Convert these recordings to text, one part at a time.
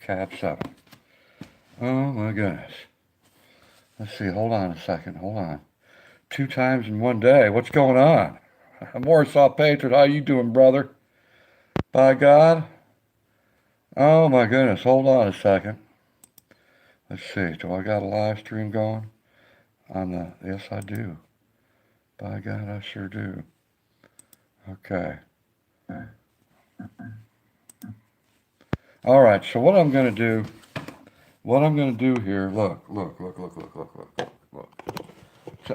Cab 7. Oh my goodness. Let's see, hold on a second, hold on. 2 times in one day, what's going on? Warsaw Patriot, how you doing, brother? By God? Oh my goodness, hold on a second. Let's see, do I got a live stream going? Yes I do. By God, I sure do. Okay. All right, so what I'm going to do here, look.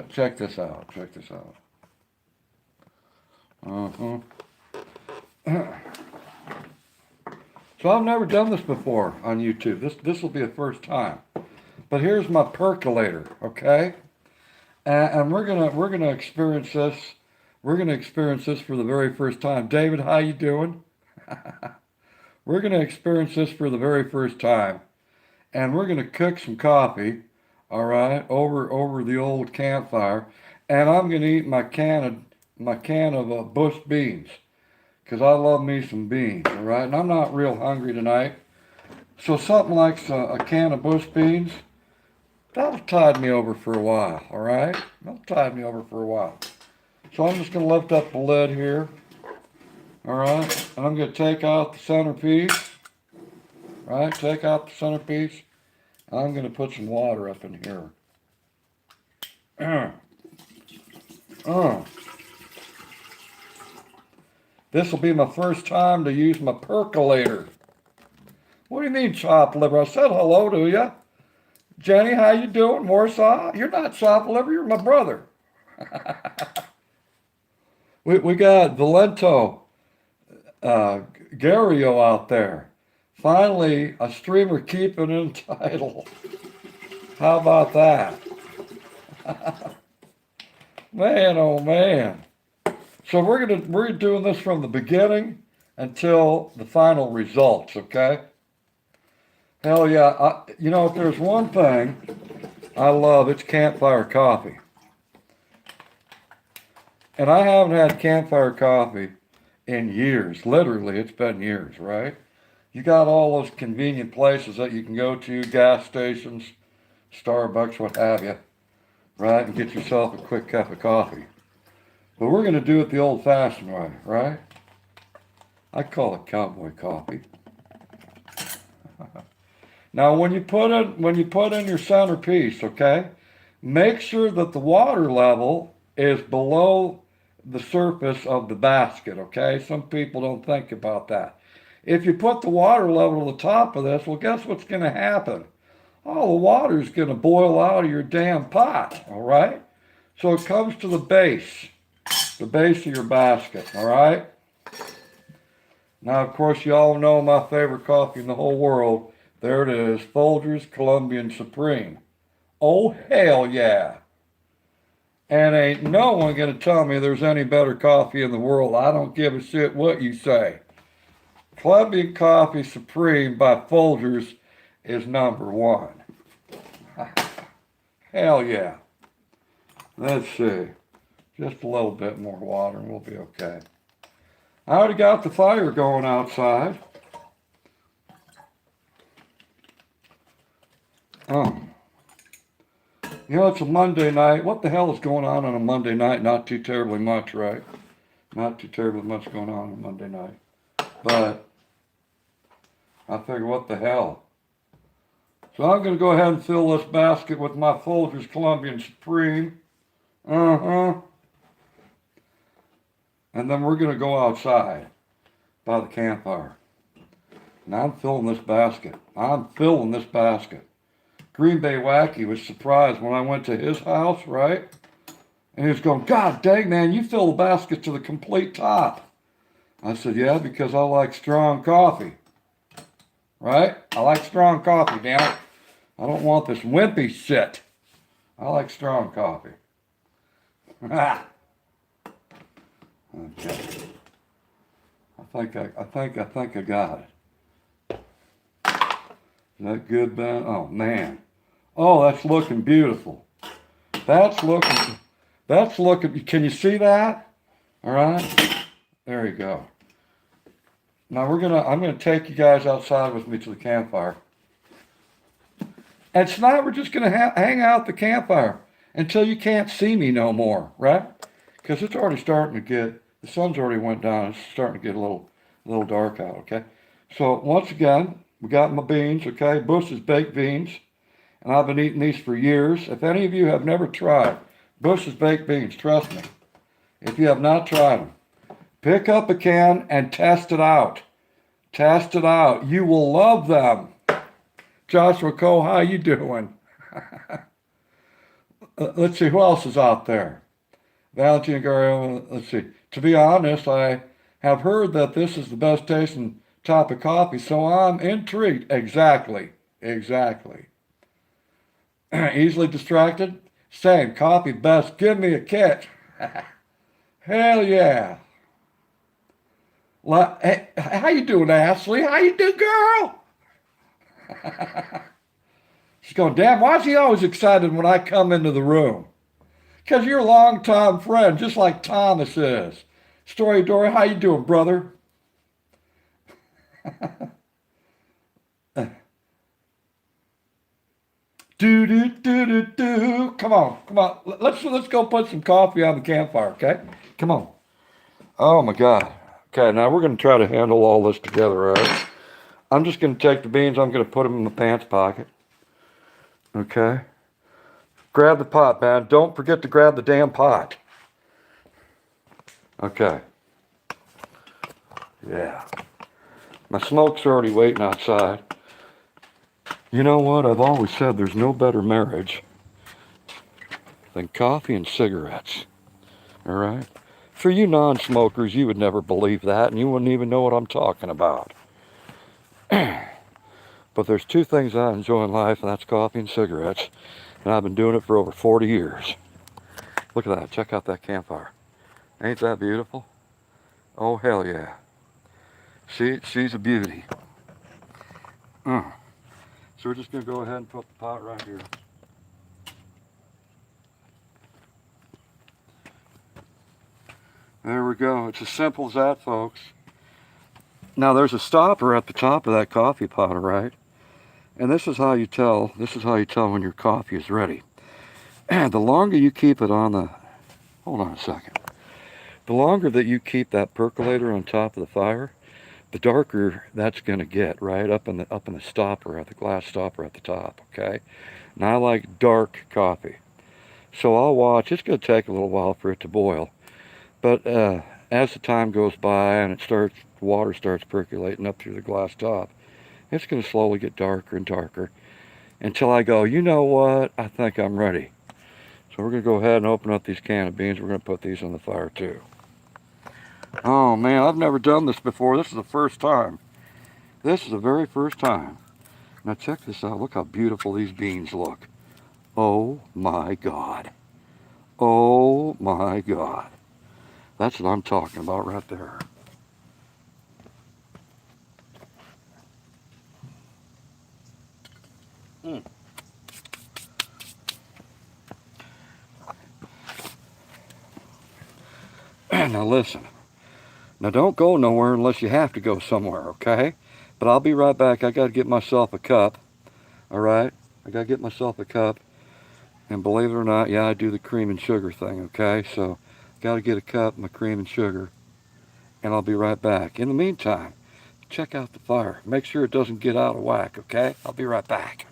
Check this out, Uh-huh. So I've never done this before on YouTube. This will be the first time. But here's my percolator, okay? And we're gonna experience this. We're gonna experience this for the very first time. David, how you doing? We're gonna experience this for the very first time, and we're gonna cook some coffee, all right, over the old campfire, and I'm gonna eat my can of bush beans, because I love me some beans, all right. And I'm not real hungry tonight, so something like a can of bush beans. That'll tide me over for a while, all right? That'll tide me over for a while. So I'm just going to lift up the lid here, all right? And I'm going to take out the centerpiece, right? Take out the centerpiece. And I'm going to put some water up in here. This will be my first time to use my percolator. What do you mean, chopped liver? I said hello to you. Jenny, how you doing? Warsaw? You're not chopped liver, you're my brother. we got Valento Gario out there. Finally, a streamer keeping in title. How about that? Man, oh man. So we're doing this from the beginning until the final results, okay? Hell yeah. You know, if there's one thing I love, it's Campfire coffee. And I haven't had Campfire coffee in years. Literally, it's been years, right? You got all those convenient places that you can go to, gas stations, Starbucks, what have you, right? And get yourself a quick cup of coffee. But we're going to do it the old-fashioned way, right? I call it cowboy coffee. Now, when you put in your centerpiece, okay, make sure that the water level is below the surface of the basket, okay? Some people don't think about that. If you put the water level at the top of this, well, guess what's going to happen? All the water is going to boil out of your damn pot, all right? So it comes to the base of your basket, all right? Now, of course, you all know my favorite coffee in the whole world. There it is, Folgers Colombian Supreme. Oh, hell yeah. And ain't no one going to tell me there's any better coffee in the world. I don't give a shit what you say. Colombian Coffee Supreme by Folgers is #1. Hell yeah. Let's see. Just a little bit more water and we'll be okay. I already got the fire going outside. You know, it's a Monday night. What the hell is going on a Monday night? Not too terribly much, right? Not too terribly much going on a Monday night. But I figure, what the hell? So I'm going to go ahead and fill this basket with my Folgers Colombian Supreme. And then we're going to go outside by the campfire. And I'm filling this basket. Green Bay Wacky was surprised when I went to his house, right? And he was going, God dang, man, you fill the basket to the complete top. I said, yeah, because I like strong coffee. Right? I like strong coffee, damn it. I don't want this wimpy shit. I like strong coffee. Okay. I think I got it. Is that good, Ben? Oh, man. Oh, that's looking beautiful. That's looking, can you see that? All right. There you go. Now I'm gonna take you guys outside with me to the campfire. And tonight we're just gonna hang out at the campfire until you can't see me no more, right? Because it's already starting to get, the sun's already went down. It's starting to get a little dark out. Okay. So once again, we got my beans. Okay, Bush's baked beans, and I've been eating these for years. If any of you have never tried Bush's baked beans, trust me, if you have not tried them, pick up a can and test it out. Test it out. You will love them. Joshua Cole, how you doing? Let's see, who else is out there? Valentina Guerrero, let's see. To be honest, I have heard that this is the best tasting type of coffee, so I'm intrigued. Exactly. Exactly. Easily distracted? Same. Coffee best. Give me a kick. Hell yeah. Hey, how you doing, Ashley? How you doing, girl? She's going, damn, why is he always excited when I come into the room? Because you're a long-time friend, just like Thomas is. Story Dory, how you doing, brother? Do do do do do. Come on, come on. Let's go put some coffee on the campfire, okay? Come on. Oh my God. Okay, now we're gonna try to handle all this together, all right? I'm just gonna take the beans. I'm gonna put them in my pants pocket. Okay. Grab the pot, man. Don't forget to grab the damn pot. Okay. Yeah. My smoke's already waiting outside. You know what? I've always said there's no better marriage than coffee and cigarettes. All right? For you non-smokers, you would never believe that, and you wouldn't even know what I'm talking about. But there's two things I enjoy in life, and that's coffee and cigarettes. And I've been doing it for over 40 years. Look at that. Check out that campfire. Ain't that beautiful? Oh, hell yeah. She's a beauty. So we're just going to go ahead and put the pot right here. There we go. It's as simple as that, folks. Now there's a stopper at the top of that coffee pot, right? And this is how you tell when your coffee is ready. And the longer you keep it on the, hold on a second. The longer that you keep that percolator on top of the fire, the darker that's going to get, right? Up in the stopper, at the glass stopper at the top, okay? And I like dark coffee. So I'll watch. It's going to take a little while for it to boil. But as the time goes by and water starts percolating up through the glass top, it's going to slowly get darker and darker until I go, you know what? I think I'm ready. So we're going to go ahead and open up these can of beans. We're going to put these on the fire too. Oh man, I've never done this before. This is the first time. This is the very first time. Now check this out. Look how beautiful these beans look. Oh my God. Oh my God. That's what I'm talking about right there. Now listen. Now don't go nowhere unless you have to go somewhere, okay? But I'll be right back. I got to get myself a cup. All right? I got to get myself a cup. And believe it or not, yeah, I do the cream and sugar thing, okay? So got to get a cup, my cream and sugar. And I'll be right back. In the meantime, check out the fire. Make sure it doesn't get out of whack, okay? I'll be right back.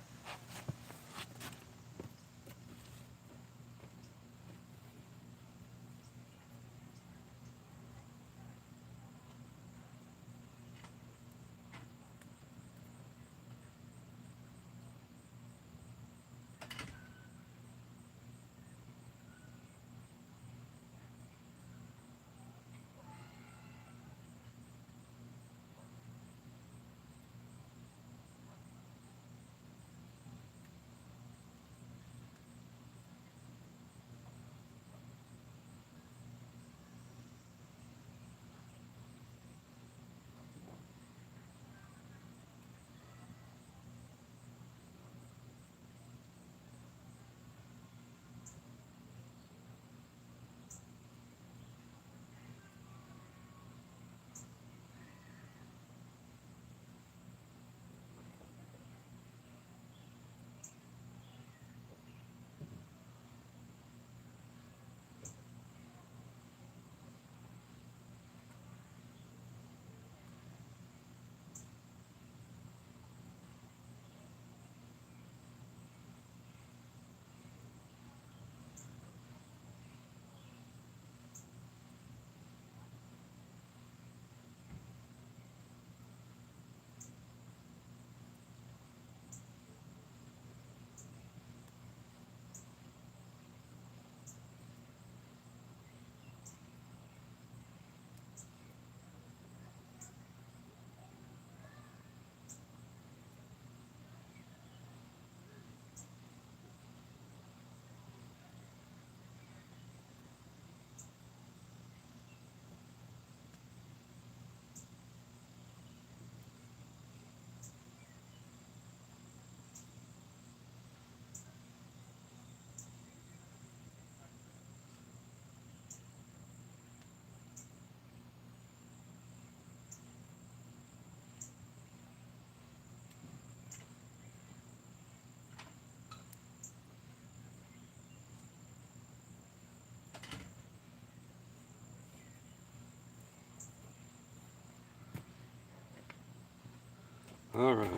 All right.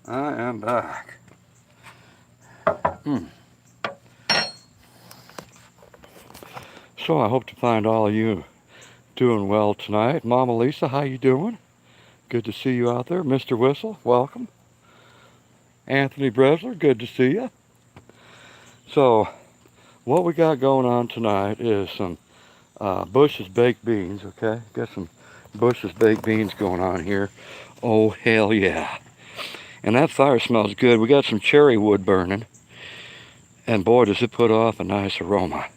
I am back. So I hope to find all of you doing well tonight. Mama Lisa, how you doing? Good to see you out there. Mr. Whistle, welcome. Anthony Bresler, good to see you. So what we got going on tonight is some Bush's baked beans, okay? Got some Bush's baked beans going on here. Oh, hell yeah. And that fire smells good. We got some cherry wood burning. And boy, does it put off a nice aroma.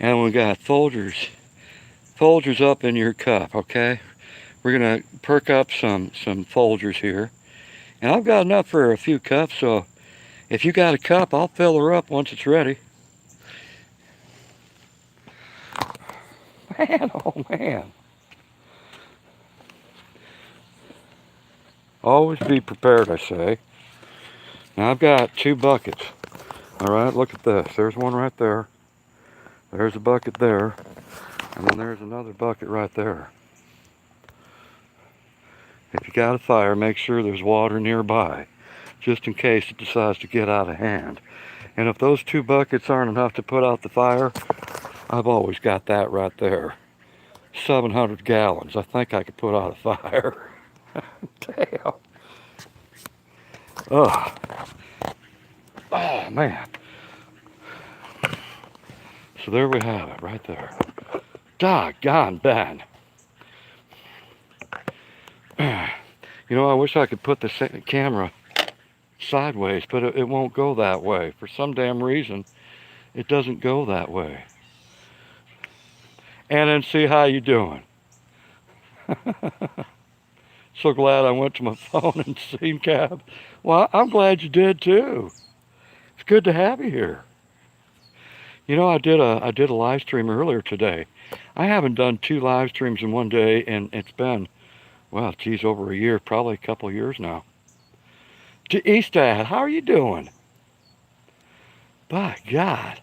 And we got Folgers up in your cup, okay? We're gonna perk up some Folgers here. And I've got enough for a few cups, so if you got a cup, I'll fill her up once it's ready. Man, oh man. Always be prepared, I say. Now I've got 2 buckets. All right, look at this. There's one right there. There's a bucket there. And then there's another bucket right there. If you got a fire, make sure there's water nearby, just in case it decides to get out of hand. And if those 2 buckets aren't enough to put out the fire, I've always got that right there. 700 gallons. I think I could put out a fire. Damn. Oh. Oh, man. So there we have it, right there. Doggone Ben. You know, I wish I could put the camera sideways, but it won't go that way. For some damn reason, it doesn't go that way. And then see how you doing. So glad I went to my phone and seen Cab. Well, I'm glad you did too. It's good to have you here. You know, I did a live stream earlier today. I haven't done 2 live streams in one day, and it's been, well, geez, over a year, probably a couple of years now. To Eastad, how are you doing? By God.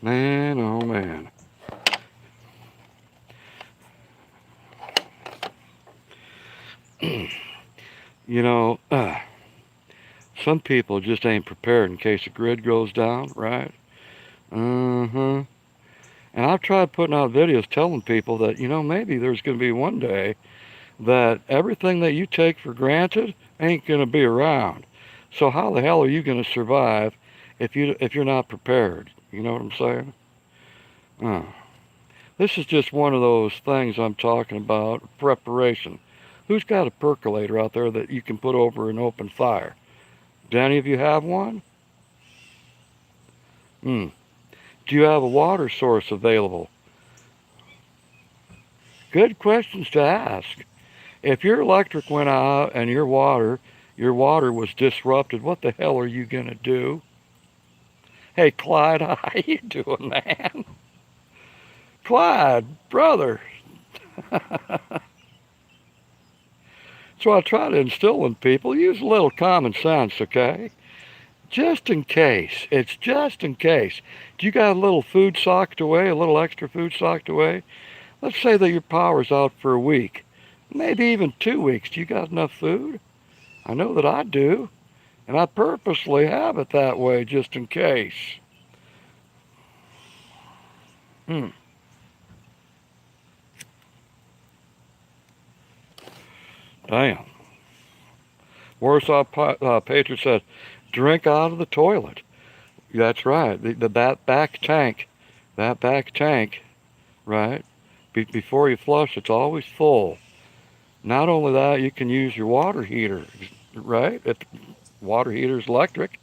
Man, oh man. You know, some people just ain't prepared in case the grid goes down, right? And I've tried putting out videos telling people that, you know, maybe there's going to be one day that everything that you take for granted ain't going to be around. So how the hell are you going to survive if you're not prepared? You know what I'm saying? This is just one of those things I'm talking about, preparation. Who's got a percolator out there that you can put over an open fire? Do any of you have one? Do you have a water source available? Good questions to ask. If your electric went out and your water was disrupted, what the hell are you gonna do? Hey, Clyde, how you doing, man? Clyde, brother. So I try to instill in people, use a little common sense, okay? Just in case. It's just in case. Do you got a little food socked away, a little extra food socked away? Let's say that your power's out for a week, maybe even 2 weeks. Do you got enough food? I know that I do. And I purposely have it that way just in case. Damn. Warsaw Patriot said, drink out of the toilet. That's right. That back tank, right? Before you flush, it's always full. Not only that, you can use your water heater, right? If water heater's electric,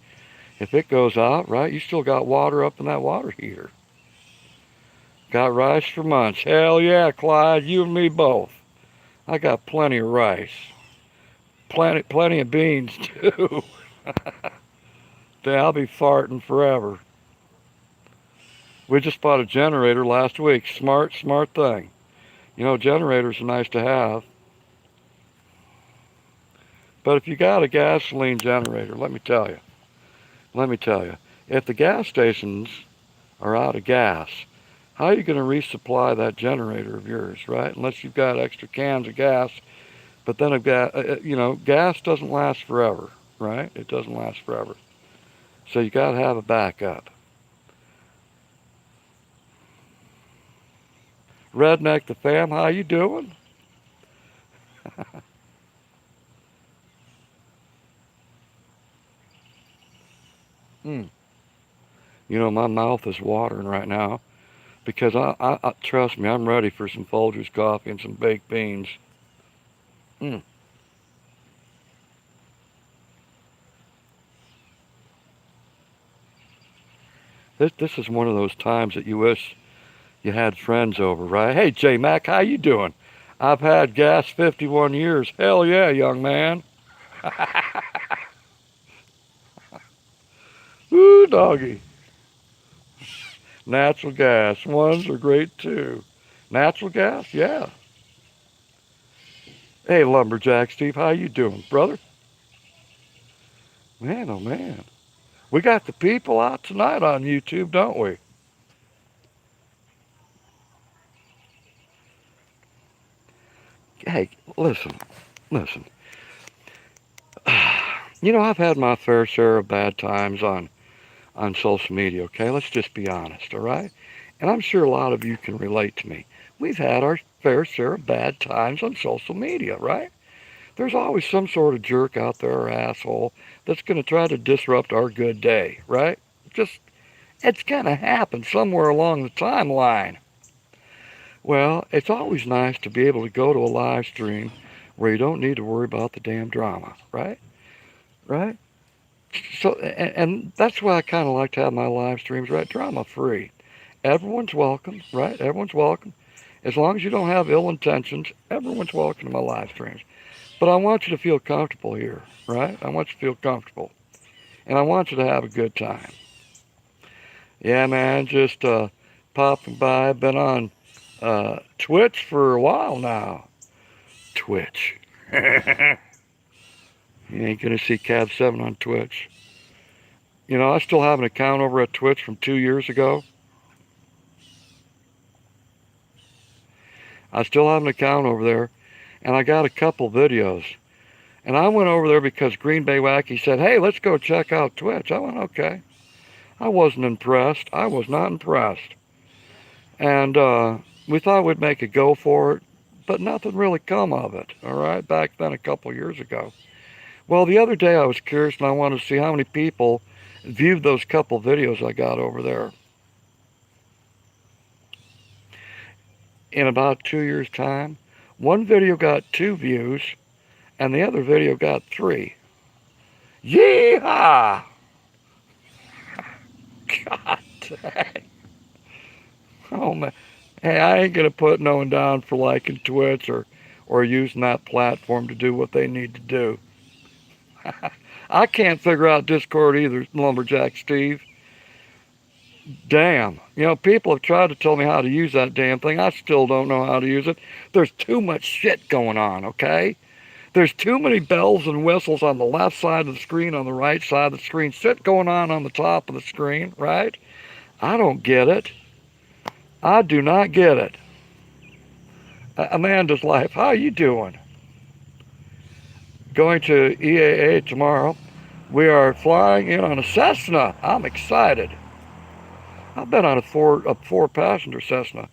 if it goes out, right, you still got water up in that water heater. Got rice for months. Hell yeah, Clyde, you and me both. I got plenty of rice. Plenty of beans, too. I'll be farting forever. We just bought a generator last week. Smart thing. You know, generators are nice to have. But if you got a gasoline generator, let me tell you, if the gas stations are out of gas, how are you going to resupply that generator of yours, right? Unless you've got extra cans of gas. But then gas doesn't last forever, right? It doesn't last forever. So you got to have a backup. Redneck the fam, how you doing? Mm. My mouth is watering right now because I trust me, I'm ready for some Folgers coffee and some baked beans. Mm. This is one of those times that you wish you had friends over, right? Hey, J Mac, how you doing? I've had gas 51 years. Hell yeah, young man. Woo, doggy. Natural gas. Ones are great too. Natural gas? Yeah. Hey, Lumberjack Steve, how you doing, brother? Man, oh man. We got the people out tonight on YouTube, don't we? Hey, listen. I've had my fair share of bad times on social media, okay? Let's just be honest, all right? And I'm sure a lot of you can relate to me. We've had our fair share of bad times on social media, right? There's always some sort of jerk out there or asshole that's going to try to disrupt our good day, right? Just, it's going to happen somewhere along the timeline. Well, it's always nice to be able to go to a live stream where you don't need to worry about the damn drama, right? Right? So, and that's why I kind of like to have my live streams, right? Drama free. Everyone's welcome, right? Everyone's welcome. As long as you don't have ill intentions, everyone's welcome to my live streams. But I want you to feel comfortable here, right? I want you to feel comfortable. And I want you to have a good time. Yeah, man, just popping by. I've been on Twitch for a while now. Twitch. You ain't going to see Cab 7 on Twitch. I still have an account over at Twitch from 2 years ago. I still have an account over there, and I got a couple videos. And I went over there because Green Bay Wacky said, hey, let's go check out Twitch. I went, okay. I wasn't impressed. I was not impressed. And we thought we'd make a go for it, but nothing really come of it, all right, back then a couple years ago. Well, the other day I was curious and I wanted to see how many people viewed those couple videos I got over there. In about 2 years' time, one video got 2 views and the other video got 3. Yeehaw! God dang. Oh, man. Hey, I ain't going to put no one down for liking Twitch or using that platform to do what they need to do. I can't figure out Discord either, Lumberjack Steve. Damn. People have tried to tell me how to use that damn thing. I still don't know how to use it. There's too much shit going on, okay? There's too many bells and whistles on the left side of the screen, on the right side of the screen, shit going on the top of the screen, right? I don't get it. I do not get it. Amanda's life, how you doing? Going to EAA tomorrow. We are flying in on a Cessna. I'm excited. I've been on a four-passenger Cessna.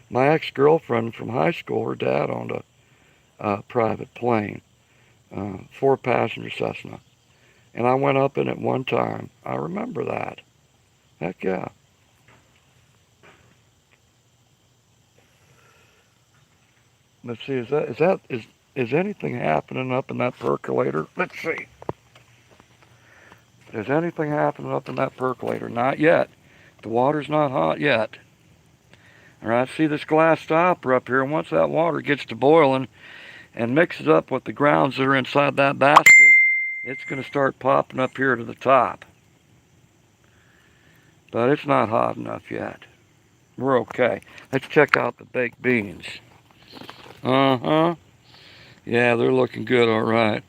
My ex-girlfriend from high school, her dad owned a private plane, 4-passenger Cessna. And I went up in it one time. I remember that. Heck yeah. Let's see, is anything happening up in that percolator? Let's see. Is anything happening up in that percolator? Not yet. The water's not hot yet. All right, see this glass stopper up here, and once that water gets to boiling and mixes up with the grounds that are inside that basket, it's going to start popping up here to the top. But it's not hot enough yet. We're okay. Let's check out the baked beans. Uh-huh. Yeah, they're looking good, all right.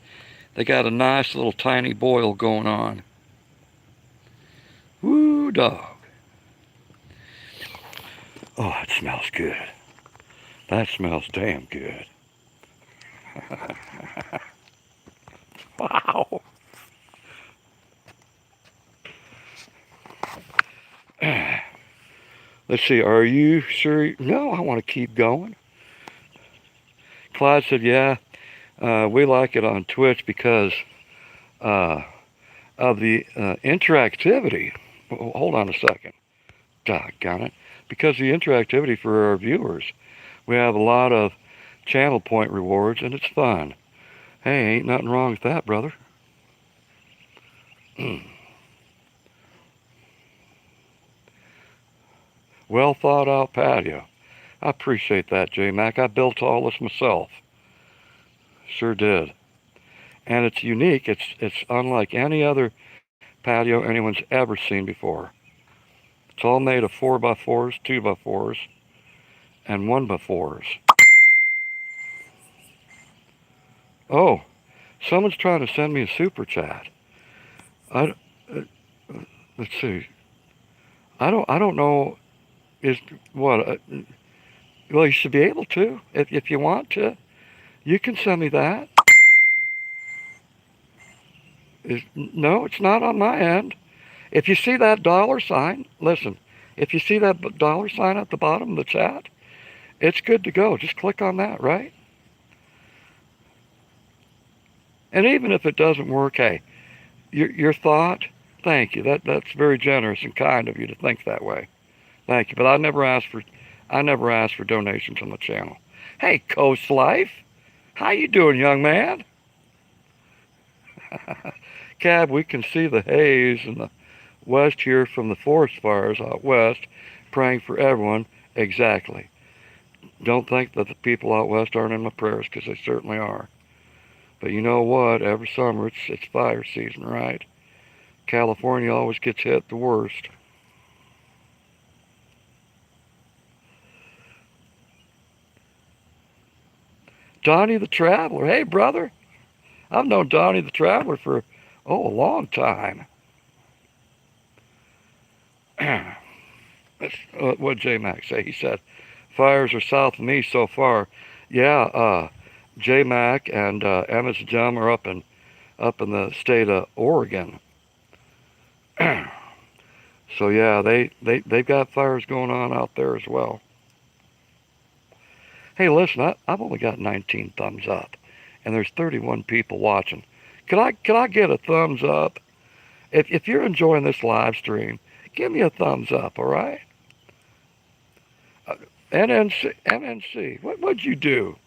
They got a nice little tiny boil going on. Woo, dog. Oh, it smells good. That smells damn good. Wow. Let's see, are you sure? No, I want to keep going. Clyde said, yeah, we like it on Twitch because uh, of the interactivity. Hold on a second. Doggone it. Because the interactivity for our viewers. We have a lot of channel point rewards, and it's fun. Hey, ain't nothing wrong with that, brother. Well thought out patio. I appreciate that, J-Mac. I built all this myself. Sure did. And it's unique. It's unlike any other patio anyone's ever seen before. It's all made of 4x4s, 2x4s, and 1x4s. Oh, someone's trying to send me a super chat. I, uh, let's see. I don't know. Is what? Well, you should be able to if you want to. You can send me that. No, it's not on my end. If you see that dollar sign, listen. If you see that dollar sign at the bottom of the chat, it's good to go. Just click on that, right? And even if it doesn't work, hey, your thought, thank you. That's very generous and kind of you to think that way. Thank you. But I never ask for donations on the channel. Hey, Coast Life, how you doing, young man? Cab, we can see the haze in the west here from the forest fires out west, praying for everyone. Exactly. Don't think that the people out west aren't in my prayers, because they certainly are. But you know what? Every summer it's fire season, right? California always gets hit the worst. Donnie the Traveler. Hey, brother. I've known Donnie the Traveler for, a long time. What did J-Mac say? He said, fires are south of me so far. Yeah, J-Mac and Emmett Jum are up in the state of Oregon. So yeah, they've got fires going on out there as well. Hey, listen, I've only got 19 thumbs up, and there's 31 people watching. Could I get a thumbs up? If you're enjoying this live stream, give me a thumbs up, all right? NNC, what'd you do?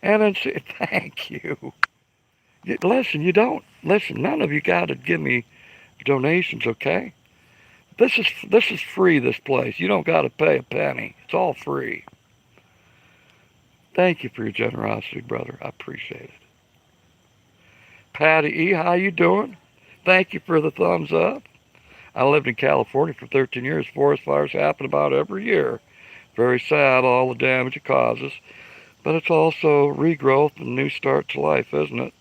NNC, thank you. Listen, none of you got to give me donations, okay? This is free, this place. You don't got to pay a penny. It's all free. Thank you for your generosity, brother. I appreciate it. Patty E, how you doing? Thank you for the thumbs up. I lived in California for 13 years. Forest fires happen about every year. Very sad, all the damage it causes. But it's also regrowth and new start to life, isn't it?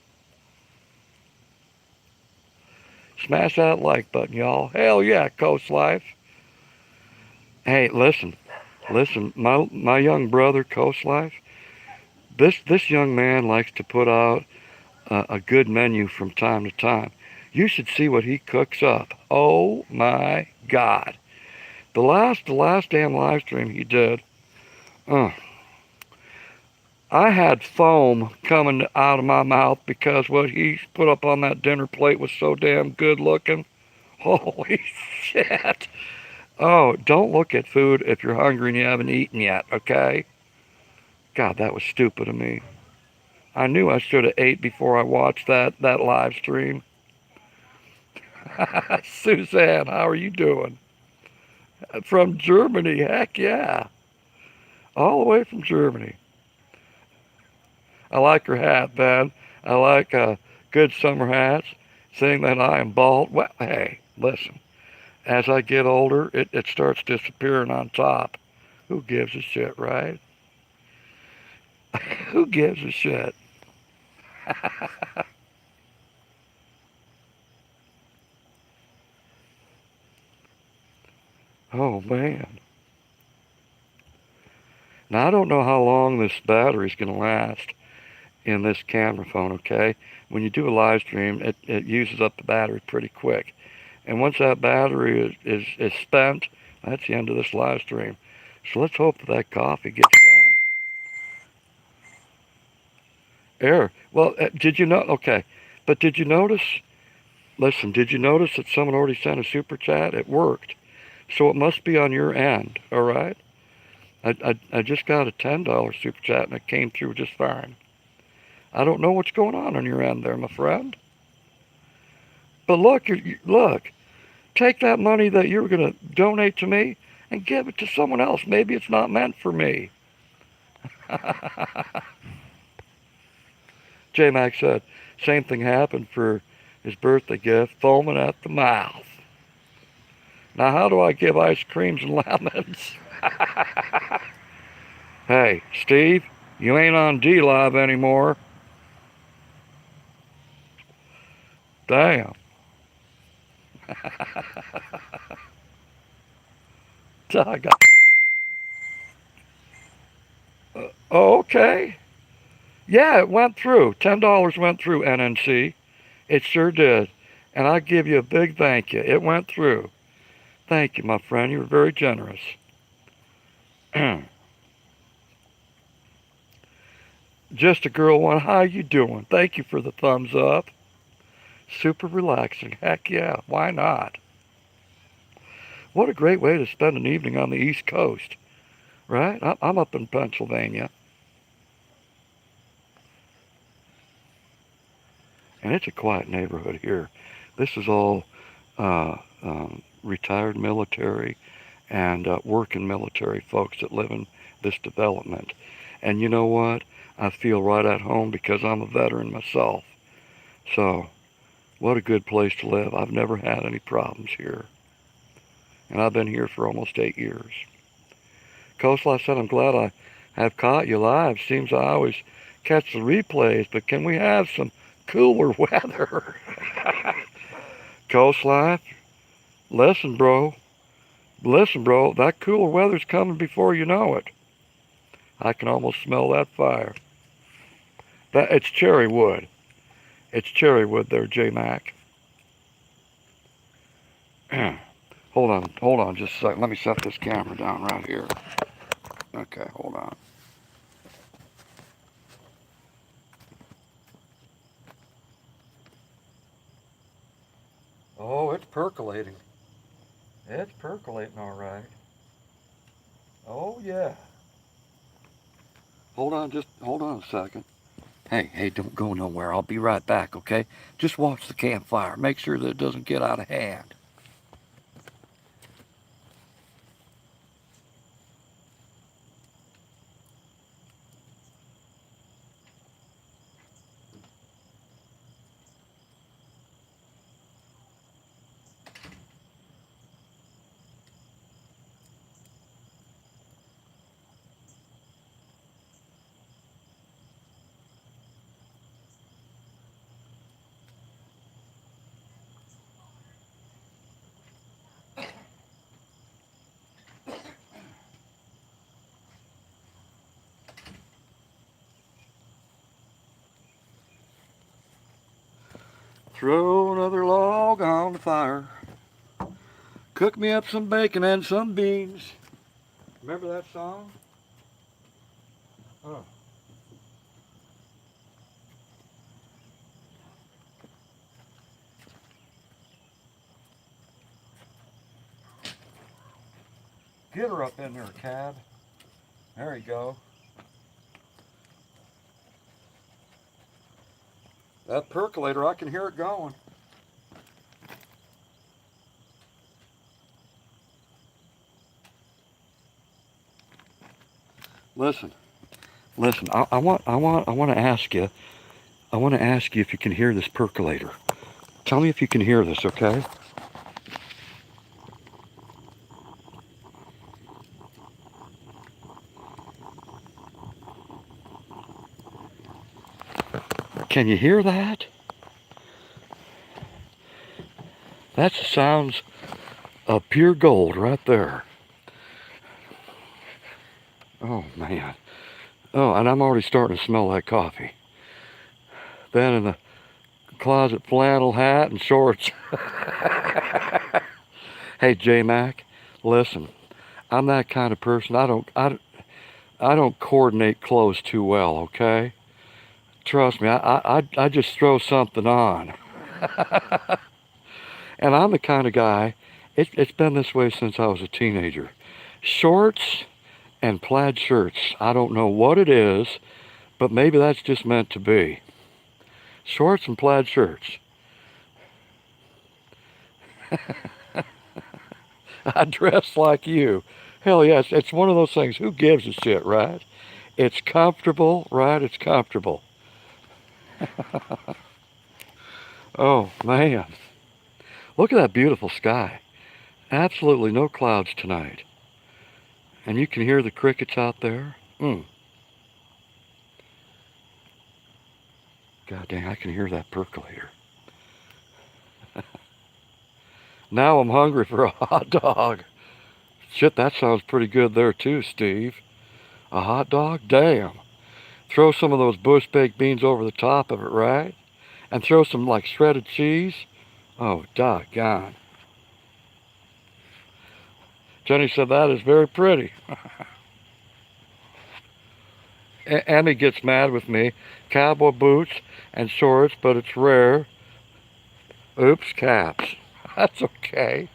Smash that like button, y'all. Hell yeah, Coast Life. Hey, listen. My young brother, Coast Life, this young man likes to put out a good menu from time to time. You should see what he cooks up. Oh my God. The last damn live stream he did, I had foam coming out of my mouth because what he put up on that dinner plate was so damn good looking. Holy shit. Oh, don't look at food if you're hungry and you haven't eaten yet, okay? God, that was stupid of me. I knew I should have ate before I watched that live stream. Suzanne, how are you doing? From Germany, heck yeah. All the way from Germany. I like her hat, man. I like good summer hats. Saying that I am bald, well, hey, listen. As I get older, it starts disappearing on top. Who gives a shit, right? Who gives a shit? Oh, man. Now, I don't know how long this battery's going to last in this camera phone, okay? When you do a live stream, it uses up the battery pretty quick. And once that battery is spent, that's the end of this live stream. So let's hope that that coffee gets done. Error. Well, did you know? Okay. But did you notice? Listen, did you notice that someone already sent a super chat? It worked. So it must be on your end, all right? I just got a $10 super chat and it came through just fine. I don't know what's going on your end there, my friend. But look, look, take that money that you were going to donate to me and give it to someone else. Maybe it's not meant for me. J Mac said, same thing happened for his birthday gift, foaming at the mouth. Now, how do I give ice creams and lemons? Hey, Steve, you ain't on D-Live anymore. Damn. I got. Oh, okay. Yeah, it went through. $10 went through, NNC. It sure did. And I give you a big thank you. It went through. Thank you, my friend. You were very generous. Just a girl one. How you doing? Thank you for the thumbs up. Super relaxing. Heck yeah. Why not? What a great way to spend an evening on the East Coast, right? I'm up in Pennsylvania. And it's a quiet neighborhood here. This is all retired military and working military folks that live in this development. And you know what? I feel right at home because I'm a veteran myself. So, what a good place to live. I've never had any problems here. And I've been here for almost 8 years. Coastline said, I'm glad I have caught you live. Seems I always catch the replays, but can we have some cooler weather? Coastline, listen, bro. Listen, bro, that cooler weather's coming before you know it. I can almost smell that fire. It's cherry wood. It's cherry wood there, J-Mac. Hold on just a second. Let me set this camera down right here. Okay, hold on. Oh, it's percolating. It's percolating all right. Oh, yeah. Hold on a second. Hey, don't go nowhere. I'll be right back, okay? Just watch the campfire. Make sure that it doesn't get out of hand. Throw another log on the fire. Cook me up some bacon and some beans. Remember that song? Oh. Get her up in there, Cab. There you go. That percolator, I can hear it going. Listen. I want to ask you. I want to ask you if you can hear this percolator. Tell me if you can hear this, okay? Can you hear that? That's the sounds of pure gold right there. Oh, man. Oh, and I'm already starting to smell that coffee. Then in the closet, flannel hat and shorts. Hey, J-Mac, listen, I'm that kind of person. I don't coordinate clothes too well, okay? Trust me, I just throw something on. And I'm the kind of guy, it's been this way since I was a teenager. Shorts and plaid shirts. I don't know what it is, but maybe that's just meant to be. Shorts and plaid shirts. I dress like you. Hell yes, it's one of those things. Who gives a shit, right? It's comfortable, right? It's comfortable. Oh, man. Look at that beautiful sky. Absolutely no clouds tonight. And you can hear the crickets out there. God dang, I can hear that percolator. Now I'm hungry for a hot dog. Shit, that sounds pretty good there too, Steve. A hot dog? Damn. Throw some of those bush baked beans over the top of it, right? And throw some like shredded cheese. Oh, doggone. Jenny said that is very pretty. Emmy gets mad with me. Cowboy boots and shorts, but it's rare. Oops, caps. That's okay.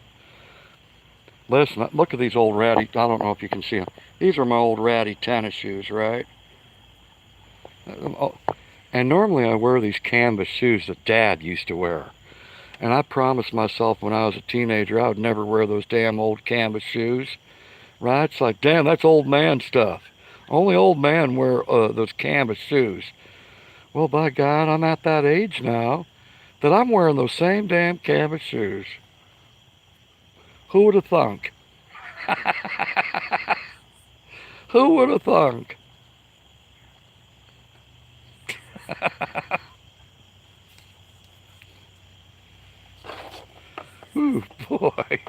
Listen, look at these old ratty, I don't know if you can see them. These are my old ratty tennis shoes, right? And normally I wear these canvas shoes that Dad used to wear. And I promised myself when I was a teenager I would never wear those damn old canvas shoes. Right? It's like, damn, that's old man stuff. Only old men wear those canvas shoes. Well, by God, I'm at that age now that I'm wearing those same damn canvas shoes. Who would have thunk? Who would have thunk? Ooh, boy.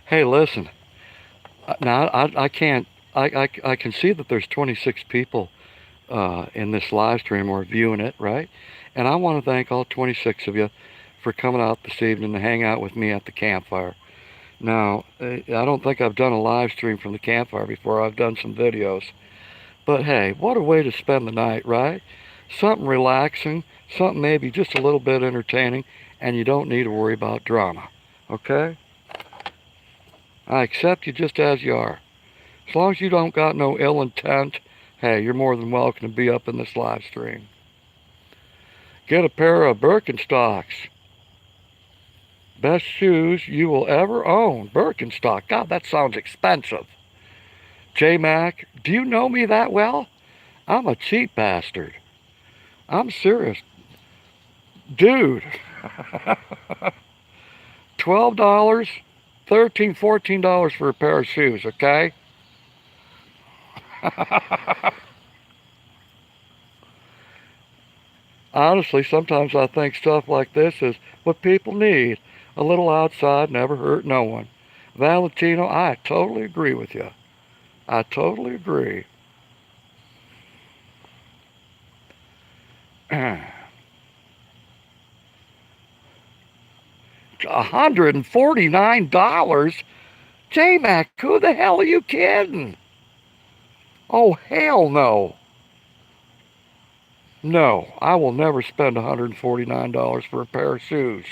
Hey, listen. Now, I can't, I can see that there's 26 people in this live stream or viewing it, right? And I want to thank all 26 of you for coming out this evening to hang out with me at the campfire. Now, I don't think I've done a live stream from the campfire before. I've done some videos. But hey, what a way to spend the night, right? Something relaxing, something maybe just a little bit entertaining, and you don't need to worry about drama, okay? I accept you just as you are. As long as you don't got no ill intent, hey, you're more than welcome to be up in this live stream. Get a pair of Birkenstocks. Best shoes you will ever own. Birkenstock. God, that sounds expensive. J-Mac, do you know me that well? I'm a cheap bastard. I'm serious. Dude. $12, $13, $14 for a pair of shoes, okay? Honestly, sometimes I think stuff like this is what people need. A little outside never hurt no one. Valentino, I totally agree with you. I totally agree. $149? J-Mac, who the hell are you kidding? Oh, hell no. No, I will never spend $149 for a pair of shoes.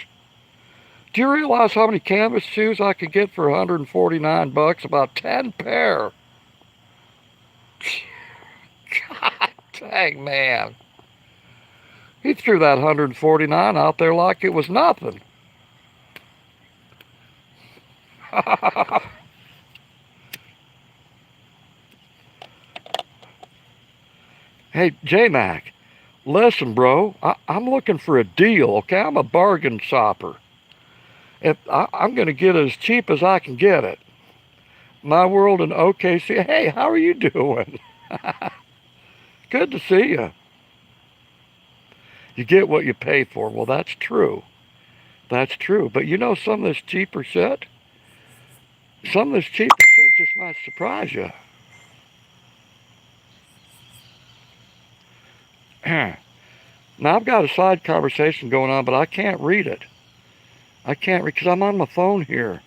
Do you realize how many canvas shoes I could get for $149? About 10 pair. God dang, man. He threw that 149 out there like it was nothing. Hey, J-Mac, listen, bro, I'm looking for a deal, okay? I'm a bargain shopper. I'm going to get it as cheap as I can get it. My World in OKC. Hey, how are you doing? Good to see you. You get what you pay for. Well, that's true. That's true. But you know some of this cheaper shit? Some of this cheaper shit just might surprise you. Now I've got a side conversation going on, but I can't read it. I can't read because I'm on my phone here.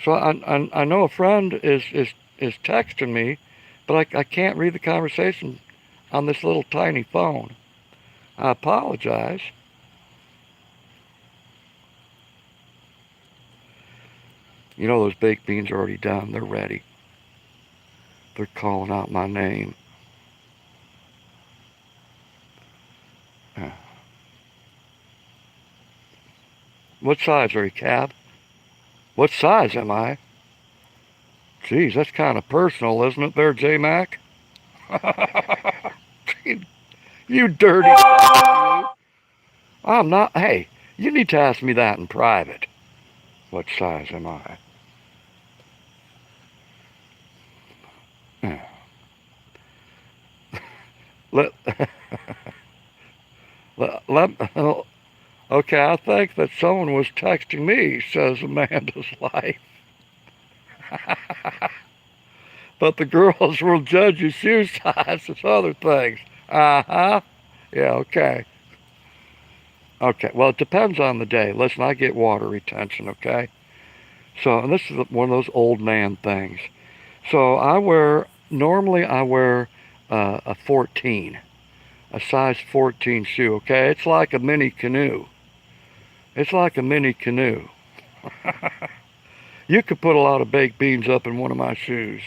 So I know a friend is texting me, but I can't read the conversation on this little tiny phone. I apologize. You know those baked beans are already done. They're ready. They're calling out my name. What size are you, Cab? What size am I? Geez, that's kind of personal, isn't it there, J-Mac? You dirty fuck, you. I'm not. Hey, you need to ask me that in private. What size am I? Let, okay, I think that someone was texting me, says Amanda's life. But the girls will judge your shoe size as other things. Uh-huh. Yeah, okay. Okay, well, it depends on the day. Listen, I get water retention, okay? So, and this is one of those old man things. So normally I wear a 14, a size 14 shoe, okay? It's like a mini canoe. It's like a mini canoe. You could put a lot of baked beans up in one of my shoes.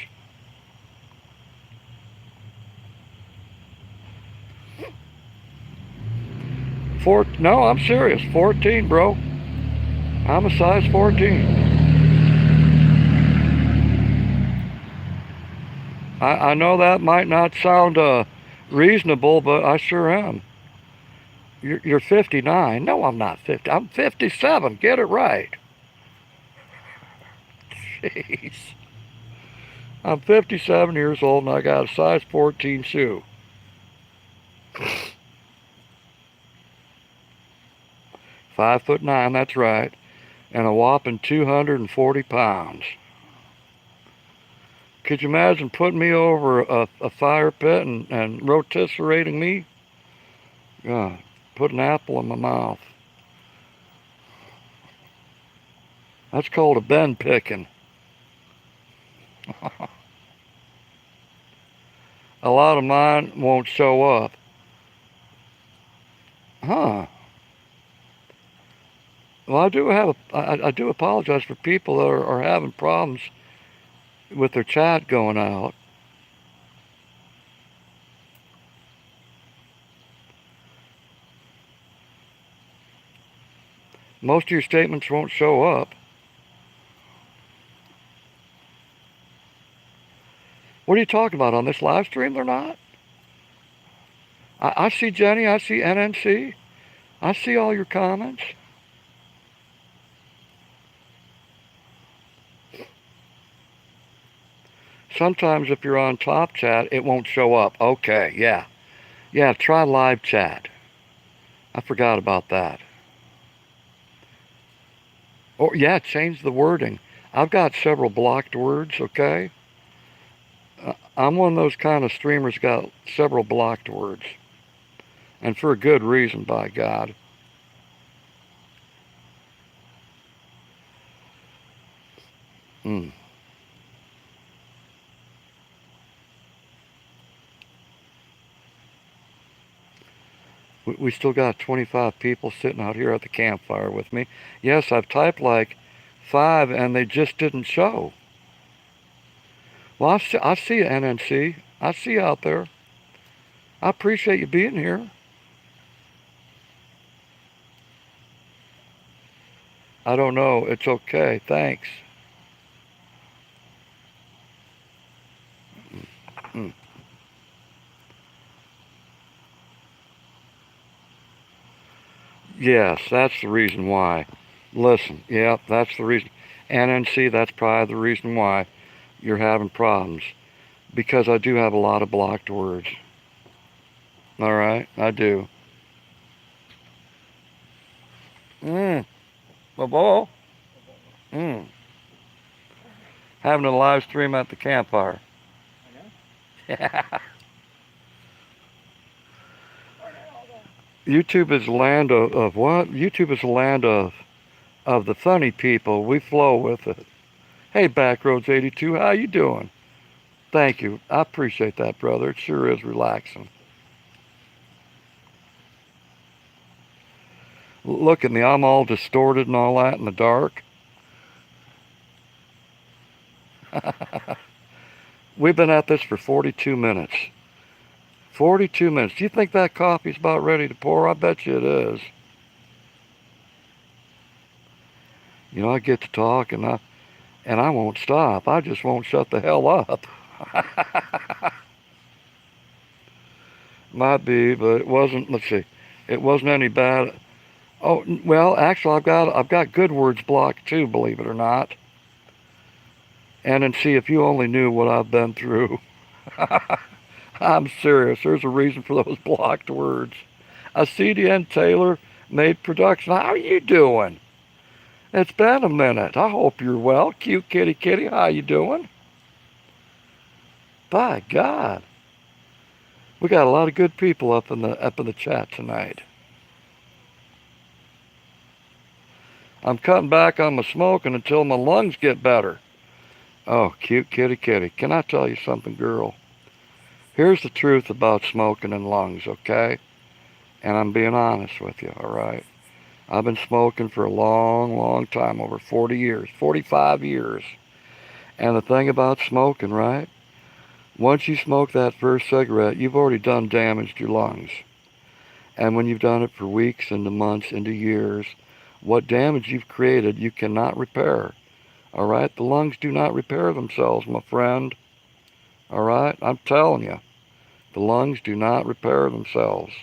No, I'm serious. 14, bro. I'm a size 14. I know that might not sound reasonable, but I sure am. You're 59. No, I'm not 50. I'm 57. Get it right. Jeez. I'm 57 years old and I got a size 14 shoe. 5'9", that's right. And a whopping 240 pounds. Could you imagine putting me over a fire pit and rotisserating me? God, put an apple in my mouth. That's called a bend picking. A lot of mine won't show up. Huh. Well, I do apologize for people that are having problems with their chat going out. Most of your statements won't show up. What are you talking about on this live stream? They're not. I see Jenny. I see NNC. I see all your comments. Sometimes if you're on top chat, it won't show up. Okay, yeah. Yeah, try live chat. I forgot about that. Or, yeah, change the wording. I've got several blocked words, okay? I'm one of those kind of streamers got several blocked words. And for a good reason, by God. We still got 25 people sitting out here at the campfire with me. Yes, I've typed like 5 and they just didn't show. Well, I see you, NNC. I see you out there. I appreciate you being here. I don't know. It's okay. Thanks. Yes, that's the reason why. Listen, yeah, that's the reason. NNC, that's probably the reason why you're having problems. Because I do have a lot of blocked words. All right, I do. My ball. having a live stream at the campfire. I know. Yeah. YouTube is the land of what? YouTube is the land of the funny people. We flow with it. Hey, Backroads82, how you doing? Thank you. I appreciate that, brother. It sure is relaxing. Look at me. I'm all distorted and all that in the dark. We've been at this for 42 minutes. 42 minutes. Do you think that coffee's about ready to pour? I bet you it is. You know, I get to talk and I won't stop. I just won't shut the hell up. Might be, but it wasn't. Let's see. It wasn't any bad. Oh well, actually, I've got good words blocked too. Believe it or not. And then see if you only knew what I've been through. I'm serious. There's a reason for those blocked words. A CDN Taylor made production. How are you doing? It's been a minute. I hope you're well. Cute kitty kitty. How you doing? By God. We got a lot of good people up in the chat tonight. I'm cutting back on my smoking until my lungs get better. Oh, cute kitty kitty. Can I tell you something, girl? Here's the truth about smoking and lungs, okay? And I'm being honest with you, all right? I've been smoking for a long, long time, over 40 years, 45 years. And the thing about smoking, right? Once you smoke that first cigarette, you've already done damage to your lungs. And when you've done it for weeks, into months, into years, what damage you've created, you cannot repair. All right? The lungs do not repair themselves, my friend. All right? I'm telling you. The lungs do not repair themselves.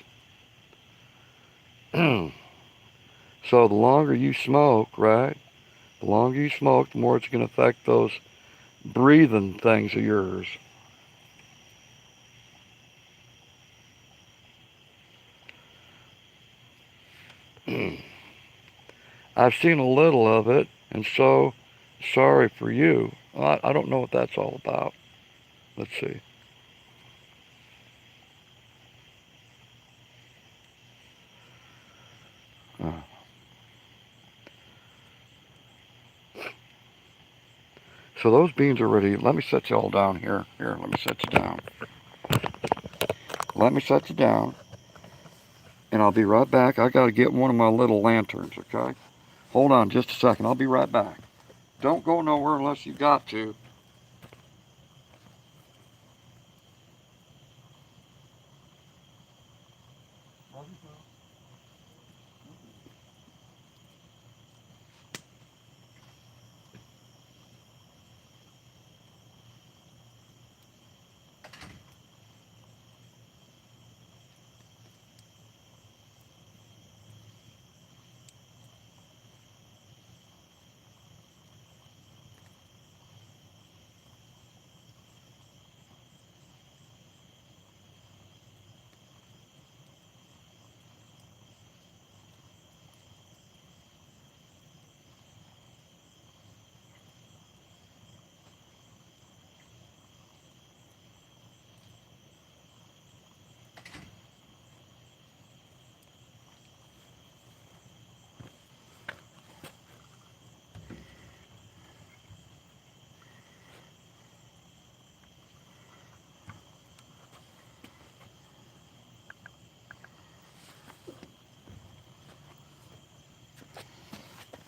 So the longer you smoke, right? The longer you smoke, the more it's going to affect those breathing things of yours. I've seen a little of it, and so sorry for you. I don't know what that's all about. Let's see. So those beans are ready. Let me set you all down here. Here, let me set you down. Let me set you down. And I'll be right back. I got to get one of my little lanterns, okay? Hold on just a second. I'll be right back. Don't go nowhere unless you've got to.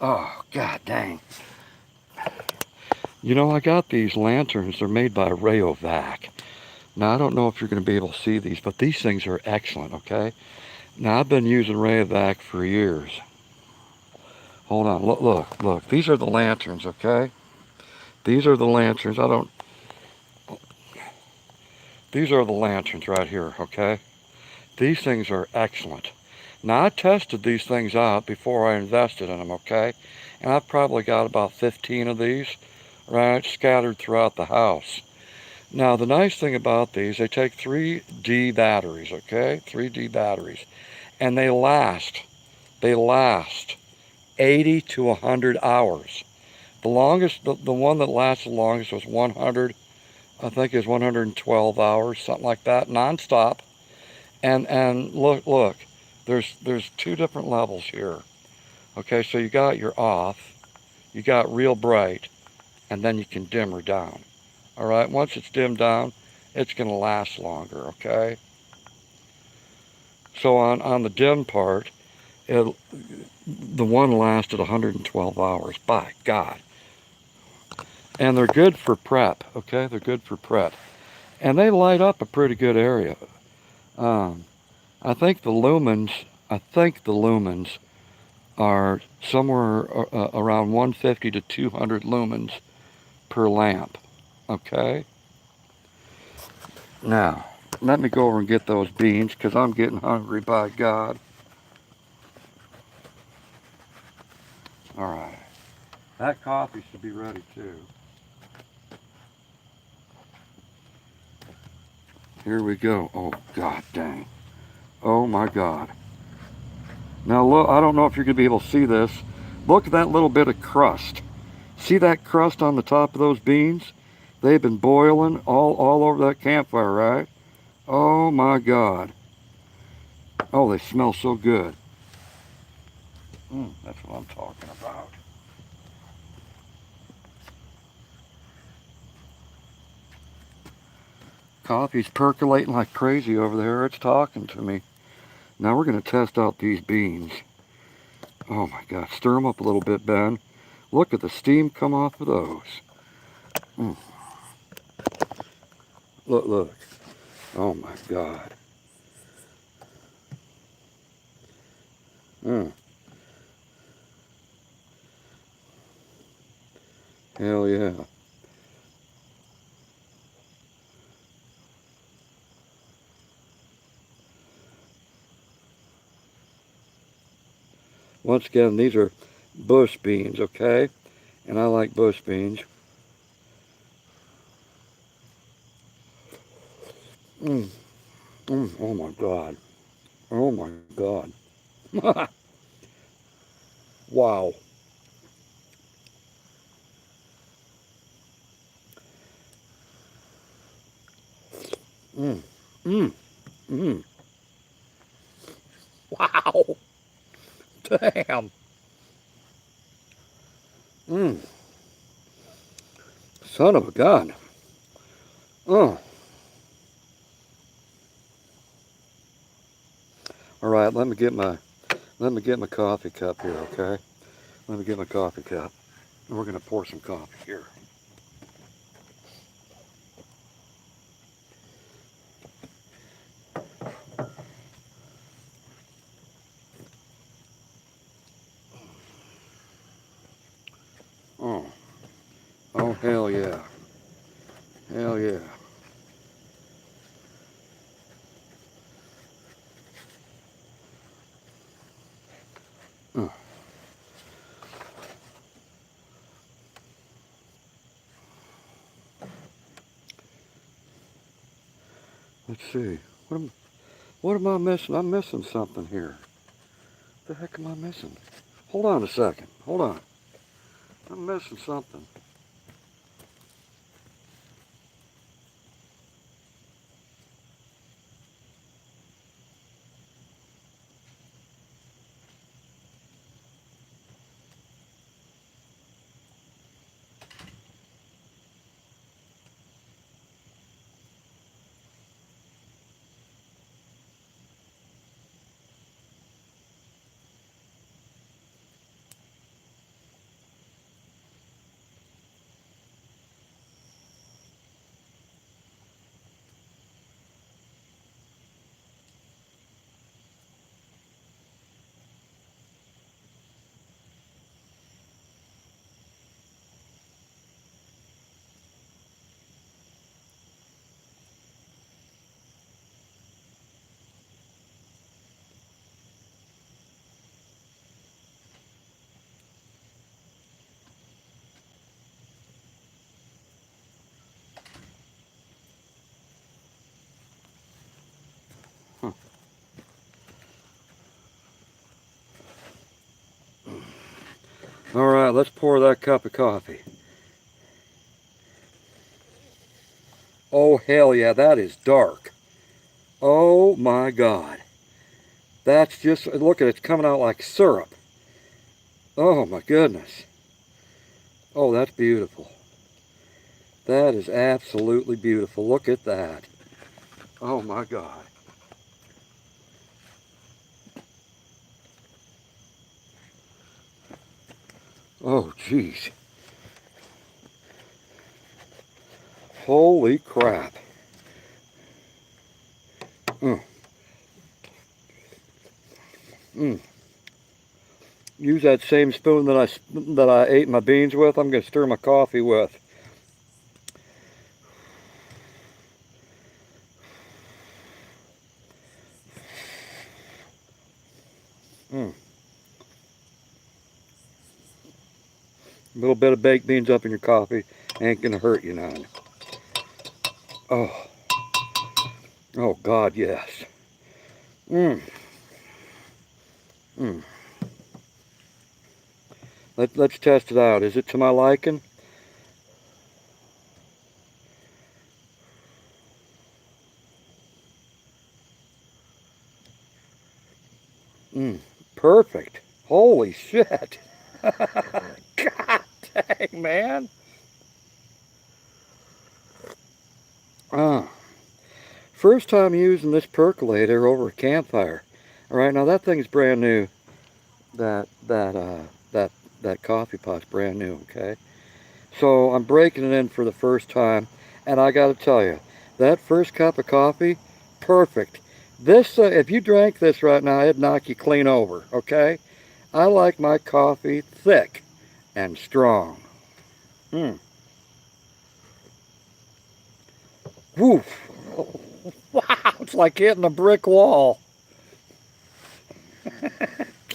Oh, god dang. You know, I got these lanterns. They're made by Rayovac. Now, I don't know if you're going to be able to see these, but these things are excellent, okay? Now, I've been using Rayovac for years. Hold on. Look. These are the lanterns, okay? These are the lanterns. These are the lanterns right here, okay? These things are excellent. Now, I tested these things out before I invested in them, okay? And I've probably got about 15 of these, right, scattered throughout the house. Now, the nice thing about these, they take 3D batteries, okay? 3D batteries. And they last 80 to 100 hours. The longest, the one that lasts the longest was 100, I think it was 112 hours, something like that, nonstop. And look, there's two different levels here. Okay, so you got your off, you got real bright, and then you can dim her down. All right, once it's dimmed down, it's going to last longer, okay? So on the dim part, the one lasted 112 hours, by God. And they're good for prep, okay? They're good for prep. And they light up a pretty good area. Um, I think the lumens are somewhere around 150 to 200 lumens per lamp, okay? Now, let me go over and get those beans because I'm getting hungry, by God. All right. That coffee should be ready too. Here we go. Oh, God dang. Oh, my God. Now, look, I don't know if you're going to be able to see this. Look at that little bit of crust. See that crust on the top of those beans? They've been boiling all over that campfire, right? Oh, my God. Oh, they smell so good. That's what I'm talking about. Coffee's percolating like crazy over there. It's talking to me. Now we're going to test out these beans. Oh my God, stir them up a little bit, Ben. Look at the steam come off of those. Mm. Look. Oh my God. Mm. Hell yeah. Once again, these are bush beans, okay? And I like bush beans. Mm. Oh my God. Oh my God. Wow. Mm. Mm. Mm. Wow. Damn. Mm. Son of a gun. Oh. All right, let me get my coffee cup here, okay? Let me get my coffee cup. And we're gonna pour some coffee here. Oh. Oh, hell yeah. Hell yeah. Uh, let's see. What am I missing? I'm missing something here. What the heck am I missing? Hold on a second. Hold on. I'm missing something. right, let's pour that cup of coffee. Oh, hell yeah, that is dark. Oh my God. That's just, look at it, it's coming out like syrup. Oh my goodness. Oh, that's beautiful. That is absolutely beautiful. Look at that. Oh my God. Oh, jeez. Holy crap. Mm. Mm. Use that same spoon that I ate my beans with. I'm going to stir my coffee with. Mm. A little bit of baked beans up in your coffee ain't going to hurt you none. Oh. Oh God, yes. Mm. Mm. Let's test it out. Is it to my liking? Mm. Perfect. Holy shit. God dang, man. First time using this percolator over a Campfire. All right, now that thing's brand new. That coffee pot's brand new. Okay, so I'm breaking it in for the first time, and I got to tell you, that first cup of coffee, perfect. This, if you drank this right now, it'd knock you clean over. Okay, I like my coffee thick and strong. Mm. Woof. Wow, it's like hitting a brick wall.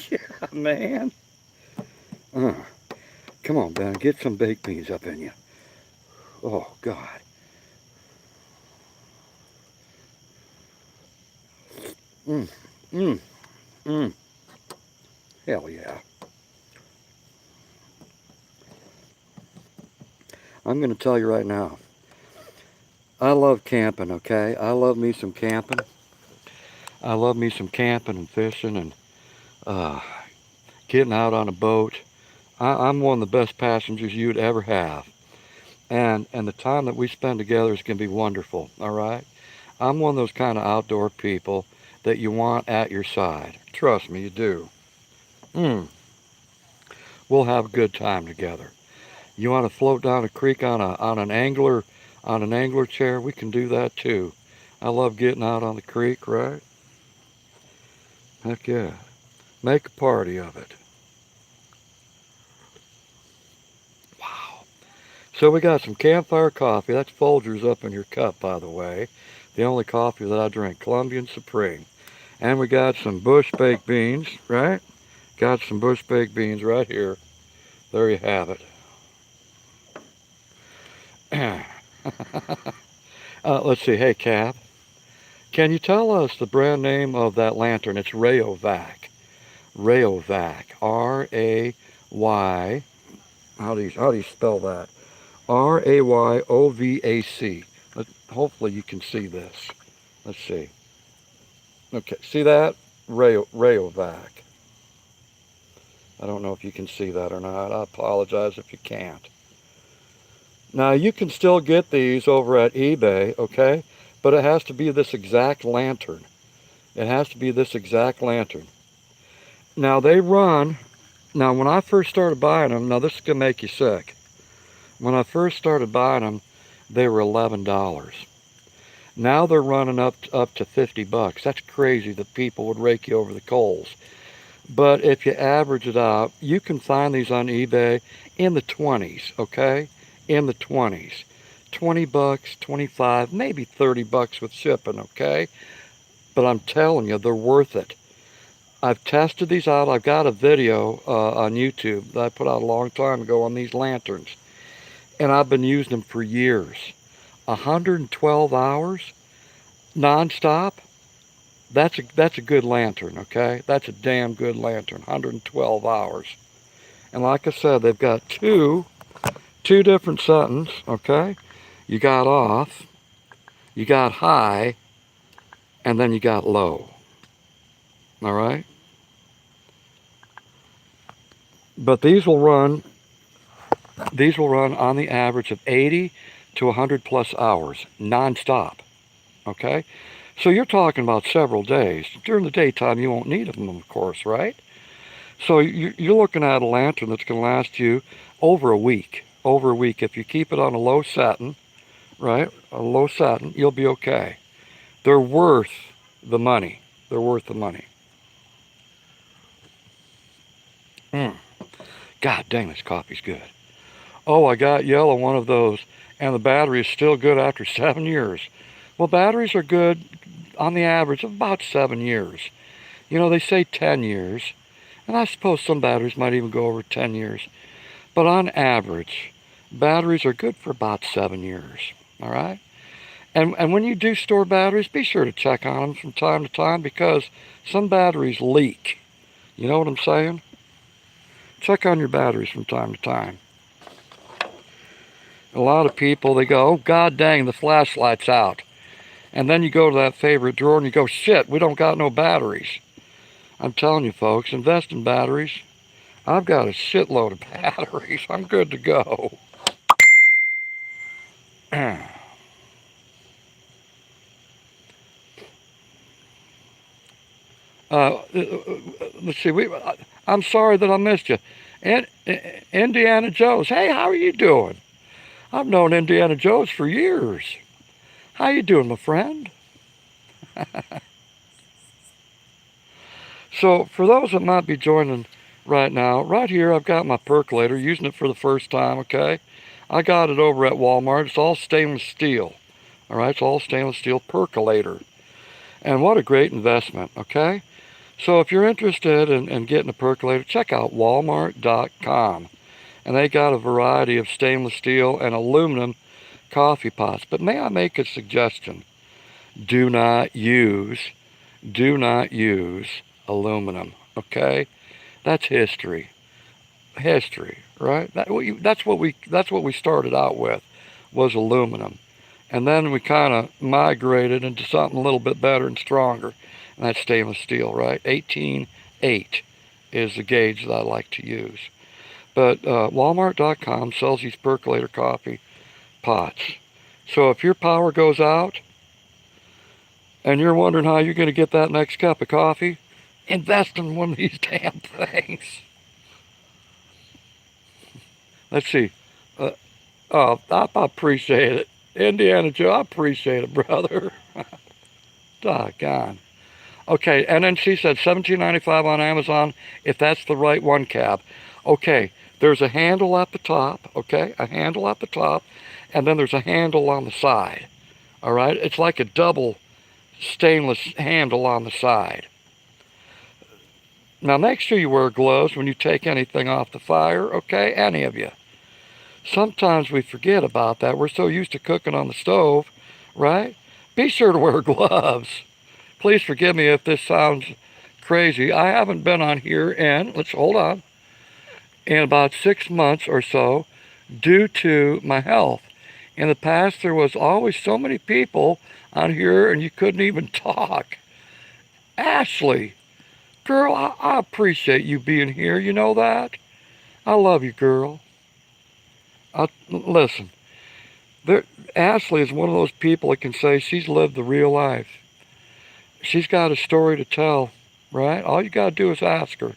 Yeah, man. Uh, Come on, Ben, get some baked beans up in you. Oh, God. Mm, mm, mm. Hell yeah. I'm going to tell you right now, I love camping, okay? I love me some camping. I love me some camping and fishing and uh, getting out on a boat. I'm one of the best passengers you'd ever have. And the time that we spend together is going to be wonderful, all right? I'm one of those kind of outdoor people that you want at your side. Trust me, you do. Mm, we'll have a good time together. You want to float down a creek on an angler chair? We can do that too. I love getting out on the creek, right? Heck yeah. Make a party of it. Wow. So we got some Campfire coffee. That's Folgers up in your cup, by the way. The only coffee that I drink, Colombian Supreme. And we got some bush baked beans, right? Got some bush baked beans right here. There you have it. Let's see. Hey, Cap, can you tell us the brand name of that lantern? It's Rayovac. Rayovac. R-A-Y. How do you spell that? Rayyovac. Hopefully you can see this. Let's see. Okay, see that? Rayovac. I don't know if you can see that or not. I apologize if you can't. Now you can still get these over at eBay, okay? But it has to be this exact lantern. It has to be this exact lantern. Now they run, now when I first started buying them, now this is going to make you sick. When I first started buying them, they were $11. Now they're running up to 50 bucks. That's crazy that people would rake you over the coals. But if you average it out, you can find these on eBay in the 20s, okay? In the 20s. 20 bucks, 25, maybe 30 bucks with shipping, okay? But I'm telling you, they're worth it. I've tested these out. I've got a video on YouTube that I put out a long time ago on these lanterns. And I've been using them for years. 112 hours non-stop. That's a good lantern, okay? That's a damn good lantern. 112 hours. And like I said, they've got two different settings, okay? You got off, you got high, and then you got low. All right? But these will run on the average of 80 to 100 plus hours, non-stop, okay? So you're talking about several days. During the daytime, you won't need them, of course, right? So you're looking at a lantern that's going to last you over a week. Over a week. If you keep it on a low satin, right? A low satin, you'll be okay. They're worth the money. They're worth the money. God dang, this coffee's good. Oh, I got yellow one of those, and the battery is still good after 7 years. Well, batteries are good on the average of about 7 years. You know, they say 10 years, and I suppose some batteries might even go over 10 years. But on average, batteries are good for about 7 years, all right? And when you do store batteries, be sure to check on them from time to time because some batteries leak. You know what I'm saying? Check on your batteries from time to time. A lot of people, they go, oh, God dang, the flashlight's out. And then you go to that favorite drawer and you go, shit, we don't got no batteries. I'm telling you, folks, invest in batteries. I've got a shitload of batteries. I'm good to go. Let's see. I'm sorry that I missed you. Indiana Jones. Hey, how are you doing? I've known Indiana Jones for years. How you doing, my friend? So, for those that might be joining right now, right here I've got my percolator, using it for the first time, okay? I got it over at Walmart. It's all stainless steel. All right, it's all stainless steel percolator. And what a great investment, okay? So if you're interested in getting a percolator, check out walmart.com. And they got a variety of stainless steel and aluminum coffee pots. But may I make a suggestion? Do not use aluminum, okay? That's history. History, right? That's what we started out with, was aluminum. And then we kind of migrated into something a little bit better and stronger. And that's stainless steel, right? 18.8 is the gauge that I like to use. But Walmart.com sells these percolator coffee pots. So if your power goes out and you're wondering how you're going to get that next cup of coffee, invest in one of these damn things. Let's see. Oh, I appreciate it. Indiana Joe, I appreciate it, brother. Doggone. Okay, and then she said $17.95 on Amazon if that's the right one, Cab. Okay, there's a handle at the top, okay? A handle at the top, and then there's a handle on the side. All right? It's like a double stainless handle on the side. Now make sure you wear gloves when you take anything off the fire, okay? Any of you. Sometimes we forget about that. We're so used to cooking on the stove, right? Be sure to wear gloves. Please forgive me if this sounds crazy. I haven't been on here in about 6 months or so due to my health. In the past, there was always so many people on here and you couldn't even talk. Ashley, girl, I appreciate you being here. You know that? I love you, girl. Listen, Ashley is one of those people that can say she's lived the real life. She's got a story to tell, right? All you got to do is ask her.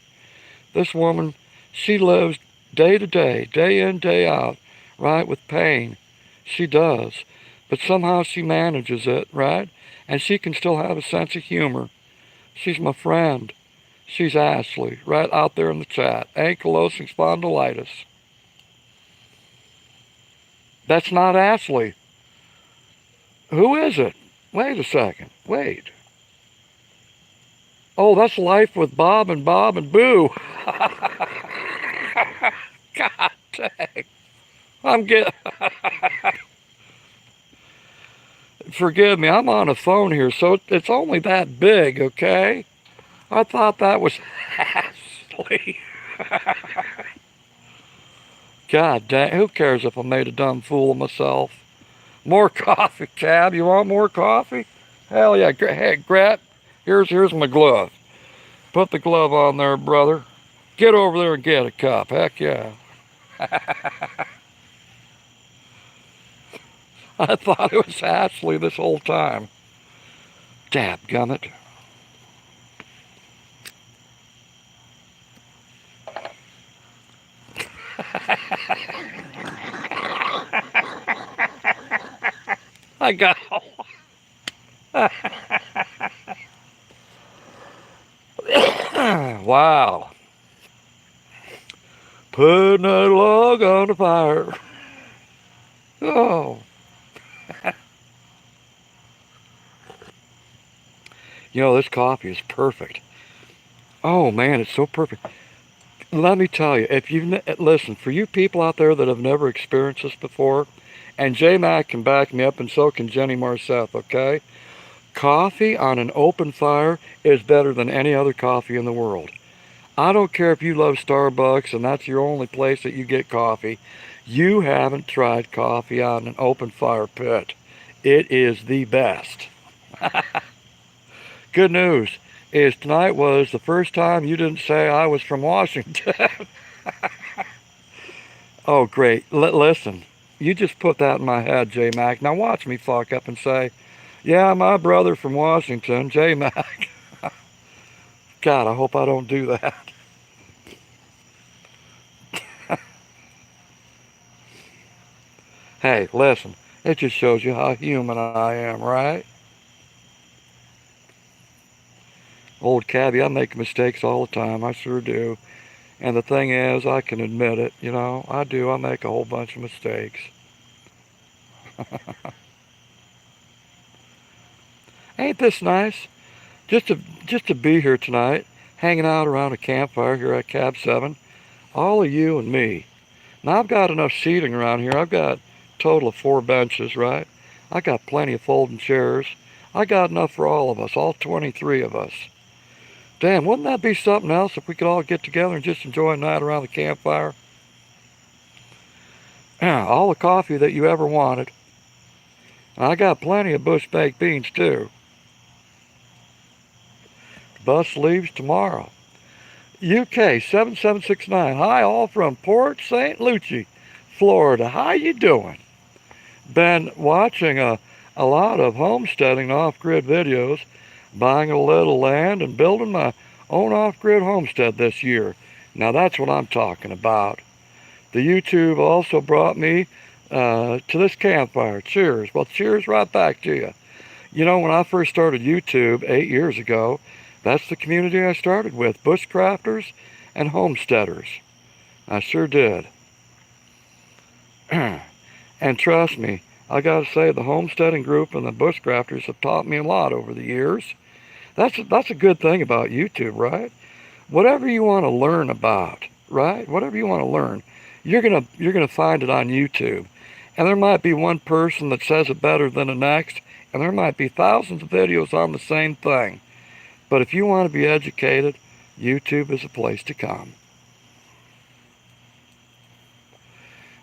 This woman, she lives day to day, day in, day out, right, with pain. She does. But somehow she manages it, right? And she can still have a sense of humor. She's my friend. She's Ashley, right out there in the chat. Ankylosing spondylitis. That's not Ashley. Who is it? Wait a second. Wait. Oh, that's Life with Bob and Boo. God dang. I'm getting... Forgive me, I'm on a phone here, so it's only that big, okay? I thought that was Ashley. God dang, who cares if I made a dumb fool of myself? More coffee, Cab. You want more coffee? Hell yeah. Hey, Grat, here's my glove. Put the glove on there, brother. Get over there and get a cup. Heck yeah. I thought it was Ashley this whole time. Dadgummit. I got. Wow. Putting a log on the fire. Oh. You know, this coffee is perfect. Oh man, it's so perfect. Let me tell you, if you listen, for you people out there that have never experienced this before, and J Mac can back me up, and so can Jenny Marceth, okay? Coffee on an open fire is better than any other coffee in the world. I don't care if you love Starbucks and that's your only place that you get coffee. You haven't tried coffee on an open fire pit. It is the best. Good news is tonight was the first time you didn't say I was from Washington. Oh, great. Listen, you just put that in my head, J Mac. Now watch me fuck up and say, yeah, my brother from Washington, J Mac. God, I hope I don't do that. Hey, listen, it just shows you how human I am, right? Old cabbie, I make mistakes all the time. I sure do. And the thing is, I can admit it. You know, I do. I make a whole bunch of mistakes. Ain't this nice? Just to be here tonight, hanging out around a campfire here at Cab 7. All of you and me. Now I've got enough seating around here. I've got a total of 4 benches, right? I got plenty of folding chairs. I got enough for all of us, all 23 of us. Damn, wouldn't that be something else if we could all get together and just enjoy a night around the campfire? Yeah, all the coffee that you ever wanted. And I got plenty of bush baked beans too. The bus leaves tomorrow. UK 7769. Hi, all from Port St. Lucie, Florida. How you doing? Been watching a lot of homesteading off-grid videos, buying a little land and building my own off-grid homestead this year. Now that's what I'm talking about. The YouTube also brought me to this campfire. Cheers. Well, cheers right back to you. You know, when I first started YouTube 8 years ago, that's the community I started with, bushcrafters and homesteaders. I sure did. And trust me, I gotta say, the homesteading group and the bushcrafters have taught me a lot over the years. That's a good thing about YouTube, right? Whatever you want to learn about, right? Whatever you want to learn, you're gonna find it on YouTube. And there might be one person that says it better than the next, and there might be thousands of videos on the same thing. But if you want to be educated, YouTube is a place to come.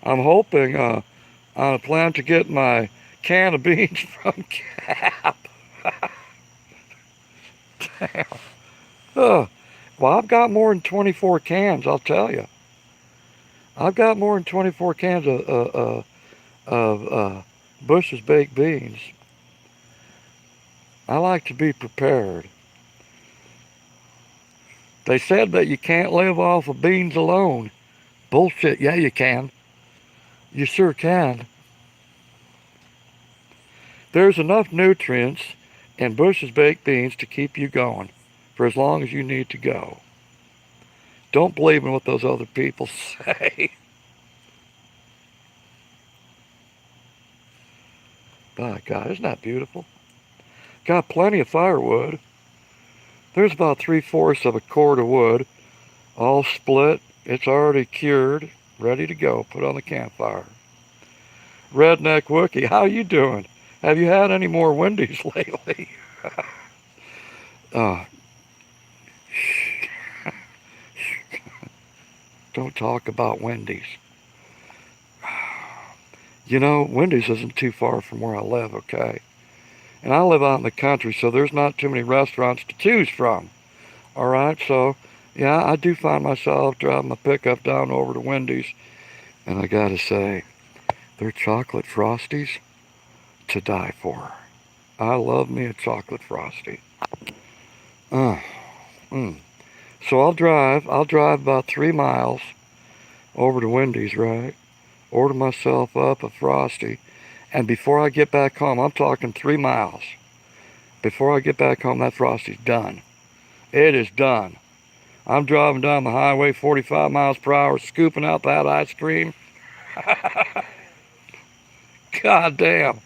I'm hoping I plan to get my can of beans from Cap. Damn. Oh, well, I've got more than 24 cans, I'll tell you. I've got more than 24 cans of Bush's baked beans. I like to be prepared. They said that you can't live off of beans alone. Bullshit, yeah you can. You sure can. There's enough nutrients in Bush's baked beans to keep you going for as long as you need to go. Don't believe in what those other people say. By God, isn't that beautiful? Got plenty of firewood. There's about 3/4 of a cord of wood, all split. It's already cured, ready to go. Put on the campfire. Redneck Wookie, how you doing? Have you had any more Wendy's lately? uh, don't talk about Wendy's. You know, Wendy's isn't too far from where I live, okay? And I live out in the country, so there's not too many restaurants to choose from. All right, so yeah, I do find myself driving my pickup down over to Wendy's, and I gotta say, their chocolate frosties to die for. I love me a chocolate frosty. Uh, mm. So I'll drive about 3 miles over to Wendy's, right? Order myself up a frosty, and before I get back home, I'm talking 3 miles. Before I get back home, that frosty's done. It is done. I'm driving down the highway 45 miles per hour, scooping out that ice cream. God damn.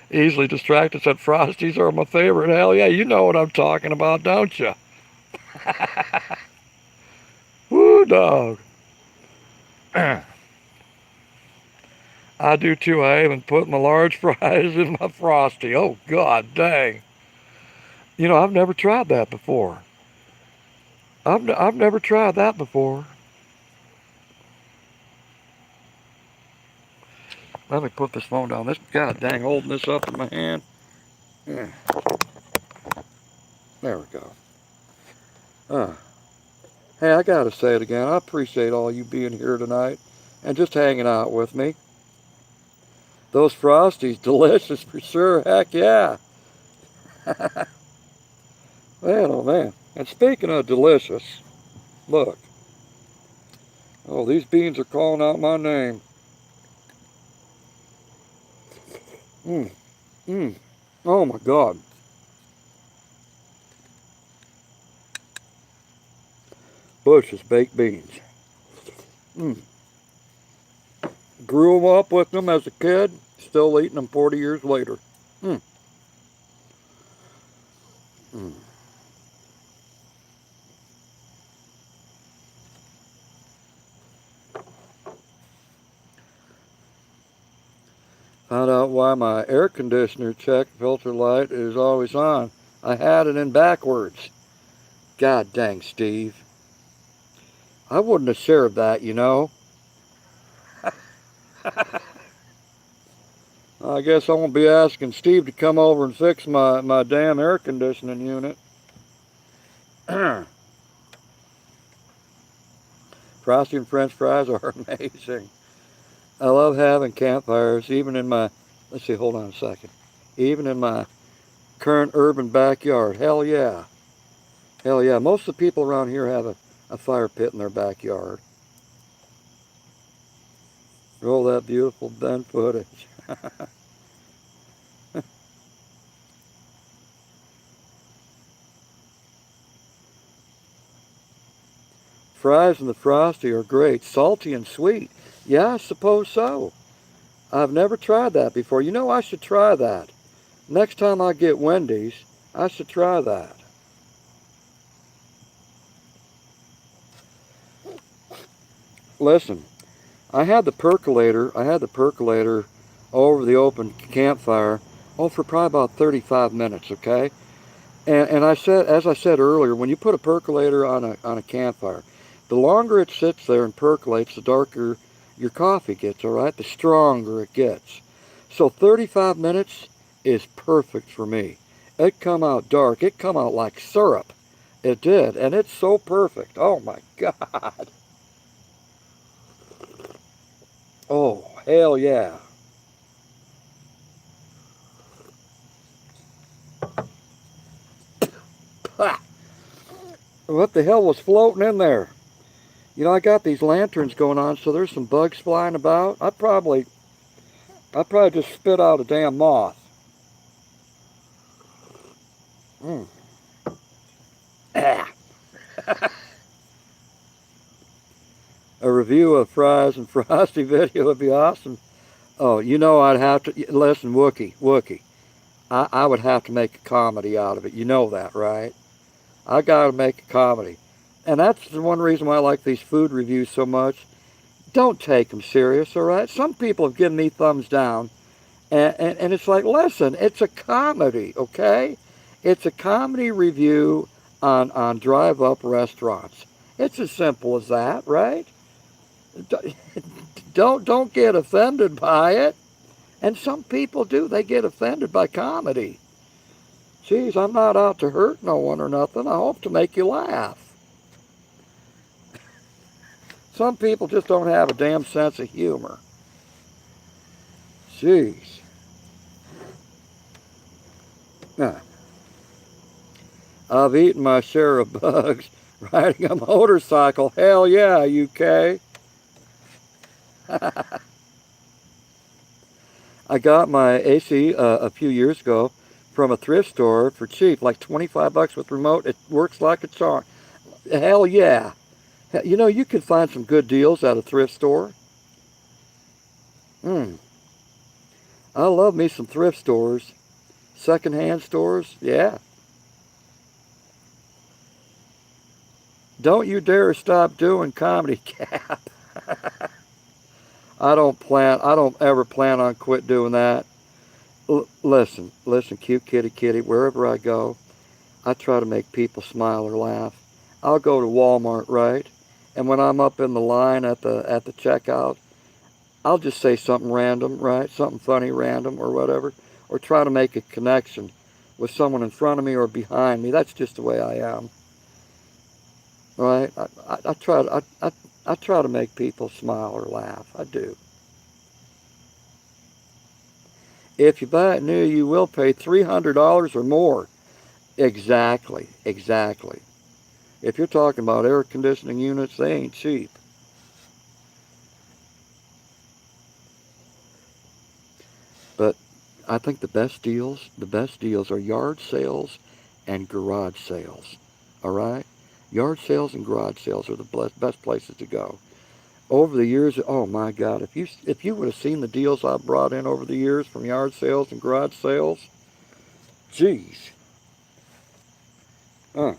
Easily distracted, said Frosties are my favorite. Hell yeah, you know what I'm talking about, don't you? Woo, dog. I do too. I even put my large fries in my Frosty. Oh, God dang. You know, I've never tried that before. I've never tried that before. Let me put this phone down. This, God dang, holding this up in my hand. Yeah. There we go. Uh, hey, I gotta say it again. I appreciate all you being here tonight and just hanging out with me. Those Frosties, delicious for sure. Heck yeah. Man, oh man. And speaking of delicious, look. Oh, these beans are calling out my name. Mmm. Mmm. Oh my God. Bush's baked beans. Mmm. Grew up with them as a kid, still eating them 40 years later. Mmm. Mmm. Found out why my air conditioner check filter light is always on. I had it in backwards. God dang, Steve. I wouldn't have shared that, you know. I guess I won't be asking Steve to come over and fix my damn air conditioning unit. Frosty and French fries are amazing. I love having campfires, even in my, let's see, hold on a second. Even in my current urban backyard. Hell yeah. Hell yeah. Most of the people around here have a fire pit in their backyard. Roll that beautiful Ben footage. Fries and the Frosty are great. Salty and sweet. Yeah, I suppose so. I've never tried that before. You know, I should try that. Next time I get Wendy's, I should try that. Listen, I had the percolator over the open campfire, oh, for probably about 35 minutes, okay? And I said, as I said earlier, when you put a percolator on a campfire, the longer it sits there and percolates, the darker your coffee gets, all right? The stronger it gets. So 35 minutes is perfect for me. It come out dark. It come out like syrup. It did, and it's so perfect. Oh my God. Oh, hell yeah. Ha! What the hell was floating in there? You know, I got these lanterns going on, so there's some bugs flying about. I'd probably just spit out a damn moth. Mm. Ah. A review of Fries and Frosty video would be awesome. Oh, you know, I'd have to, listen, Wookie. I would have to make a comedy out of it. You know that, right? I gotta make a comedy. And that's the one reason why I like these food reviews so much. Don't take them serious, all right? Some people have given me thumbs down, and it's like, listen, it's a comedy, okay? It's a comedy review, on drive-up restaurants. It's as simple as that, right? Don't get offended by it. And some people do. They get offended by comedy. Geez, I'm not out to hurt no one or nothing. I hope to make you laugh. Some people just don't have a damn sense of humor. Jeez. Nah. I've eaten my share of bugs riding a motorcycle. Hell yeah, UK. I got my AC a few years ago from a thrift store for cheap, like 25 bucks with remote. It works like a charm. Hell yeah. You know, you can find some good deals at a thrift store. I love me some thrift stores. Secondhand stores, yeah. Don't you dare stop doing comedy, Cap. I don't ever plan on quit doing that. Listen, cute kitty, wherever I go, I try to make people smile or laugh. I'll go to Walmart, right? And when I'm up in the line at the checkout, I'll just say something random, right? Something funny, random, or whatever. Or try to make a connection with someone in front of me or behind me. That's just the way I am, right? I try to make people smile or laugh. I do. If you buy it new, you will pay $300 or more. Exactly. If you're talking about air conditioning units, they ain't cheap. But I think the best deals are yard sales and garage sales. All right? Yard sales and garage sales are the best places to go. Over the years, oh my God, if you would have seen the deals I brought in over the years from yard sales and garage sales, geez. Uh,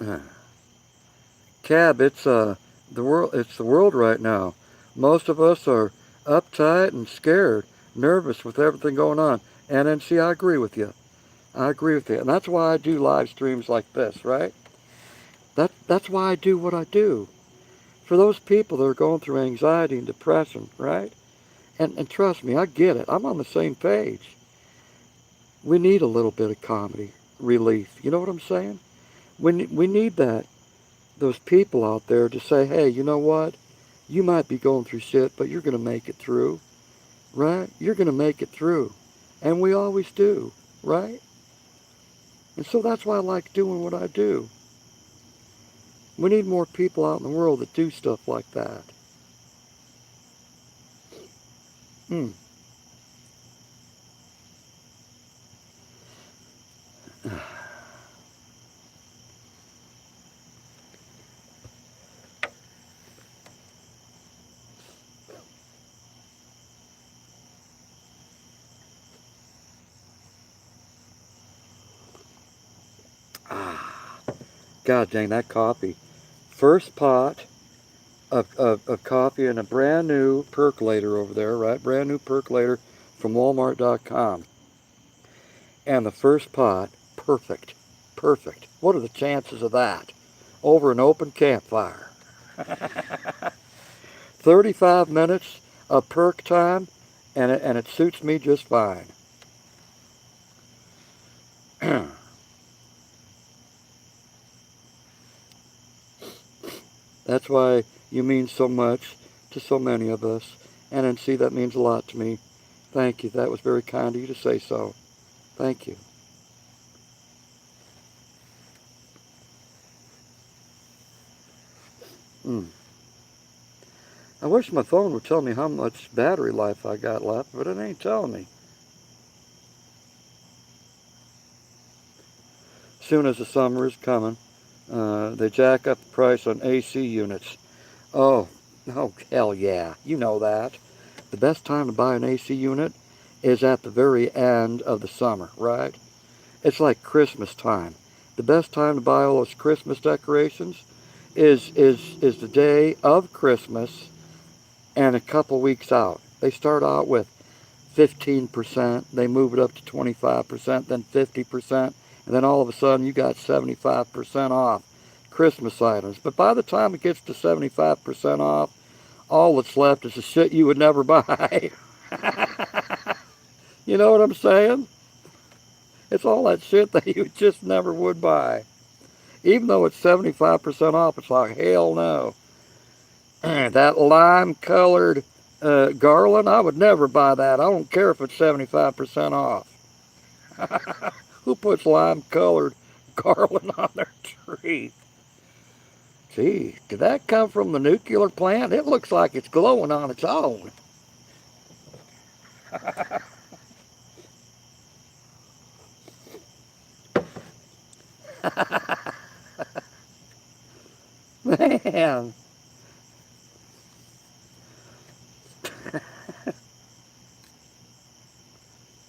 uh. Cab, it's the world right now. Most of us are uptight and scared, nervous with everything going on. And then see, I agree with you. I agree with you. And that's why I do live streams like this, right? That's why I do what I do. For those people that are going through anxiety and depression, right? And trust me, I get it. I'm on the same page. We need a little bit of comedy relief. You know what I'm saying? We need that. Those people out there to say, hey, you know what? You might be going through shit, but you're going to make it through, right? You're going to make it through. And we always do, right? And so that's why I like doing what I do. We need more people out in the world that do stuff like that. Hmm. Ah, God dang, that coffee. First pot of coffee in a brand new percolator over there, right? Brand new percolator from Walmart.com. And the first pot, perfect. Perfect. What are the chances of that? Over an open campfire. 35 minutes of perk time, and it suits me just fine. That's why you mean so much to so many of us. And see, that means a lot to me. Thank you. That was very kind of you to say so. Thank you. Mm. I wish my phone would tell me how much battery life I got left, but it ain't telling me. Soon as the summer is coming, they jack up the price on AC units. Oh, hell yeah. You know that. The best time to buy an AC unit is at the very end of the summer, right? It's like Christmas time. The best time to buy all those Christmas decorations is the day of Christmas and a couple weeks out. They start out with 15%, they move it up to 25%, then 50%, and then all of a sudden you got 75% off Christmas items. But by the time it gets to 75% off, all that's left is the shit you would never buy. You know what I'm saying? It's all that shit that you just never would buy. Even though it's 75% off, it's like, hell no. That lime colored garland, I would never buy that. I don't care if it's 75% off. Who puts lime colored garland on their tree? Gee, did that come from the nuclear plant? It looks like it's glowing on its own. Man.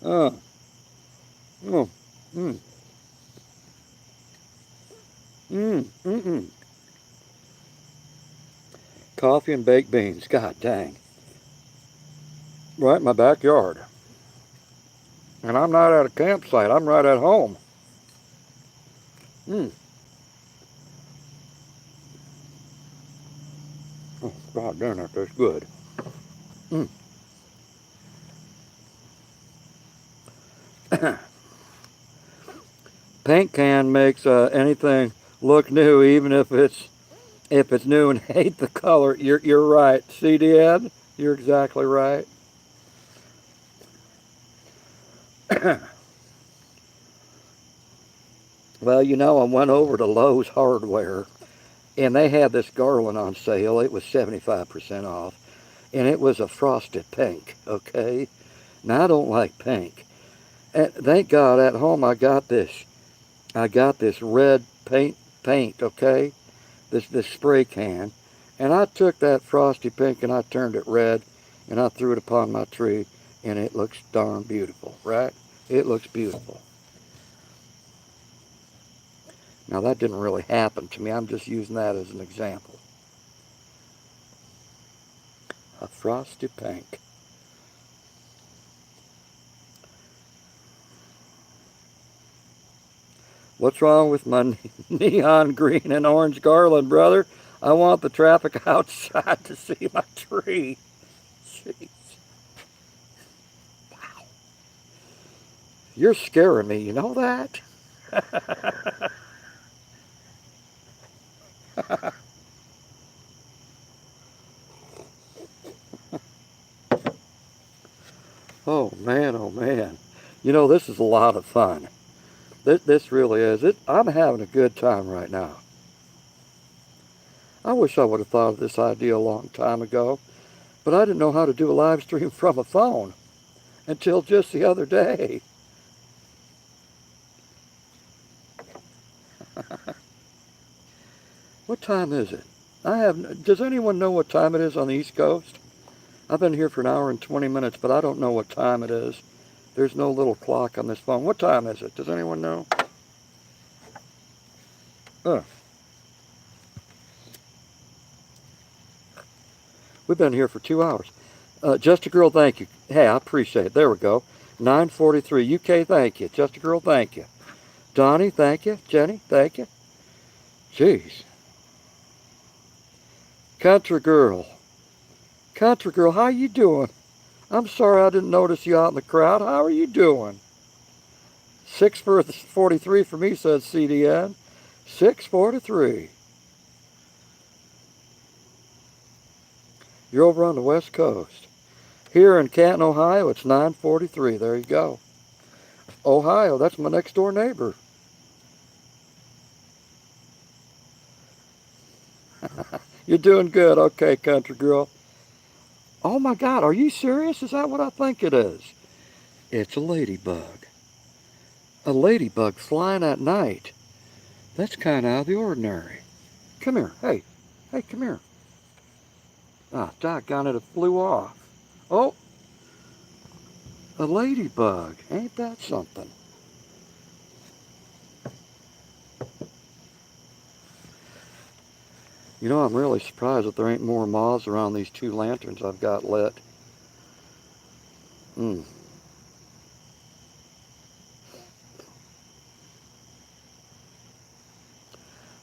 Oh. Mm. Mm. Mm. Coffee and baked beans. God dang. Right in my backyard. And I'm not at a campsite. I'm right at home. Mm. Oh, God damn, that tastes good. Mm. Paint can makes anything look new, even if it's new and hate the color. You're right, CDN. You're exactly right. Well, you know, I went over to Lowe's Hardware, and they had this garland on sale. It was 75% off, and it was a frosted pink. Okay, now I don't like pink. And thank God, at home I got this. I got this red paint. Okay, this spray can, and I took that frosty pink and I turned it red, and I threw it upon my tree, and it looks darn beautiful, right? It looks beautiful. Now that didn't really happen to me. I'm just using that as an example. A frosty pink. What's wrong with my neon green and orange garland, brother? I want the traffic outside to see my tree. Jeez. Wow. You're scaring me, you know that? Oh man, oh man. You know, this is a lot of fun. This really is. I'm having a good time right now. I wish I would have thought of this idea a long time ago, but I didn't know how to do a live stream from a phone until just the other day. What time is it? Does anyone know what time it is on the East Coast? I've been here for an hour and 20 minutes, but I don't know what time it is. There's no little clock on this phone. What time is it? Does anyone know? We've been here for 2 hours. Just a Girl, thank you. Hey, I appreciate it. There we go. 9:43. UK, thank you. Just a Girl, thank you. Donnie, thank you. Jenny, thank you. Jeez. Country Girl. Country Girl, how you doing? I'm sorry I didn't notice you out in the crowd. How are you doing? 6:43 for me, says CDN. 6:43. You're over on the West Coast. Here in Canton, Ohio, it's 9:43. There you go. Ohio, that's my next door neighbor. You're doing good. Okay, Country Girl. Oh my God, are you serious? Is that what I think it is? It's a ladybug. A ladybug flying at night. That's kind of out of the ordinary. Come here. Hey, come here. Ah, doggone it, it flew off. Oh, a ladybug. Ain't that something? You know, I'm really surprised that there ain't more moths around these 2 lanterns I've got lit. Mm.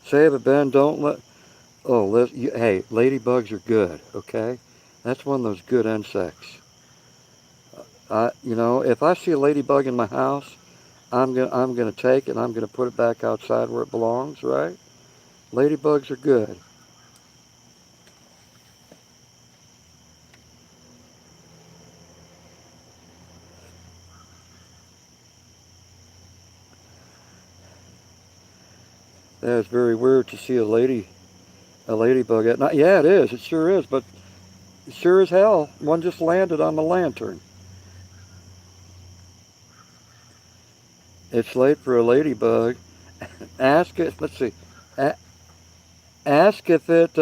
Save it, Ben. Don't let... Oh, hey, ladybugs are good, okay? That's one of those good insects. You know, if I see a ladybug in my house, I'm gonna take it and I'm gonna put it back outside where it belongs, right? Ladybugs are good. That is very weird to see a ladybug at night. Yeah, it is. It sure is. But sure as hell, one just landed on the lantern. It's late for a ladybug. Ask it. Let's see. A- Ask if it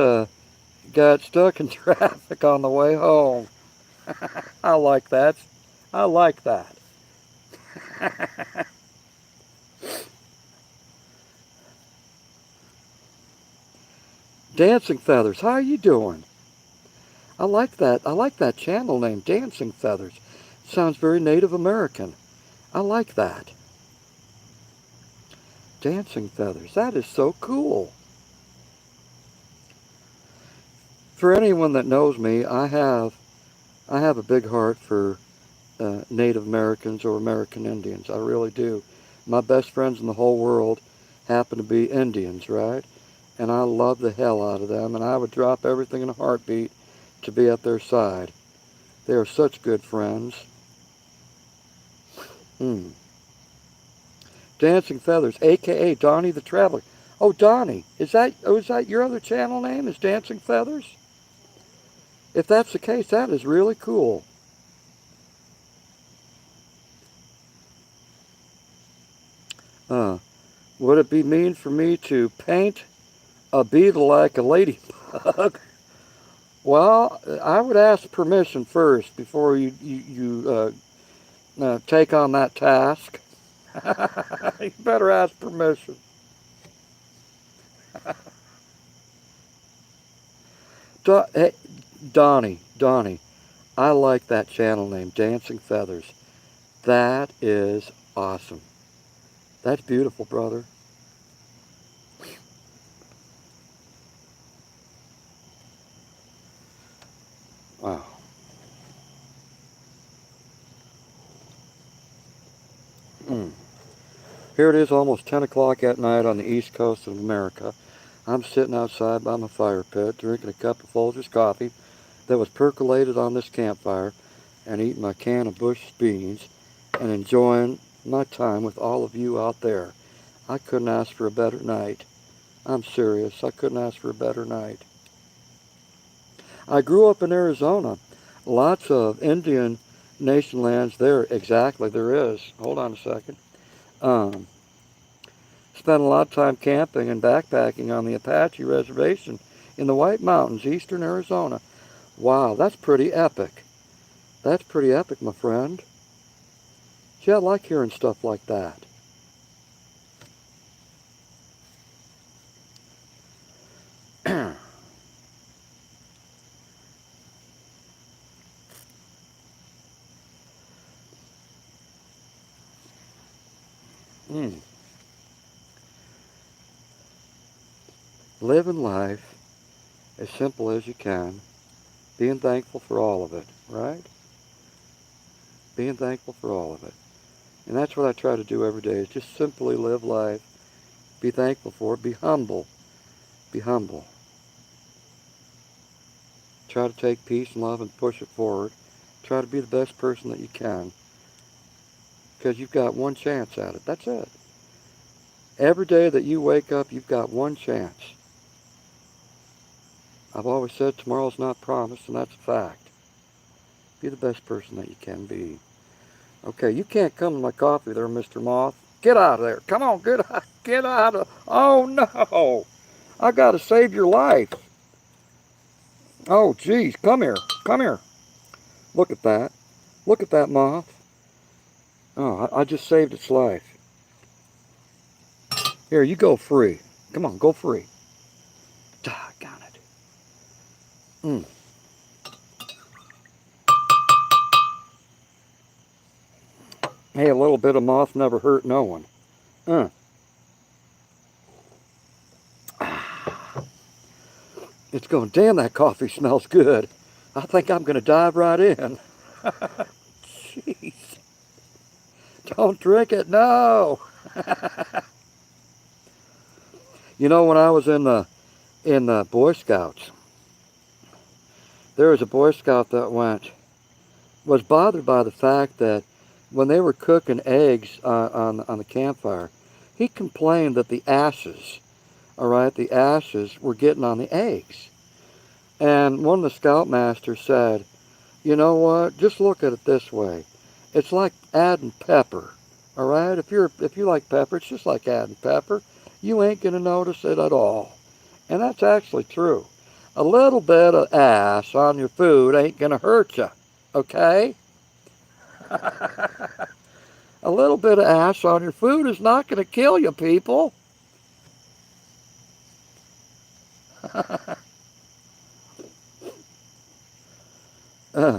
got stuck in traffic on the way home. I like that. I like that. Dancing Feathers. How are you doing? I like that. I like that channel name, Dancing Feathers. Sounds very Native American. I like that. Dancing Feathers. That is so cool. For anyone that knows me, I have a big heart for Native Americans or American Indians. I really do. My best friends in the whole world happen to be Indians, right? And I love the hell out of them, and I would drop everything in a heartbeat to be at their side. They are such good friends. Hmm. Dancing Feathers, aka Donnie the Traveler. Oh, Donnie, is that your other channel name? Is Dancing Feathers? If that's the case, that is really cool. Uh, would it be mean for me to paint a beetle like a ladybug? Well, I would ask permission first before you take on that task. You better ask permission. Hey, Donnie, I like that channel name, Dancing Feathers. That is awesome. That's beautiful, brother. Wow. Mm. Here it is, almost 10 o'clock at night on the east coast of America. I'm sitting outside by my fire pit, drinking a cup of Folgers coffee that was percolated on this campfire, and eating my can of Bush beans, and enjoying my time with all of you out there. I couldn't ask for a better night. I'm serious. I couldn't ask for a better night. I grew up in Arizona. Lots of Indian nation lands there. Exactly, there is. Hold on a second. Um, Spent a lot of time camping and backpacking on the Apache Reservation in the White Mountains, eastern Arizona. Wow, that's pretty epic. That's pretty epic, my friend. See, I like hearing stuff like that. Mm. Living life as simple as you can, being thankful for all of it, right? Being thankful for all of it. And that's what I try to do every day, is just simply live life, be thankful for it, be humble, be humble. Try to take peace and love and push it forward. Try to be the best person that you can, because you've got one chance at it. That's it. Every day that you wake up, you've got one chance. I've always said tomorrow's not promised, and that's a fact. Be the best person that you can be. Okay, you can't come to my coffee there, Mr. Moth. Get out of there. Come on, get out of... Oh, no. I got to save your life. Oh, geez. Come here. Come here. Look at that. Look at that moth. Oh, I just saved its life. Here, you go free. Come on, go free. Doggone it. Mm. Hey, a little bit of moth never hurt no one. Uh. It's going, damn, that coffee smells good. I think I'm going to dive right in. Jeez. Don't drink it, no. You know, when I was in the Boy Scouts, there was a Boy Scout that was bothered by the fact that when they were cooking eggs on the campfire, he complained that the ashes, all right, the ashes were getting on the eggs. And one of the scoutmasters said, you know what, just look at it this way. It's like adding pepper, all right? If you like pepper, it's just like adding pepper. You ain't going to notice it at all. And that's actually true. A little bit of ash on your food ain't going to hurt you, okay? A little bit of ash on your food is not going to kill you, people.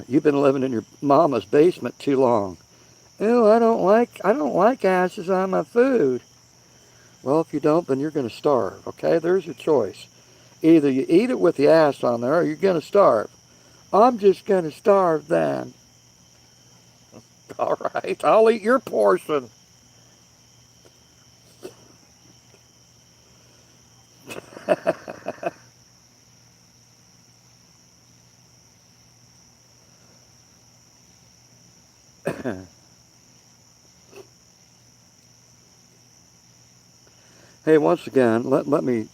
You've been living in your mama's basement too long. Oh, I don't like ashes on my food. Well, if you don't, then you're going to starve, okay? There's your choice. Either you eat it with the ash on there or you're going to starve. I'm just going to starve then. All right, I'll eat your portion. Hey, once again, let me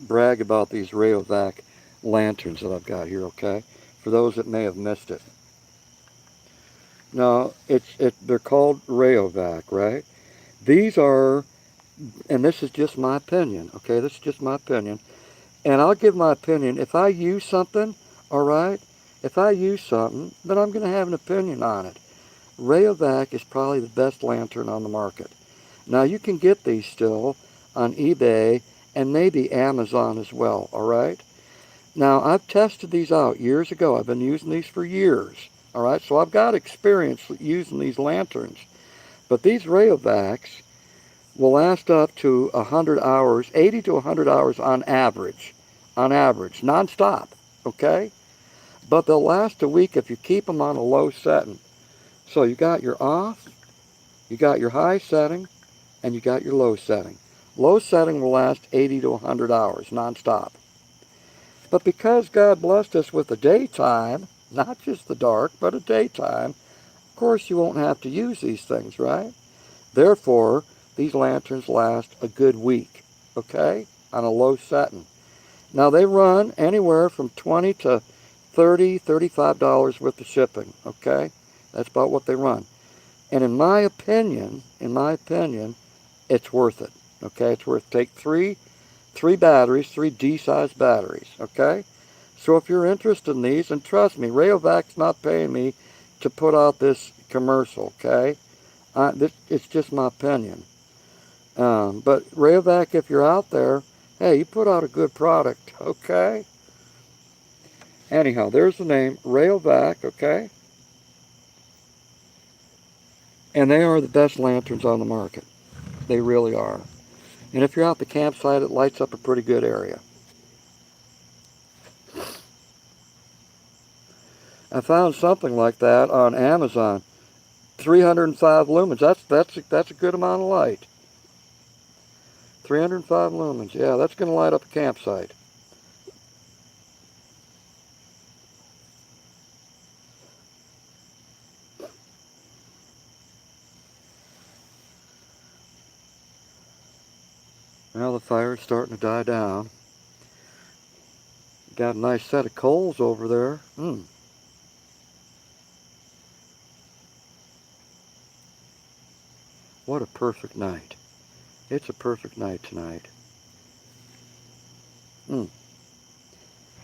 brag about these Rayovac lanterns that I've got here, okay? For those that may have missed it. Now, they're called Rayovac, right? These are, and this is just my opinion, okay? This is just my opinion. And I'll give my opinion. If I use something, all right? If I use something, then I'm going to have an opinion on it. Rayovac is probably the best lantern on the market. Now, you can get these still on eBay and maybe Amazon as well, all right? Now, I've tested these out years ago. I've been using these for years, all right? So I've got experience using these lanterns. But these Rayovacs will last up to 100 hours, 80 to 100 hours on average, nonstop, okay? But they'll last a week if you keep them on a low setting. So you got your off, you got your high setting, and you got your low setting. Low setting will last 80 to 100 hours, nonstop. But because God blessed us with the daytime, not just the dark, but a daytime, of course you won't have to use these things, right? Therefore, these lanterns last a good week, okay, on a low setting. Now, they run anywhere from $20 to $30, $35 with the shipping, okay? That's about what they run. And in my opinion, it's worth it, okay? It's worth take three batteries, three D-sized batteries, okay? So if you're interested in these, and trust me, Rayovac's not paying me to put out this commercial, okay? It's just my opinion. But Rayovac, if you're out there, hey, you put out a good product, okay? Anyhow, there's the name, Rayovac, okay? And they are the best lanterns on the market. They really are. And if you're out at the campsite, it lights up a pretty good area. I found something like that on Amazon. 305 lumens. That's a good amount of light. 305 lumens. Yeah, that's going to light up a campsite. Well, the fire's starting to die down. Got a nice set of coals over there. What a perfect night. It's a perfect night tonight. And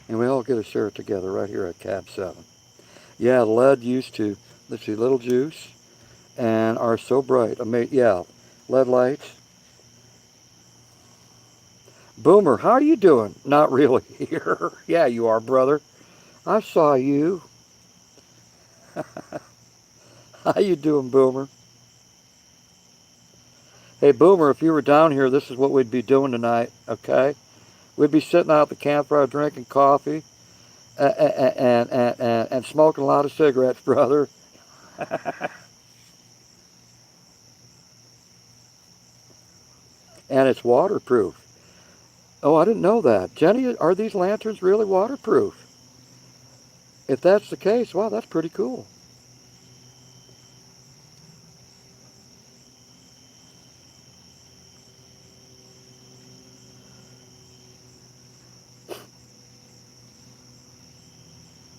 we all get to share it together right here at Cab 7. Yeah, lead used to, let's see, little juice, and are so bright. Yeah, LED lights. Boomer, how are you doing? Not really here. Yeah, you are, brother. I saw you. How you doing, Boomer? Hey, Boomer, if you were down here, this is what we'd be doing tonight, okay? We'd be sitting out at the campfire drinking coffee and smoking a lot of cigarettes, brother. And it's waterproof. Oh, I didn't know that. Jenny, are these lanterns really waterproof? If that's the case, wow, that's pretty cool.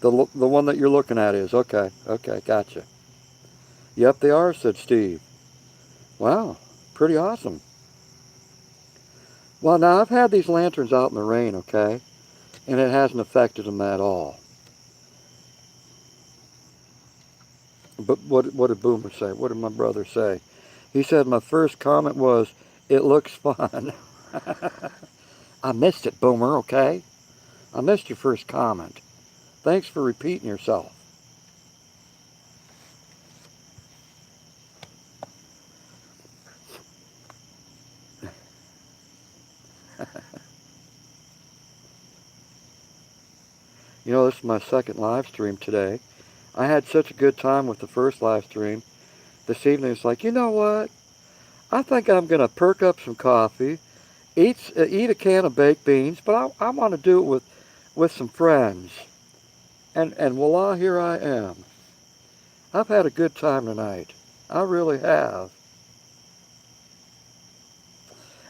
The one that you're looking at is, okay, gotcha. Yep, they are, said Steve. Wow, pretty awesome. Well, now I've had these lanterns out in the rain, okay, and it hasn't affected them at all. But what did Boomer say? What did my brother say? He said my first comment was, it looks fun. I missed it, Boomer, okay? I missed your first comment. Thanks for repeating yourself. You know, this is my second live stream today. I had such a good time with the first live stream. This evening it's like, you know what? I think I'm going to perk up some coffee, eat a can of baked beans, but I want to do it with some friends. And voila, here I am. I've had a good time tonight. I really have.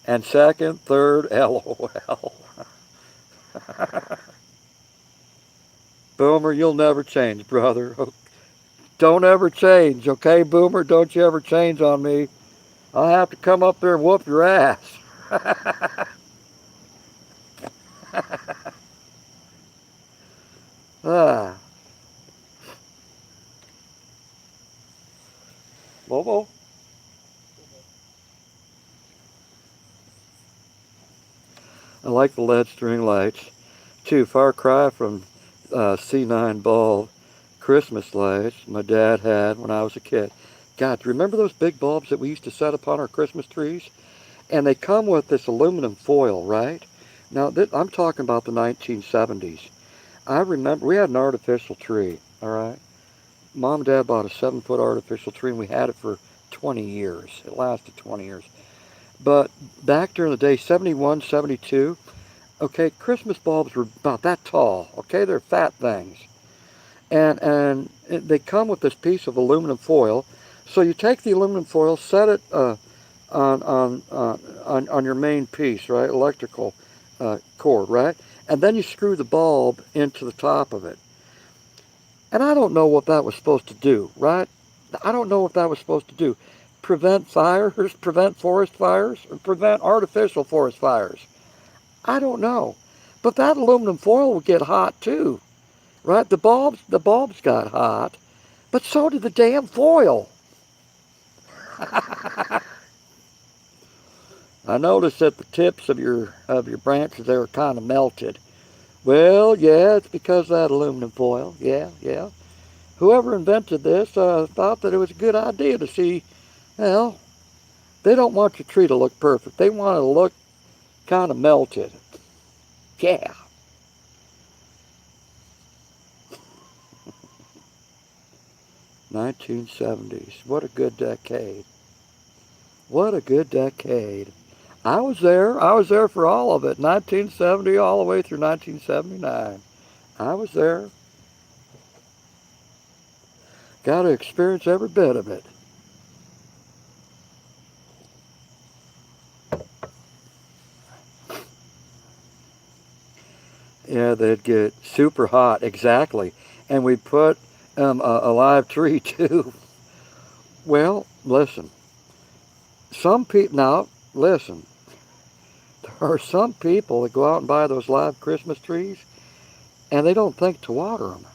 And second, third, LOL. Boomer, you'll never change, brother. Don't ever change, okay, Boomer? Don't you ever change on me. I'll have to come up there and whoop your ass. Ah. Bobo. I like the lead string lights. Too, far cry from C9 bulb Christmas lights my dad had when I was a kid. God, remember those big bulbs that we used to set upon our Christmas trees? And they come with this aluminum foil, right? Now, I'm talking about the 1970s. I remember we had an artificial tree, all right? Mom and Dad bought a 7-foot artificial tree, and we had it for 20 years. It lasted 20 years. But back during the day, 71, 72, okay, Christmas bulbs were about that tall, okay? They're fat things. And they come with this piece of aluminum foil. So you take the aluminum foil, set it on your main piece, right? Electrical cord, right? And then you screw the bulb into the top of it. And I don't know what that was supposed to do, right? I don't know what that was supposed to do. Prevent fires, prevent forest fires, or prevent artificial forest fires. I don't know. But that aluminum foil will get hot too, right? The bulbs got hot, but so did the damn foil. I noticed that the tips of your branches, they were kind of melted. Well, yeah, it's because of that aluminum foil. Yeah. Whoever invented this thought that it was a good idea to see, well, they don't want your tree to look perfect. They want it to look kind of melted. Yeah. '70s. What a good decade. What a good decade. I was there. I was there for all of it. 1970 all the way through 1979. I was there. Got to experience every bit of it. Yeah, they'd get super hot, exactly. And we'd put a live tree too. Well, listen. Some people, now, listen. There are some people that go out and buy those live Christmas trees and they don't think to water them.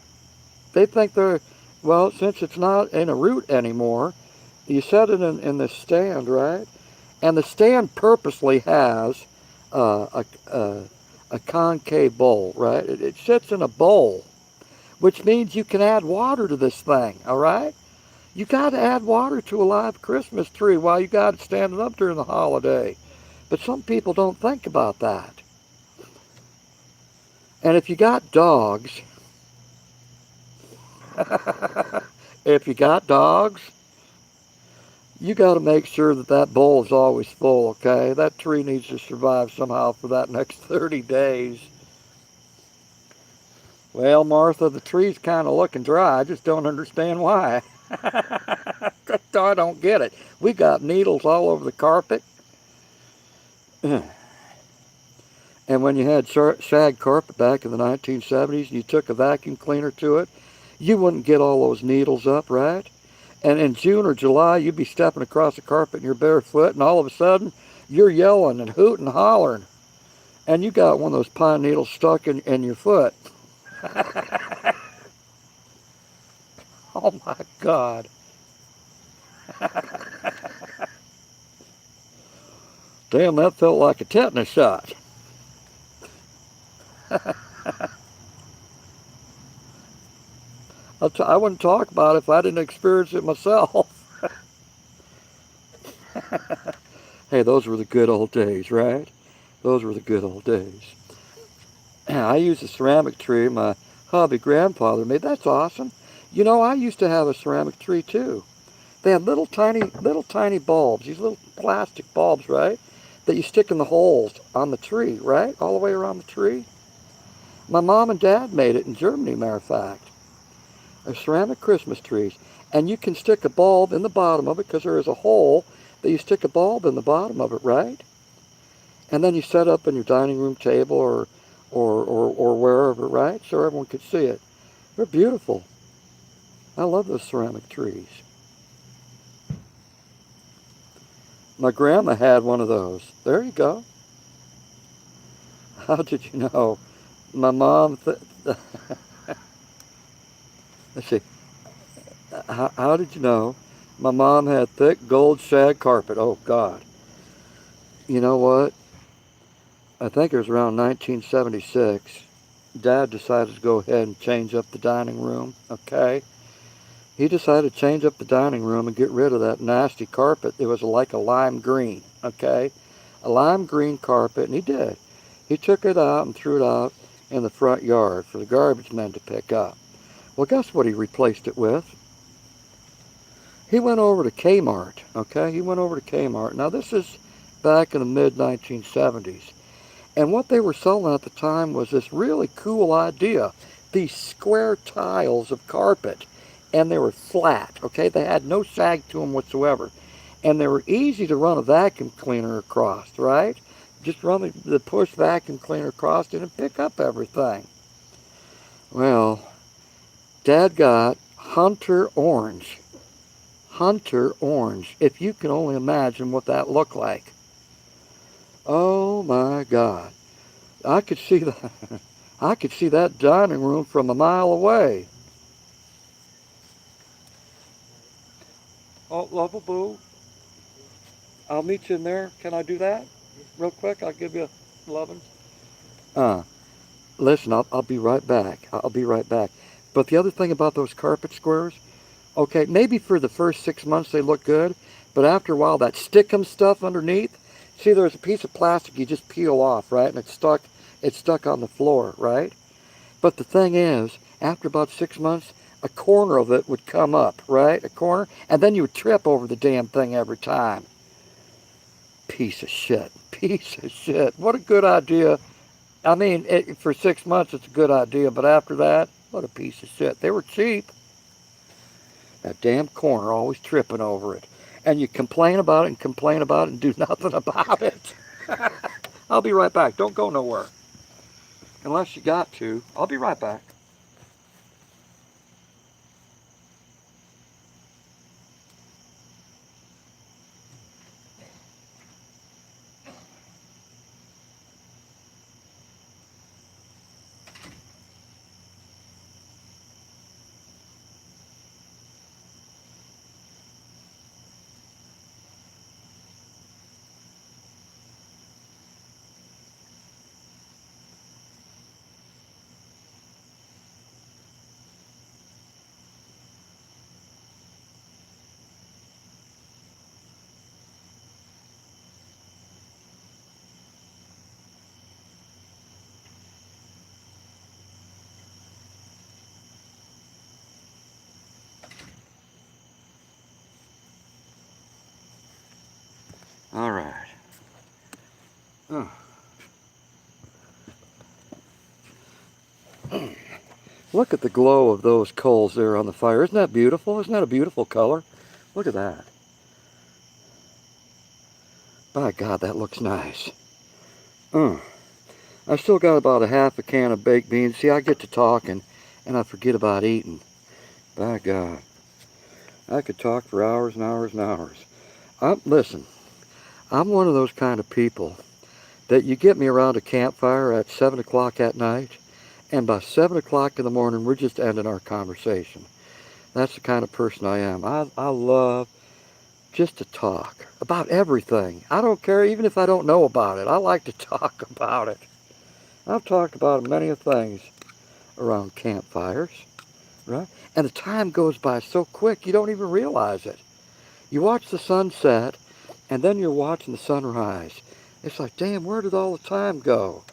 They think they're, well, since it's not in a root anymore, you set it in the stand, right? And the stand purposely has a concave bowl, right? It sits in a bowl. which means you can add water to this thing, all right? You got to add water to a live Christmas tree while you got it standing up during the holiday. But some people don't think about that. And if you got dogs, if you got dogs, you got to make sure that that bowl is always full, okay? That tree needs to survive somehow for that next 30 days. Well, Martha, the tree's kind of looking dry. I just don't understand why. I don't get it. We got needles all over the carpet. And when you had shag carpet back in the 1970s and you took a vacuum cleaner to it, you wouldn't get all those needles up, right? And in June or July, you'd be stepping across the carpet in your bare foot, and all of a sudden, you're yelling and hooting and hollering. And you got one of those pine needles stuck in your foot. Oh my God. Damn, that felt like a tetanus shot. I wouldn't talk about it if I didn't experience it myself. Hey, those were the good old days, right? Those were the good old days. I used a ceramic tree my hubby grandfather made. That's awesome. You know, I used to have a ceramic tree too. They had little tiny bulbs, these little plastic bulbs, right? That you stick in the holes on the tree, right? All the way around the tree. My mom and dad made it in Germany, matter of fact. They're ceramic Christmas trees. And you can stick a bulb in the bottom of it because there is a hole that you stick a bulb in the bottom of it, right? And then you set up in your dining room table or wherever, right? So everyone could see it. They're beautiful. I love those ceramic trees. My grandma had one of those. There you go. How did you know? My mom, let's see, how did you know? My mom had thick gold shag carpet. Oh, God. You know what? I think it was around 1976. Dad decided to go ahead and change up the dining room, okay? He decided to change up the dining room and get rid of that nasty carpet. It was like a lime green, okay? A lime green carpet, and he did. He took it out and threw it out in the front yard for the garbage men to pick up. Well, guess what he replaced it with? He went over to Kmart, okay? He went over to Kmart. Now, this is back in the mid-1970s. And what they were selling at the time was this really cool idea. These square tiles of carpet. And they were flat, okay? They had no sag to them whatsoever. And they were easy to run a vacuum cleaner across, right? Just run the push vacuum cleaner across it and pick up everything. Well, Dad got Hunter Orange. Hunter Orange. If you can only imagine what that looked like. Oh my God. I could see that. I could see that dining room from a mile away. Oh, Lovable, I'll meet you in there. Can I do that? Real quick, I'll give you 11. Uh, Listen, I'll be right back. I'll be right back. But the other thing about those carpet squares, okay, maybe for the first 6 months they look good, but after a while that stickum stuff underneath, see there's a piece of plastic you just peel off, right? And it's stuck on the floor, right? But the thing is, after about 6 months, a corner of it would come up, right? A corner, and then you would trip over the damn thing every time. Piece of shit. Piece of shit. What a good idea. I mean, for 6 months it's a good idea, but after that, what a piece of shit. They were cheap. That damn corner, always tripping over it. And you complain about it and complain about it and do nothing about it. I'll be right back. Don't go nowhere. Unless you got to. I'll be right back. All right. Oh. Look at the glow of those coals there on the fire. Isn't that beautiful? Isn't that a beautiful color? Look at that. By God, that looks nice. I still got about a half a can of baked beans. See, I get to talking and I forget about eating. By God. I could talk for hours and hours and hours. Listen, I'm one of those kind of people that you get me around a campfire at 7 o'clock at night, and by 7 o'clock in the morning, we're just ending our conversation. That's the kind of person I am. I love just to talk about everything. I don't care even if I don't know about it. I like to talk about it. I've talked about many of things around campfires, right? And the time goes by so quick you don't even realize it. You watch the sunset, and then you're watching the sunrise. It's like, damn, where did all the time go?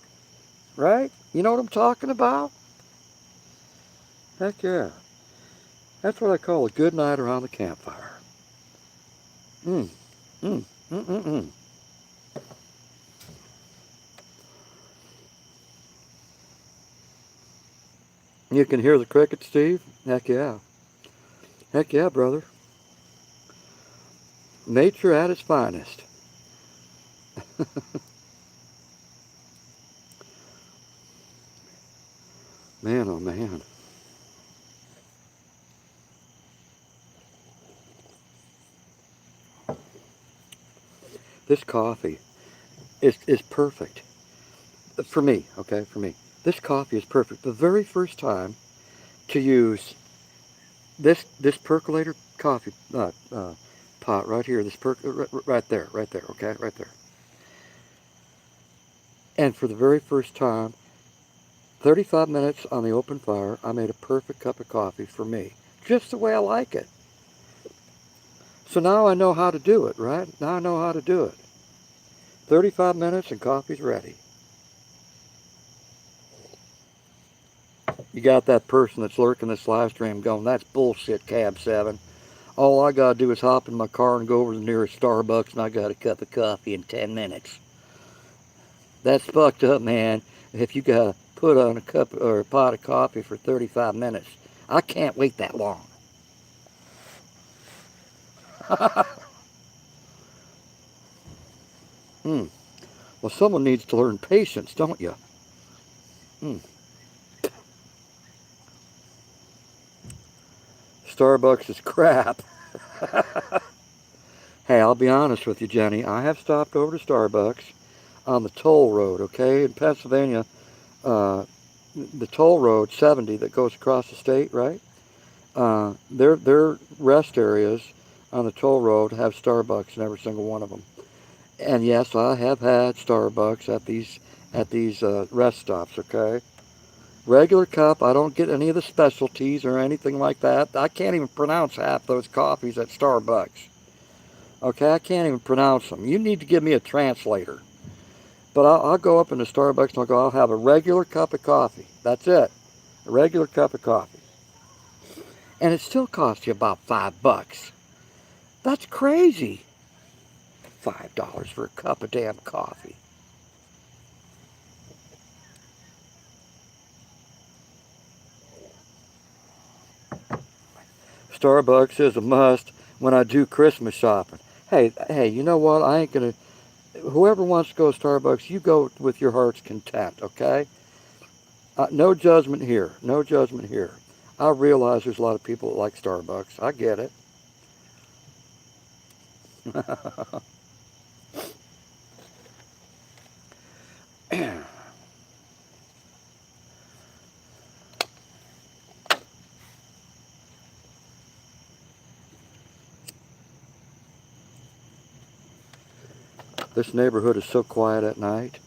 Right? You know what I'm talking about? Heck yeah. That's what I call a good night around the campfire. Mm, mm, mm, mm, mm. You can hear the crickets, Steve? Heck yeah. Heck yeah, brother. Nature at its finest. Man, oh man. This coffee is perfect. For me, okay, for me. This coffee is perfect. The very first time to use this percolator coffee pot right here, right there, okay, right there. And for the very first time, 35 minutes on the open fire, I made a perfect cup of coffee for me, just the way I like it. So now I know how to do it, right? Now I know how to do it. 35 minutes and coffee's ready. You got that person that's lurking this live stream going, that's bullshit, Cab 7. All I gotta do is hop in my car and go over to the nearest Starbucks and I got a cup of coffee in 10 minutes. That's fucked up, man. If you gotta put on a cup or a pot of coffee for 35 minutes, I can't wait that long. Hmm. Well, someone needs to learn patience, don't you? Hmm. Starbucks is crap. Hey, I'll be honest with you, Jenny. I have stopped over to Starbucks on the toll road, okay? In Pennsylvania, the toll road 70 that goes across the state, right? Their rest areas on the toll road have Starbucks in every single one of them. And yes, I have had Starbucks at these rest stops, okay? Regular cup, I don't get any of the specialties or anything like that. I can't even pronounce half those coffees at Starbucks. Okay, I can't even pronounce them. You need to give me a translator. But I'll go up into Starbucks and I'll go, I'll have a regular cup of coffee. That's it. A regular cup of coffee. And it still costs you about $5. That's crazy. $5 for a cup of damn coffee. Starbucks is a must when I do Christmas shopping. Hey, you know what? I ain't gonna. Whoever wants to go to Starbucks, you go with your heart's content, okay? No judgment here. No judgment here. I realize there's a lot of people that like Starbucks. I get it. This neighborhood is so quiet at night,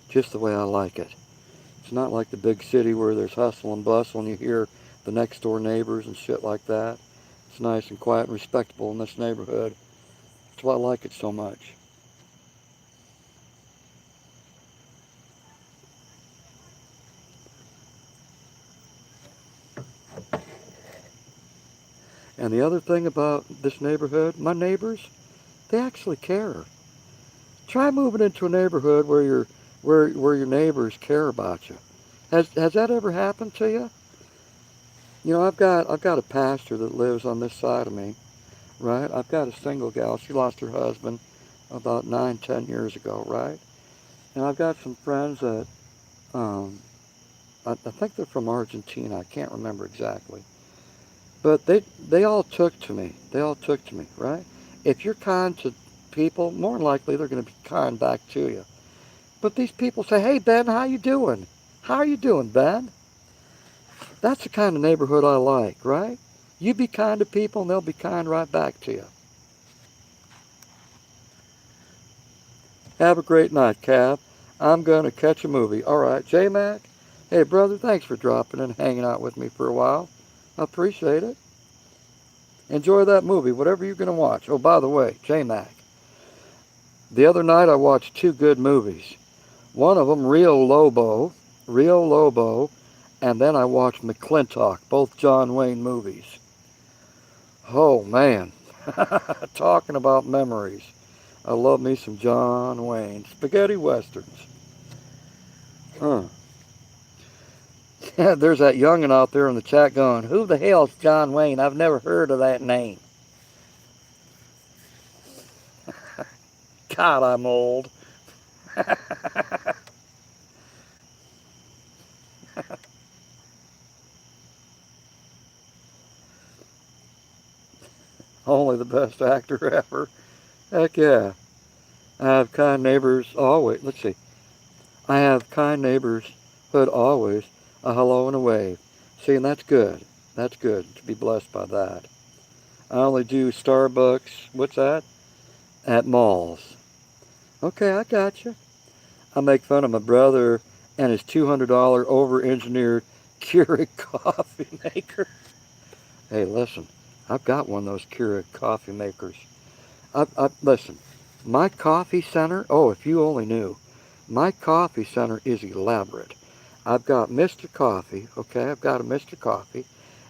just the way I like it. It's not like the big city where there's hustle and bustle and you hear the next door neighbors and shit like that. It's nice and quiet and respectable in this neighborhood. That's why I like it so much. And the other thing about this neighborhood, my neighbors, they actually care. Try moving into a neighborhood where your neighbors care about you. Has that ever happened to you? You know, I've got a pastor that lives on this side of me, right? I've got a single gal. She lost her husband about 9, 10 years ago, right? And I've got some friends that I think they're from Argentina. I can't remember exactly. But they all took to me. They all took to me, right? If you're kind to people, more than likely they're going to be kind back to you. But these people say, "Hey Ben, how you doing? How are you doing, Ben?" That's the kind of neighborhood I like, right? You be kind to people and they'll be kind right back to you. Have a great night, Cab. I'm going to catch a movie. All right, J-Mac. Hey, brother, thanks for dropping and hanging out with me for a while. I appreciate it. Enjoy that movie, whatever you're going to watch. Oh, by the way, J-Mac, the other night I watched two good movies. One of them, Rio Lobo, and then I watched McClintock, both John Wayne movies. Oh, man. Talking about memories. I love me some John Wayne. Spaghetti Westerns. Huh. There's that youngin' out there in the chat going, "Who the hell's John Wayne? I've never heard of that name." God, I'm old. Only the best actor ever. Heck yeah. I have kind neighbors always. Let's see. I have kind neighbors hood always. A hello and a wave. See, and that's good. That's good to be blessed by that. I only do Starbucks. What's that? At malls. Okay, I got you. I make fun of my brother and his $200 over-engineered Keurig coffee maker. Hey, listen, I've got one of those Keurig coffee makers. Listen, my coffee center, oh, if you only knew, my coffee center is elaborate. I've got Mr. Coffee, okay, I've got a Mr. Coffee,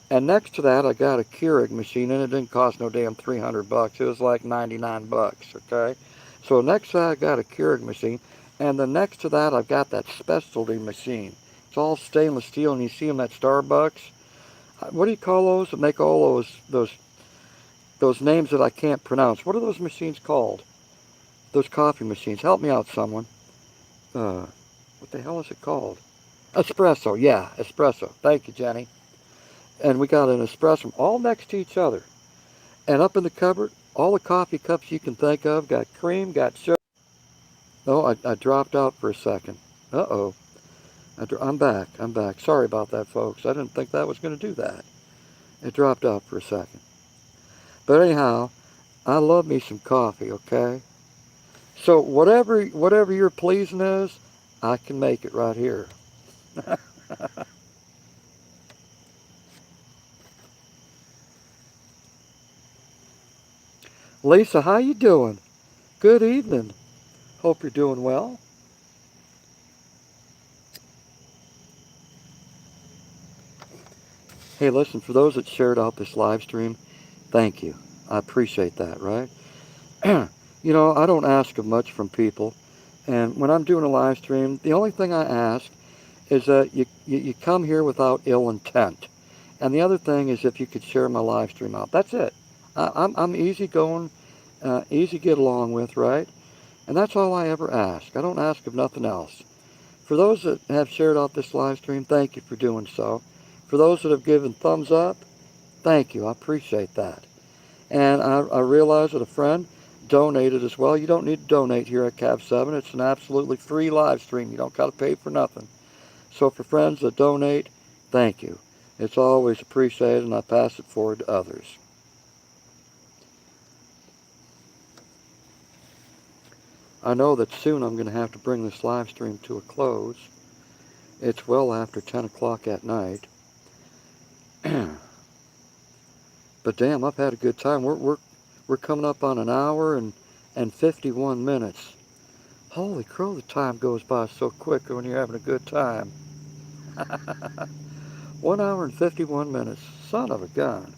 and next to that I got a Keurig machine, and it didn't cost no damn $300. It was like 99 bucks, okay? So next to that I got a Keurig machine, and then next to that I've got that specialty machine. It's all stainless steel, and you see them at Starbucks. What do you call those that make all those names that I can't pronounce? What are those machines called? Those coffee machines. Help me out, someone. What the hell is it called? Espresso. Yeah, espresso. Thank you, Jenny. And we got an espresso all next to each other. And up in the cupboard, all the coffee cups you can think of. Got cream, got sugar. Oh, I dropped out for a second. Uh-oh. I'm back. I'm back. Sorry about that, folks. I didn't think that was going to do that. It dropped out for a second. But anyhow, I love me some coffee, okay? So whatever your pleasing is, I can make it right here. Lisa, how you doing? Good evening. Hope you're doing well. Hey, listen, for those that shared out this live stream, thank you. I appreciate that, right? You know, I don't ask of much from people. And when I'm doing a live stream, the only thing I ask is that you come here without ill intent. And the other thing is if you could share my live stream out. That's it. I'm easy going, easy to get along with, right? And that's all I ever ask. I don't ask of nothing else. For those that have shared out this live stream, thank you for doing so. For those that have given thumbs up, thank you. I appreciate that. And I realize that a friend donated as well. You don't need to donate here at Cav 7. It's an absolutely free live stream. You don't got to pay for nothing. So for friends that donate, thank you. It's always appreciated, and I pass it forward to others. I know that soon I'm going to have to bring this live stream to a close. It's well after 10 o'clock at night. But damn, I've had a good time. We're coming up on an hour and 51 minutes. Holy crow, the time goes by so quick when you're having a good time. 1 hour and 51 minutes. Son of a gun.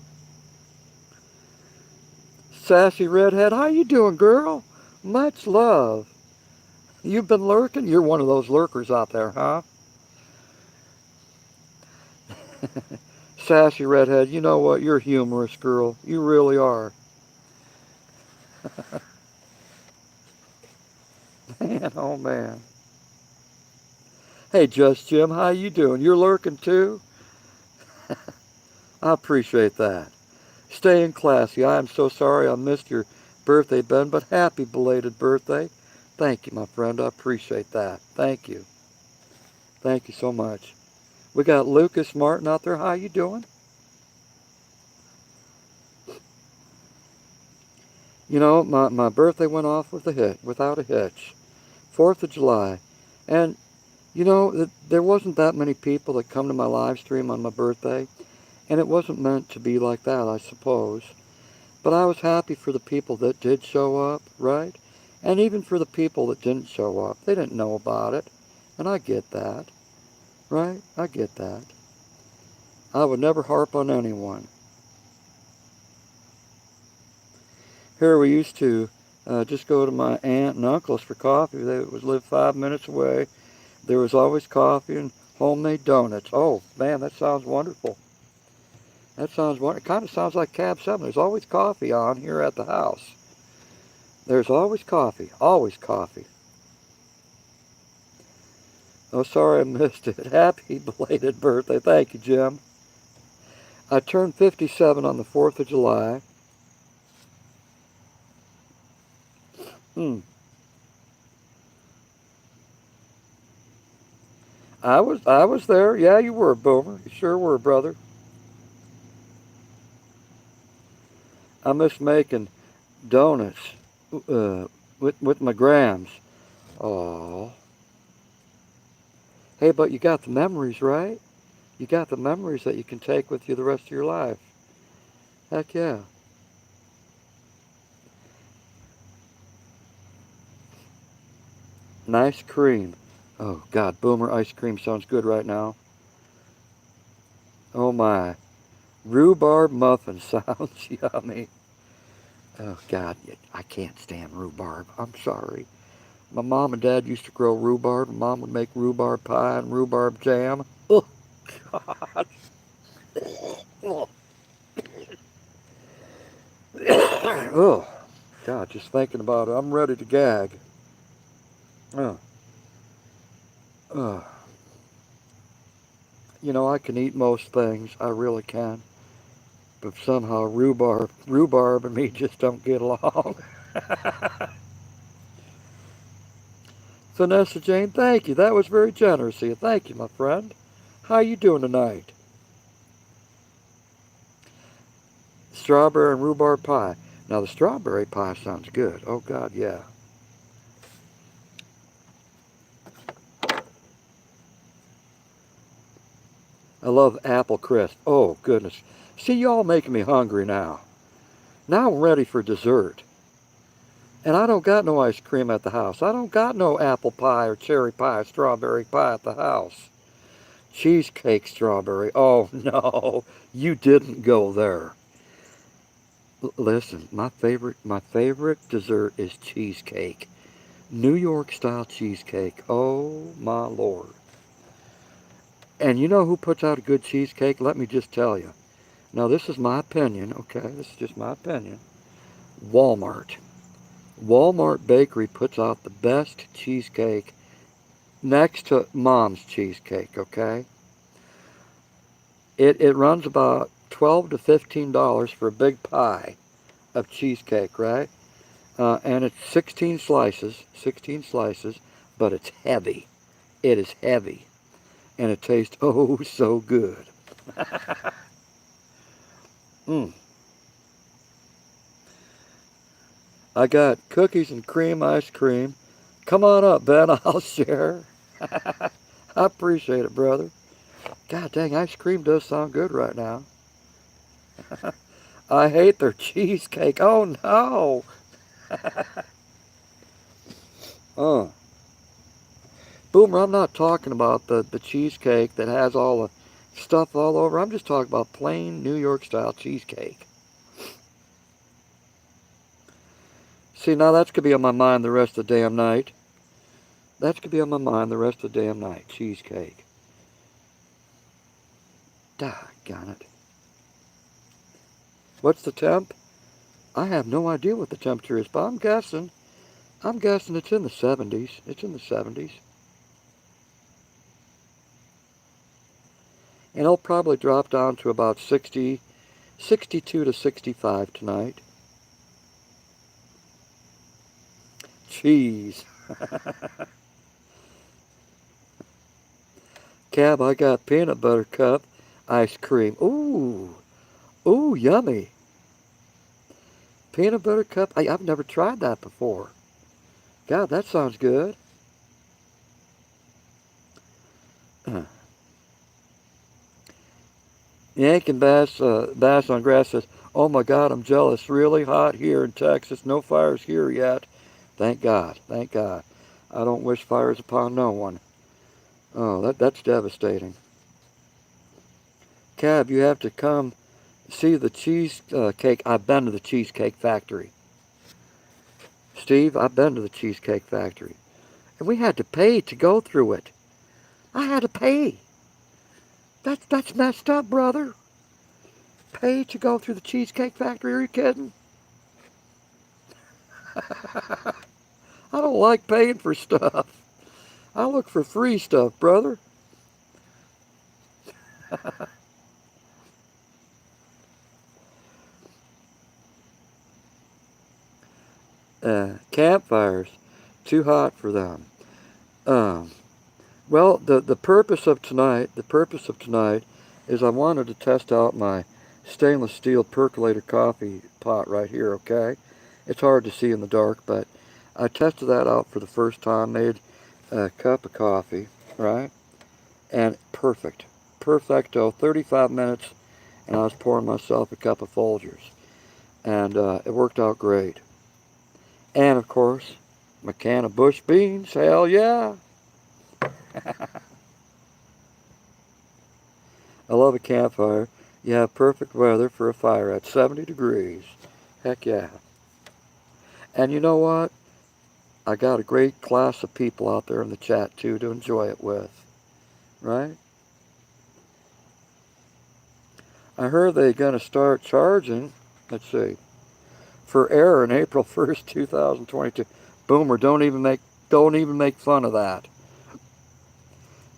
Sassy redhead, how you doing, girl? Much love. You've been lurking? You're one of those lurkers out there, huh? Sassy redhead, you know what? You're a humorous girl. You really are. Man, oh man. Hey, Just Jim, how you doing? You're lurking too? I appreciate that. Staying classy. I am so sorry I missed your birthday, Ben, but happy belated birthday. Thank you, my friend. I appreciate that. Thank you. Thank you so much. We got Lucas Martin out there. How you doing? You know, my birthday went off with a hit, without a hitch. 4th of July. And, you know, there wasn't that many people that come to my live stream on my birthday. And it wasn't meant to be like that, I suppose. But I was happy for the people that did show up, right? And even for the people that didn't show up. They didn't know about it. And I get that, right? I get that. I would never harp on anyone. Here we used to just go to my aunt and uncle's for coffee. They lived 5 minutes away. There was always coffee and homemade donuts. Oh, man, that sounds wonderful. That sounds wonderful. It kind of sounds like Cab 7. There's always coffee on here at the house. There's always coffee. Always coffee. Oh, sorry I missed it. Happy belated birthday. Thank you, Jim. I turned 57 on the 4th of July. I was there. Yeah, you were, Boomer. You sure were, brother. I miss making donuts with my grams. Oh. Hey, but you got the memories, right? You got the memories that you can take with you the rest of your life. Heck yeah. Nice cream. Oh, God, Boomer ice cream sounds good right now. Oh, my. Rhubarb muffin sounds yummy. Oh, God, I can't stand rhubarb. I'm sorry. My mom and dad used to grow rhubarb. Mom would make rhubarb pie and rhubarb jam. Oh, God. Oh, oh, God, just thinking about it, I'm ready to gag. Oh, oh. You know, I can eat most things. I really can. But somehow rhubarb and me just don't get along. Vanessa Jane, thank you. That was very generous of you. Thank you, my friend. How you doing tonight? Strawberry and rhubarb pie. Now, the strawberry pie sounds good. Oh, God, yeah. I love apple crisp. Oh, goodness. See, y'all making me hungry now. Now I'm ready for dessert. And I don't got no ice cream at the house. I don't got no apple pie or cherry pie or strawberry pie at the house. Cheesecake strawberry. Oh, no. You didn't go there. Listen, my favorite dessert is cheesecake. New York style cheesecake. Oh, my Lord. And you know who puts out a good cheesecake? Let me just tell you. Now, this is my opinion, okay? This is just my opinion. Walmart. Walmart Bakery puts out the best cheesecake next to Mom's cheesecake, okay? It runs about $12 to $15 for a big pie of cheesecake, right? And it's 16 slices, but it's heavy. It is heavy. And it tastes oh so good. mm. I got cookies and cream ice cream. Come on up, Ben. I'll share. I appreciate it, brother. God dang, ice cream does sound good right now. I hate their cheesecake. Oh, no. uh. Boomer, I'm not talking about the cheesecake that has all the stuff all over. I'm just talking about plain New York style cheesecake. See, now that's going to be on my mind the rest of the damn night. That's going to be on my mind the rest of the damn night. Cheesecake. Doggone it. What's the temp? I have no idea what the temperature is, but I'm guessing it's in the 70s. It's in the 70s. And it'll probably drop down to about 60, 62 to 65 tonight. Cheese. Cab, I got peanut butter cup ice cream. Ooh. Ooh, yummy. Peanut butter cup. I've never tried that before. God, that sounds good. Yank and Bass on Grass says, oh my God, I'm jealous. Really hot here in Texas. No fires here yet. Thank God. Thank God. I don't wish fires upon no one. Oh, that's devastating. Cab, you have to come see the cheesecake. I've been to the Cheesecake Factory. Steve, I've been to the Cheesecake Factory. And we had to pay to go through it. I had to pay. That's messed up, brother. Pay to go through the Cheesecake Factory? Are you kidding? I don't like paying for stuff. I look for free stuff, brother. Campfires, too hot for them. Um, well, the purpose of tonight is I wanted to test out my stainless steel percolator coffee pot right here, okay? It's hard to see in the dark, but I tested that out for the first time, made a cup of coffee, right? And perfect. Perfecto, 35 minutes, and I was pouring myself a cup of Folgers. And it worked out great. And, of course, my can of bush beans, hell yeah. I love a campfire. You have perfect weather for a fire at 70 degrees. Heck yeah. And you know what? I got a great class of people out there in the chat, too, to enjoy it with. Right? I heard they're going to start charging, let's see, for air on April 1st, 2022. Boomer, don't even make fun of that.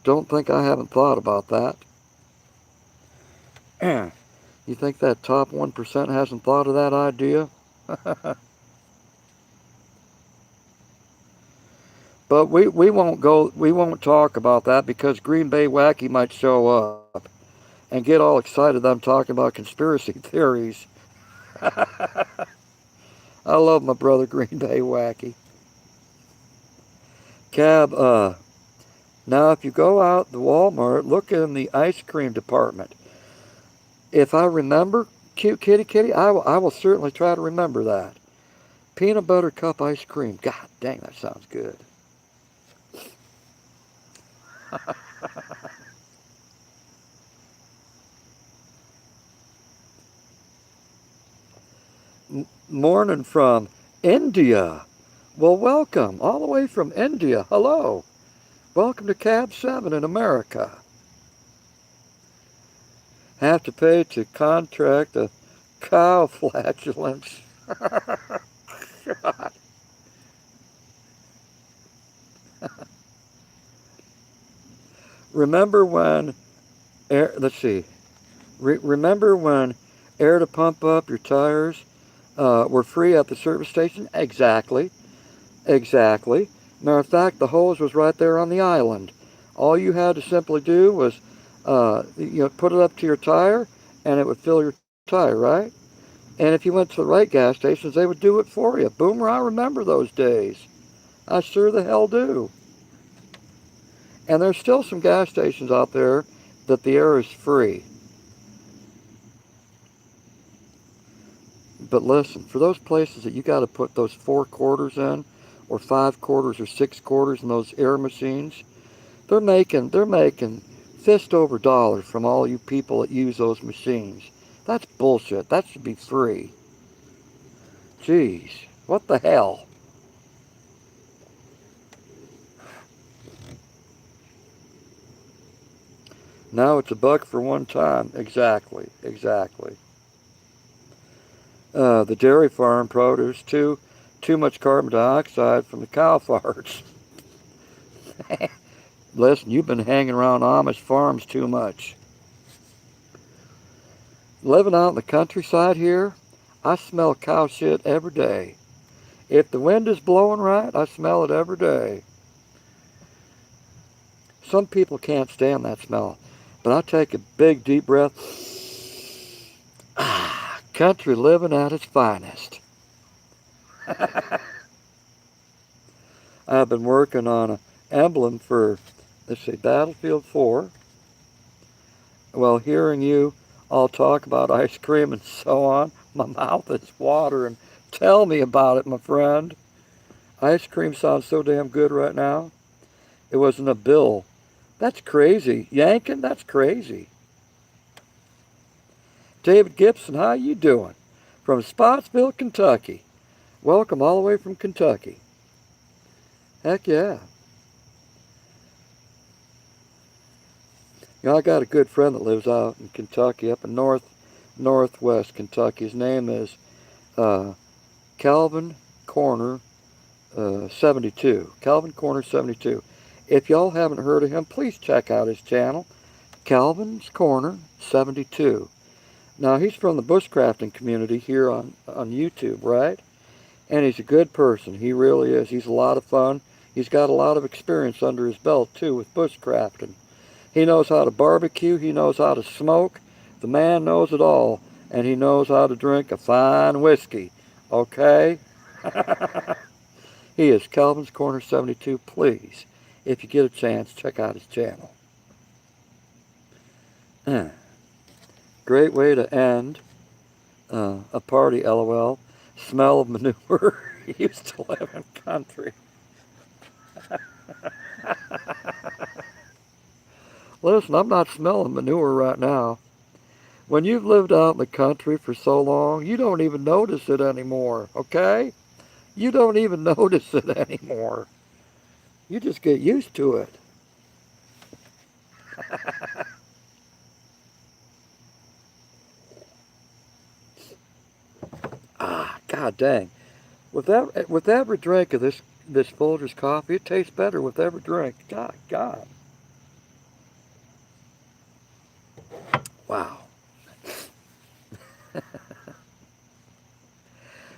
Don't think I haven't thought about that. You think that top 1% hasn't thought of that idea? But we won't talk about that because Green Bay Wacky might show up and get all excited that I'm talking about conspiracy theories. I love my brother Green Bay Wacky. Cab, now if you go out to Walmart, look in the ice cream department. If I remember, cute kitty, I will certainly try to remember that. Peanut butter cup ice cream. God dang, that sounds good. Morning from India. Well, welcome. All the way from India. Hello. Welcome to Cab 7 in America. Have to pay to contract a cow flatulence. God. Remember when let's see. Remember when air to pump up your tires were free at the service station? Exactly. Exactly. Matter of fact, the hose was right there on the island. All you had to simply do was, put it up to your tire, and it would fill your tire, right? And if you went to the right gas stations, they would do it for you. Boomer, I remember those days. I sure the hell do. And there's still some gas stations out there that the air is free. But listen, for those places that you got to put those 4 quarters in, or 5 quarters or 6 quarters in those air machines, they're making fist over dollar from all you people that use those machines. That's bullshit. That should be free. Jeez, what the hell? Now it's $1 for one time. Exactly, exactly. The dairy farm produced too much carbon dioxide from the cow farts. Listen, you've been hanging around Amish farms too much. Living out in the countryside here, I smell cow shit every day. If the wind is blowing right, I smell it every day. Some people can't stand that smell, but I take a big deep breath. Ah, country living at its finest. I've been working on an emblem for, let's see, Battlefield 4. Well, hearing you all talk about ice cream and so on, my mouth is watering. Tell me about it, my friend. Ice cream sounds so damn good right now. It wasn't a bill. That's crazy. Yanking, that's crazy. David Gibson, how you doing? From Spotsville, Kentucky. Welcome all the way from Kentucky. Heck yeah. You know, I got a good friend that lives out in Kentucky, up in northwest Kentucky. His name is Calvin Corner 72. Calvin Corner 72. If y'all haven't heard of him, please check out his channel, Calvin's Corner 72. Now, he's from the bushcrafting community here on YouTube, right? And he's a good person. He really is. He's a lot of fun. He's got a lot of experience under his belt, too, with bushcrafting. He knows how to barbecue. He knows how to smoke. The man knows it all. And he knows how to drink a fine whiskey. Okay? He is Calvin's Corner 72. Please, if you get a chance, check out his channel. Great way to end a party, LOL. Smell of manure. Used to live in country. Listen, I'm not smelling manure right now. When you've lived out in the country for so long, you don't even notice it anymore, okay? You don't even notice it anymore. You just get used to it. Ah, god dang. With every drink of this Folgers coffee, it tastes better with every drink. God. Wow.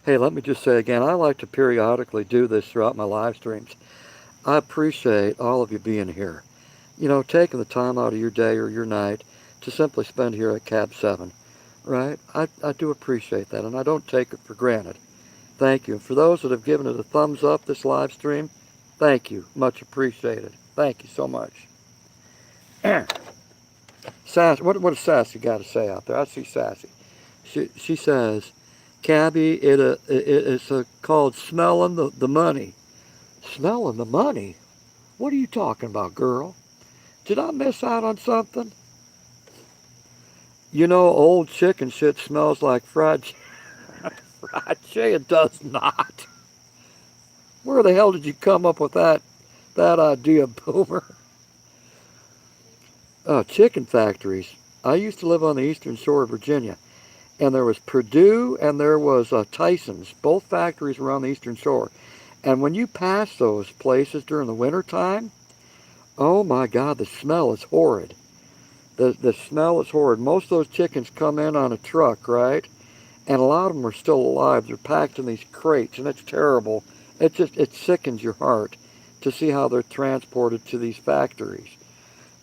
Hey, let me just say again, I like to periodically do this throughout my live streams. I appreciate all of you being here. You know, taking the time out of your day or your night to simply spend here at Cab 7, right? I do appreciate that, and I don't take it for granted. Thank you. And for those that have given it a thumbs up, this live stream, thank you. Much appreciated. Thank you so much. Sassy, what does Sassy got to say out there? I see Sassy. She says, Cabby, it's called smelling the money. Smelling the money? What are you talking about, girl? Did I miss out on something? You know, old chicken shit smells like fried fried chicken. It does not. Where the hell did you come up with that idea, Boomer? Chicken factories. I used to live on the eastern shore of Virginia, and there was Purdue and there was Tyson's. Both factories were on the eastern shore. And when you pass those places during the winter time, oh my God, the smell is horrid. The smell is horrid. Most of those chickens come in on a truck, right? And a lot of them are still alive. They're packed in these crates, and it's terrible. It sickens your heart to see how they're transported to these factories.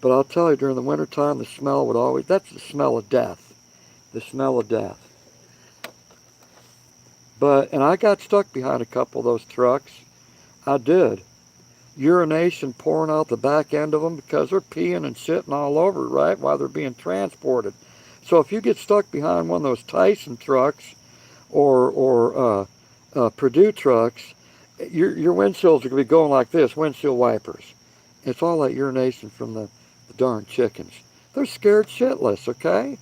But I'll tell you, during the wintertime, the smell would always, that's the smell of death. The smell of death. And I got stuck behind a couple of those trucks. I did. Urination pouring out the back end of them because they're peeing and shitting all over, right, while they're being transported. So if you get stuck behind one of those Tyson trucks or Purdue trucks, your windshields are going to be going like this, windshield wipers. It's all that urination from the darn chickens. They're scared shitless, okay?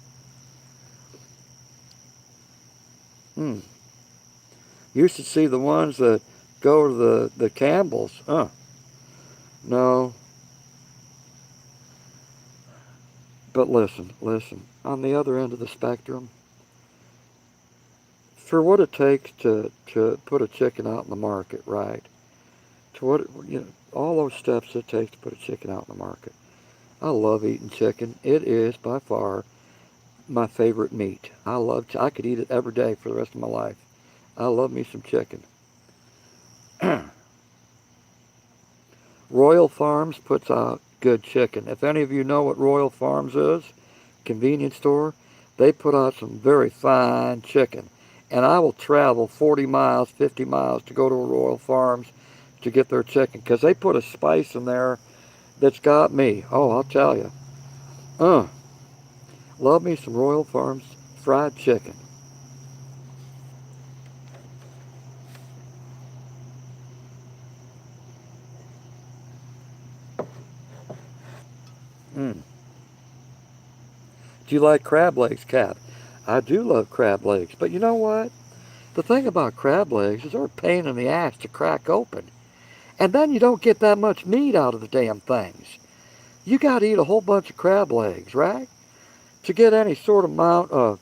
You should see the ones that go to the Campbells. No. But listen, listen. On the other end of the spectrum, for what it takes to put a chicken out in the market, right? To what all those steps it takes to put a chicken out in the market. I love eating chicken. It is by far my favorite meat. I could eat it every day for the rest of my life. I love me some chicken. Royal Farms puts out good chicken. If any of you know what Royal Farms is, convenience store, they put out some very fine chicken. And I will travel 40 miles, 50 miles to go to a Royal Farms to get their chicken because they put a spice in there that's got me. Oh, I'll tell you. Uh, love me some Royal Farms fried chicken. Mm. Do you like crab legs, Cap? I do love crab legs, but you know what? The thing about crab legs is they're a pain in the ass to crack open. And then you don't get that much meat out of the damn things. You got to eat a whole bunch of crab legs, right? To get any sort of amount of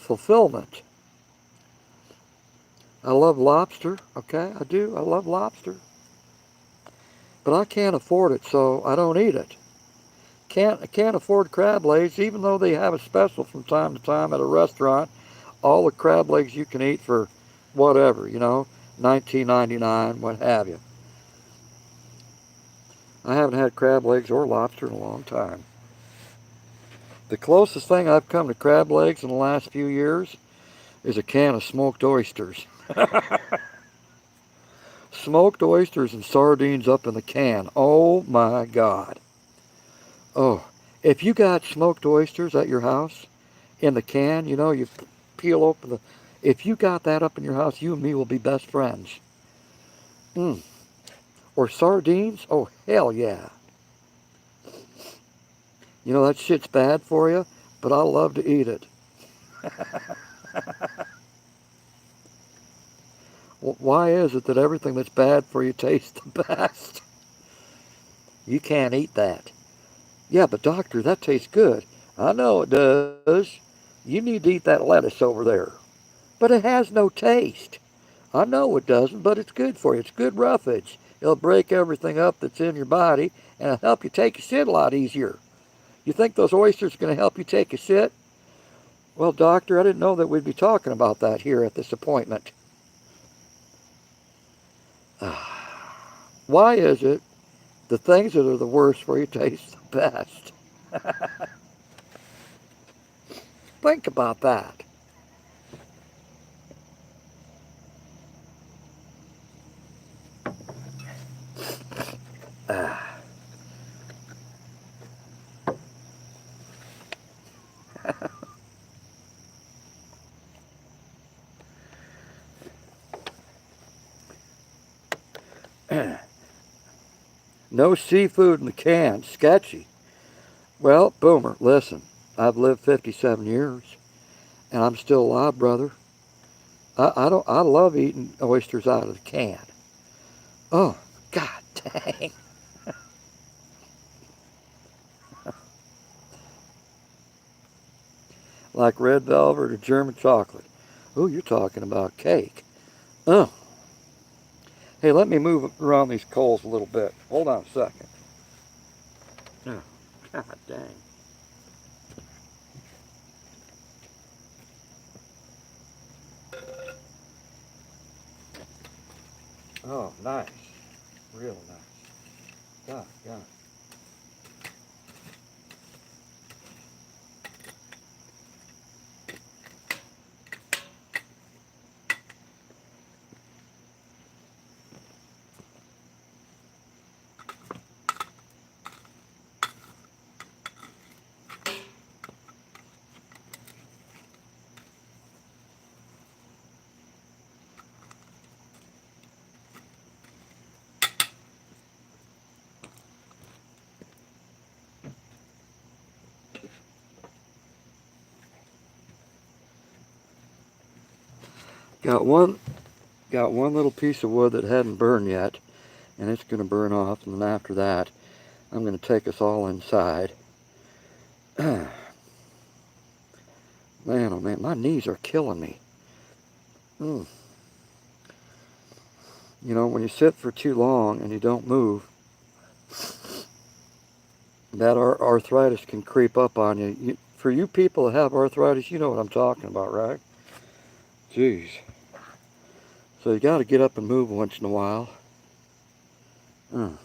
fulfillment. I love lobster, okay? I do. I love lobster. But I can't afford it, so I don't eat it. Can't afford crab legs, even though they have a special from time to time at a restaurant. All the crab legs you can eat for whatever, 19.99, what have you. I haven't had crab legs or lobster in a long time. The closest thing I've come to crab legs in the last few years is a can of smoked oysters. Smoked oysters and sardines up in the can. Oh my God. Oh, if you got smoked oysters at your house in the can, you peel open the. If you got that up in your house, you and me will be best friends. Mm. Or sardines? Oh, hell yeah. That shit's bad for you, but I love to eat it. Why is it that everything that's bad for you tastes the best? You can't eat that. Yeah, but doctor, that tastes good. I know it does. You need to eat that lettuce over there. But it has no taste. I know it doesn't, but it's good for you. It's good roughage. It'll break everything up that's in your body and it'll help you take a shit a lot easier. You think those oysters are going to help you take a shit? Well, doctor, I didn't know that we'd be talking about that here at this appointment. Why is it the things that are the worst for you taste the best? Think about that. No seafood in the can. Sketchy. Well, Boomer, listen. I've lived 57 years, and I'm still alive, brother. I love eating oysters out of the can. Oh, god dang. Like red velvet or German chocolate. Oh, you're talking about cake. Oh. Hey, let me move around these coals a little bit. Hold on a second. Oh, god dang. Oh, nice. Real nice. God, God. Got one got one little piece of wood that hadn't burned yet, and it's going to burn off, and then after that, I'm going to take us all inside Man, oh man, my knees are killing me. Mm. You know, when you sit for too long and you don't move, that arthritis can creep up on you. For you people that have arthritis, you know what I'm talking about, right? Jeez. So you got to get up and move once in a while. Mm.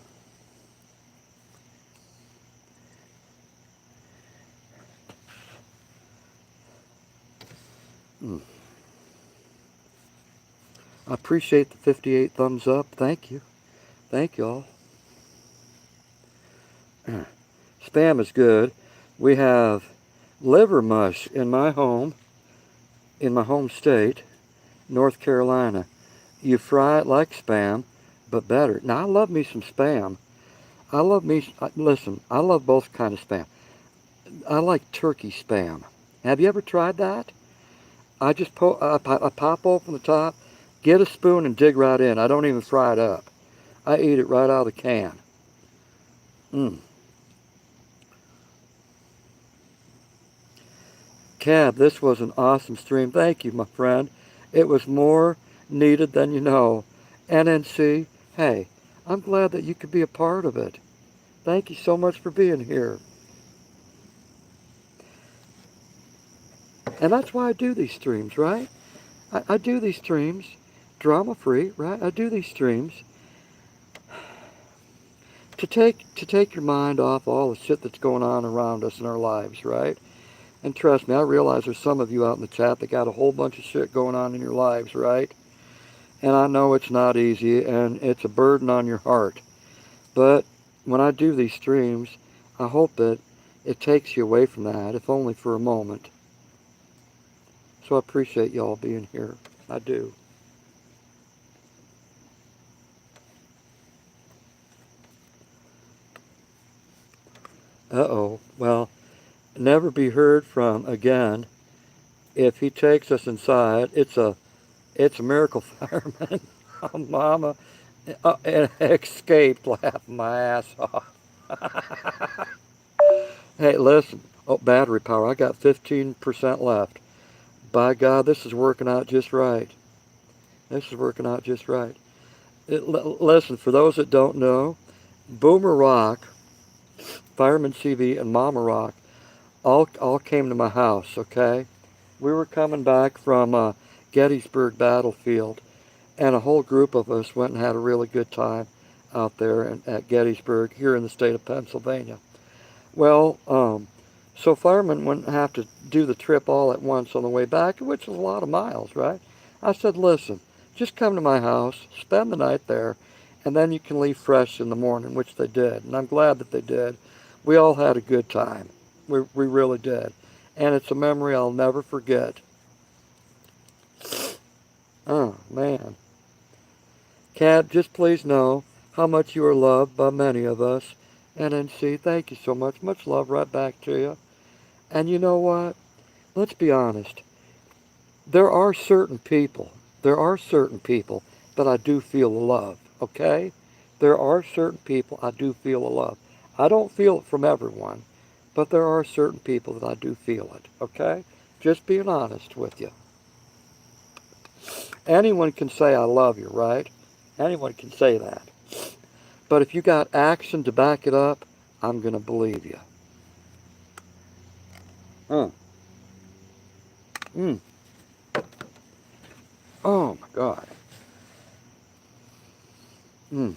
Mm. I appreciate the 58 thumbs up. Thank you. Thank y'all. Spam is good. We have liver mush in my home state, North Carolina. You fry it like spam, but better. Now, I love me some spam. Listen, I love both kind of spam. I like turkey spam. Have you ever tried that? I pop open the top, get a spoon and dig right in. I don't even fry it up. I eat it right out of the can. Mm. Cab, this was an awesome stream. Thank you, my friend. It was more needed than you know. NNC, hey, I'm glad that you could be a part of it. Thank you so much for being here. And that's why I do these streams, right? I do these streams drama free, right? I do these streams to take your mind off all the shit that's going on around us in our lives, right? And trust me, I realize there's some of you out in the chat that got a whole bunch of shit going on in your lives, right? And I know it's not easy and it's a burden on your heart. But when I do these streams, I hope that it takes you away from that, if only for a moment. So I appreciate y'all being here. I do. Uh-oh. Well, never be heard from again. If he takes us inside, it's a miracle fireman. Oh, mama, escaped laughing my ass off. Hey, listen. Oh, battery power. I got 15% left. By God, this is working out just right. This is working out just right. Listen, for those that don't know, Boomer Rock, Fireman CV, and Mama Rock all came to my house, okay? We were coming back from Gettysburg battlefield, and a whole group of us went and had a really good time out there at Gettysburg here in the state of Pennsylvania. Well, so firemen wouldn't have to do the trip all at once on the way back, which is a lot of miles, right? I said, listen, just come to my house, spend the night there, and then you can leave fresh in the morning, which they did. And I'm glad that they did. We all had a good time. We really did. And it's a memory I'll never forget. Oh, man. Cat, just please know how much you are loved by many of us. NNC, thank you so much. Much love right back to you. And you know what? Let's be honest. There are certain people, that I do feel the love, okay? There are certain people I do feel the love. I don't feel it from everyone, but there are certain people that I do feel it, okay? Just being honest with you. Anyone can say I love you, right? Anyone can say that. But if you got action to back it up, I'm going to believe you. Huh. Mm. Oh, my God. Mm.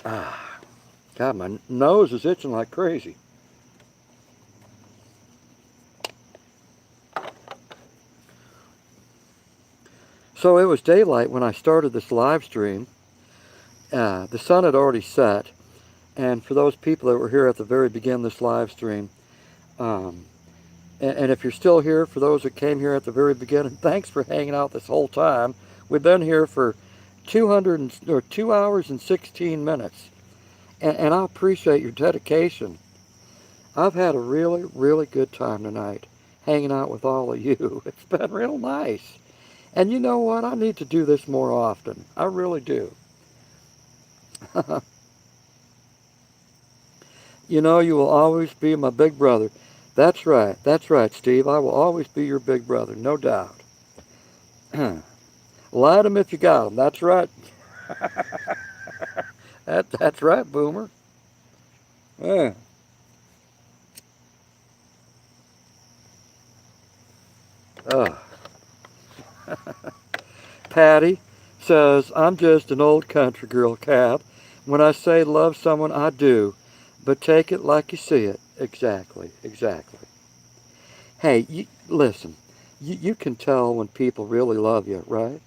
Ah. God, my nose is itching like crazy. So it was daylight when I started this live stream. The sun had already set. And for those people that were here at the very beginning of this live stream, um, and if you're still here, for those that came here at the very beginning, thanks for hanging out this whole time. We've been here for 2 hours and 16 minutes. And I appreciate your dedication. I've had a really, really good time tonight hanging out with all of you. It's been real nice. And you know what? I need to do this more often. I really do. You know, you will always be my big brother. That's right. That's right, Steve. I will always be your big brother, no doubt. Light 'em if you got 'em. That's right. That's right, Boomer. Yeah. Uh, Patty says, I'm just an old country girl, Cap. When I say love someone, I do. But take it like you see it. Exactly. Exactly. Hey, listen. You can tell when people really love you, right?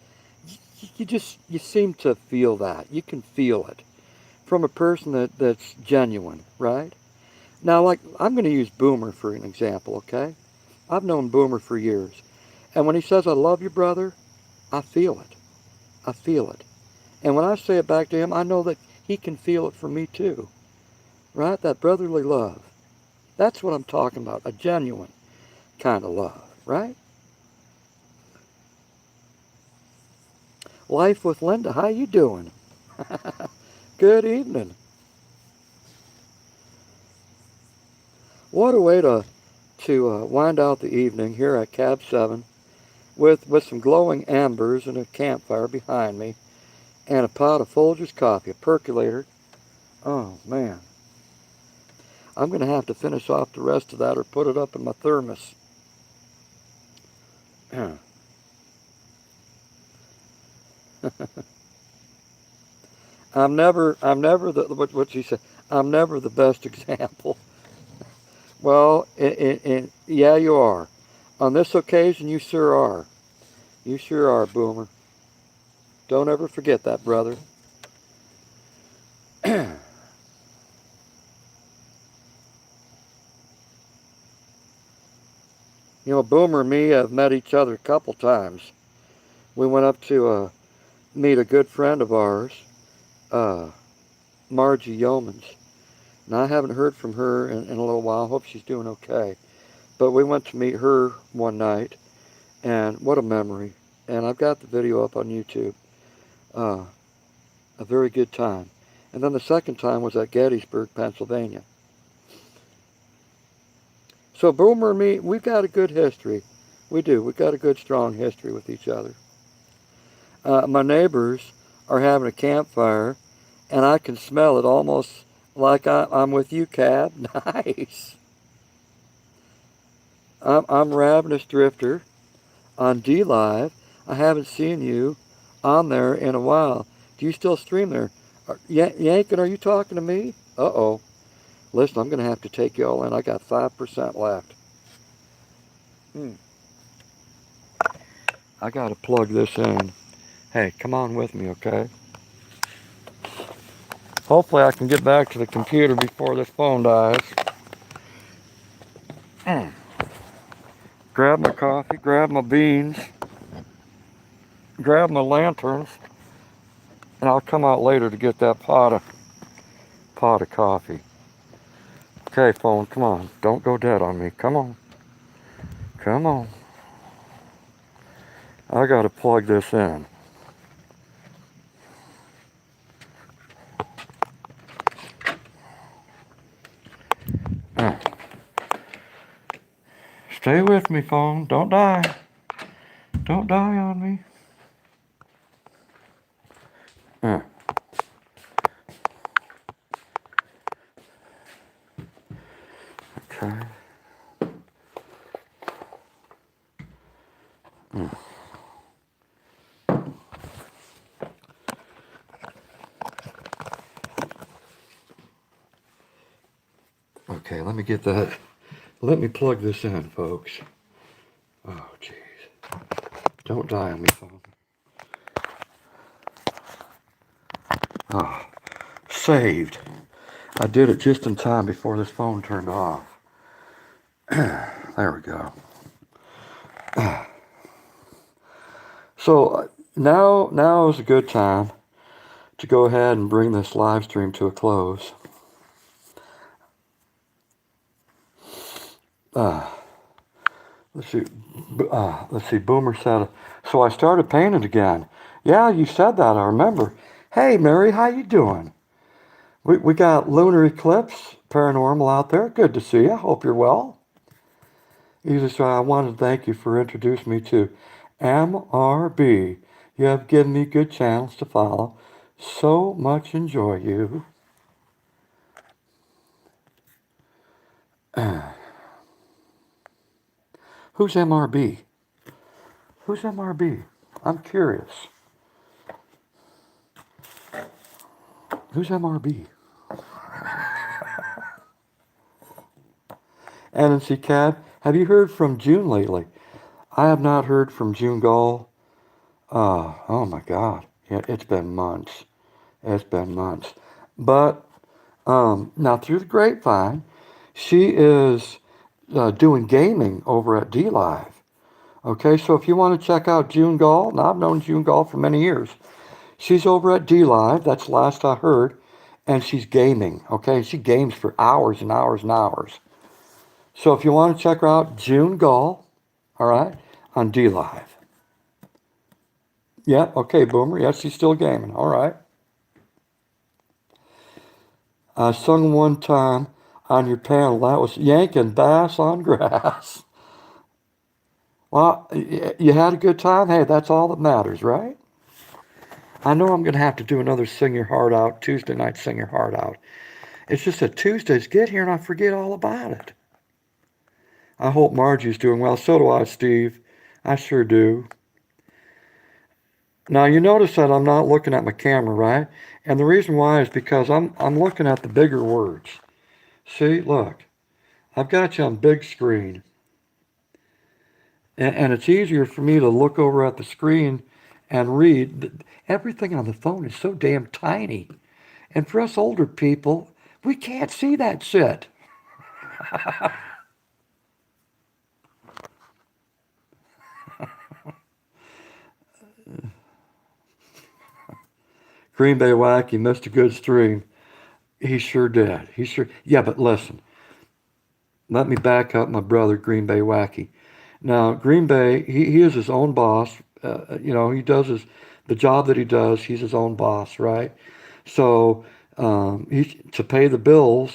You seem to feel that. You can feel it from a person that's genuine, right? Now, like, I'm going to use Boomer for an example, okay? I've known Boomer for years. And when he says, I love you, brother, I feel it. I feel it. And when I say it back to him, I know that he can feel it from me too, right? That brotherly love. That's what I'm talking about, a genuine kind of love, right? Life with Linda, how you doing? Good evening. What a way to wind out the evening here at Cab 7 with some glowing embers and a campfire behind me and a pot of Folgers coffee, a percolator. Oh, man. I'm going to have to finish off the rest of that or put it up in my thermos. I'm never what she said, I'm never the best example. Well, yeah, you are. On this occasion, you sure are. You sure are, Boomer. Don't ever forget that, brother. You know, Boomer and me have met each other a couple times. We went up to meet a good friend of ours, uh, Margie Yeomans. And I haven't heard from her in a little while. Hope she's doing okay. But we went to meet her one night, and what a memory. And I've got the video up on YouTube. Uh, a very good time. And then the second time was at Gettysburg, Pennsylvania. So Boomer and me, we've got a good history. We do. We've got a good, strong history with each other. My neighbors are having a campfire, and I can smell it almost like I'm with you, Cab. Nice. I'm Ravenous Drifter on D Live. I haven't seen you on there in a while. Do you still stream there? Yankin, are you talking to me? Uh-oh. Listen, I'm going to have to take you all in. I got 5% left. I got to plug this in. Hey, come on with me, okay? Hopefully I can get back to the computer before this phone dies. Grab my coffee, grab my beans, grab my lanterns, and I'll come out later to get that pot of coffee. Okay, phone, come on. Don't go dead on me. Come on. Come on. I gotta plug this in. Stay with me, phone. Don't die. Don't die on me. Okay. Okay, let me get that. Let me plug this in, folks. Oh, jeez. Don't die on me, phone. Oh, saved. I did it just in time before this phone turned off. There we go. So now is a good time to go ahead and bring this live stream to a close. Let's see. Boomer said, so I started painting again. Yeah, you said that. I remember. Hey, Mary, how you doing? We got lunar eclipse Paranormal out there. Good to see you. I hope you're well. Easy, so I wanted to thank you for introducing me to MRB. You have given me good channels to follow. So much enjoy you. Who's MRB? Who's MRB? I'm curious. Who's MRB? NNC Cab, have you heard from June lately? I have not heard from June Gall. Oh my God. It's been months. It's been months. But now through the grapevine, she is doing gaming over at DLive. Okay, so if you want to check out June Gall, now I've known June Gall for many years. She's over at DLive, that's last I heard, and she's gaming. Okay, she games for hours and hours and hours. So if you want to check her out, June Gall, all right, on DLive. Yeah, okay, Boomer. Yes, she's still gaming. All right. I sung one time on your panel. That was yanking bass on grass. Well, you had a good time. Hey, that's all that matters, right? I know I'm going to have to do another Sing Your Heart Out, Tuesday night Sing Your Heart Out. It's just that Tuesdays get here and I forget all about it. I hope Margie's doing well. So do I, Steve. I sure do. Now you notice that I'm not looking at my camera, right? And the reason why is because I'm looking at the bigger words. See, look, I've got you on big screen. And it's easier for me to look over at the screen and read. Everything on the phone is so damn tiny. And for us older people, we can't see that shit. Green Bay Wacky missed a good stream. He sure did. He sure. Yeah, but listen. Let me back up my brother, Green Bay Wacky. Now, Green Bay, he is his own boss. He does the job that he does. He's his own boss, right? So to pay the bills,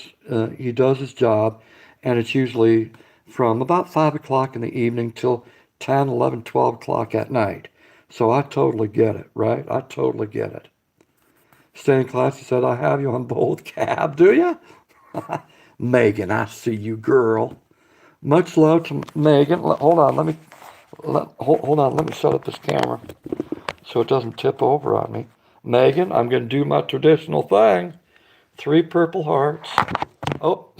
he does his job, and it's usually from about 5 o'clock in the evening till 10, 11, 12 o'clock at night. So I totally get it, right? I totally get it. Stay in class, he said, I have you on both cab, do you? Megan, I see you, girl. Much love to Megan. Hold on, let me set up this camera so it doesn't tip over on me. Megan, I'm going to do my traditional thing. 3 purple hearts. Oh,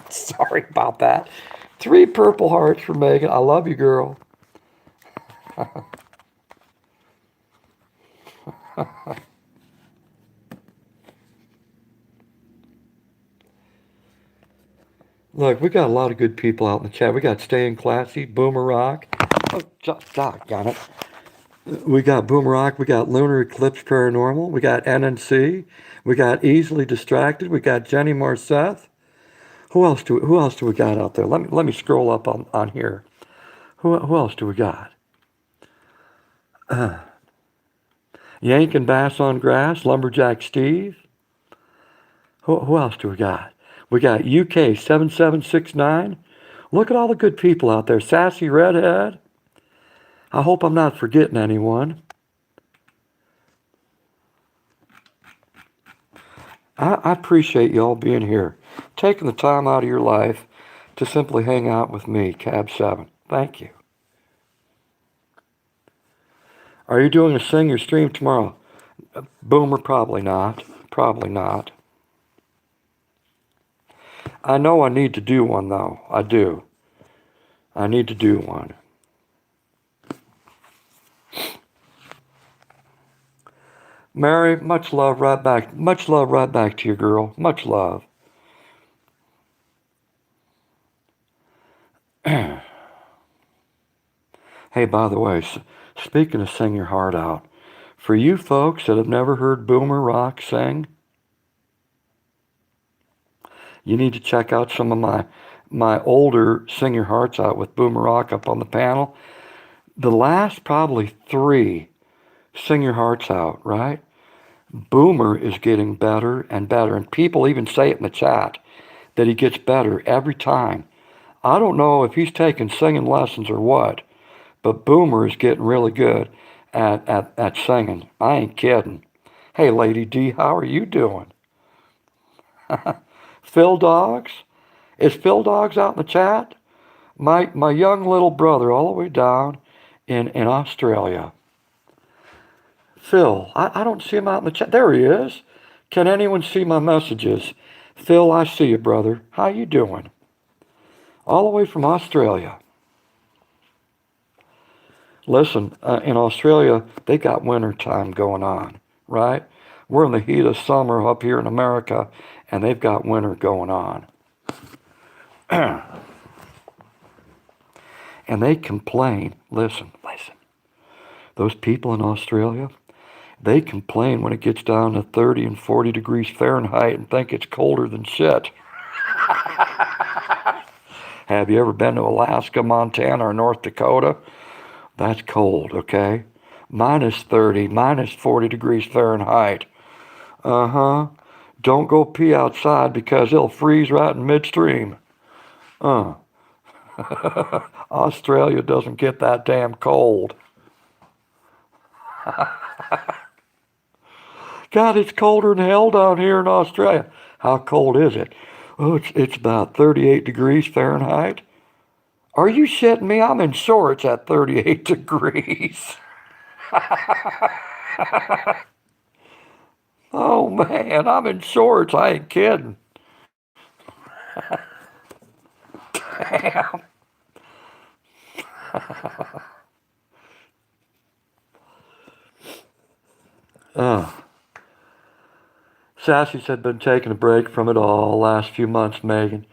sorry about that. 3 purple hearts for Megan. I love you, girl. Look, we got a lot of good people out in the chat. We got Staying Classy, Boomer Rock. Oh, got it. We got Boomer Rock. We got Lunar Eclipse Paranormal. We got NNC. We got Easily Distracted. We got Jenny Morissette. Who else do we got out there? Let me scroll up on here. Who else do we got? Yank and Bass on Grass, Lumberjack Steve. Who else do we got? We got UK 7769. Look at all the good people out there. Sassy Redhead. I hope I'm not forgetting anyone. I appreciate y'all being here, taking the time out of your life to simply hang out with me, Cab 7. Thank you. Are you doing a sing or stream tomorrow? Boomer, probably not. Probably not. I know I need to do one, though. I do. I need to do one. Mary, much love right back. Much love right back to you, girl. Much love. Hey, by the way, speaking of Sing Your Heart Out, for you folks that have never heard Boomer Rock sing, you need to check out some of my older Sing Your Hearts Out with Boomer Rock up on the panel. The last probably 3 Sing Your Hearts Out, right? Boomer is getting better and better. And people even say it in the chat that he gets better every time. I don't know if he's taking singing lessons or what, but Boomer is getting really good at singing. I ain't kidding. Hey, Lady D, how are you doing? Phil Dogs? Is Phil Dogs out in the chat? My young little brother all the way down in Australia. Phil, I don't see him out in the chat. There he is. Can anyone see my messages? Phil, I see you, brother. How you doing? All the way from Australia. Listen, in Australia, they got winter time going on, right? We're in the heat of summer up here in America, and they've got winter going on. And they complain. Listen. Those people in Australia, they complain when it gets down to 30 and 40 degrees Fahrenheit and think it's colder than shit. Have you ever been to Alaska, Montana, or North Dakota? That's cold, okay? Minus 30, minus 40 degrees Fahrenheit. Uh-huh. Don't go pee outside because it'll freeze right in midstream. Australia doesn't get that damn cold. God, it's colder than hell down here in Australia. How cold is it? Oh, it's about 38 degrees Fahrenheit. Are you shitting me? I'm in shorts at 38 degrees. Oh man, I'm in shorts. I ain't kidding. Damn. Sassy said, been taking a break from it all last few months, Megan.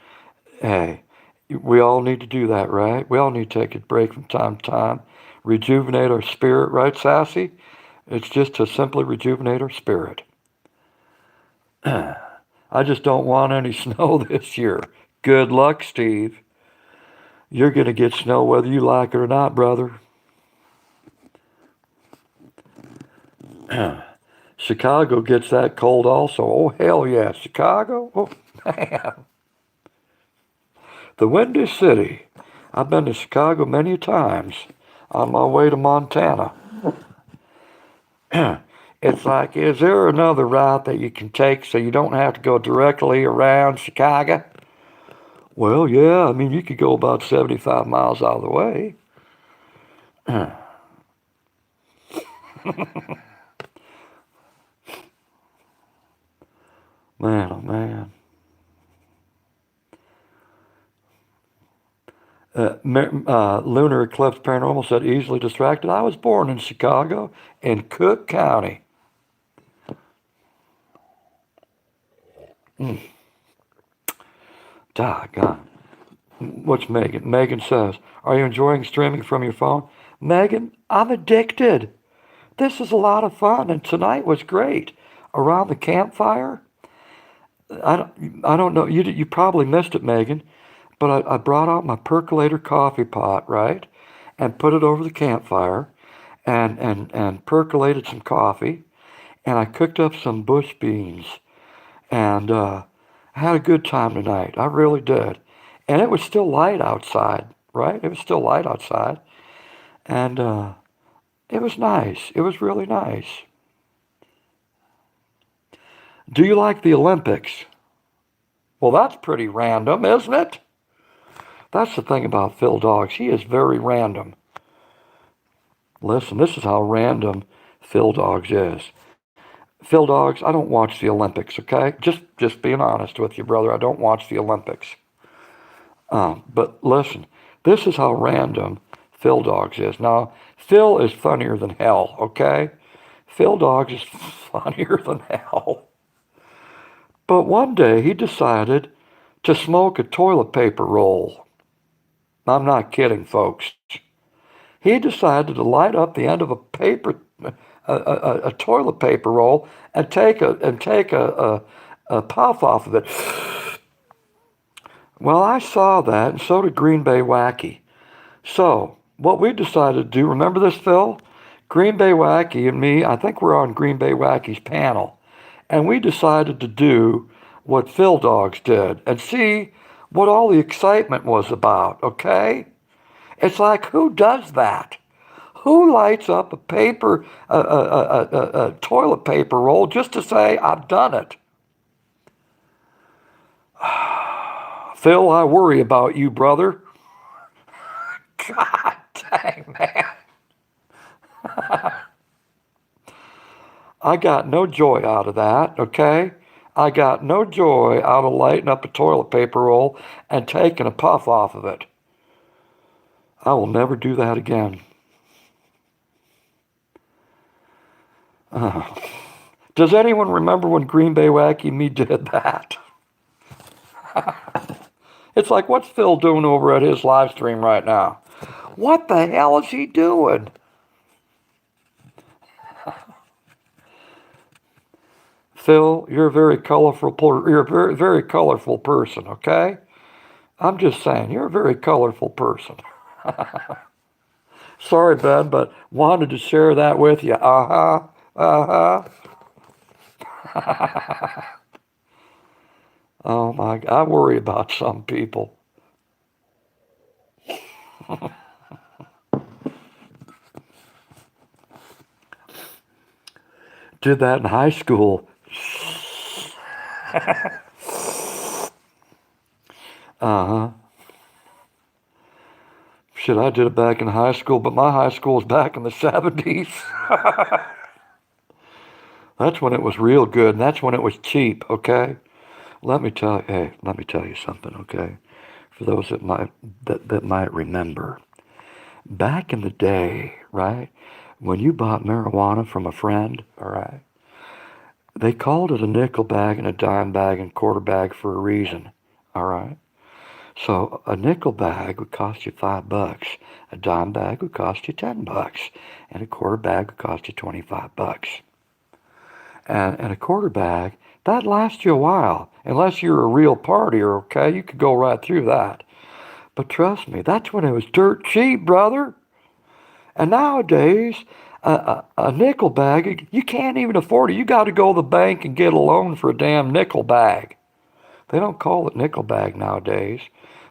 Hey, we all need to do that, right? We all need to take a break from time to time. Rejuvenate our spirit, right, Sassy? It's just to simply rejuvenate our spirit. I just don't want any snow this year. Good luck, Steve. You're going to get snow whether you like it or not, brother. Chicago gets that cold also. Oh, hell yeah. Chicago? Oh, man. The Windy City. I've been to Chicago many times on my way to Montana. It's like, is there another route that you can take so you don't have to go directly around Chicago? Well, yeah, I mean, you could go about 75 miles out of the way. Man, oh man. Lunar Eclipse Paranormal said, easily distracted. I was born in Chicago in Cook County. Doggone. What's Megan? Megan says, are you enjoying streaming from your phone? Megan, I'm addicted. This is a lot of fun, and tonight was great. Around the campfire, I don't know, you probably missed it, Megan, but I brought out my percolator coffee pot, right, and put it over the campfire, and percolated some coffee, and I cooked up some bush beans, and I had a good time tonight. I really did. And it was still light outside, right? It was still light outside, and it was nice. It was really nice. Do you like the Olympics? Well, that's pretty random, isn't it? That's the thing about Phil Dogs. He is very random. Listen, this is how random Phil Dogs is. Phil Dogs, I don't watch the Olympics, okay? Just being honest with you, brother. I don't watch the Olympics. But listen, this is how random Phil Dogs is. Now, Phil is funnier than hell, okay? Phil Dogs is funnier than hell. But one day he decided to smoke a toilet paper roll. I'm not kidding, folks. He decided to light up the end of a toilet paper roll and take a puff off of it. Well, I saw that, and so did Green Bay Wacky. So what we decided to do, remember this, Phil? Green Bay Wacky and me, I think we're on Green Bay Wacky's panel, and we decided to do what Phil Dogs did and see what all the excitement was about, okay? It's like, who does that? Who lights up a toilet paper roll just to say, I've done it? Phil, I worry about you, brother. God dang, man. I got no joy out of that, okay? I got no joy out of lighting up a toilet paper roll and taking a puff off of it. I will never do that again. Does anyone remember when Green Bay Wacky and me did that? It's like, what's Phil doing over at his live stream right now? What the hell is he doing? Phil, you're a very colorful, you're a very, very colorful person, okay? I'm just saying, you're a very colorful person. Sorry, Ben, but wanted to share that with you. Uh-huh, uh-huh. Oh my God, I worry about some people. Did that in high school. Uh-huh. Shit, I did it back in high school, but my high school was back in the 70s. That's when it was real good, and that's when it was cheap, okay? Let me tell you something, okay? For those that might remember. Back in the day, right, when you bought marijuana from a friend, all right, they called it a nickel bag and a dime bag and quarter bag for a reason, all right? So a nickel bag would cost you $5, a dime bag would cost you $10, and a quarter bag would cost you $25. And a quarter bag, that lasts you a while, unless you're a real partier, okay? You could go right through that. But trust me, that's when it was dirt cheap, brother. And nowadays, a nickel bag, you can't even afford it. You got to go to the bank and get a loan for a damn nickel bag. They don't call it nickel bag nowadays.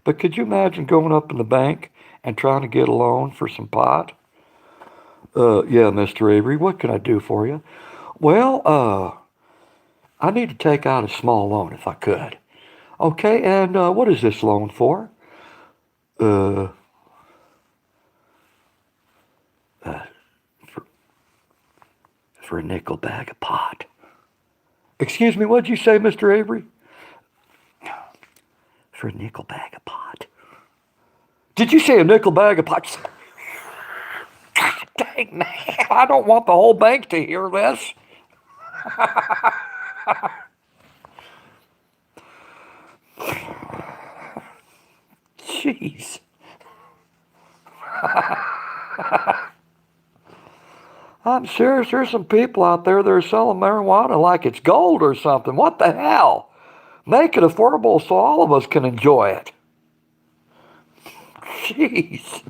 But could you imagine going up in the bank and trying to get a loan for some pot? Yeah, Mr. Avery, what can I do for you? Well, I need to take out a small loan if I could. Okay, and what is this loan for? Uh, for a nickel bag of pot. Excuse me, what'd you say, Mr. Avery? For a nickel bag of pot. Did you say a nickel bag of pot? God dang, man, I don't want the whole bank to hear this. Jeez. I'm serious, there's some people out there that are selling marijuana like it's gold or something. What the hell? Make it affordable so all of us can enjoy it. Jeez.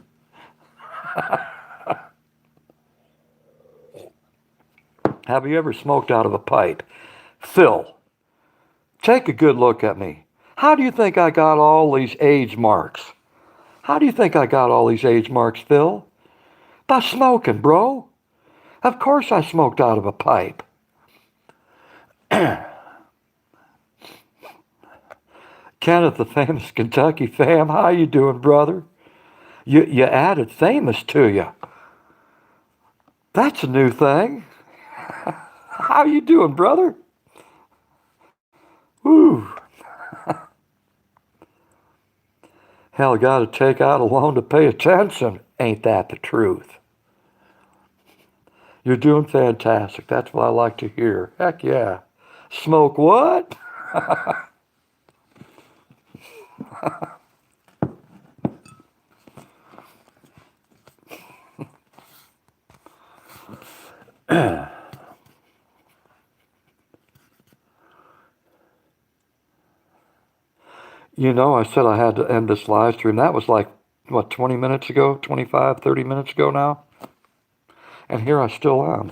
Have you ever smoked out of a pipe? Phil, take a good look at me. How do you think I got all these age marks? How do you think I got all these age marks, Phil? By smoking, bro. Of course I smoked out of a pipe. Kenneth, the famous Kentucky fam, how you doing, brother? You added famous to you. That's a new thing. How you doing, brother? Woo. Hell, got to take out a loan to pay attention. Ain't that the truth? You're doing fantastic. That's what I like to hear. Heck yeah. Smoke what? You know, I said I had to end this live stream. That was like, what, 20 minutes ago? 25, 30 minutes ago now? And here I still am.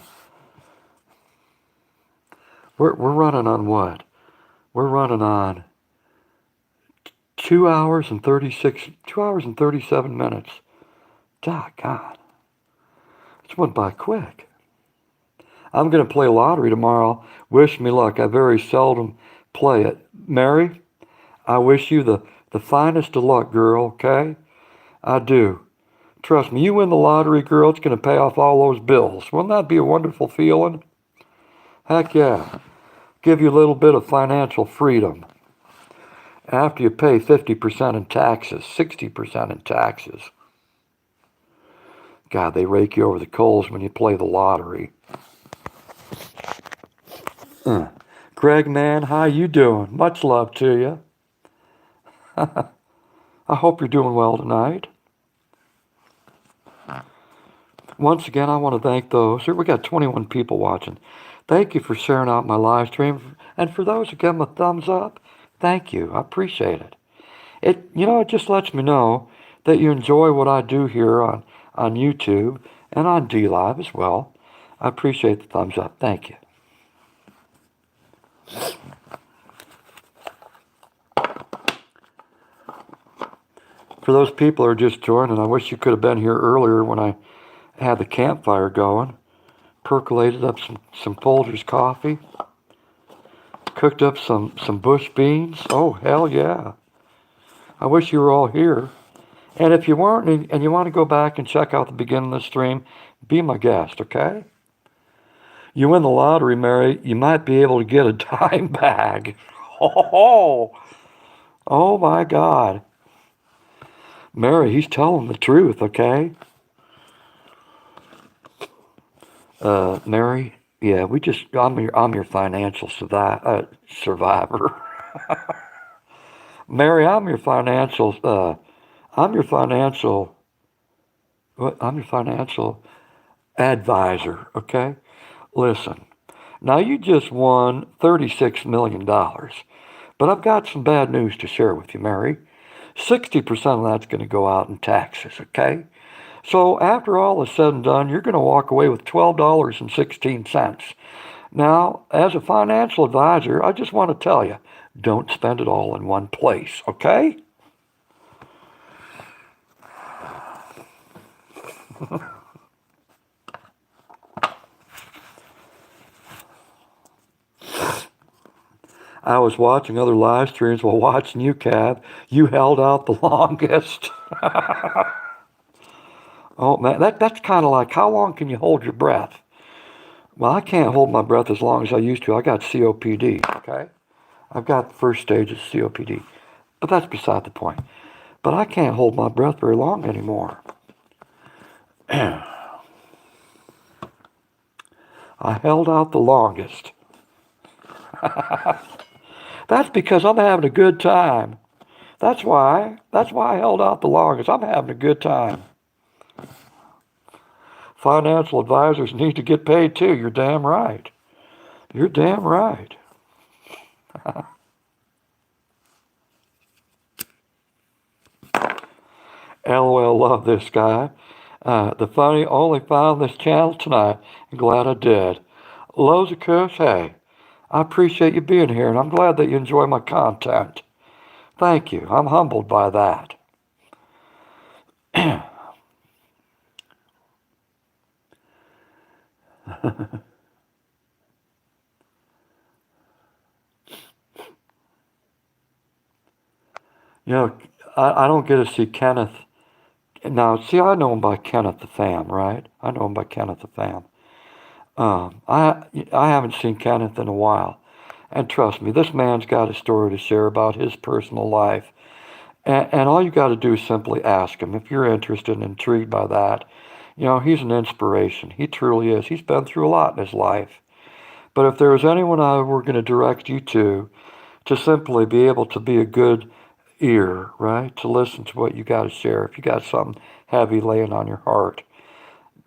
We're running on what? We're running on 2 hours and 37 minutes. God, it went by quick. I'm going to play lottery tomorrow. Wish me luck. I very seldom play it. Mary, I wish you the finest of luck, girl, okay? I do. Trust me, you win the lottery, girl, it's going to pay off all those bills. Wouldn't that be a wonderful feeling? Heck yeah. Give you a little bit of financial freedom. After you pay 50% in taxes, 60% in taxes. God, they rake you over the coals when you play the lottery. Greg, man, how you doing? Much love to you. I hope you're doing well tonight. Once again, I want to thank those. We got 21 people watching. Thank you for sharing out my live stream. And for those who give me a thumbs up, thank you. I appreciate it. It just lets me know that you enjoy what I do here on YouTube and on DLive as well. I appreciate the thumbs up. Thank you. For those people who are just joining, I wish you could have been here earlier when I had the campfire going. Percolated up some Folgers coffee. Cooked up some bush beans. Oh, hell yeah. I wish you were all here. And if you weren't and you want to go back and check out the beginning of the stream, be my guest, okay? You win the lottery, Mary, you might be able to get a dime bag. Oh my God. Mary, he's telling the truth, okay? Mary, yeah, I'm your financial survivor. Mary, I'm your financial advisor, okay? Listen, now you just won $36 million, but I've got some bad news to share with you, Mary. 60% of that's going to go out in taxes, okay? So after all is said and done, you're going to walk away with $12.16. Now, as a financial advisor, I just want to tell you, don't spend it all in one place, okay? I was watching other live streams while watching you, Cav. You held out the longest. Oh, man, that's kind of like, how long can you hold your breath? Well, I can't hold my breath as long as I used to. I got COPD, okay? I've got the first stage of COPD. But that's beside the point. But I can't hold my breath very long anymore. I held out the longest. That's because I'm having a good time. That's why I held out the longest. I'm having a good time. Financial advisors need to get paid too. You're damn right. You're damn right. LOL, love this guy. The funny only found this channel tonight. I'm glad I did. Lowe's a Kush, hey, I appreciate you being here, and I'm glad that you enjoy my content. Thank you. I'm humbled by that. I don't get to see Kenneth. Now, see, I know him by Kenneth the Fam, right? I know him by Kenneth the Fam. I haven't seen Kenneth in a while. And trust me, this man's got a story to share about his personal life. And all you got to do is simply ask him. If you're interested and intrigued by that, he's an inspiration. He truly is. He's been through a lot in his life. But if there was anyone I were going to direct you to simply be able to be a good ear, right? To listen to what you got to share. If you got something heavy laying on your heart,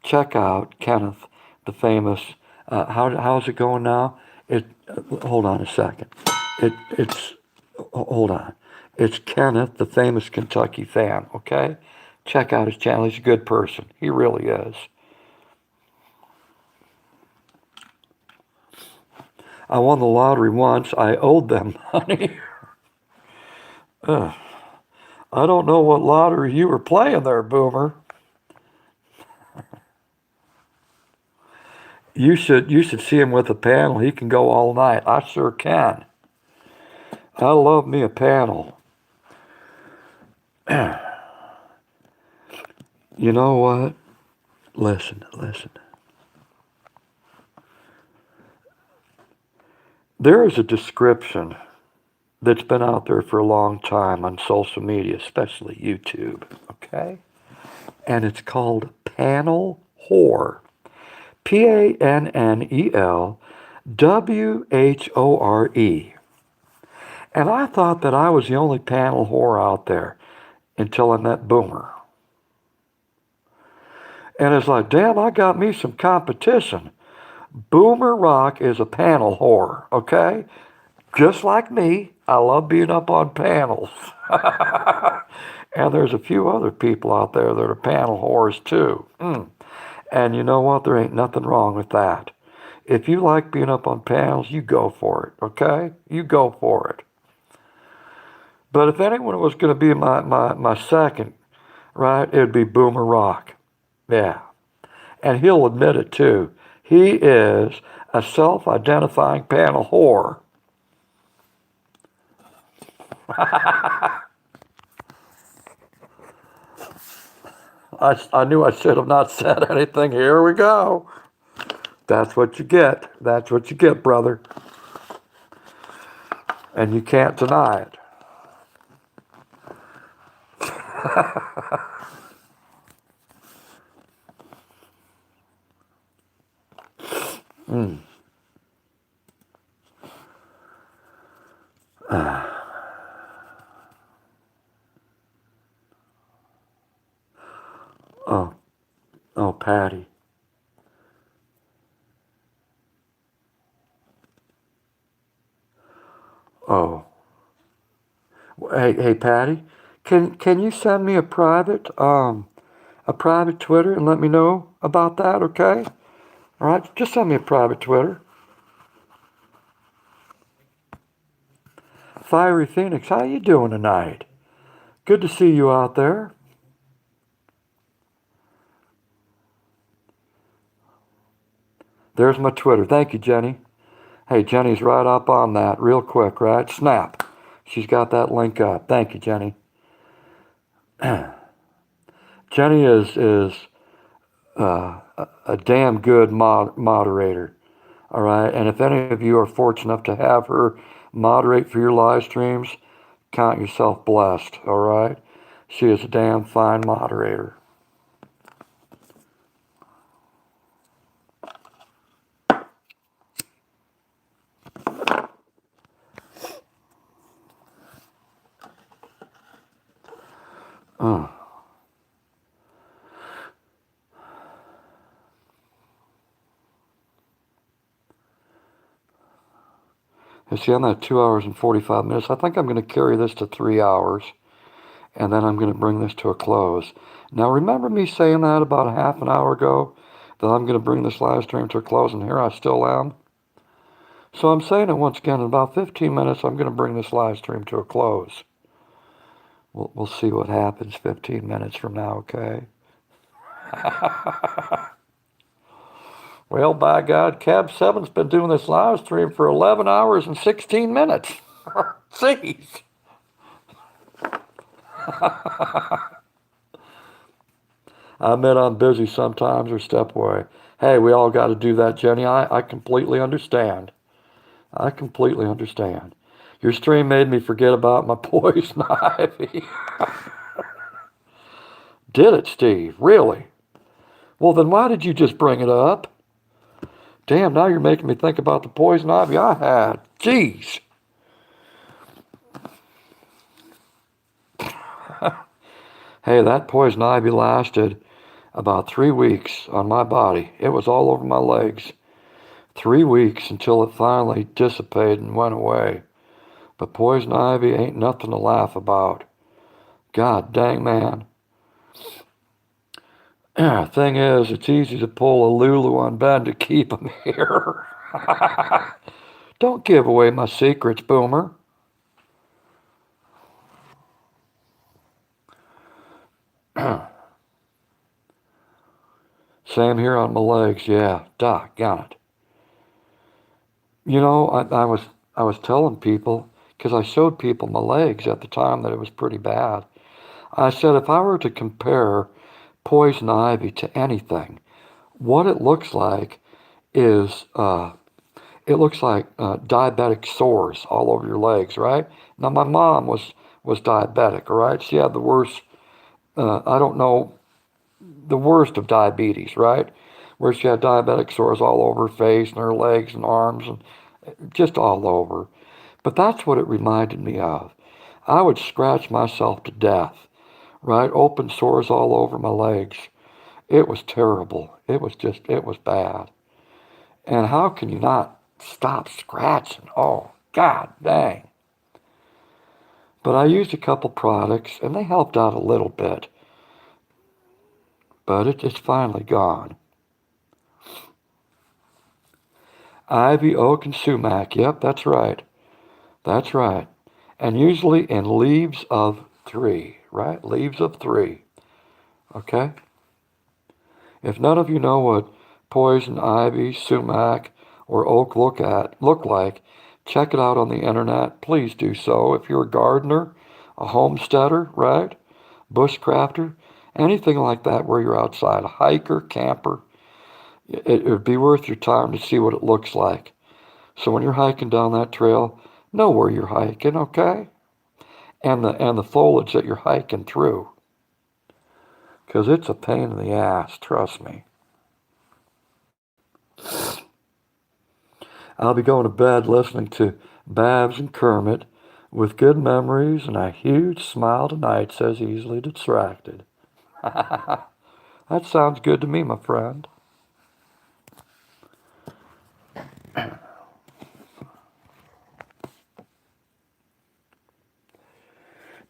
check out Kenneth, the famous. How's it going now? Hold on a second. Hold on. It's Kenneth, the famous Kentucky fan. Okay, check out his channel. He's a good person. He really is. I won the lottery once. I owed them money. I don't know what lottery you were playing there, Boomer. You should see him with a panel. He can go all night. I sure can. I love me a panel. You know what? Listen. There is a description that's been out there for a long time on social media, especially YouTube, okay? And it's called panel whore. PANNELWHORE. And I thought that I was the only panel whore out there until I met Boomer. And it's like, damn, I got me some competition. Boomer Rock is a panel whore, okay? Just like me, I love being up on panels. And there's a few other people out there that are panel whores too. And you know what? There ain't nothing wrong with that. If you like being up on panels, you go for it, okay? You go for it. But if anyone was going to be my second, right, it would be Boomer Rock. Yeah. And he'll admit it too. He is a self-identifying panel whore. I knew I should have not said anything. Here we go. That's what you get. That's what you get, brother. And you can't deny it. Oh, oh, Patty. Oh, hey, Patty. Can you send me a private Twitter and let me know about that? Okay. All right. Just send me a private Twitter. Fiery Phoenix, how you doing tonight? Good to see you out there. There's my Twitter. Thank you, Jenny. Hey, Jenny's right up on that real quick, right? Snap. She's got that link up. Thank you, Jenny. Jenny is a damn good moderator. All right. And if any of you are fortunate enough to have her moderate for your live streams, count yourself blessed. All right. She is a damn fine moderator. You see, I'm at 2 hours and 45 minutes. I think I'm going to carry this to 3 hours, and then I'm going to bring this to a close. Now, remember me saying that about a half an hour ago, that I'm going to bring this live stream to a close, and here I still am? So I'm saying it once again, in about 15 minutes, I'm going to bring this live stream to a close. We'll see what happens 15 minutes from now, okay? Well, by God, Cab 7's been doing this live stream for 11 hours and 16 minutes. Jeez. I admit I'm busy sometimes or step away. Hey, we all got to do that, Jenny. I completely understand. I completely understand. Your stream made me forget about my poison ivy. Did it, Steve? Really? Well, then why did you just bring it up? Damn, now you're making me think about the poison ivy I had. Jeez. Hey, that poison ivy lasted about 3 weeks on my body. It was all over my legs. 3 weeks until it finally dissipated and went away. But poison ivy ain't nothing to laugh about. God dang, man. Thing is, it's easy to pull a Lulu on Ben to keep him here. Don't give away my secrets, Boomer. Same here on my legs. Yeah, doggone it. You know, I was telling people, because I showed people my legs at the time that it was pretty bad. I said if I were to compare poison ivy to anything, what it looks like is it looks like diabetic sores all over your legs, right? Now my mom was diabetic, all right? She had the worst, I don't know, the worst of diabetes, right? Where she had diabetic sores all over her face and her legs and arms and just all over. But that's what it reminded me of. I would scratch myself to death, right? Open sores all over my legs. It was terrible. It was bad. And how can you not stop scratching? Oh, God dang. But I used a couple products and they helped out a little bit. But it's finally gone. Ivy, oak, and sumac. Yep, that's right. That's right. And usually in leaves of three, right? Leaves of three. Okay? If none of you know what poison ivy, sumac, or oak look like, check it out on the internet. Please do so. If you're a gardener, a homesteader, right? Bushcrafter, anything like that where you're outside, a hiker, camper, it would be worth your time to see what it looks like. So when you're hiking down that trail, know where you're hiking, okay? And the foliage that you're hiking through. Because it's a pain in the ass, trust me. I'll be going to bed listening to Babs and Kermit with good memories and a huge smile tonight, says easily distracted. That sounds good to me, my friend.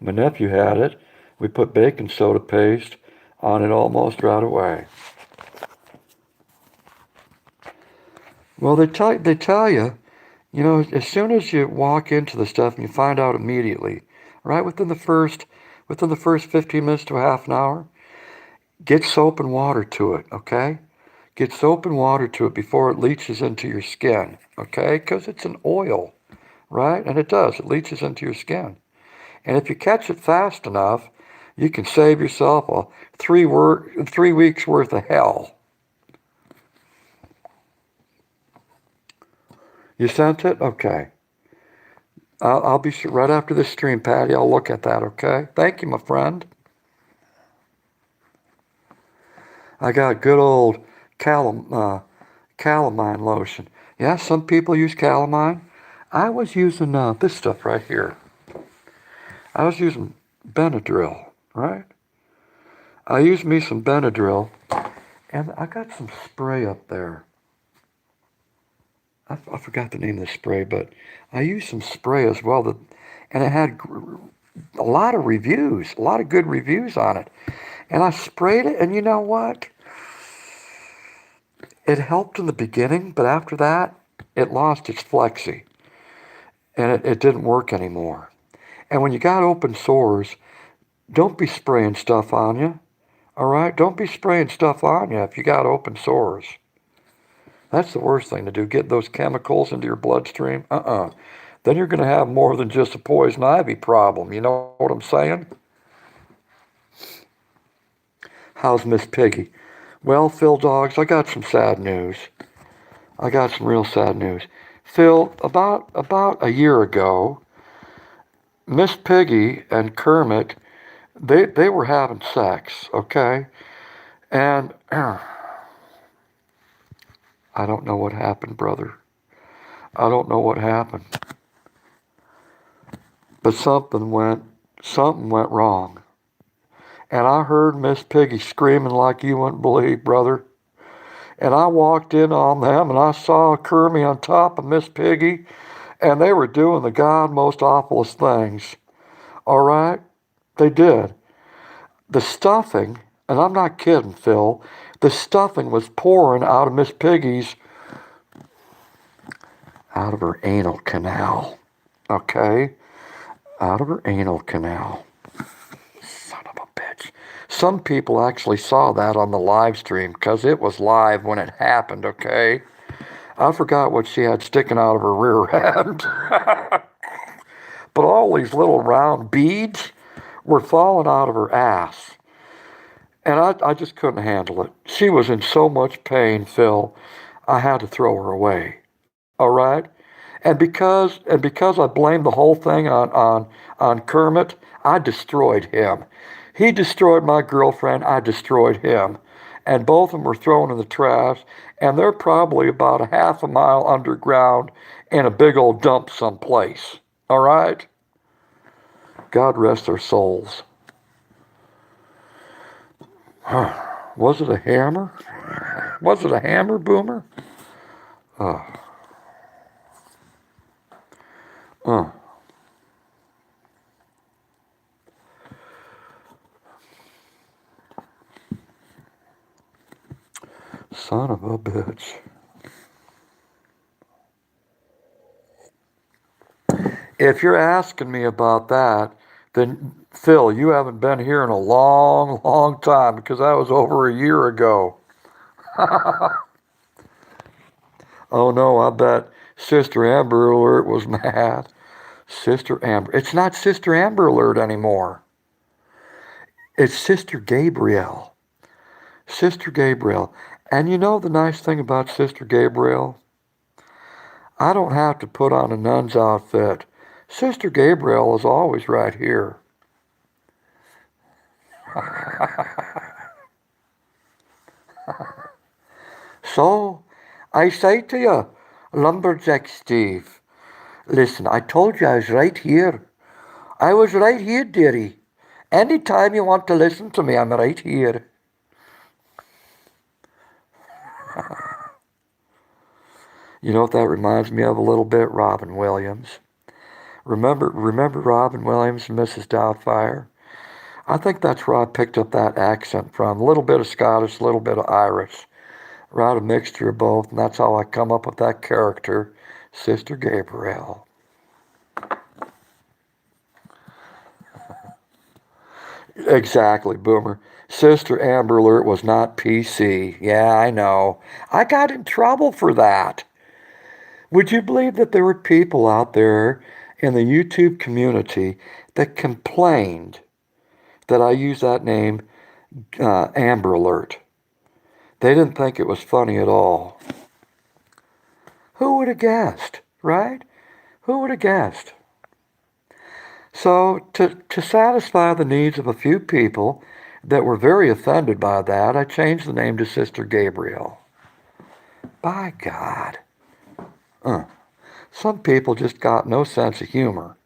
My nephew had it. We put baking soda paste on it almost right away. Well, they tell you, you know, as soon as you walk into the stuff and you find out immediately, right within the first 15 minutes to a half an hour, get soap and water to it, okay? Get soap and water to it before it leaches into your skin, okay? Because it's an oil, right? And it does. It leaches into your skin. And if you catch it fast enough, you can save yourself a 3 weeks worth of hell. You sent it? Okay. I'll be sure right after this stream, Patty. I'll look at that, okay? Thank you, my friend. I got good old calamine lotion. Yeah, some people use calamine. I was using this stuff right here. I was using Benadryl, right? I used me some Benadryl, and I got some spray up there. I forgot the name of the spray, but I used some spray as well, and it had a lot of reviews, a lot of good reviews on it. And I sprayed it, and you know what? It helped in the beginning, but after that, it lost its flexi, and it didn't work anymore. And when you got open sores, don't be spraying stuff on you, all right? Don't be spraying stuff on you if you got open sores. That's the worst thing to do, get those chemicals into your bloodstream. Then you're going to have more than just a poison ivy problem. You know what I'm saying? How's Miss Piggy? Well, Phil Dogs, I got some sad news. I got some real sad news. Phil, about a year ago, Miss Piggy and Kermit, they were having sex, okay? And I don't know what happened, brother. I don't know what happened. But something went wrong. And I heard Miss Piggy screaming like you wouldn't believe, brother. And I walked in on them and I saw Kermit on top of Miss Piggy, and they were doing the God most awfulest things. All right? They did. The stuffing, and I'm not kidding, Phil, the stuffing was pouring out of Miss Piggy's, out of her anal canal. Okay? Out of her anal canal. Son of a bitch. Some people actually saw that on the live stream because it was live when it happened, okay? I forgot what she had sticking out of her rear end. But all these little round beads were falling out of her ass. And I just couldn't handle it. She was in so much pain, Phil, I had to throw her away. All right? And because I blamed the whole thing on Kermit, I destroyed him. He destroyed my girlfriend, I destroyed him. And both of them were thrown in the trash, and they're probably about a half a mile underground in a big old dump someplace. All right? God rest their souls. Was it a hammer? Was it a hammer, Boomer? Uh, uh. Son of a bitch. If you're asking me about that, then Phil, you haven't been here in a long, long time because that was over a year ago. Oh no, I bet Sister Amber Alert was mad. Sister Amber. It's not Sister Amber Alert anymore. It's Sister Gabriel. Sister Gabriel. And you know the nice thing about Sister Gabriel? I don't have to put on a nun's outfit. Sister Gabriel is always right here. So, I say to you, Lumberjack Steve, listen, I told you I was right here. I was right here, dearie. Anytime you want to listen to me, I'm right here. You know what that reminds me of a little bit? Robin Williams. Remember Robin Williams and Mrs. Doubtfire? I think that's where I picked up that accent from. A little bit of Scottish, a little bit of Irish. Right, a mixture of both, and that's how I come up with that character, Sister Gabriel. Exactly, Boomer. Sister Amber Alert was not PC. Yeah, I know. I got in trouble for that. Would you believe that there were people out there in the YouTube community that complained that I used that name, Amber Alert? They didn't think it was funny at all. Who would have guessed, right? Who would have guessed? So, to satisfy the needs of a few people that were very offended by that, I changed the name to Sister Gabriel. By God. Some people just got no sense of humor.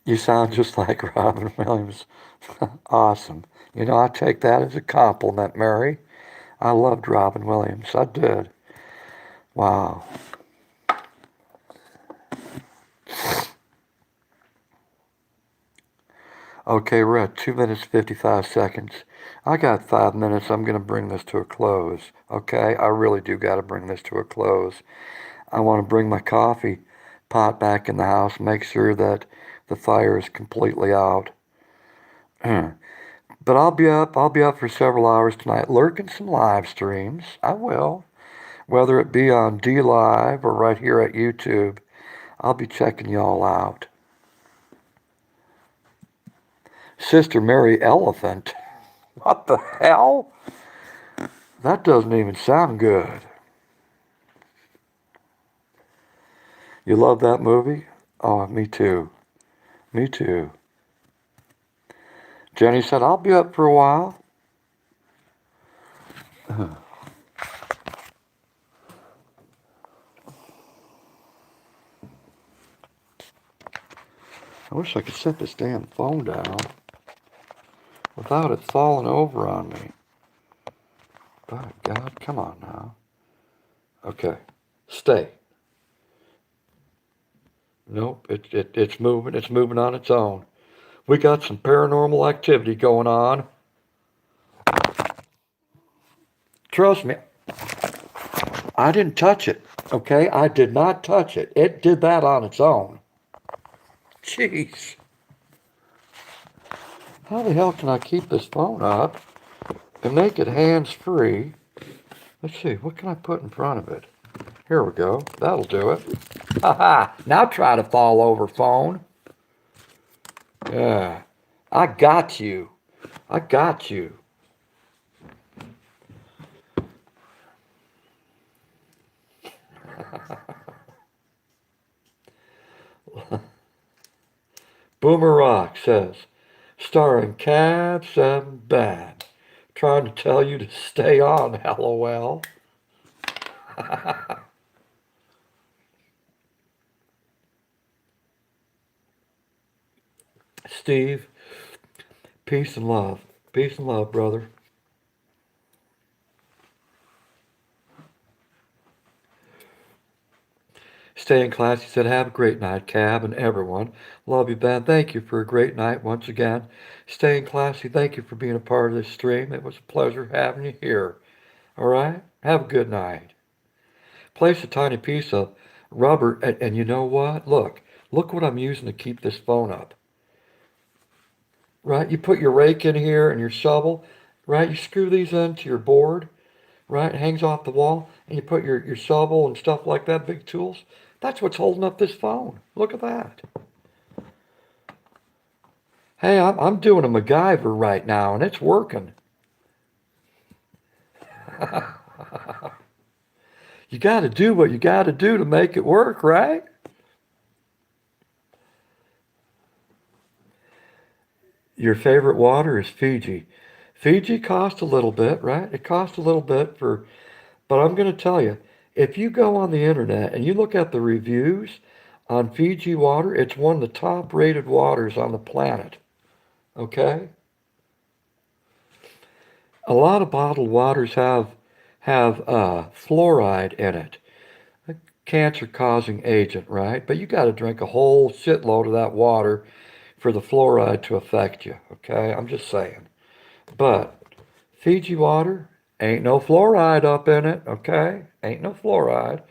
You sound just like Robin Williams. Awesome. You know, I take that as a compliment, Mary. I loved Robin Williams. I did. Wow. Okay, we're at 2 minutes 55 seconds. I got 5 minutes. I'm going to bring this to a close. Okay, I really do got to bring this to a close. I want to bring my coffee pot back in the house, make sure that the fire is completely out. But I'll be up for several hours tonight, lurking some live streams. I will. Whether it be on D Live or right here at YouTube, I'll be checking y'all out. Sister Mary Elephant. What the hell? That doesn't even sound good. You love that movie? Oh, me too. Me too. Jenny said, I'll be up for a while. I wish I could set this damn phone down without it falling over on me. By God, come on now. Okay, stay. Nope, it's moving. It's moving on its own. We got some paranormal activity going on. Trust me, I didn't touch it. Okay, I did not touch it. It did that on its own. Jeez. How the hell can I keep this phone up and make it hands-free? Let's see, what can I put in front of it? Here we go. That'll do it. Haha. Now try to fall over, phone. Yeah. I got you. I got you. Boomer Rock says, starring Cabs and Bad. Trying to tell you to stay on, LOL. Steve, peace and love. Peace and love, brother. Stay in class. He said, have a great night, Cab, and everyone. Love you, Ben. Thank you for a great night once again. Stay in classy. Thank you for being a part of this stream. It was a pleasure having you here. All right? Have a good night. Place a tiny piece of rubber, and you know what? Look what I'm using to keep this phone up. Right? You put your rake in here and your shovel, right? You screw these into your board, right? It hangs off the wall, and you put your shovel and stuff like that, big tools. That's what's holding up this phone. Look at that. Hey, I'm doing a MacGyver right now, and it's working. You got to do what you got to do to make it work, right? Your favorite water is Fiji. Fiji costs a little bit, right? It costs a little bit but I'm going to tell you, if you go on the internet and you look at the reviews on Fiji water, it's one of the top rated waters on the planet. Okay? A lot of bottled waters have fluoride in it, a cancer-causing agent, right? But you got to drink a whole shitload of that water for the fluoride to affect you. Okay, I'm just saying. But Fiji water ain't no fluoride up in it. Okay, ain't no fluoride,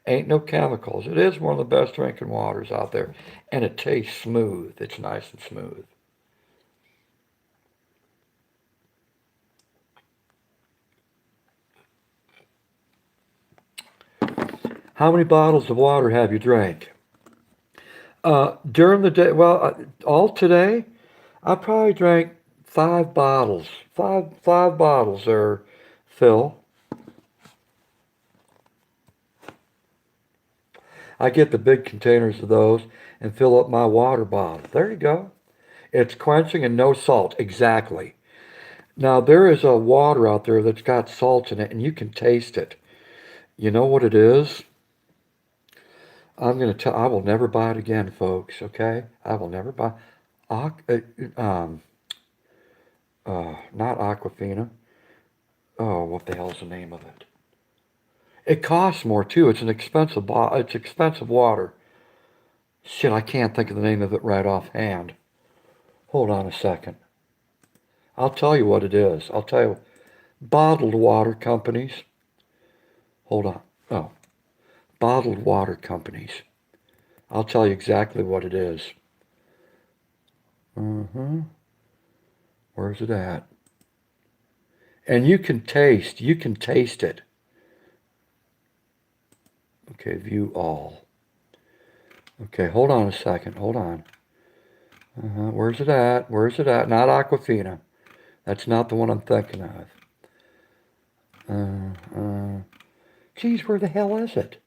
ain't no chemicals. It is one of the best drinking waters out there, and it tastes smooth. It's nice and smooth. How many bottles of water have you drank? During the day, well, all today, I probably drank 5 bottles. Five bottles there, Phil. I get the big containers of those and fill up my water bottle. There you go. It's quenching and no salt. Exactly. Now, there is a water out there that's got salt in it, and you can taste it. You know what it is? I'm going to tell, I will never buy it again, folks, okay? I will never buy, um, not Aquafina. Oh, what the hell's the name of it? It costs more, too. It's an expensive, it's expensive water. Shit, I can't think of the name of it right offhand. Hold on a second. I'll tell you what it is. I'll tell you. Bottled water companies. Hold on. Oh, bottled water companies. I'll tell you exactly what it is. Where's it at? And you can taste it. Okay, view all. Okay, hold on a second. Hold on. Where's it at? Where's it at? Not Aquafina. That's not the one I'm thinking of. Geez, where the hell is it?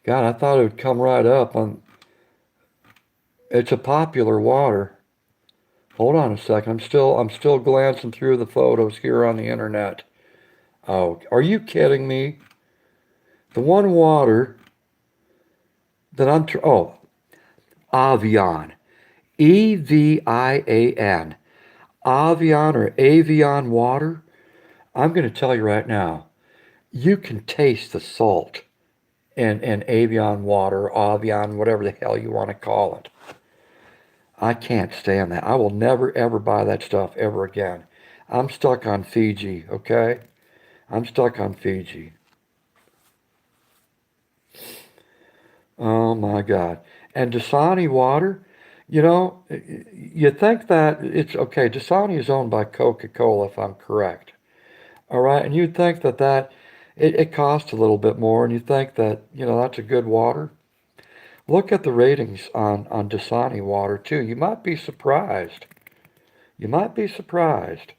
God, I thought it would come right up on. It's a popular water. Hold on a second. I'm still glancing through the photos here on the internet. Oh, are you kidding me? The one water that Avian. Evian. Avian or Avian water. I'm going to tell you right now, you can taste the salt in Avion water, Avion, whatever the hell you want to call it. I can't stand that. I will never ever buy that stuff ever again. I'm stuck on Fiji, okay? I'm stuck on Fiji. Oh my God. And Dasani water, you know, you think that it's okay. Dasani is owned by Coca-Cola, if I'm correct. All right. And you'd think that it costs a little bit more, and you think that, you know, that's a good water. Look at the ratings on Dasani water, too. You might be surprised. You might be surprised.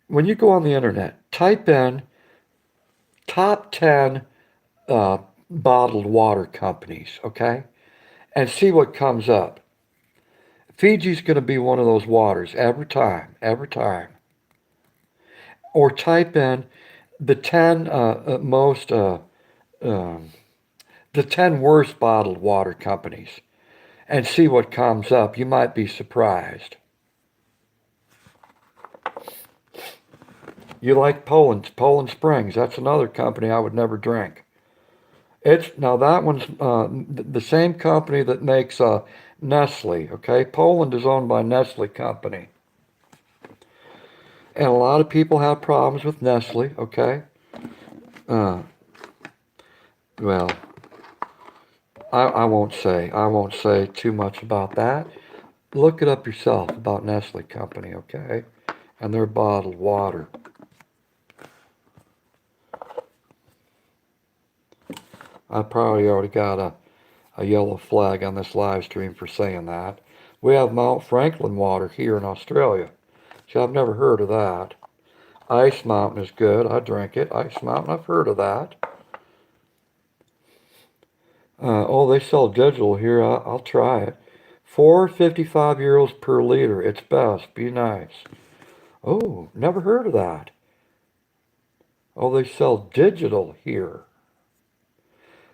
When you go on the internet, type in top 10 uh, bottled water companies, okay? And see what comes up. Fiji's going to be one of those waters every time, every time. Or type in the 10 most, um, the 10 worst bottled water companies and see what comes up. You might be surprised. You like Poland Springs. That's another company I would never drink. It's now that one's the same company that makes Nestle. Okay, Poland is owned by Nestle company, and a lot of people have problems with Nestle. Okay, uh, well, I won't say too much about that. Look it up yourself about Nestle company. Okay, and their bottled water. I probably already got a yellow flag on this live stream for saying that. We have Mount Franklin water here in Australia. See, I've never heard of that. Ice Mountain is good. I drink it. Ice Mountain, I've heard of that. Oh, they sell digital here. I'll try it. 4.55 euros per liter. It's best. Be nice. Oh, never heard of that. Oh, they sell digital here.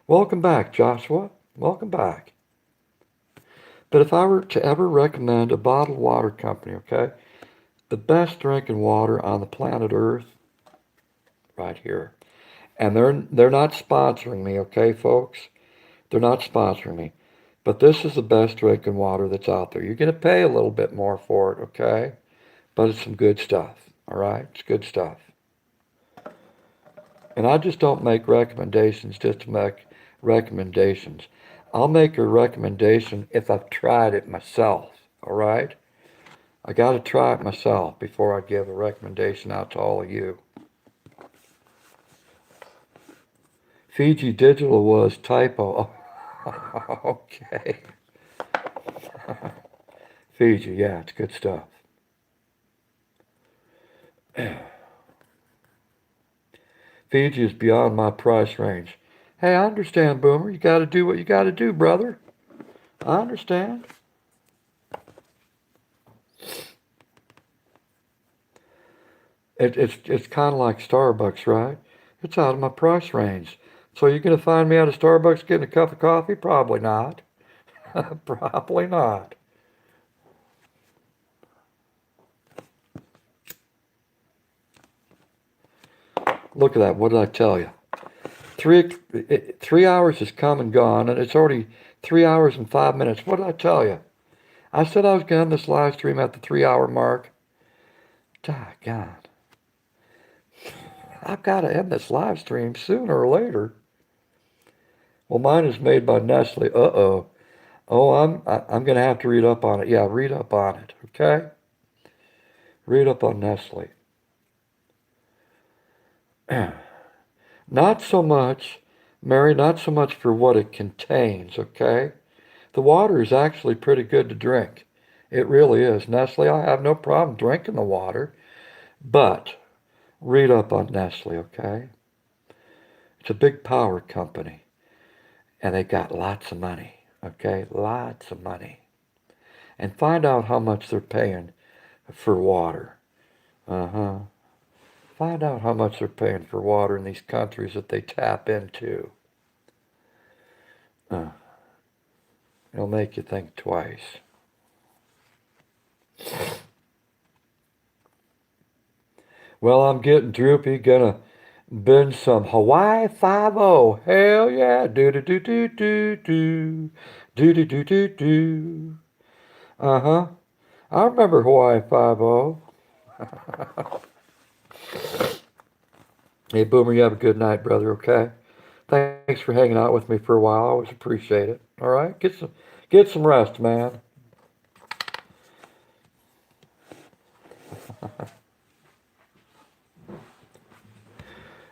Welcome back, Joshua. Welcome back. But if I were to ever recommend a bottled water company, okay, the best drinking water on the planet Earth, right here. And they're not sponsoring me, okay, folks? They're not sponsoring me. But this is the best drinking water that's out there. You're going to pay a little bit more for it, okay? But it's some good stuff, all right? It's good stuff. And I just don't make recommendations just to make recommendations. I'll make a recommendation if I've tried it myself, all right? I got to try it myself before I give a recommendation out to all of you. Fiji Digital was typo. Okay. Fiji, yeah, it's good stuff. Fiji is beyond my price range. Hey, I understand, Boomer. You got to do what you got to do, brother. I understand. It's kind of like Starbucks, right? It's out of my price range. So you're going to find me at a Starbucks getting a cup of coffee? Probably not. Probably not. Look at that. What did I tell you? 3 hours has come and gone, and it's already 3 hours and 5 minutes. What did I tell you? I said I was going to end this live stream at the 3 hour mark. God. I've got to end this live stream sooner or later. Well, mine is made by Nestle. Uh-oh. Oh, I'm going to have to read up on it. Yeah, read up on it, okay? Read up on Nestle. Not so much, Mary, not so much for what it contains, okay? The water is actually pretty good to drink. It really is. Nestle, I have no problem drinking the water, but read up on Nestle, okay? It's a big power company, and they got lots of money, okay? Lots of money. And find out how much they're paying for water. Uh-huh. Find out how much they're paying for water in these countries that they tap into. It'll make you think twice. Well, I'm getting droopy. Gonna Been some Hawaii 5-0. Hell yeah. Do do do do do do. Do do do do do. Uh-huh. I remember Hawaii 5-0. Hey, Boomer, you have a good night, brother, okay? Thanks for hanging out with me for a while. I always appreciate it. All right? Get some rest, man.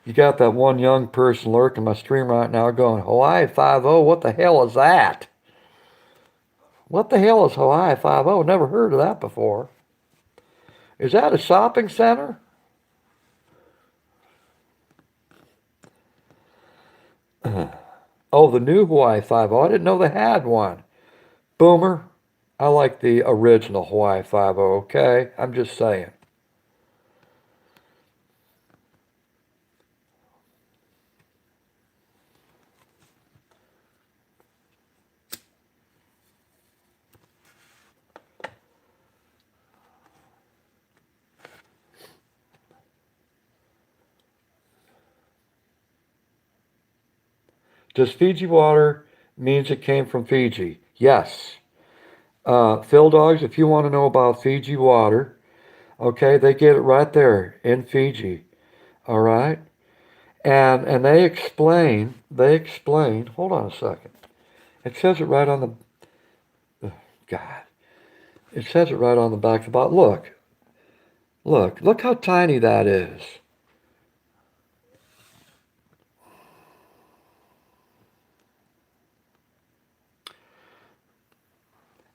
You got that one young person lurking my stream right now going, Hawaii 5-0, what the hell is that? What the hell is Hawaii 5-0? Never heard of that before. Is that a shopping center? Oh, the new Hawaii 5-0. I didn't know they had one. Boomer, I like the original Hawaii 5-0, okay? I'm just saying. Does Fiji water means it came from Fiji? Yes. Phil Dogs, if you want to know about Fiji water, okay, they get it right there in Fiji. All right? And they explain, hold on a second. It says it right on the, God, it says it right on the back of the bottle. Look how tiny that is.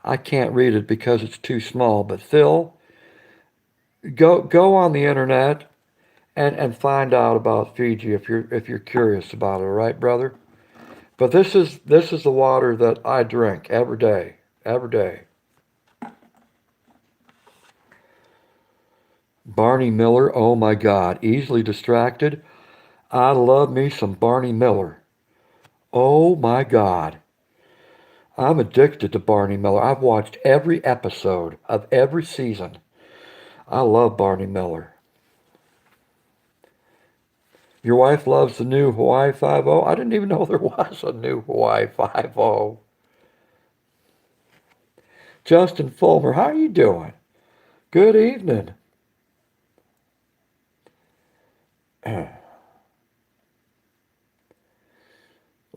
I can't read it because it's too small, but Phil, go on the internet and find out about Fiji if you're curious about it, all right, brother? But this is the water that I drink every day, every day. Barney Miller, oh my God, easily distracted. I love me some Barney Miller. Oh my God. I'm addicted to Barney Miller. I've watched every episode of every season. I love Barney Miller. Your wife loves the new Hawaii 5-0? I didn't even know there was a new Hawaii 5-0. Justin Fulmer, how are you doing? Good evening.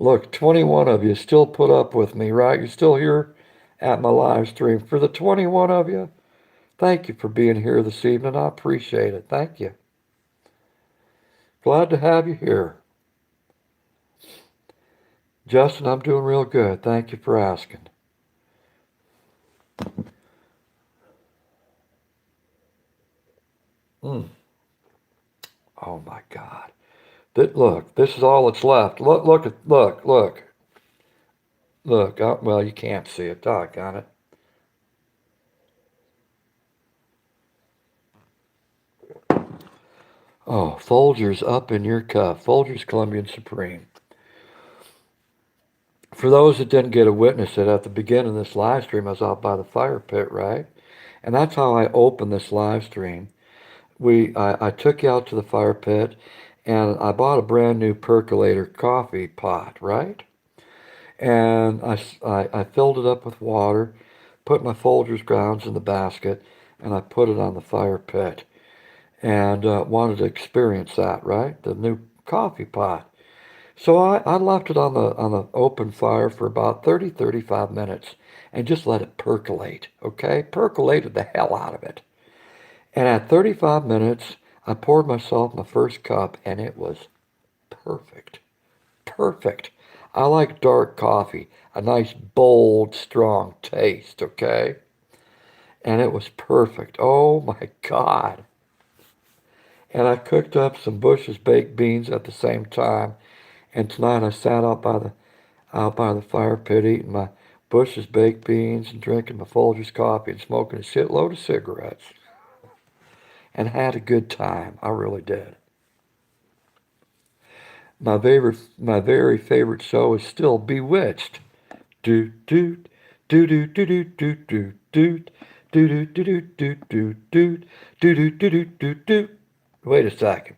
Look, 21 of you still put up with me, right? You're still here at my live stream. For the 21 of you, thank you for being here this evening. I appreciate it. Thank you. Glad to have you here. Justin, I'm doing real good. Thank you for asking. Mm. Oh my God. Look, this is all that's left. Look. Well, you can't see it. Doggone it. Oh, Folgers up in your cup. Folgers Colombian Supreme. For those that didn't get to witness it, at the beginning of this live stream, I was out by the fire pit, right? And that's how I opened this live stream. I took you out to the fire pit, and I bought a brand new percolator coffee pot, right? And I filled it up with water, put my Folgers grounds in the basket, and I put it on the fire pit. And wanted to experience that, right? The new coffee pot. So I left it on the open fire for about 35 minutes and just let it percolate, okay? Percolated the hell out of it. And at 35 minutes, I poured myself my first cup and it was perfect. Perfect. I like dark coffee, a nice, bold, strong taste, okay? And it was perfect. Oh my God. And I cooked up some Bush's baked beans at the same time. And tonight I sat out by the fire pit eating my Bush's baked beans and drinking my Folgers coffee and smoking a shitload of cigarettes. And had a good time. I really did. My very favorite show is still Bewitched. Doot doot doot doot doot doot doot doot doot doot doot doot doot doot doot doot doot doot doot. Wait a second.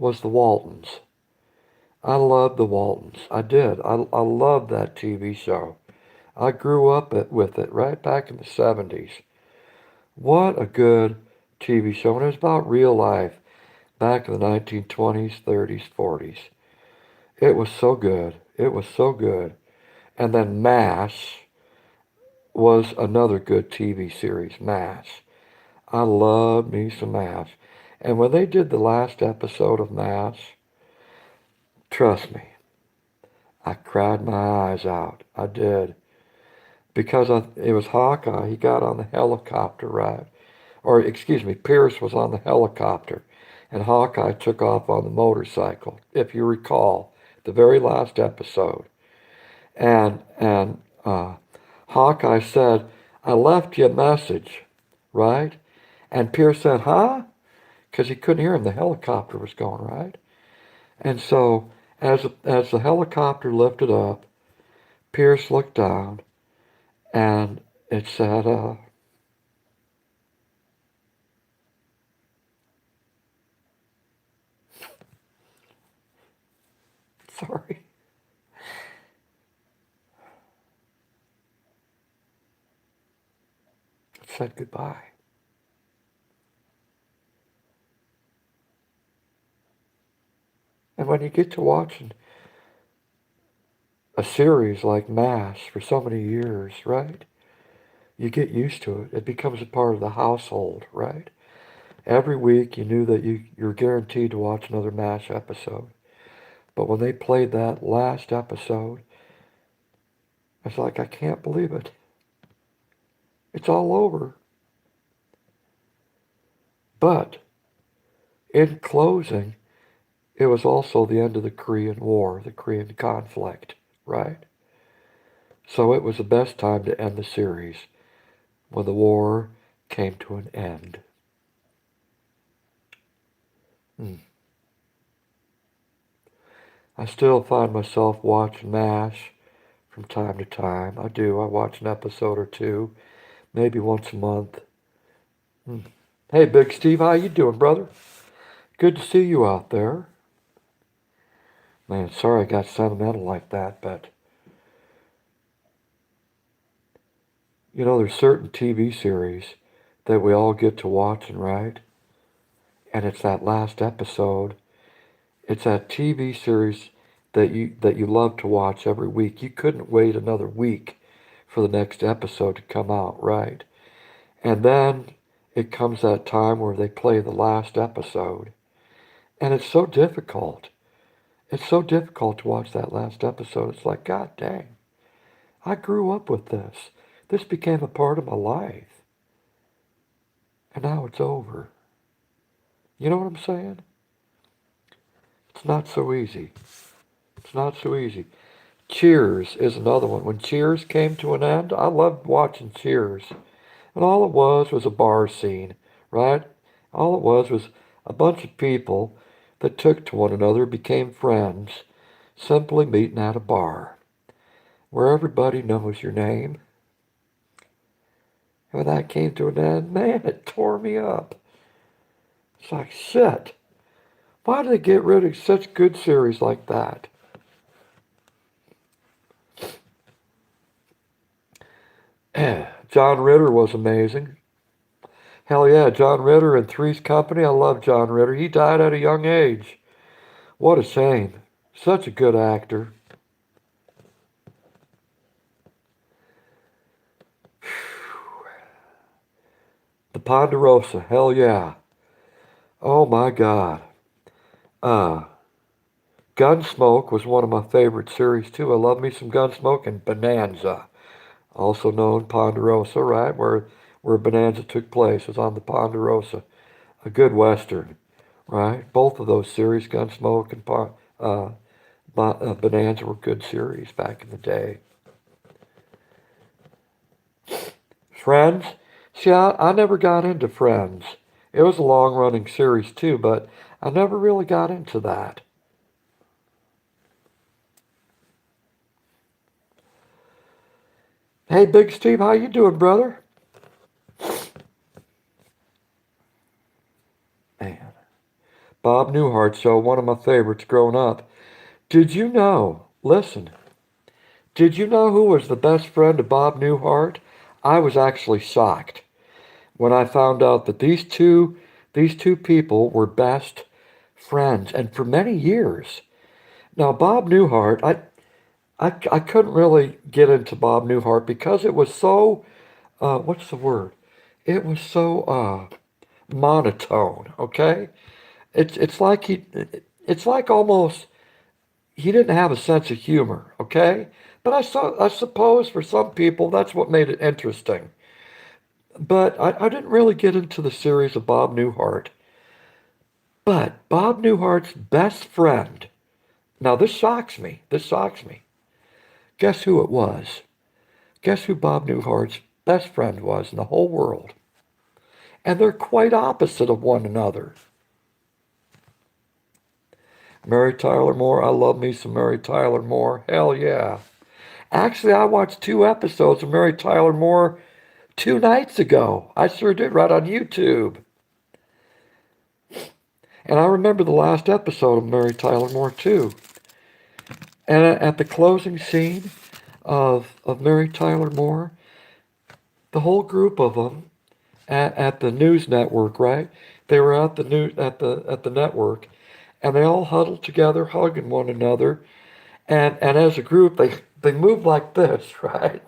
was the Waltons. I loved the Waltons. I did. I loved that TV show. I grew up with it right back in the 70s. What a good TV show. And it was about real life back in the 1920s, 30s, 40s. It was so good. It was so good. And then MASH was another good TV series, MASH. I loved me some MASH. And when they did the last episode of MASH, trust me, I cried my eyes out. I did. Because it was Hawkeye. He got on the helicopter, right? Or, excuse me, Pierce was on the helicopter. And Hawkeye took off on the motorcycle, if you recall, the very last episode. And Hawkeye said, I left you a message, right? And Pierce said, huh? Because he couldn't hear him. The helicopter was going, right? And so as the helicopter lifted up, Pierce looked down and it said, sorry. It said goodbye. And when you get to watching a series like MASH for so many years, right? You get used to it. It becomes a part of the household, right? Every week you knew that you're guaranteed to watch another MASH episode. But when they played that last episode, it's like, I can't believe it. It's all over. But in closing, it was also the end of the Korean War, the Korean conflict, right? So it was the best time to end the series when the war came to an end. I still find myself watching MASH from time to time. I do. I watch an episode or two, maybe once a month. Hey, Big Steve, how you doing, brother? Good to see you out there. Man, sorry I got sentimental like that, but you know, there's certain TV series that we all get to watch and right? And it's that last episode. It's that TV series that you love to watch every week. You couldn't wait another week for the next episode to come out, right? And then it comes that time where they play the last episode. And it's so difficult. It's so difficult to watch that last episode. It's like, God dang, I grew up with this. This became a part of my life. And now it's over. You know what I'm saying? It's not so easy. It's not so easy. Cheers is another one. When Cheers came to an end, I loved watching Cheers. And all it was a bar scene, right? All it was a bunch of people that took to one another, became friends, simply meeting at a bar, where everybody knows your name. And when that came to an end, man, it tore me up. It's like, shit. Why do they get rid of such good series like that? John Ritter was amazing. Hell yeah, John Ritter and Three's Company. I love John Ritter. He died at a young age. What a shame. Such a good actor. The Ponderosa. Hell yeah. Oh my God. Uh, Gunsmoke was one of my favorite series too. I love me some Gunsmoke and Bonanza, also known Ponderosa, right? Where Bonanza took place was on the Ponderosa. A good Western, right? Both of those series, Gunsmoke and Bonanza, were good series back in the day. Friends? See, I never got into Friends. It was a long-running series too, but I never really got into that. Hey, Big Steve, how you doing, brother? Man. Bob Bob Newhart show, one of my favorites growing up. Did you know, listen, did you know who was the best friend of Bob Newhart? I was actually shocked when I found out that these two people were best friends, and for many years. Now, Bob Newhart, I couldn't really get into Bob Newhart because it was so, what's the word? It was so monotone, okay? It's like it's like almost he didn't have a sense of humor, okay? But I suppose for some people that's what made it interesting. But I didn't really get into the series of Bob Newhart. But Bob Newhart's best friend, now this shocks me. This shocks me. Guess who it was? Guess who Bob Newhart's best friend was in the whole world? And they're quite opposite of one another. Mary Tyler Moore. I love me some Mary Tyler Moore. Hell yeah. Actually, I watched 2 episodes of Mary Tyler Moore 2 nights ago. I sure did, right on YouTube. And I remember the last episode of Mary Tyler Moore too. And at the closing scene of Mary Tyler Moore, the whole group of them at the news network, right? They were at the network, and they all huddled together, hugging one another, and as a group they moved like this, right?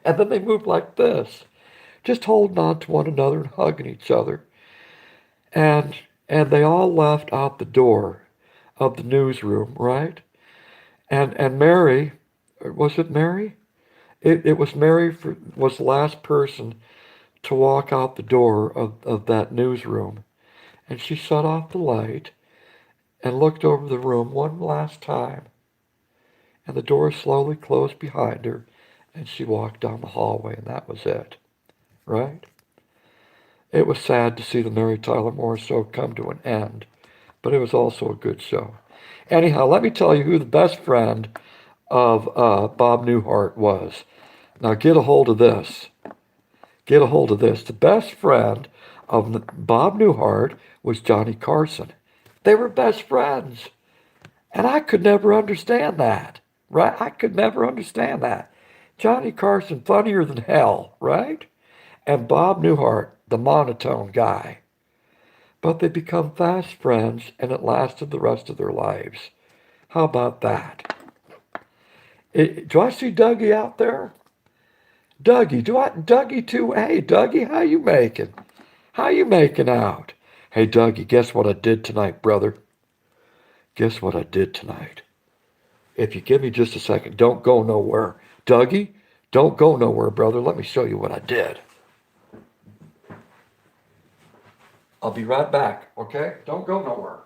And then they moved like this, just holding on to one another and hugging each other. And and they all left out the door of the newsroom, right? And Mary, was it Mary? It was Mary was the last person to walk out the door of that newsroom. And she shut off the light and looked over the room one last time. And the door slowly closed behind her, and she walked down the hallway, and that was it, right? It was sad to see the Mary Tyler Moore show come to an end, but it was also a good show. Anyhow, let me tell you who the best friend of Bob Newhart was. Now get a hold of this. Get a hold of this. The best friend of Bob Newhart was Johnny Carson. They were best friends. And I could never understand that, right? I could never understand that. Johnny Carson, funnier than hell, right? And Bob Newhart, the monotone guy. But they become fast friends, and it lasted the rest of their lives. How about that? Do I see Dougie out there? Dougie, Dougie too? Hey, Dougie, how you making? How you making out? Hey, Dougie, guess what I did tonight, brother? Guess what I did tonight? If you give me just a second, don't go nowhere. Dougie, don't go nowhere, brother. Let me show you what I did. I'll be right back, okay? Don't go nowhere.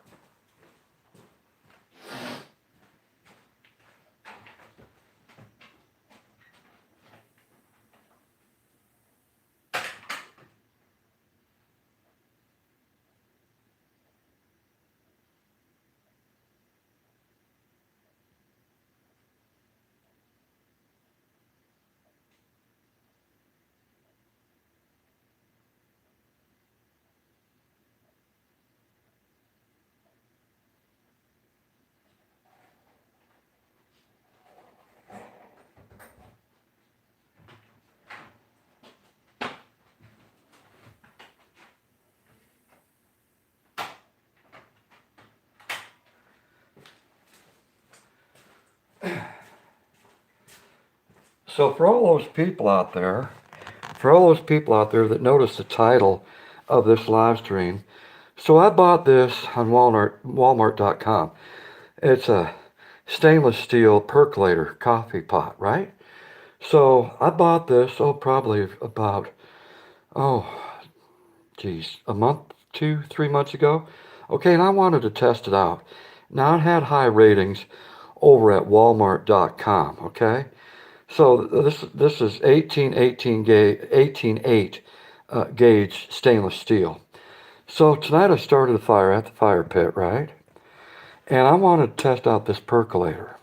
So for all those people out there, that notice the title of this live stream, so I bought this on Walmart.com. It's a stainless steel percolator coffee pot, right? So I bought this, probably about, a month, 2, 3 months ago. Okay, and I wanted to test it out. Now it had high ratings over at Walmart.com, okay? So this is 18.8 gauge stainless steel. So tonight I started a fire at the fire pit, right? And I wanted to test out this percolator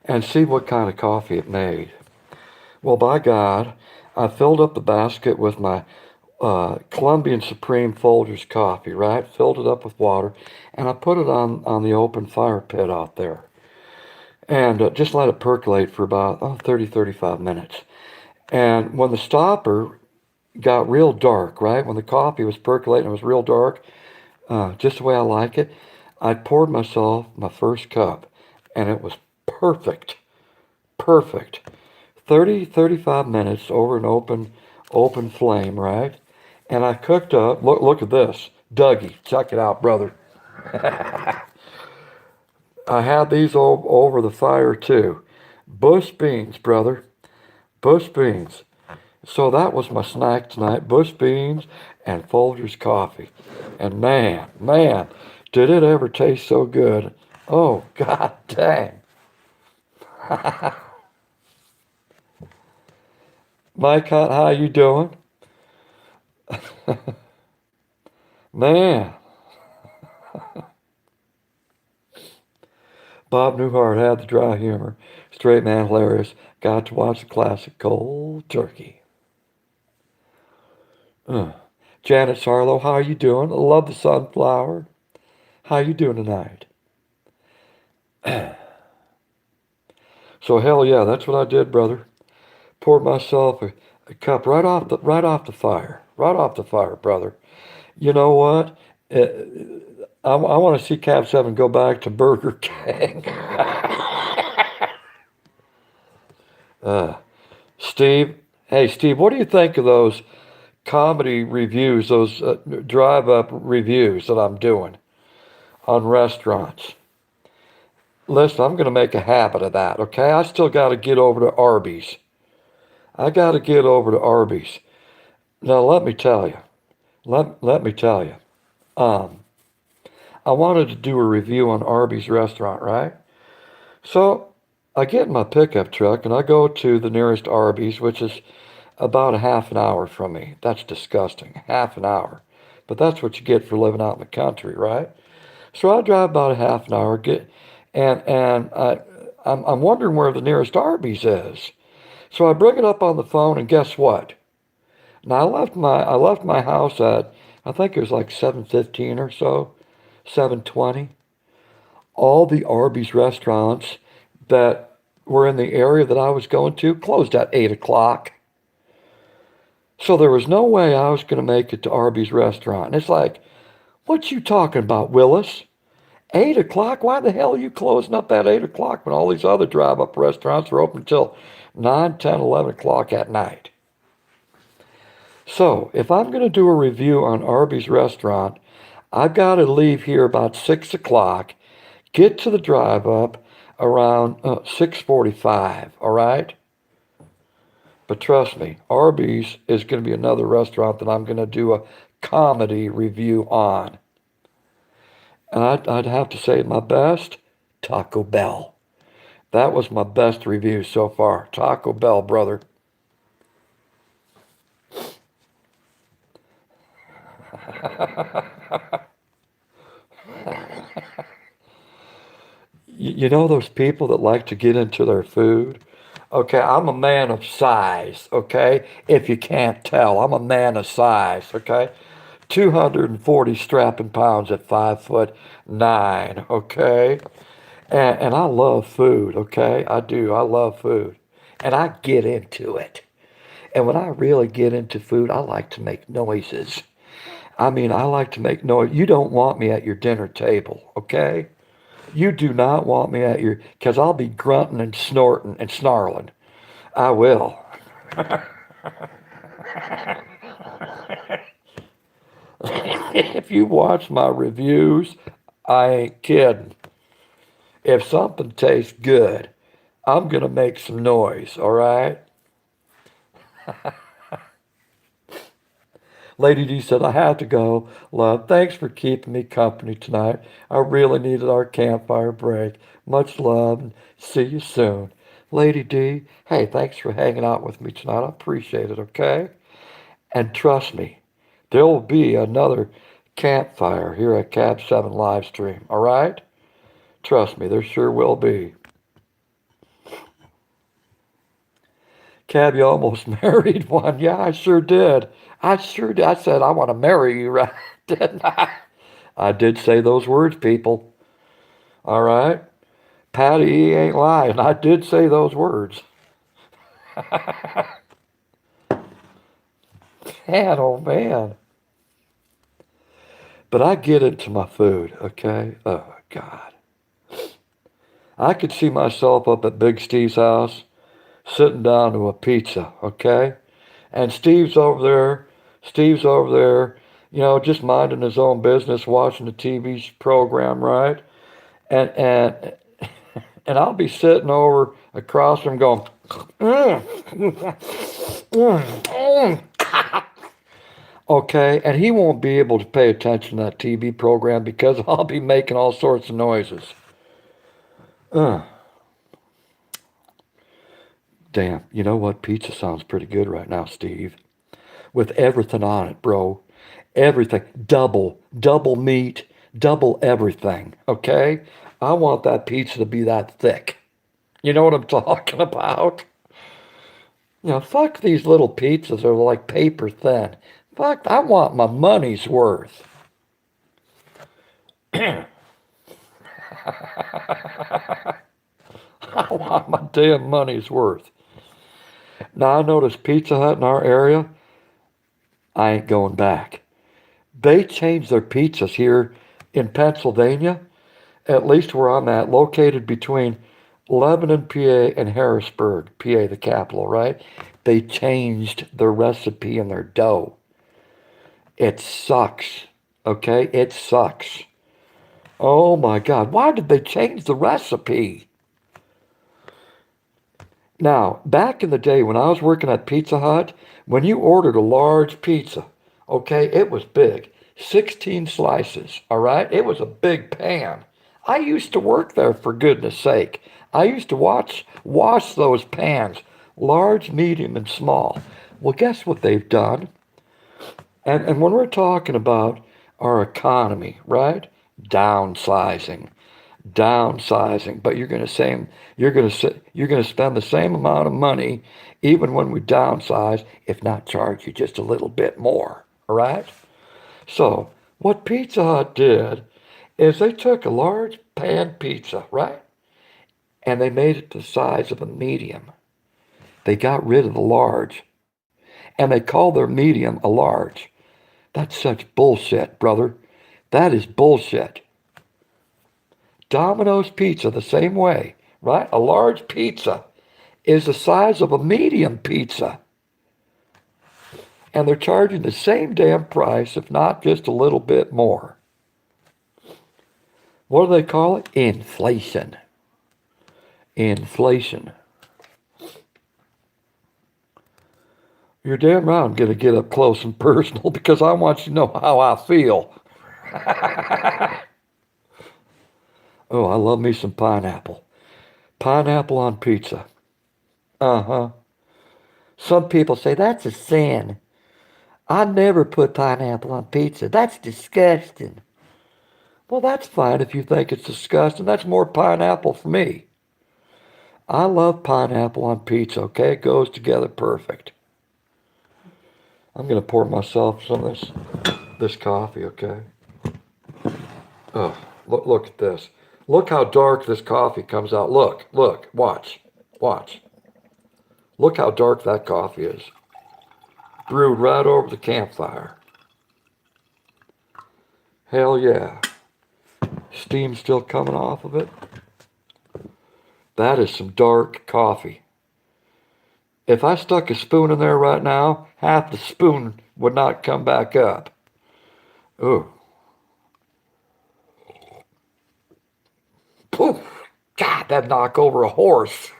and see what kind of coffee it made. Well, by God, I filled up the basket with my Colombian Supreme Folgers coffee, right? Filled it up with water, and I put it on the open fire pit out there. And just let it percolate for about 30, 35 minutes. And when the stopper got real dark, right? When the coffee was percolating, it was real dark, just the way I like it. I poured myself my first cup, and it was perfect, perfect. 30, 35 minutes over an open flame, right? And I cooked up. Look at this, Dougie. Check it out, brother. I had these over the fire too. Bush beans, brother. Bush beans. So that was my snack tonight, bush beans and Folgers coffee. And man, did it ever taste so good. Oh, god dang. Mike, how you doing? Man, Bob Newhart had the dry humor. Straight man hilarious. Got to watch the classic cold turkey. Uh. Janet Sarlo, how you doing? I love the sunflower. How you doing tonight? So hell yeah, that's what I did, brother. Poured myself a cup right off the fire, right off the fire, brother. You know what? I want to see Cab 7 go back to Burger King. uh, Steve, hey Steve, what do you think of those comedy reviews, those drive-up reviews that I'm doing on restaurants? Listen, I'm going to make a habit of that, okay? I still got to get over to Arby's. I got to get over to Arby's. Now, let me tell you. Let me tell you. Um, I wanted to do a review on Arby's restaurant, right? So I get in my pickup truck and I go to the nearest Arby's, which is about a half an hour from me. That's disgusting. Half an hour. But that's what you get for living out in the country, right? So I drive about a half an hour, I'm wondering where the nearest Arby's is. So I bring it up on the phone, and guess what? Now I left my house at, I think it was like 7:15 or so, 7:20. All the Arby's restaurants that were in the area that I was going to closed at 8 o'clock. So there was no way I was going to make it to Arby's restaurant. And it's like, what you talking about, Willis? 8 o'clock? Why the hell are you closing up at 8 o'clock when all these other drive-up restaurants are open until 9, 10, 11 o'clock at night? So if I'm going to do a review on Arby's restaurant, I've got to leave here about 6 o'clock, get to the drive-up around 6:45, all right? But trust me, Arby's is going to be another restaurant that I'm going to do a comedy review on. And I'd have to say my best, Taco Bell. That was my best review so far. Taco Bell, brother. You know those people that like to get into their food? Okay, I'm a man of size, okay? If you can't tell, I'm a man of size, okay? 240 strapping pounds at 5'9", okay? And I love food, okay? I do. I love food. And I get into it. And when I really get into food, I like to make noises. I mean, I like to make noise. You don't want me at your dinner table, okay? You do not want me at your, because I'll be grunting and snorting and snarling. I will. If you watch my reviews, I ain't kidding. If something tastes good, I'm going to make some noise, all right? Lady D said, I have to go. Love, thanks for keeping me company tonight. I really needed our campfire break. Much love and see you soon. Lady D, hey, thanks for hanging out with me tonight. I appreciate it, okay? And trust me, there will be another campfire here at Cab 7 live stream, all right? Trust me, there sure will be. Cab, you almost married one. Yeah, I sure did. I sure did. I said, I want to marry you, right? Didn't I? I did say those words, people. All right? Patty, he ain't lying. I did say those words. Man, oh man. But I get into my food, okay? Oh, God. I could see myself up at Big Steve's house sitting down to a pizza, okay? And Steve's over there, just minding his own business, watching the TV program, right? And and I'll be sitting over across from him going, mm, okay, and he won't be able to pay attention to that TV program because I'll be making all sorts of noises. Damn, you know what? Pizza sounds pretty good right now, Steve. With everything on it, bro. Everything. Double meat, double everything, okay? I want that pizza to be that thick. You know what I'm talking about? Fuck these little pizzas that are like paper thin. Fuck, I want my money's worth. I want my damn money's worth. Now I notice Pizza Hut in our area, I ain't going back. They changed their pizzas here in Pennsylvania, at least where I'm at, located between Lebanon, PA, and Harrisburg, PA, the capital, right? They changed their recipe and their dough. It sucks, okay? It sucks. Oh my God, why did they change the recipe? Now, back in the day when I was working at Pizza Hut, when you ordered a large pizza, okay, it was big. 16 slices, all right? It was a big pan. I used to work there, for goodness sake. I used to wash those pans, large, medium, and small. Well, guess what they've done? And when we're talking about our economy, right? Downsizing, downsizing. But you're going to spend the same amount of money even when we downsize, if not charge you just a little bit more. All right? So what Pizza Hut did is they took a large pan pizza, right? And they made it the size of a medium. They got rid of the large and they called their medium a large. That's such bullshit, brother. That is bullshit. Domino's Pizza, the same way, right? A large pizza is the size of a medium pizza. And they're charging the same damn price, if not just a little bit more. What do they call it? Inflation. Inflation. You're damn right I'm going to get up close and personal because I want you to know how I feel. Oh, I love me some pineapple. Pineapple on pizza. Uh-huh. Some people say that's a sin. I never put pineapple on pizza. That's disgusting. Well, that's fine if you think it's disgusting. That's more pineapple for me. I love pineapple on pizza, okay? It goes together perfect. I'm going to pour myself some of this coffee, okay? Oh, look at this. Look how dark this coffee comes out. Look, watch. Look how dark that coffee is. Brewed right over the campfire. Hell yeah. Steam still coming off of it. That is some dark coffee. If I stuck a spoon in there right now, half the spoon would not come back up. Ooh. Poof. God, that'd knock over a horse.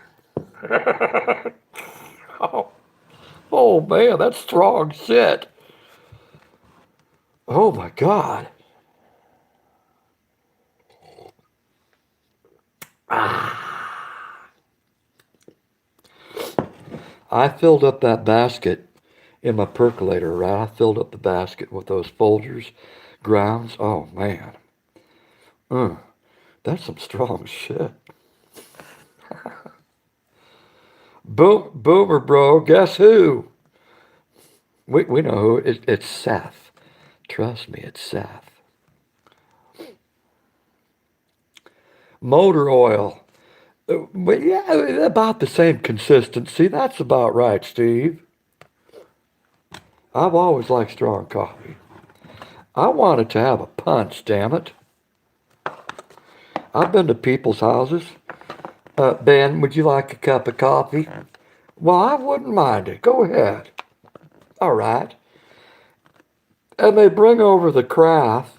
Oh man, that's strong shit. Oh my God. I filled up that basket in my percolator, right? I filled up the basket with those Folgers grounds. Oh man. That's some strong shit. Boomer bro, guess who? We know who. It's Seth. Trust me, it's Seth. Motor oil. But yeah, about the same consistency. That's about right, Steve. I've always liked strong coffee. I wanted to have a punch, damn it. I've been to people's houses. Ben, would you like a cup of coffee? Well, I wouldn't mind it. Go ahead. All right. And they bring over the craft,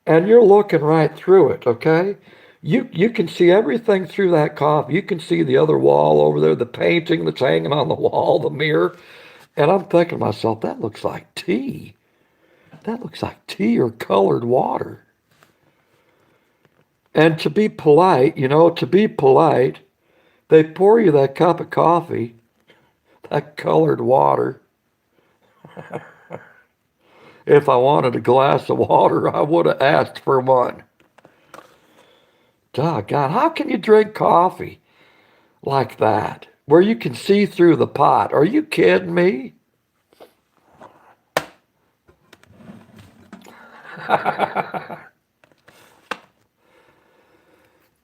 and you're looking right through it, okay? You can see everything through that coffee. You can see the other wall over there, the painting that's hanging on the wall, the mirror. And I'm thinking to myself, that looks like tea. That looks like tea or colored water. And to be polite, to be polite, they pour you that cup of coffee, that colored water. If I wanted a glass of water, I would have asked for one. Doggone, how can you drink coffee like that, where you can see through the pot? Are you kidding me?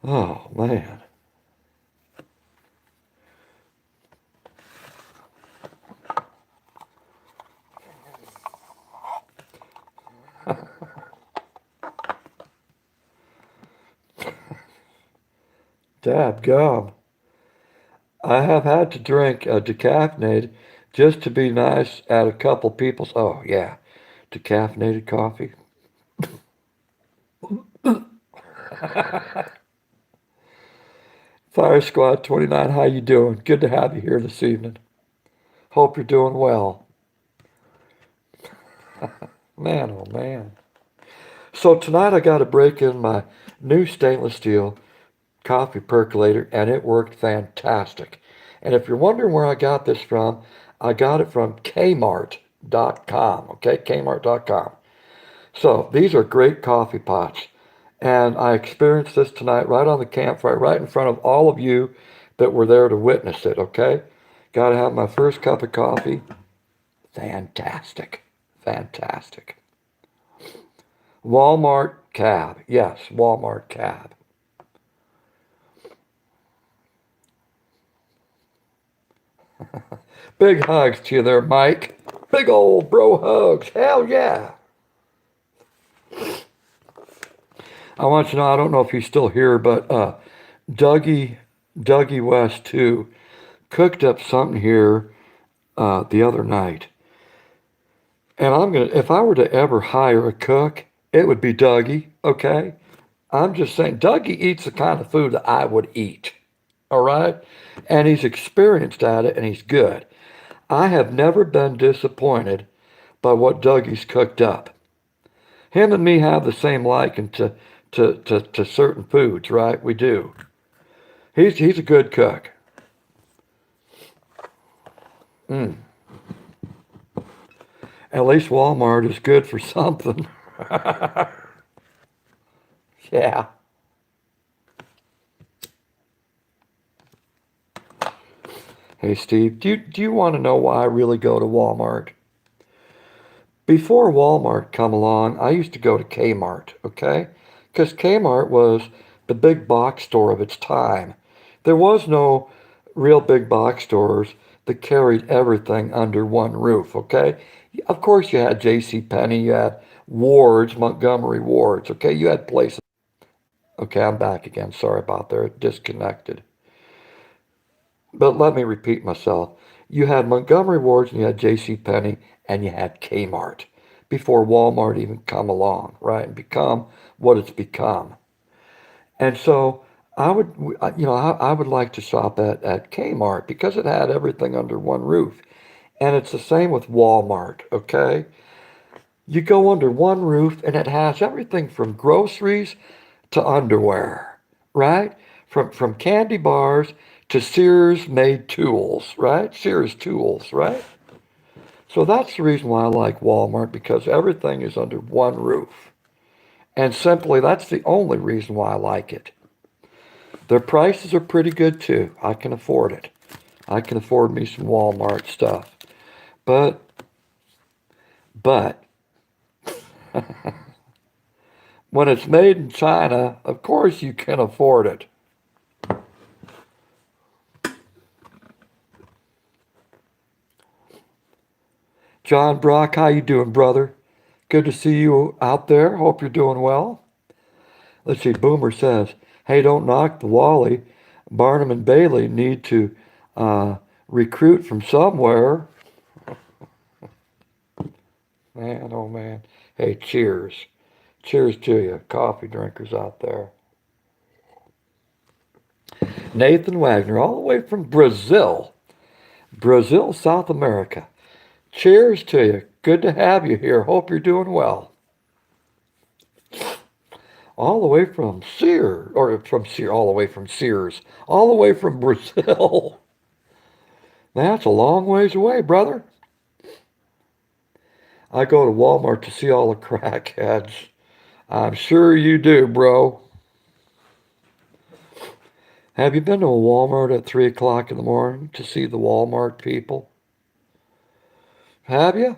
Oh, man. Dadgum. I have had to drink a decaffeinated just to be nice at a couple people's. Oh, yeah. Decaffeinated coffee. Fire Squad 29, how you doing? Good to have you here this evening. Hope you're doing well. Man, oh man. So tonight I got to break in my new stainless steel coffee percolator, and it worked fantastic. And if you're wondering where I got this from, I got it from Kmart.com, okay? Kmart.com. So these are great coffee pots. And I experienced this tonight right on the campfire, right in front of all of you that were there to witness it, okay? Got to have my first cup of coffee. Fantastic. Fantastic. Walmart cab. Yes, Walmart cab. Big hugs to you there, Mike. Big old bro hugs. Hell yeah. I want you to know, I don't know if he's still here, but Dougie West too cooked up something here the other night. And if I were to ever hire a cook, it would be Dougie, okay? I'm just saying, Dougie eats the kind of food that I would eat, all right? And he's experienced at it, and he's good. I have never been disappointed by what Dougie's cooked up. Him and me have the same liking to certain foods, right? We do. He's a good cook. At least Walmart is good for something. Yeah. Hey, Steve, do you want to know why I really go to Walmart? Before Walmart come along, I used to go to Kmart, okay? Because Kmart was the big box store of its time. There was no real big box stores that carried everything under one roof, okay? Of course you had J.C. Penney, you had Ward's, Montgomery Ward's, okay? You had places. Okay, I'm back again. Sorry about that. Disconnected. But let me repeat myself. You had Montgomery Ward's and you had J.C. Penney and you had Kmart before Walmart even come along, right? And become what it's become. And so I would like to shop at Kmart because it had everything under one roof. And it's the same with Walmart, okay? You go under one roof and it has everything from groceries to underwear, right? From candy bars to Sears made tools, right? Sears tools, right? So that's the reason why I like Walmart, because everything is under one roof. And simply, that's the only reason why I like it. Their prices are pretty good too. I can afford it. I can afford me some Walmart stuff. But, when it's made in China, of course you can afford it. John Brock, how you doing, brother? Good to see you out there. Hope you're doing well. Let's see, Boomer says, hey, don't knock the Wally. Barnum and Bailey need to recruit from somewhere. Man, oh man. Hey, cheers. Cheers to you, coffee drinkers out there. Nathan Wagner, all the way from Brazil. Brazil, South America. Cheers to you. Good to have you here. Hope you're doing well. All the way from Sears, all the way from Sears, all the way from Brazil. That's a long ways away, brother. I go to Walmart to see all the crackheads. I'm sure you do, bro. Have you been to a Walmart at 3 o'clock in the morning to see the Walmart people? Have you?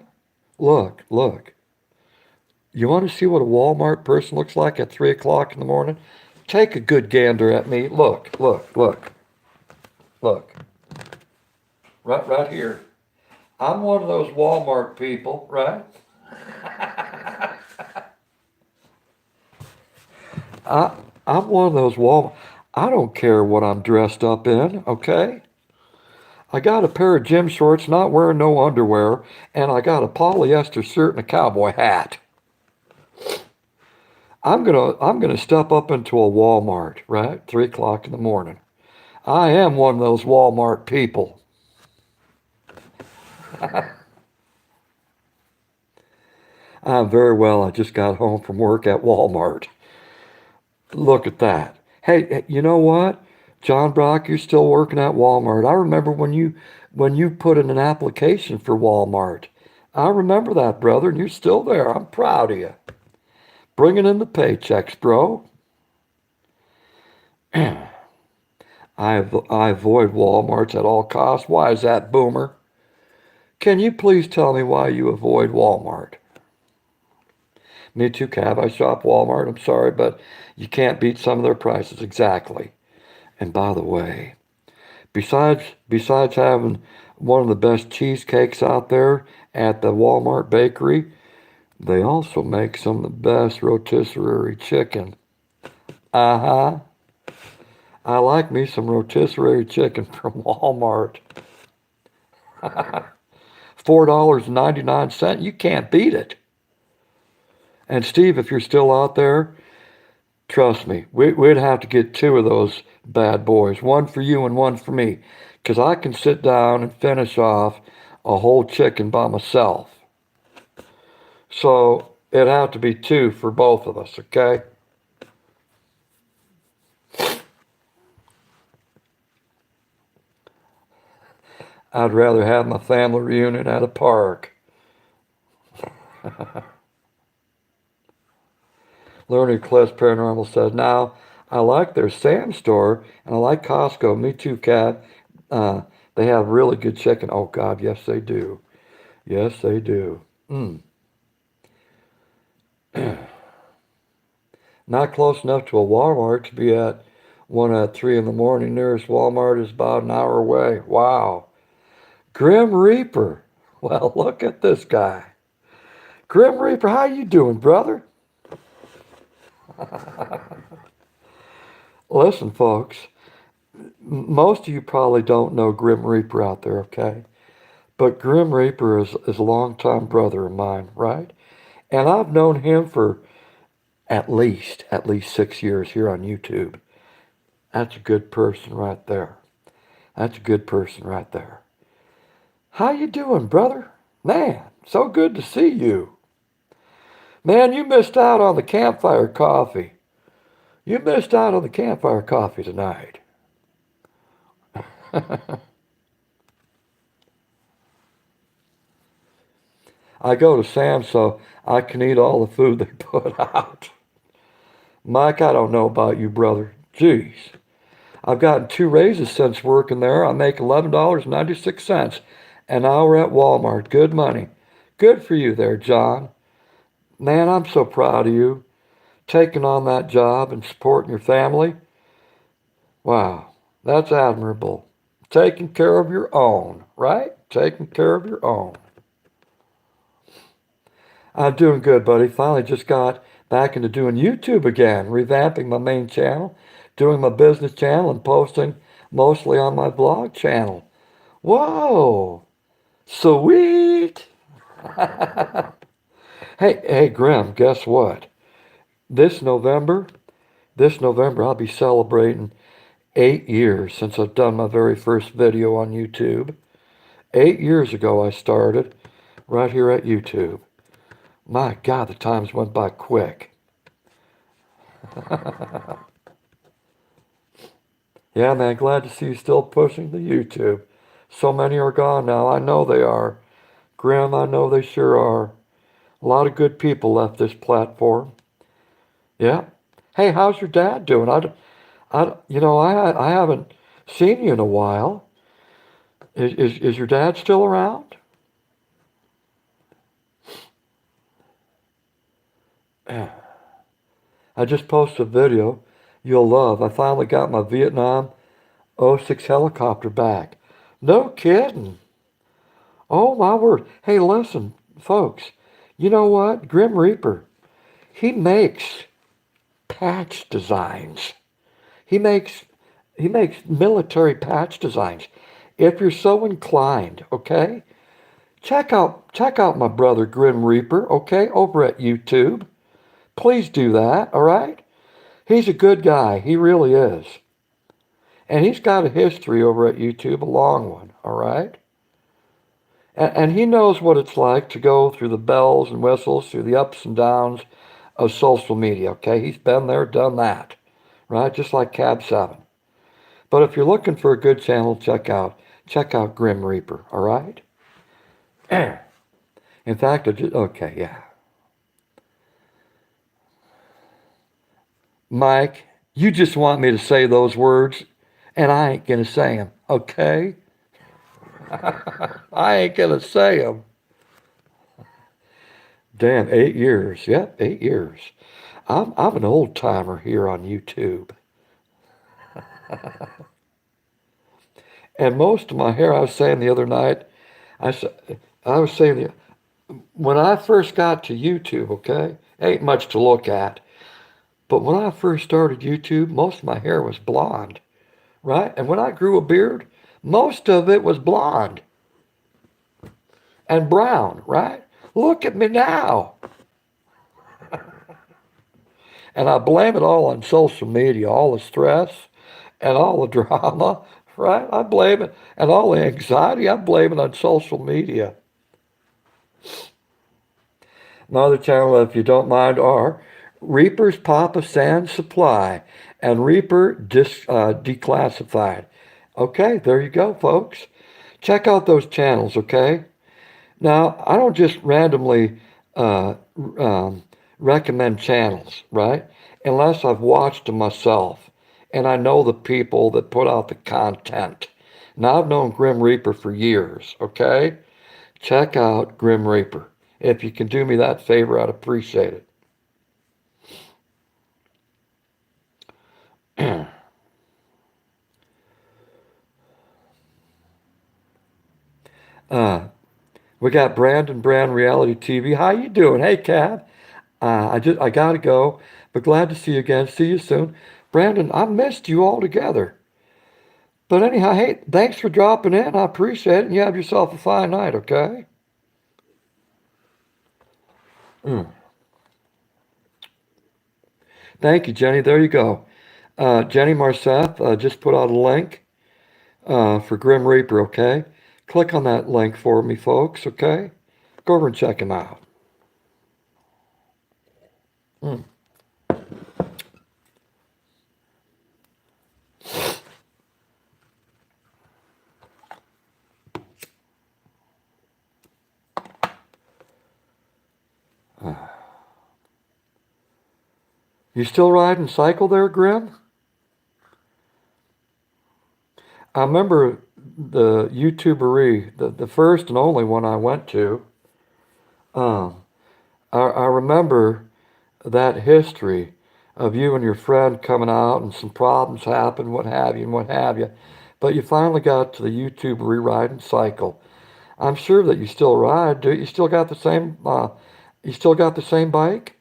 Look, look. You want to see what a Walmart person looks like at 3 o'clock in the morning? Take a good gander at me. Look, look, look, look. Right here. I'm one of those Walmart people, right? I'm one of those Walmart. I don't care what I'm dressed up in, okay? I got a pair of gym shorts, not wearing no underwear, and I got a polyester shirt and a cowboy hat. I'm gonna step up into a Walmart, right? 3 o'clock in the morning. I am one of those Walmart people. I'm very well. I just got home from work at Walmart. Look at that. Hey, you know what? John Brock, you're still working at Walmart. I remember when you put in an application for Walmart. I remember that, brother, and you're still there. I'm proud of you. Bringing in the paychecks, bro. I avoid Walmarts at all costs. Why is that, Boomer? Can you please tell me why you avoid Walmart? Me too, Cav. I shop Walmart. I'm sorry, but you can't beat some of their prices. Exactly. And by the way, besides having one of the best cheesecakes out there at the Walmart bakery, they also make some of the best rotisserie chicken. Uh-huh. I like me some rotisserie chicken from Walmart. $4.99. You can't beat it. And Steve, if you're still out there, trust me, we'd have to get 2 of those bad boys. One for you and one for me. Because I can sit down and finish off a whole chicken by myself. So it'd have to be 2 for both of us, okay? I'd rather have my family reunion at a park. Learning Cliffs Paranormal says, now, I like their Sam store, and I like Costco. Me too, Cat. They have really good chicken. Oh, God, yes, they do. Yes, they do. Not close enough to a Walmart to be at one at 3 in the morning. Nearest Walmart is about an hour away. Wow. Grim Reaper. Well, look at this guy. Grim Reaper, how you doing, brother? Listen, folks, most of you probably don't know Grim Reaper out there, okay? But Grim Reaper is a longtime brother of mine, right? And I've known him for at least 6 years here on YouTube. That's a good person right there. That's a good person right there. How you doing, brother? Man, so good to see you. Man, you missed out on the Campfire coffee. You missed out on the Campfire coffee tonight. I go to Sam's so I can eat all the food they put out. Mike, I don't know about you, brother. Jeez. I've gotten 2 raises since working there. I make $11.96 an hour at Walmart. Good money. Good for you there, John. Man, I'm so proud of you. Taking on that job and supporting your family. Wow, that's admirable. Taking care of your own, right? Taking care of your own. I'm doing good, buddy. Finally just got back into doing YouTube again, revamping my main channel, doing my business channel, and posting mostly on my blog channel. Whoa, sweet. Hey, Grim, guess what? This November, I'll be celebrating 8 years since I've done my very first video on YouTube. 8 years ago I started right here at YouTube. My God, the times went by quick. Yeah, man, glad to see you still pushing the YouTube. So many are gone now. I know they are. Grim, I know they sure are. A lot of good people left this platform. Yeah. Hey, how's your dad doing? I haven't seen you in a while. Is your dad still around? I just posted a video you'll love. I finally got my Vietnam '06 helicopter back. No kidding. Oh my word. Hey, listen, folks. You know what? Grim Reaper, he makes patch designs. He makes military patch designs. If you're so inclined, okay? Check out my brother Grim Reaper, okay, over at YouTube. Please do that, all right? He's a good guy. He really is. And he's got a history over at YouTube, a long one, all right? And he knows what it's like to go through the bells and whistles, through the ups and downs of social media, okay? He's been there, done that, right? Just like Cab 7. But if you're looking for a good channel, check out Grim Reaper, all right? In fact, okay, yeah. Mike, you just want me to say those words, and I ain't gonna say them, okay? I ain't gonna say them. Damn, 8 years. Yep, 8 years. I'm an old timer here on YouTube. And most of my hair, I was saying the other night, I, s- I was saying, when I first got to YouTube, okay, ain't much to look at. But when I first started YouTube, most of my hair was blonde, right? And when I grew a beard, most of it was blonde and brown, right? Look at me now. And I blame it all on social media, all the stress and all the drama, right? I blame it, and all the anxiety, I blame it on social media. My other channel, if you don't mind, are Reaper's Papa Sand Supply and Reaper Declassified. Okay, there you go, folks. Check out those channels, okay? Now, I don't just randomly uh, recommend channels, right? Unless I've watched them myself and I know the people that put out the content. Now, I've known Grim Reaper for years, okay? Check out Grim Reaper. If you can do me that favor, I'd appreciate it. uh, we got Brandon Brand Reality TV. How you doing? Hey, Cab. I gotta go, but glad to see you again. See you soon. Brandon, I missed you altogether. But anyhow, hey, thanks for dropping in. I appreciate it. And you have yourself a fine night, okay? Mm. Thank you, Jenny. There you go. Jenny Marceth just put out a link for Grim Reaper, okay? Click on that link for me, folks, okay? Go over and check him out. Mm. You still riding cycle there, Grim? I remember the YouTubery, the first and only one I went to. Um, I remember that history of you and your friend coming out and some problems happened, what have you, and what have you. But you finally got to the YouTube rewriting cycle. I'm sure that you still ride. Do you still got the same? You still got the same bike?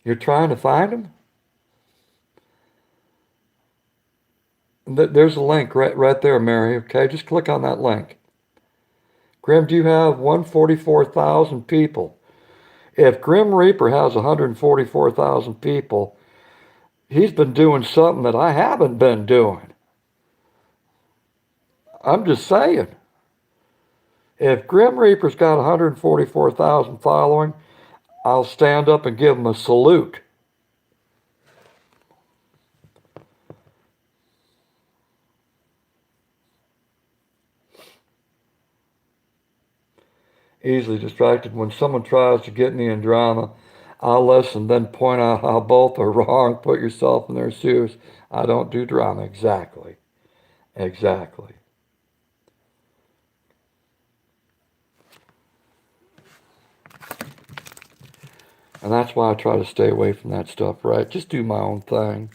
You're trying to find them? There's a link right there, Mary. Okay, just click on that link. Grim, do you have 144,000 people? If Grim Reaper has 144,000 people, he's been doing something that I haven't been doing. I'm just saying. If Grim Reaper's got 144,000 following, I'll stand up and give him a salute. Easily distracted. When someone tries to get me in drama, I'll listen, then point out how both are wrong. Put yourself in their shoes. I don't do drama. Exactly. Exactly. And that's why I try to stay away from that stuff, right? Just do my own thing.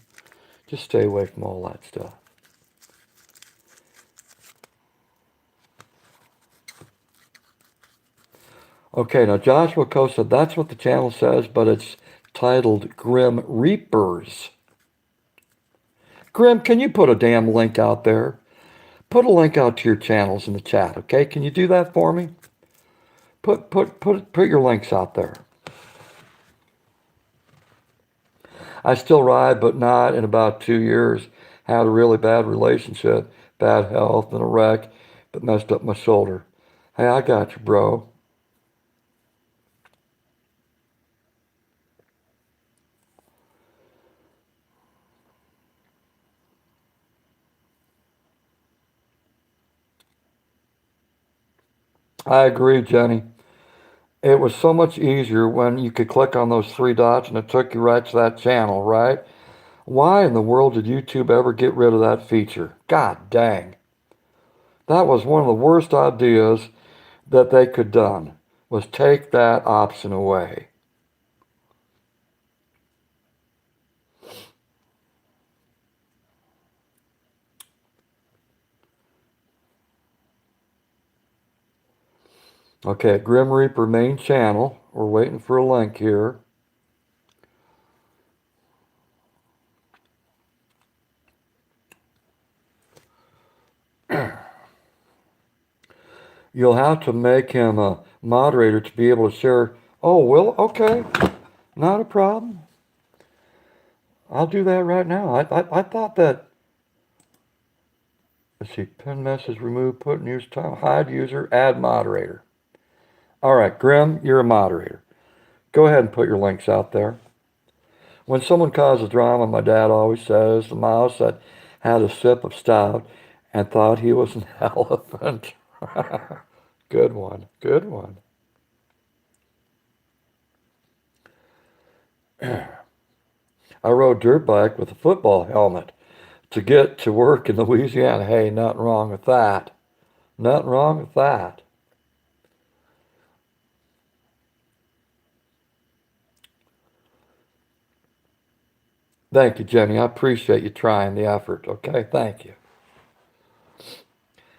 Just stay away from all that stuff. Okay, now Joshua Coe said that's what the channel says, but it's titled Grim Reapers. Grim, can you put a damn link out there? Put a link out to your channels in the chat, okay? Can you do that for me? Put your links out there. I still ride, but not in about 2 years. Had a really bad relationship, bad health, and a wreck, but messed up my shoulder. Hey, I got you, bro. I agree, Jenny. It was so much easier when you could click on those 3 dots and it took you right to that channel, right? Why in the world did YouTube ever get rid of that feature? God dang. That was one of the worst ideas that they could done, was take that option away. Okay, Grim Reaper main channel. We're waiting for a link here. You'll have to make him a moderator to be able to share. Oh, well, okay. Not a problem. I'll do that right now. I thought that. Let's see. Pin message remove, put in use time, hide user, add moderator. All right, Grim, you're a moderator. Go ahead and put your links out there. When someone causes drama, my dad always says the mouse that had a sip of stout and thought he was an elephant. Good one. Good one. I rode dirt bike with a football helmet to get to work in Louisiana. Hey, nothing wrong with that. Nothing wrong with that. Thank you, Jenny. I appreciate you trying the effort. Okay, thank you.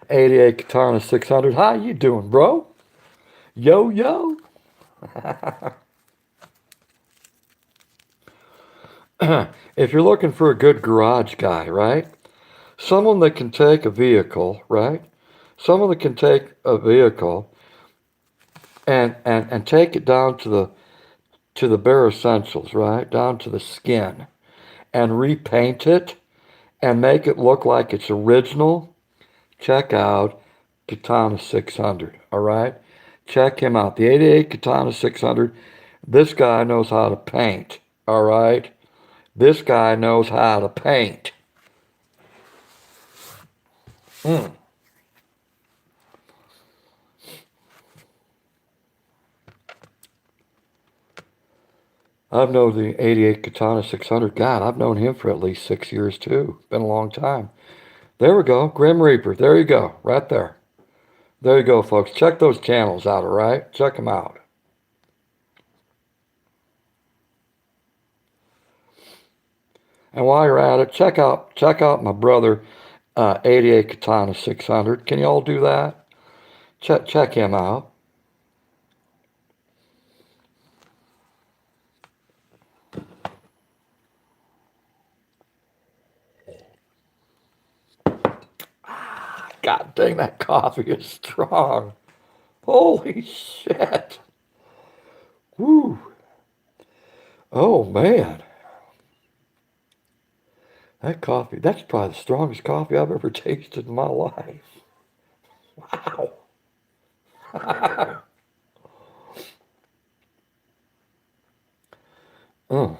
88 Katana 600. How you doing, bro? Yo, yo. If you're looking for a good garage guy, right? Someone that can take a vehicle, right? Someone that can take a vehicle and take it down to the bare essentials, right? Down to the skin and repaint it and make it look like it's original. Check out Katana 600, all right? Check him out. The 88 Katana 600. This guy knows how to paint, all right? This guy knows how to paint. I've known the 88 Katana 600. God, I've known him for at least 6 years too. Been a long time. There we go. Grim Reaper. There you go. Right there. There you go, folks. Check those channels out, all right? Check them out. And while you're at it, check out my brother, 88 Katana 600. Can you all do that? Check him out. God dang, that coffee is strong. Holy shit. Woo. Oh, man. That coffee, that's probably the strongest coffee I've ever tasted in my life. Wow. Oh.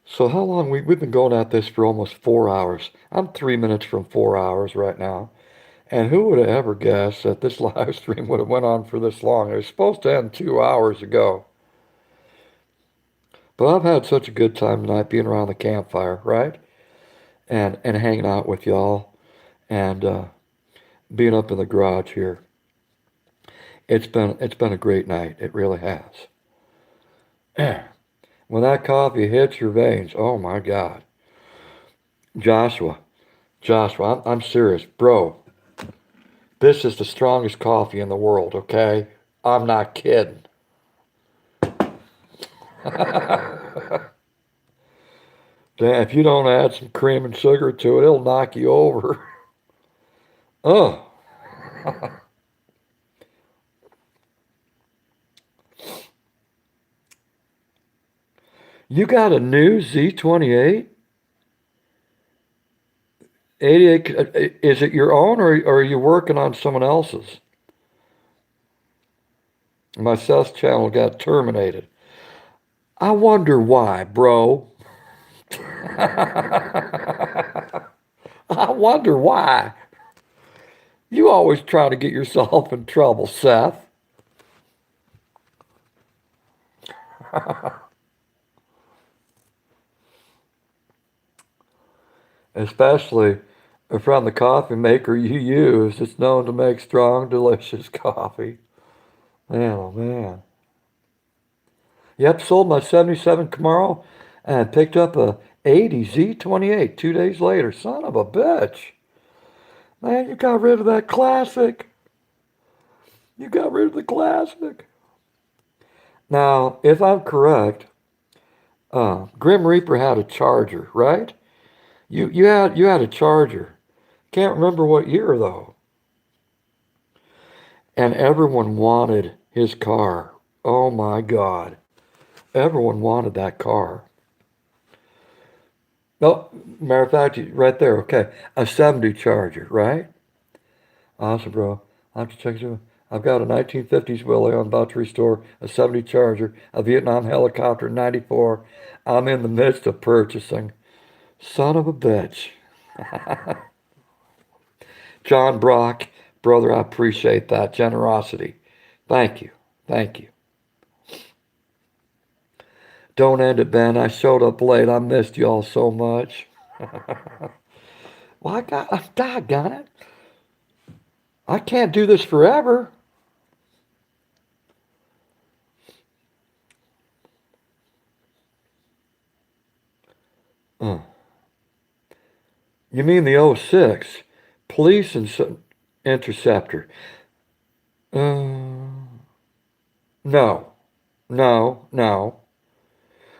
So how long we've been going at this for almost 4 hours. I'm 3 minutes from 4 hours right now. And who would have ever guessed that this live stream would have went on for this long? It was supposed to end 2 hours ago. But I've had such a good time tonight being around the campfire, right? And hanging out with y'all and being up in the garage here. It's been a great night. It really has. When that coffee hits your veins, oh my God. Joshua, I'm serious, bro. This is the strongest coffee in the world, okay? I'm not kidding. Damn, if you don't add some cream and sugar to it, it'll knock you over. Oh. You got a new Z28? 88, is it your own or are you working on someone else's? My Seth channel got terminated. I wonder why, bro. I wonder why. You always try to get yourself in trouble, Seth. Especially from the coffee maker you use. It's known to make strong, delicious coffee. Man, oh man. Yep, sold my 77 Camaro and picked up a 80 Z28 2 days later. Son of a bitch. Man, you got rid of that classic. You got rid of the classic. Now, if I'm correct, Grim Reaper had a Charger, right? You had a Charger. Can't remember what year though. And everyone wanted his car. Oh my God. Everyone wanted that car. No, matter of fact, right there, okay. A 70 Charger, right? Awesome, bro. I'll have to check it out. I've got a 1950s Willie. I'm about to restore a 70 Charger, a Vietnam helicopter in 94. I'm in the midst of purchasing. Son of a bitch. John Brock, brother, I appreciate that generosity. Thank you. Thank you. Don't end it, Ben. I showed up late. I missed y'all so much. Well, doggone it. I can't do this forever. You mean the '06 police interceptor? No, no.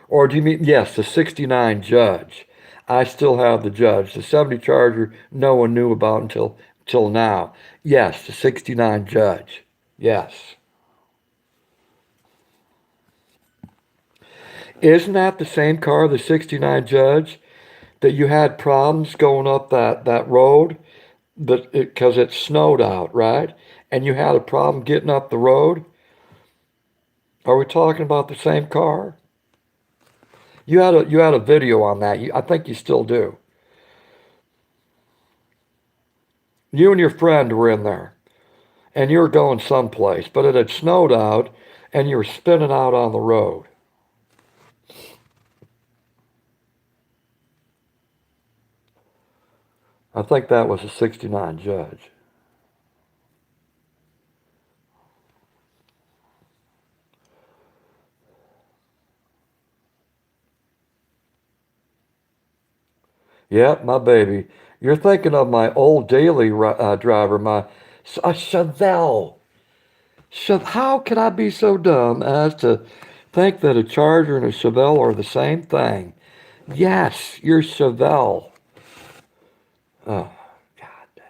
Or do you mean, yes, the 69 Judge. I still have the Judge. The 70 Charger, no one knew about until now. Yes, the 69 Judge. Yes. Isn't that the same car, the 69 Judge, that you had problems going up that road because it snowed out, right? And you had a problem getting up the road? Are we talking about the same car? You had a video on that. I think you still do. You and your friend were in there. and you were going someplace, but it had snowed out and you were spinning out on the road. I think that was a 69 Judge. Yep, my baby. You're thinking of my old daily driver, a Chevelle. How could I be so dumb as to think that a Charger and a Chevelle are the same thing? Yes, your Chevelle. Oh, God dang.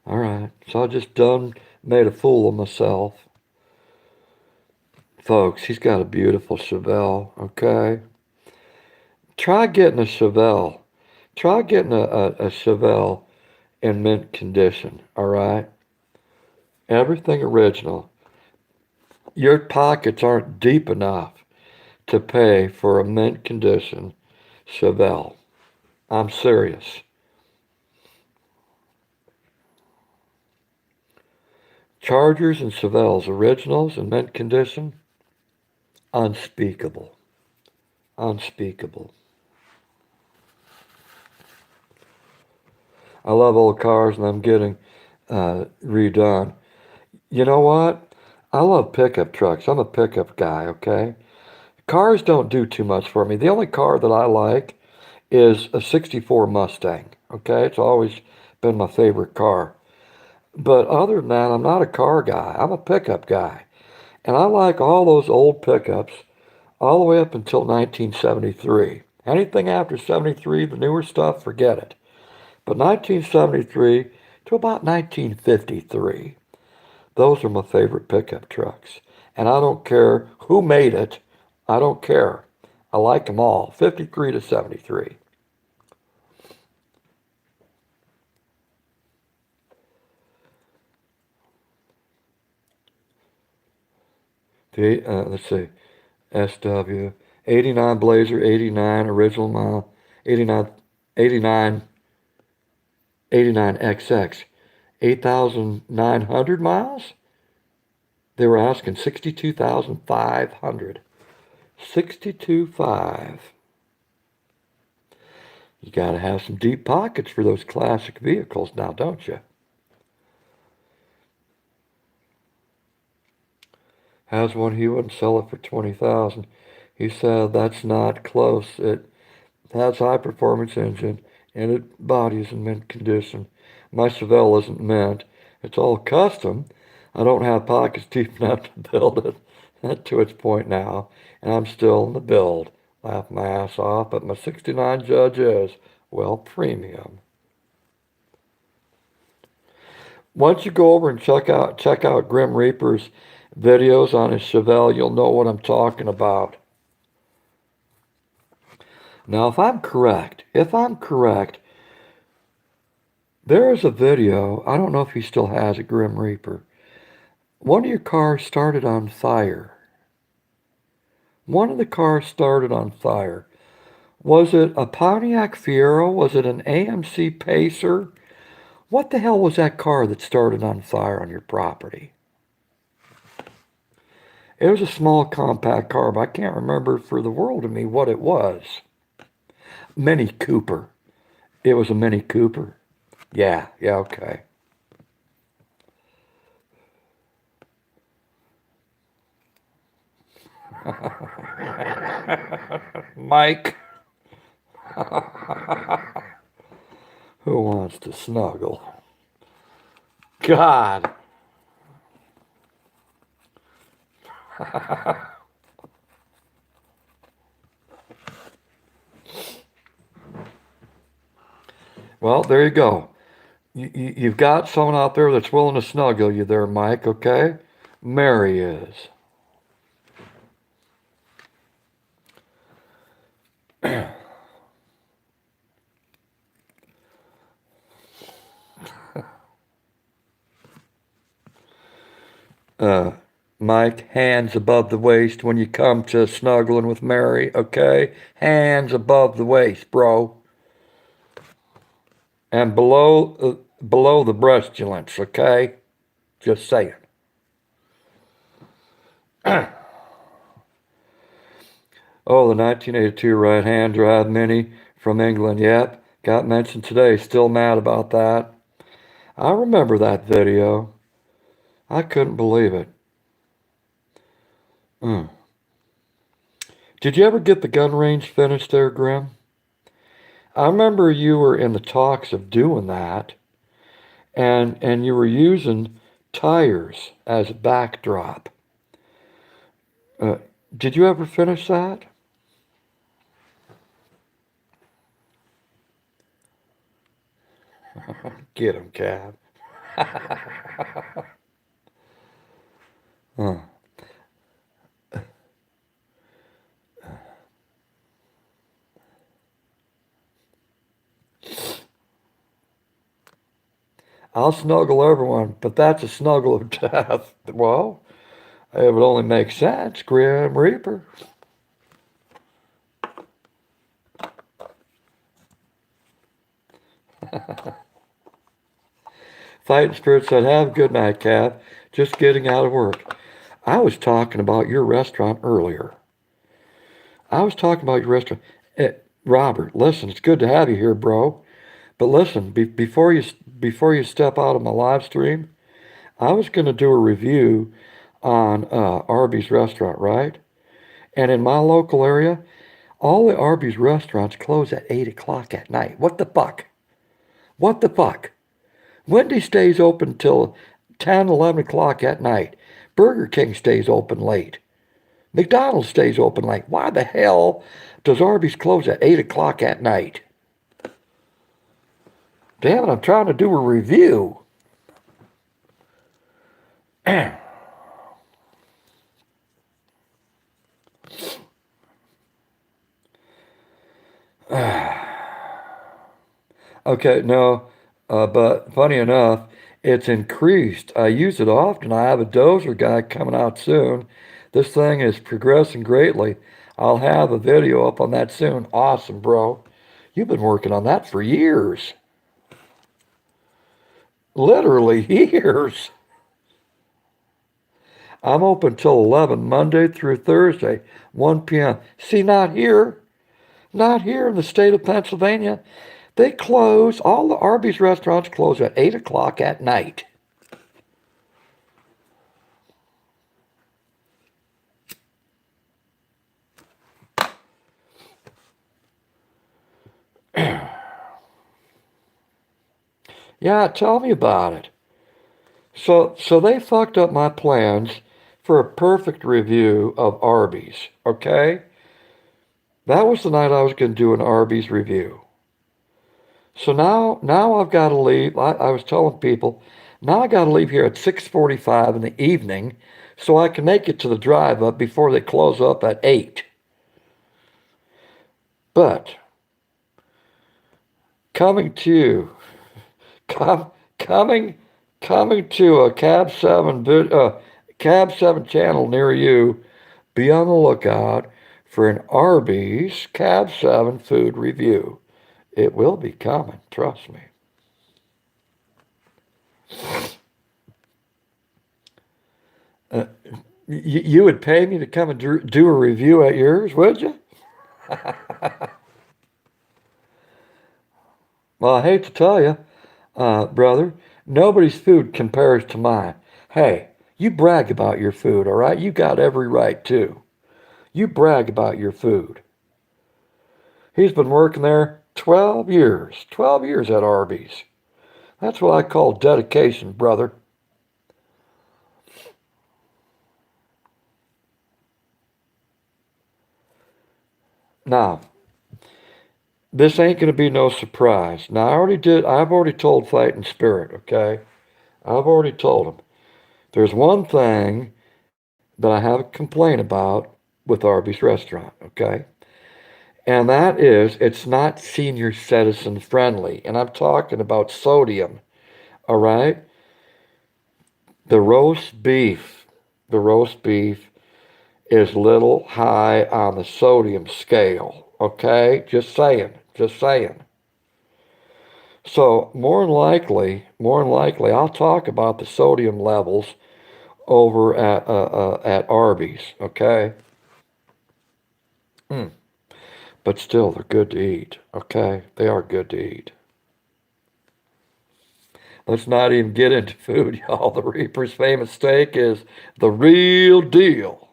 All right, so I just done made a fool of myself. Folks, he's got a beautiful Chevelle, okay? Try getting a Chevelle. Try getting a Chevelle in mint condition, all right? Everything original. Your pockets aren't deep enough to pay for a mint condition Chevelle. I'm serious. Chargers and Chevelles, originals in mint condition, unspeakable. Unspeakable. I love old cars and I'm getting redone. You know what? I love pickup trucks. I'm a pickup guy, okay? Cars don't do too much for me. The only car that I like is a 64 Mustang, okay? It's always been my favorite car. But other than that, I'm not a car guy. I'm a pickup guy. And I like all those old pickups all the way up until 1973. Anything after 73, the newer stuff, forget it. But 1973 to about 1953, those are my favorite pickup trucks. And I don't care who made it. I don't care. I like them all, 53 to 73. Let's see, SW, 89 Blazer, 89 original mile, 89, 89, 89 XX, 8,900 miles? They were asking 62,500. 62.5. You got to have some deep pockets for those classic vehicles now, don't you? Has one, he wouldn't sell it for 20,000. He said that's not close. It has high performance engine and its body is in mint condition. My Chevelle isn't mint. It's all custom. I don't have pockets deep enough to build it to its point now, and I'm still in the build. Laugh my ass off, but my 69 Judge is, well, premium. Once you go over and check out Grim Reaper's videos on his Chevelle, you'll know what I'm talking about. Now, if I'm correct, there is a video, I don't know if he still has a Grim Reaper. One of your cars started on fire. One of the cars started on fire. Was it a Pontiac Fiero? Was it an AMC Pacer? What the hell was that car that started on fire on your property? It was a small compact car, but I can't remember for the world of me what it was. Mini Cooper. It was a Mini Cooper. Yeah, okay. Mike. Who wants to snuggle? God. Well, there you go. You've got someone out there that's willing to snuggle you there, Mike, okay? Mary is. Mike, hands above the waist when you come to snuggling with Mary, okay? Hands above the waist, bro. And below the breast joints, okay? Just saying. Oh, the 1982 right-hand drive Mini from England. Yep, got mentioned today. Still mad about that. I remember that video. I couldn't believe it. Mm. Did you ever get the gun range finished there, Grim? I remember you were in the talks of doing that, and you were using tires as a backdrop. Uh, did you ever finish that? Get him, Cab. Huh. I'll snuggle everyone, but that's a snuggle of death. Well, it would only make sense, Grim Reaper. Fighting Spirit said, have a good night, Cab. Just getting out of work. I was talking about your restaurant earlier. Robert, listen, it's good to have you here, bro. But listen, before you step out of my live stream, I was going to do a review on Arby's restaurant, right? And in my local area, all the Arby's restaurants close at 8 o'clock at night. What the fuck? What the fuck? Wendy's stays open till 10, 11 o'clock at night. Burger King stays open late. McDonald's stays open late. Why the hell does Arby's close at 8 o'clock at night? Damn it, I'm trying to do a review. Okay, no, but funny enough, it's increased. I use it often. I have a dozer guy coming out soon. This thing is progressing greatly. I'll have a video up on that soon. Awesome, bro. You've been working on that for years. Literally years. I'm open till 11, Monday through Thursday, 1 p.m. See, not here. Not here in the state of Pennsylvania. They close, all the Arby's restaurants close at 8 o'clock at night. Yeah, tell me about it. So they fucked up my plans for a perfect review of Arby's, okay? That was the night I was going to do an Arby's review. So now I've got to leave. I was telling people, now I got to leave here at 6:45 in the evening so I can make it to the drive up before they close up at 8. But coming to com, coming coming to a Cab 7 channel near you, be on the lookout for an Arby's Cab 7 food review. It will be coming, trust me. Uh, you would pay me to come and do a review at yours, would you? Well, I hate to tell you, brother, nobody's food compares to mine. Hey, you brag about your food, all right? You got every right to. You brag about your food. He's been working there 12 years. 12 years at Arby's. That's what I call dedication, brother. Now, this ain't going to be no surprise. Now, I've already told Fighting Spirit, okay? I've already told him. There's one thing that I have a complaint about with Arby's restaurant, okay? And that is it's not senior citizen friendly. And I'm talking about sodium, all right? The roast beef, the roast beef is little high on the sodium scale, okay? Just saying, just saying. So more than likely, I'll talk about the sodium levels over at Arby's. Okay. Mm. But still, they're good to eat. Okay, they are good to eat. Let's not even get into food, y'all. The Reaper's famous steak is the real deal.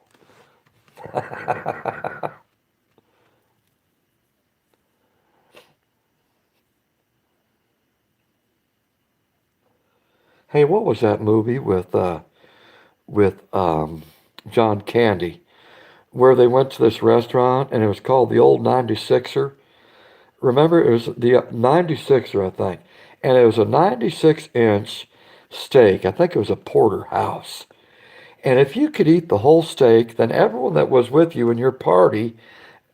Hey, what was that movie with John Candy where they went to this restaurant and it was called the Old 96er? Remember, it was the 96er, I think, and it was a 96-inch steak. I think it was a porterhouse. And if you could eat the whole steak, then everyone that was with you in your party,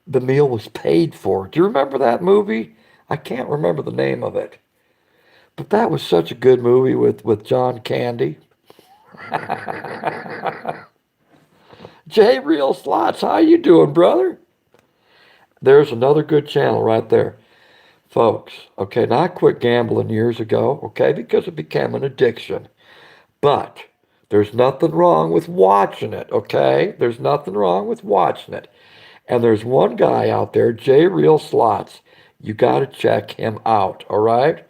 the meal was paid for. Do you remember that movie? I can't remember the name of it. But that was such a good movie with John Candy. Jay Real Slots, how you doing, brother? There's another good channel right there. Folks, okay, now I quit gambling years ago, okay, because it became an addiction. But there's nothing wrong with watching it, okay? There's nothing wrong with watching it. And there's one guy out there, J Real Slots. You got to check him out, all right?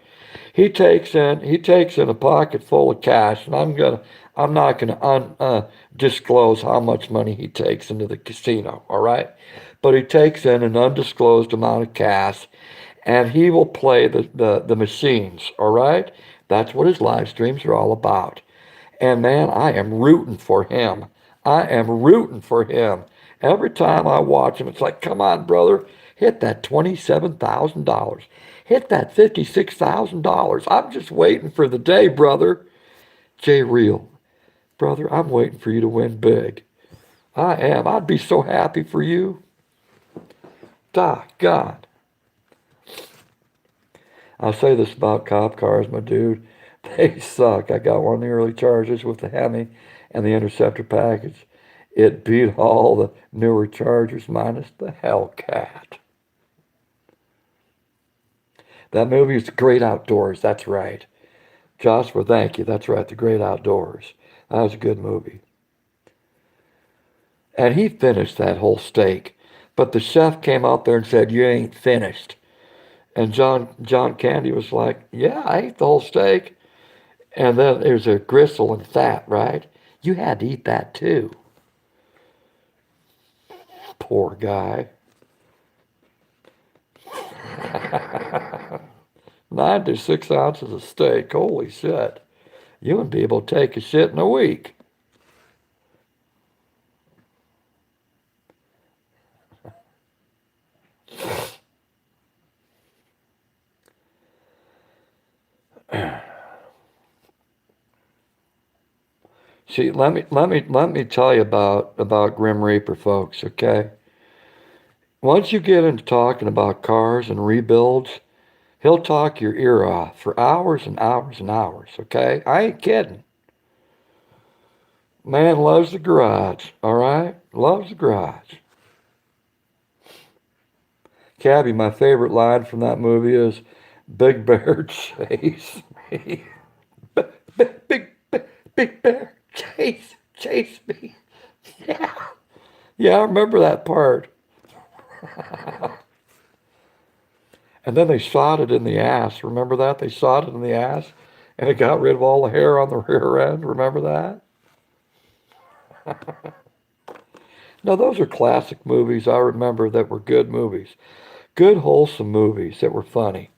He takes in a pocket full of cash, and I'm not gonna disclose how much money he takes into the casino, all right? But he takes in an undisclosed amount of cash, and he will play the machines, all right? That's what his live streams are all about. And man, I am rooting for him. I am rooting for him. Every time I watch him, it's like, come on, brother, hit that $27,000. Hit that $56,000. I'm just waiting for the day, brother. Jay Real, brother, I'm waiting for you to win big. I am. I'd be so happy for you. God. I'll say this about cop cars, my dude. They suck. I got one of the early Chargers with the Hemi and the Interceptor package. It beat all the newer Chargers minus the Hellcat. That movie is The Great Outdoors. That's right. Joshua, thank you. That's right. The Great Outdoors. That was a good movie. And he finished that whole steak. But the chef came out there and said, you ain't finished. And John Candy was like, yeah, I ate the whole steak. And then there's a gristle and fat, right? You had to eat that too. Poor guy. 96 ounces of steak. Holy shit. You wouldn't be able to take a shit in a week. See, let me tell you about Grim Reaper, folks, okay? Once you get into talking about cars and rebuilds, he'll talk your ear off for hours and hours and hours, okay? I ain't kidding. Man loves the garage, all right? Loves the garage. Cabby, my favorite line from that movie is, Big Bear chase me. Big Bear chase me. Yeah. Yeah, I remember that part. And then they shot it in the ass. Remember that? They shot it in the ass and it got rid of all the hair on the rear end. Remember that? No, those are classic movies I remember that were good movies. Good, wholesome movies that were funny.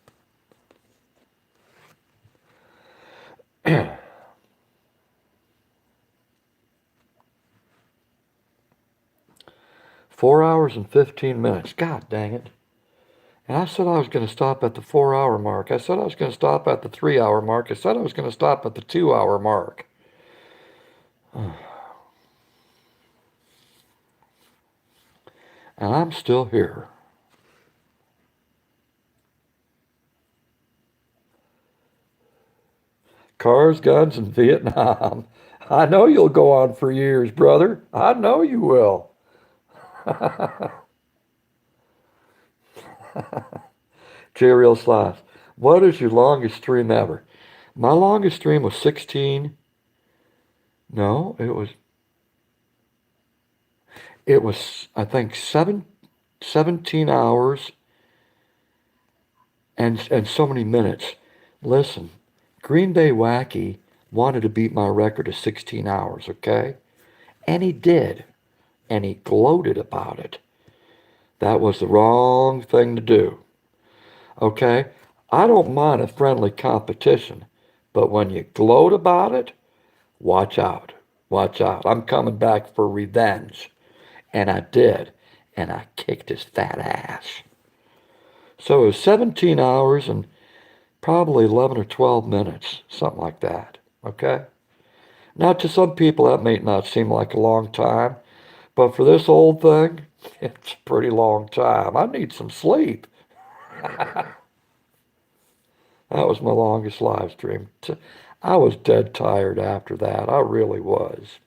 4 hours and 15 minutes. God dang it. And I said I was going to stop at the 4 hour mark. I said I was going to stop at the 3 hour mark. I said I was going to stop at the 2 hour mark. And I'm still here. Cars, guns, and Vietnam. I know you'll go on for years, brother. I know you will. J Real Sloth. What is your longest stream ever? My longest stream was 16. No, it was I think 17 hours and so many minutes. Listen, Green Bay Wacky wanted to beat my record of 16 hours, okay? And he did. And he gloated about it. That was the wrong thing to do, okay? I don't mind a friendly competition, but when you gloat about it, watch out. Watch out. I'm coming back for revenge. And I did. And I kicked his fat ass. So it was 17 hours and probably 11 or 12 minutes, something like that. Okay? Now, to some people, that may not seem like a long time, but for this old thing, it's a pretty long time. I need some sleep. That was my longest live stream. I was dead tired after that. I really was.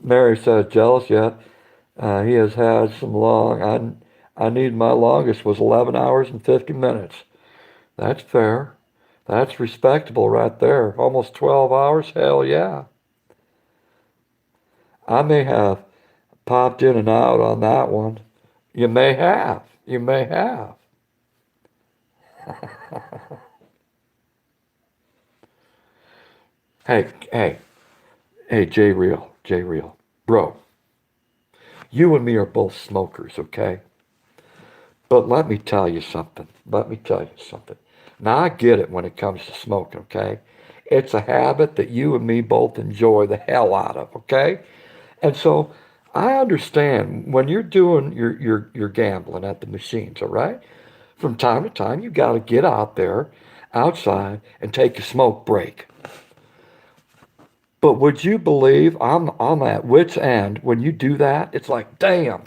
Mary says, jealous yet? He has had some long, I need my longest was 11 hours and 50 minutes. That's fair. That's respectable right there. Almost 12 hours? Hell yeah. I may have popped in and out on that one. You may have. You may have. Hey, hey, hey, J Real, J Real. Bro, you and me are both smokers, okay? But let me tell you something. Let me tell you something. Now, I get it when it comes to smoking, okay? It's a habit that you and me both enjoy the hell out of, okay? And so I understand when you're doing your gambling at the machines, all right? From time to time, you got to get out there, outside, and take a smoke break. But would you believe I'm at wit's end when you do that? It's like, damn,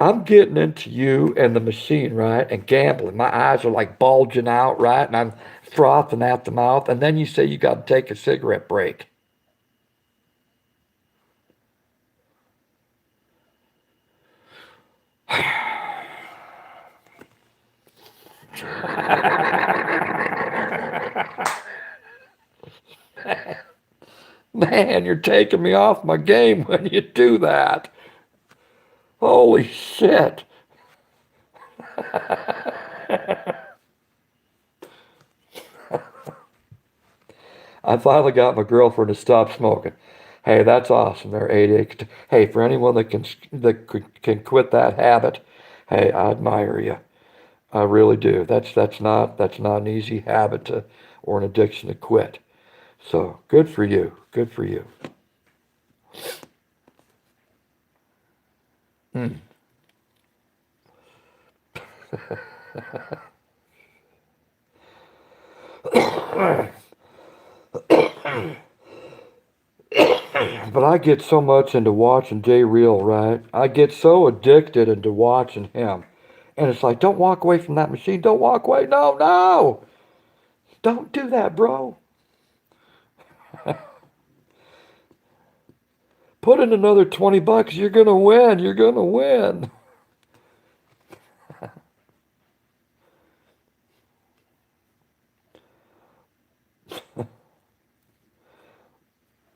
I'm getting into you and the machine, right? And gambling. My eyes are like bulging out, right? And I'm frothing at the mouth. And then you say you got to take a cigarette break. Man, you're taking me off my game when you do that. Holy shit. I finally got my girlfriend to stop smoking. Hey, that's awesome. They're 88. Hey, for anyone that can quit that habit, hey, I admire you. I really do. That's not an easy habit to or an addiction to quit. So good for you. Good for you. Mm. But I get so much into watching Jay Real, right? I get so addicted into watching him. And it's like, don't walk away from that machine. Don't walk away. No, no. Don't do that, bro. Put in another 20 bucks. You're going to win. You're going to win.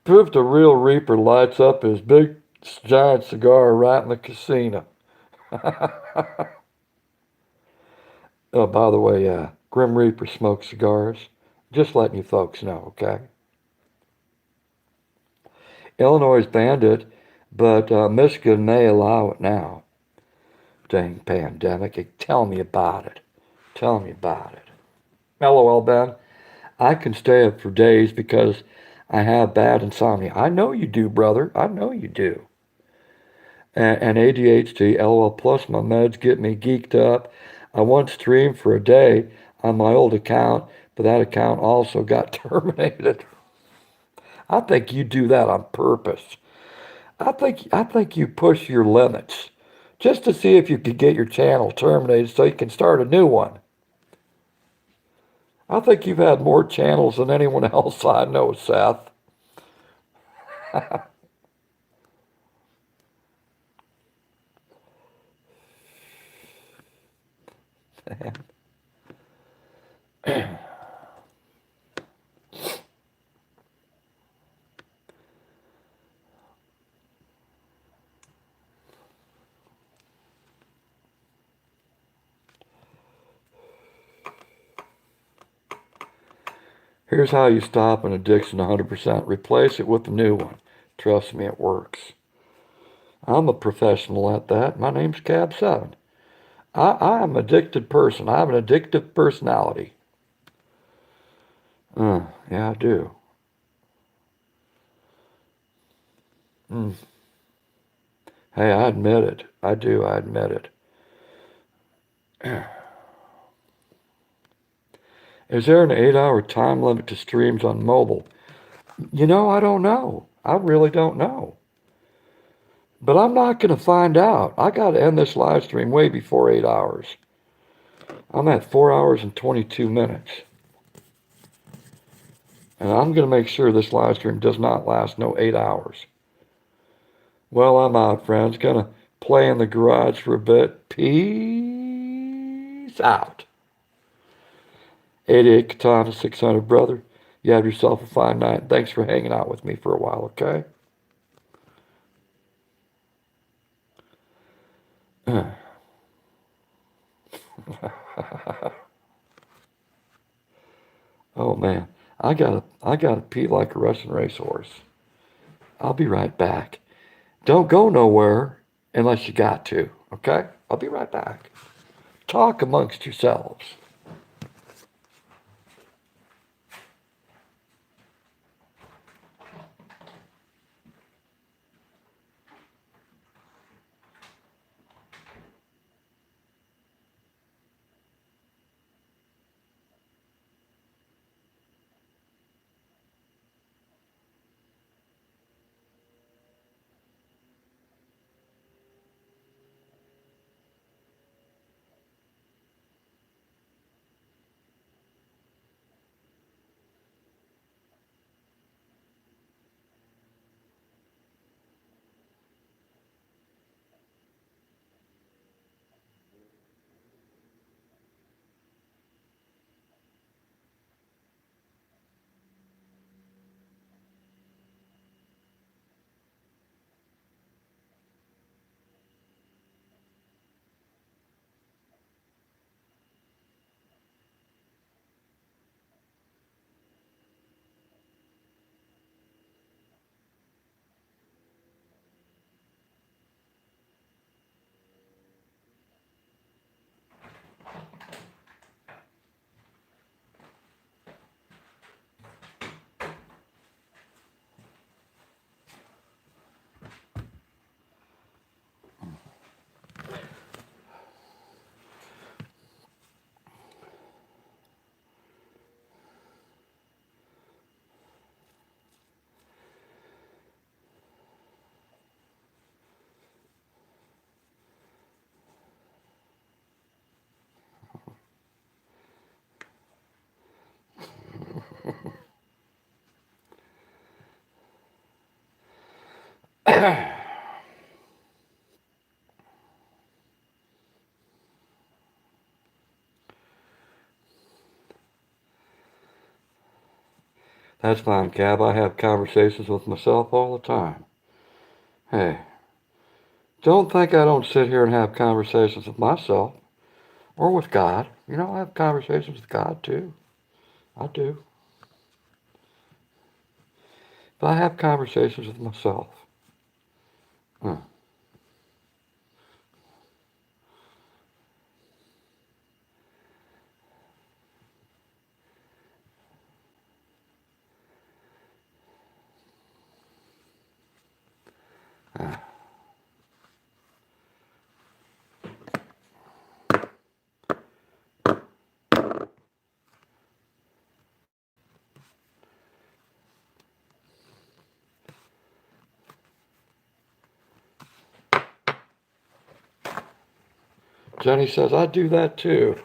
Proof the real Reaper lights up his big giant cigar right in the casino. Oh, by the way, Grim Reaper smokes cigars. Just letting you folks know, okay? Illinois banned it, but Michigan may allow it now. Dang pandemic. Tell me about it. Tell me about it. LOL, Ben. I can stay up for days because I have bad insomnia. I know you do, brother. I know you do. And ADHD, LOL, plus my meds get me geeked up. I once streamed for a day on my old account, but that account also got terminated. I think you do that on purpose. I think you push your limits just to see if you could get your channel terminated so you can start a new one. I think you've had more channels than anyone else I know, Seth. Here's how you stop an addiction 100%. Replace it with a new one. Trust me, it works. I'm a professional at that. My name's Cab7. I am an addicted person. I have an addictive personality. Yeah, I do. Mm. Hey, I admit it. I do. I admit it. Is there an 8-hour time limit to streams on mobile? I don't know. I really don't know. But I'm not going to find out. I got to end this live stream way before 8 hours. I'm at 4 hours and 22 minutes. And I'm going to make sure this live stream does not last no 8 hours. Well, I'm out, friends. Gonna play in the garage for a bit. Peace out. 88 Katana 600, brother. You have yourself a fine night. Thanks for hanging out with me for a while, okay? Oh man, I gotta pee like a Russian racehorse. I'll be right back. Don't go nowhere unless you got to, okay? I'll be right back. Talk amongst yourselves. That's fine, Cab. I have conversations with myself all the time. Hey, don't think I don't sit here and have conversations with myself or with God. I have conversations with God too. I do. But I have conversations with myself. Uh, uh. Jenny says, I do that too.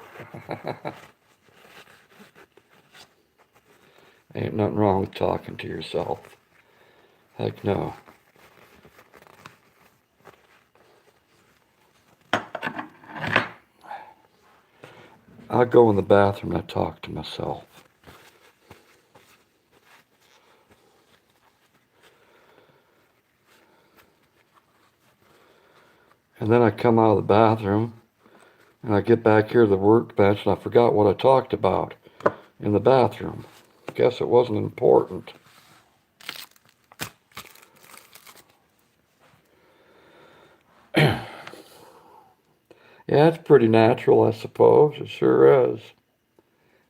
Ain't nothing wrong with talking to yourself. Heck no. I go in the bathroom and I talk to myself. And then I come out of the bathroom and I get back here to the workbench and I forgot what I talked about in the bathroom. Guess it wasn't important. Yeah, it's pretty natural, I suppose. It sure is.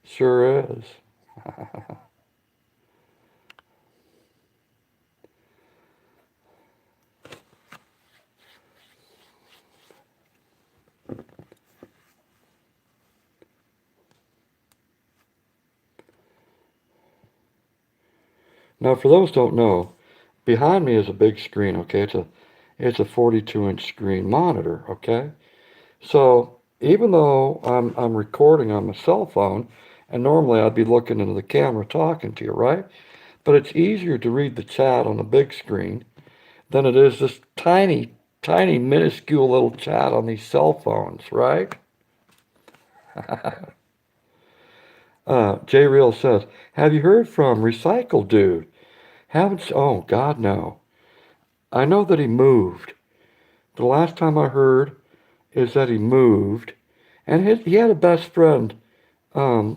Sure is. Now, for those who don't know, behind me is a big screen, okay? It's a 42-inch screen monitor, okay? So even though I'm recording on my cell phone, and normally I'd be looking into the camera talking to you, right? But it's easier to read the chat on the big screen than it is this tiny, tiny, minuscule little chat on these cell phones, right? J Real says, have you heard from Recycle Dude? Oh, God, no. I know that he moved. The last time I heard is that he moved. And he had a best friend. Oh,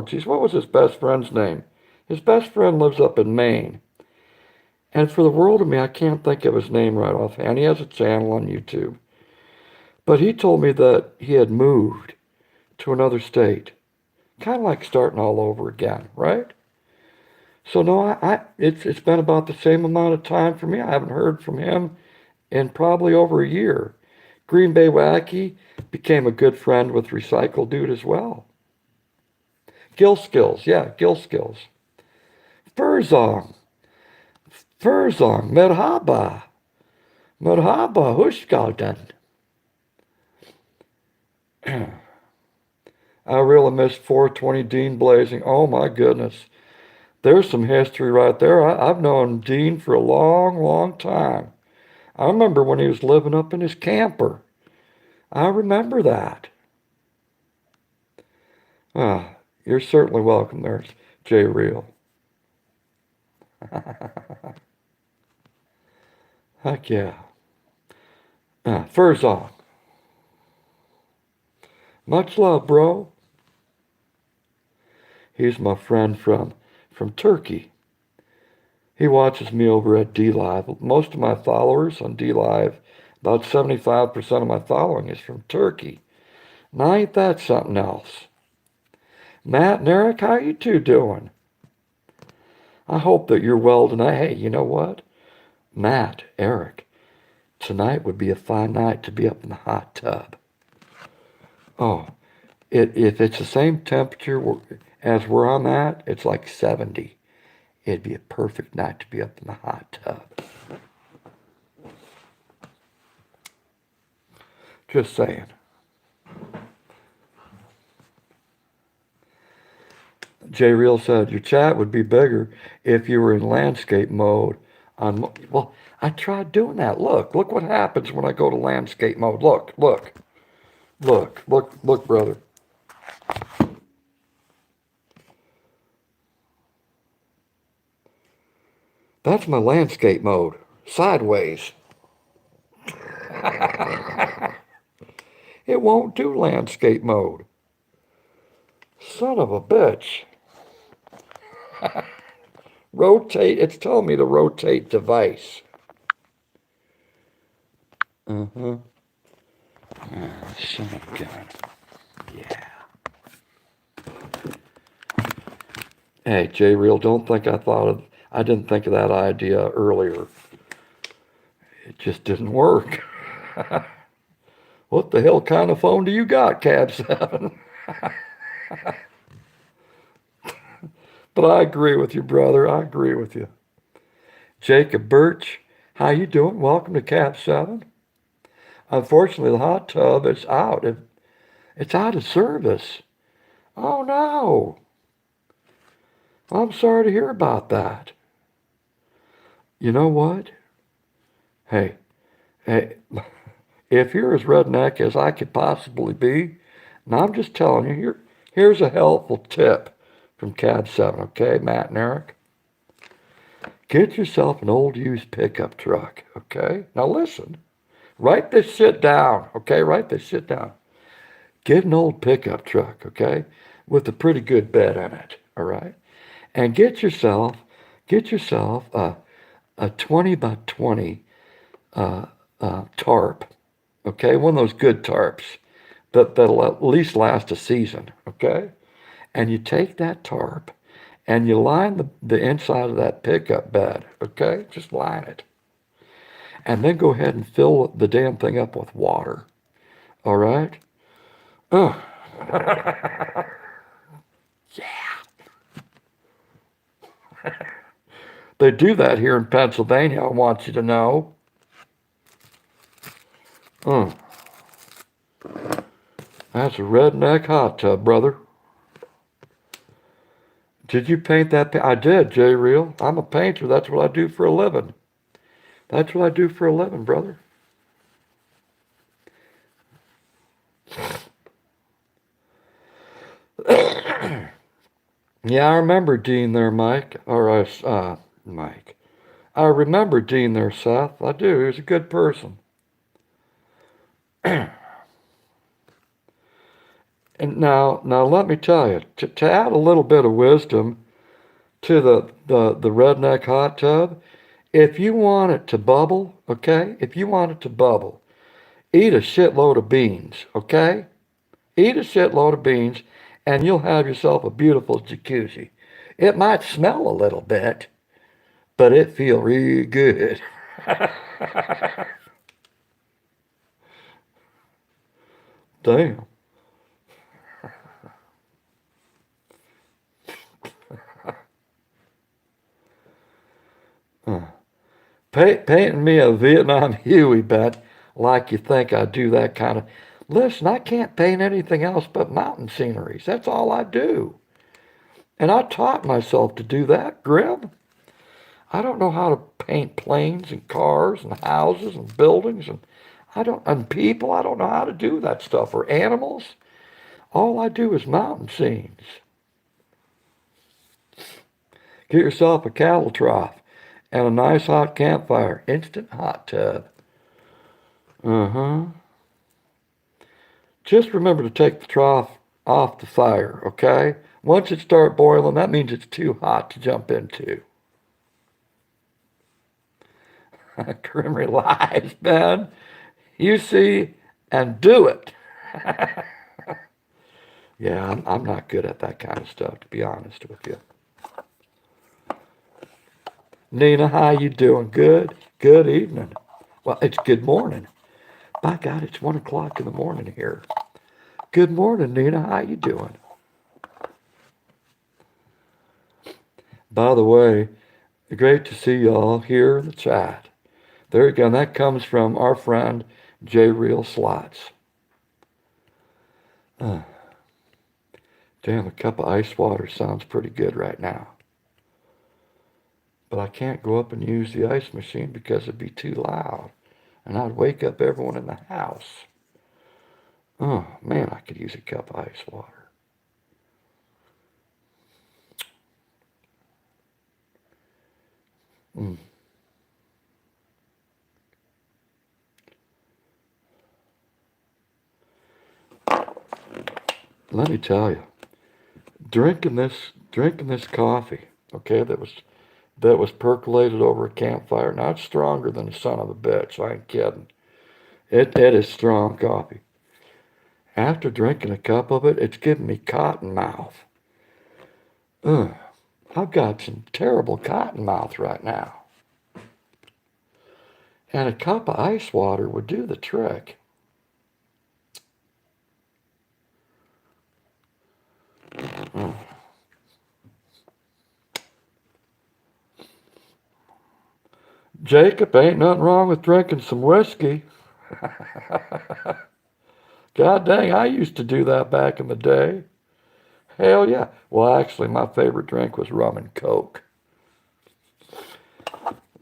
geez, what was his best friend's name? His best friend lives up in Maine. And for the world of me, I can't think of his name right offhand. He has a channel on YouTube. But he told me that he had moved to another state. Kind of like starting all over again, right? So no, it's been about the same amount of time for me. I haven't heard from him in probably over a year. Green Bay Wacky became a good friend with Recycle Dude as well. Gill Skills, yeah, Gill Skills. Furzong, Merhaba, Merhaba, Hushgalden. I really miss 420 Dean Blazing. Oh my goodness. There's some history right there. I've known Dean for a long, long time. I remember when he was living up in his camper. I remember that. You're certainly welcome there, J Real. Heck yeah. Furzong. Much love, bro. He's my friend from Turkey. He watches me over at DLive. Most of my followers on DLive, about 75% of my following is from Turkey. Now ain't that something else? Matt and Eric, how you two doing? I hope that you're well tonight. Hey, you know what? Matt, Eric, tonight would be a fine night to be up in the hot tub. Oh, if it's the same temperature as where I'm at, it's like 70. It'd be a perfect night to be up in the hot tub. Just saying. J Real said, your chat would be bigger if you were in landscape mode. Well, I tried doing that. Look what happens when I go to landscape mode. Look, brother. That's my landscape mode. Sideways. It won't do landscape mode. Son of a bitch. Rotate, it's telling me to rotate device. Son of a gun. Yeah. Hey, J Real, don't think I didn't think of that idea earlier. It just didn't work. What the hell kind of phone do you got, Cab 7? But I agree with you, brother. I agree with you. Jacob Birch, how you doing? Welcome to Cab 7. Unfortunately, the hot tub is out. It's out of service. Oh, no. I'm sorry to hear about that. You know what? Hey, if you're as redneck as I could possibly be, Now I'm just telling you, here's a helpful tip from Cab 7, okay, Matt and Eric? Get yourself an old used pickup truck, okay? Now listen, write this shit down, okay? Write this shit down. Get an old pickup truck, okay, with a pretty good bed in it, all right? And get yourself a 20 by 20 tarp, okay? One of those good tarps that'll at least last a season, okay? And you take that tarp and you line the inside of that pickup bed, okay? Just line it. And then go ahead and fill the damn thing up with water, all right? Oh, they do that here in Pennsylvania, I want you to know. Mm. That's a redneck hot tub, brother. Did you paint that? I did, J Real. I'm a painter. That's what I do for a living. That's what I do for a living, brother. Yeah, I remember Dean there, Mike. Mike. I remember Dean there, Seth. I do. He was a good person. And now let me tell you, to add a little bit of wisdom to the redneck hot tub, if you want it to bubble, okay? If you want it to bubble, eat a shitload of beans, okay? Eat a shitload of beans, and you'll have yourself a beautiful jacuzzi. It might smell a little bit, but it feel really good. Damn. Painting me a Vietnam Huey, bet, like you think I do that kind of. Listen, I can't paint anything else but mountain sceneries. That's all I do. And I taught myself to do that, Grim. I don't know how to paint planes and cars and houses and buildings and people. I don't know how to do that stuff, or animals. All I do is mountain scenes. Get yourself a cattle trough and a nice hot campfire. Instant hot tub. Uh-huh. Just remember to take the trough off the fire, okay? Once it starts boiling, that means it's too hot to jump into. Grim relies, Ben. You see and do it. Yeah, I'm not good at that kind of stuff, to be honest with you. Nina, how you doing? Good? Good evening. Well, it's good morning. By God, it's 1 o'clock in the morning here. Good morning, Nina. How you doing? By the way, great to see y'all here in the chat. There you go. And that comes from our friend J Real Slots. Damn, a cup of ice water sounds pretty good right now. But I can't go up and use the ice machine because it'd be too loud. And I'd wake up everyone in the house. Oh, man, I could use a cup of ice water. Mm. Let me tell you, drinking this coffee, okay, that was percolated over a campfire. Now it's stronger than the son of a bitch. I ain't kidding. It is strong coffee. After drinking a cup of it, it's giving me cotton mouth. Ugh, I've got some terrible cotton mouth right now. And a cup of ice water would do the trick. Mm. Jacob, ain't nothing wrong with drinking some whiskey. God dang, I used to do that back in the day. Hell yeah. Well, actually, my favorite drink was rum and Coke.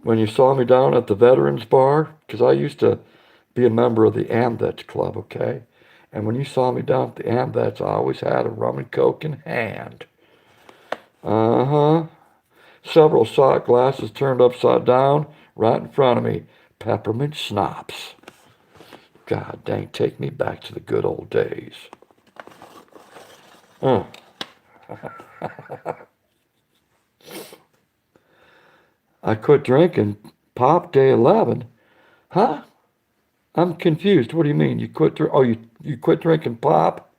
When you saw me down at the Veterans Bar, because I used to be a member of the Ambets Club, okay? And when you saw me down at the Ambets, I always had a rum and coke in hand. Uh-huh. Several shot glasses turned upside down right in front of me. Peppermint schnapps. God dang, take me back to the good old days. I quit drinking pop day 11. Huh? I'm confused. What do you mean? You quit? You quit drinking pop?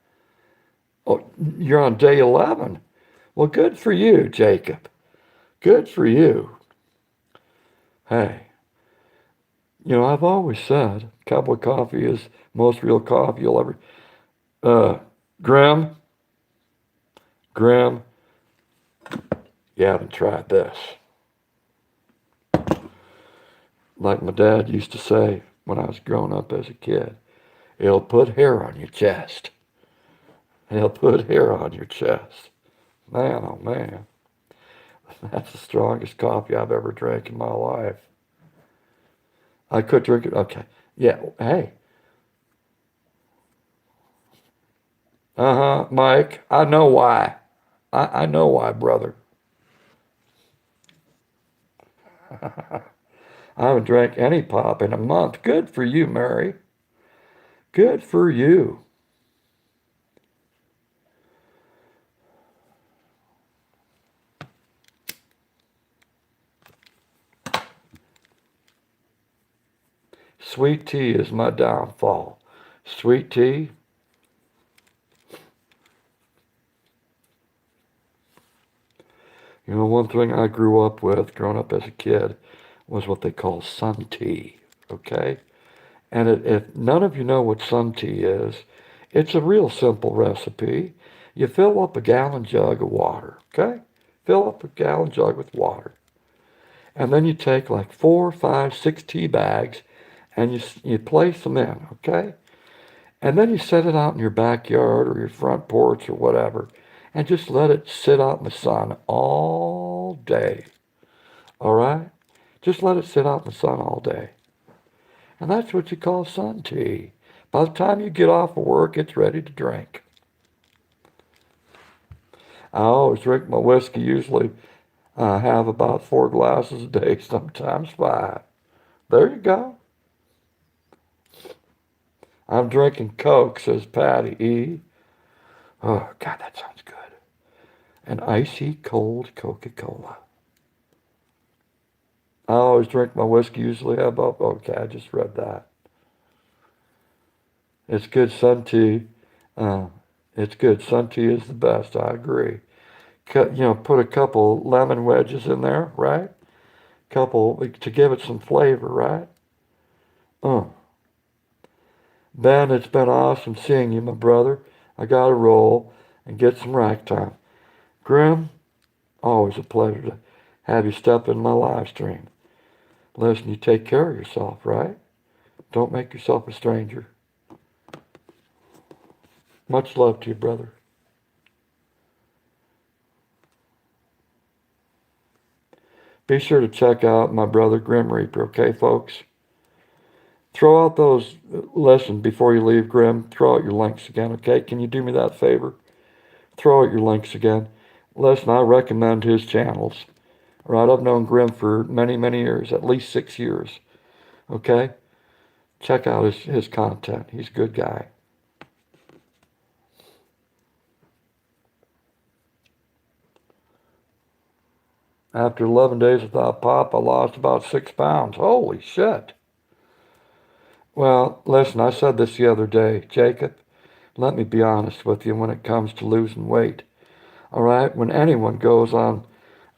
Oh, you're on day 11. Well, good for you, Jacob. Good for you. Hey, I've always said a cup of coffee is most real coffee you'll ever. Grim, Grim, you haven't tried this. Like my dad used to say when I was growing up as a kid, it'll put hair on your chest. It'll put hair on your chest. Man, oh man. That's the strongest coffee I've ever drank in my life. I could drink it. Okay. Yeah. Hey. Uh-huh, Mike. I know why. I know why, brother. I haven't drank any pop in a month. Good for you, Mary. Good for you. Sweet tea is my downfall. Sweet tea. One thing I grew up with, growing up as a kid, was what they call sun tea. Okay? And if none of you know what sun tea is, it's a real simple recipe. You fill up a gallon jug of water, okay? Fill up a gallon jug with water. And then you take like 4, 5, 6 tea bags and you place them in, okay? And then you set it out in your backyard or your front porch or whatever and just let it sit out in the sun all day, all right? Just let it sit out in the sun all day. And that's what you call sun tea. By the time you get off of work, it's ready to drink. I always drink my whiskey, usually have about 4 glasses a day, sometimes 5. There you go. I'm drinking Coke, says Patty E. Oh, God, that sounds good. An icy cold Coca-Cola. I always drink my whiskey, usually have about, okay, I just read that. It's good sun tea. It's good. Sun tea is the best. I agree. Put a couple lemon wedges in there, right? Couple to give it some flavor, right? Ben, it's been awesome seeing you, my brother. I gotta roll and get some rack time. Grim, always a pleasure to have you step in my live stream. Listen, you take care of yourself, right? Don't make yourself a stranger. Much love to you, brother. Be sure to check out my brother Grim Reaper, okay, folks? Throw out those, listen, before you leave, Grim, throw out your links again, okay? Can you do me that favor? Throw out your links again. Listen, I recommend his channels. All right, I've known Grim for many, many years, at least 6 years, okay? Check out his content. He's a good guy. After 11 days without pop, I lost about 6 pounds. Holy shit. Well, listen, I said this the other day, Jacob, let me be honest with you when it comes to losing weight. All right, when anyone goes on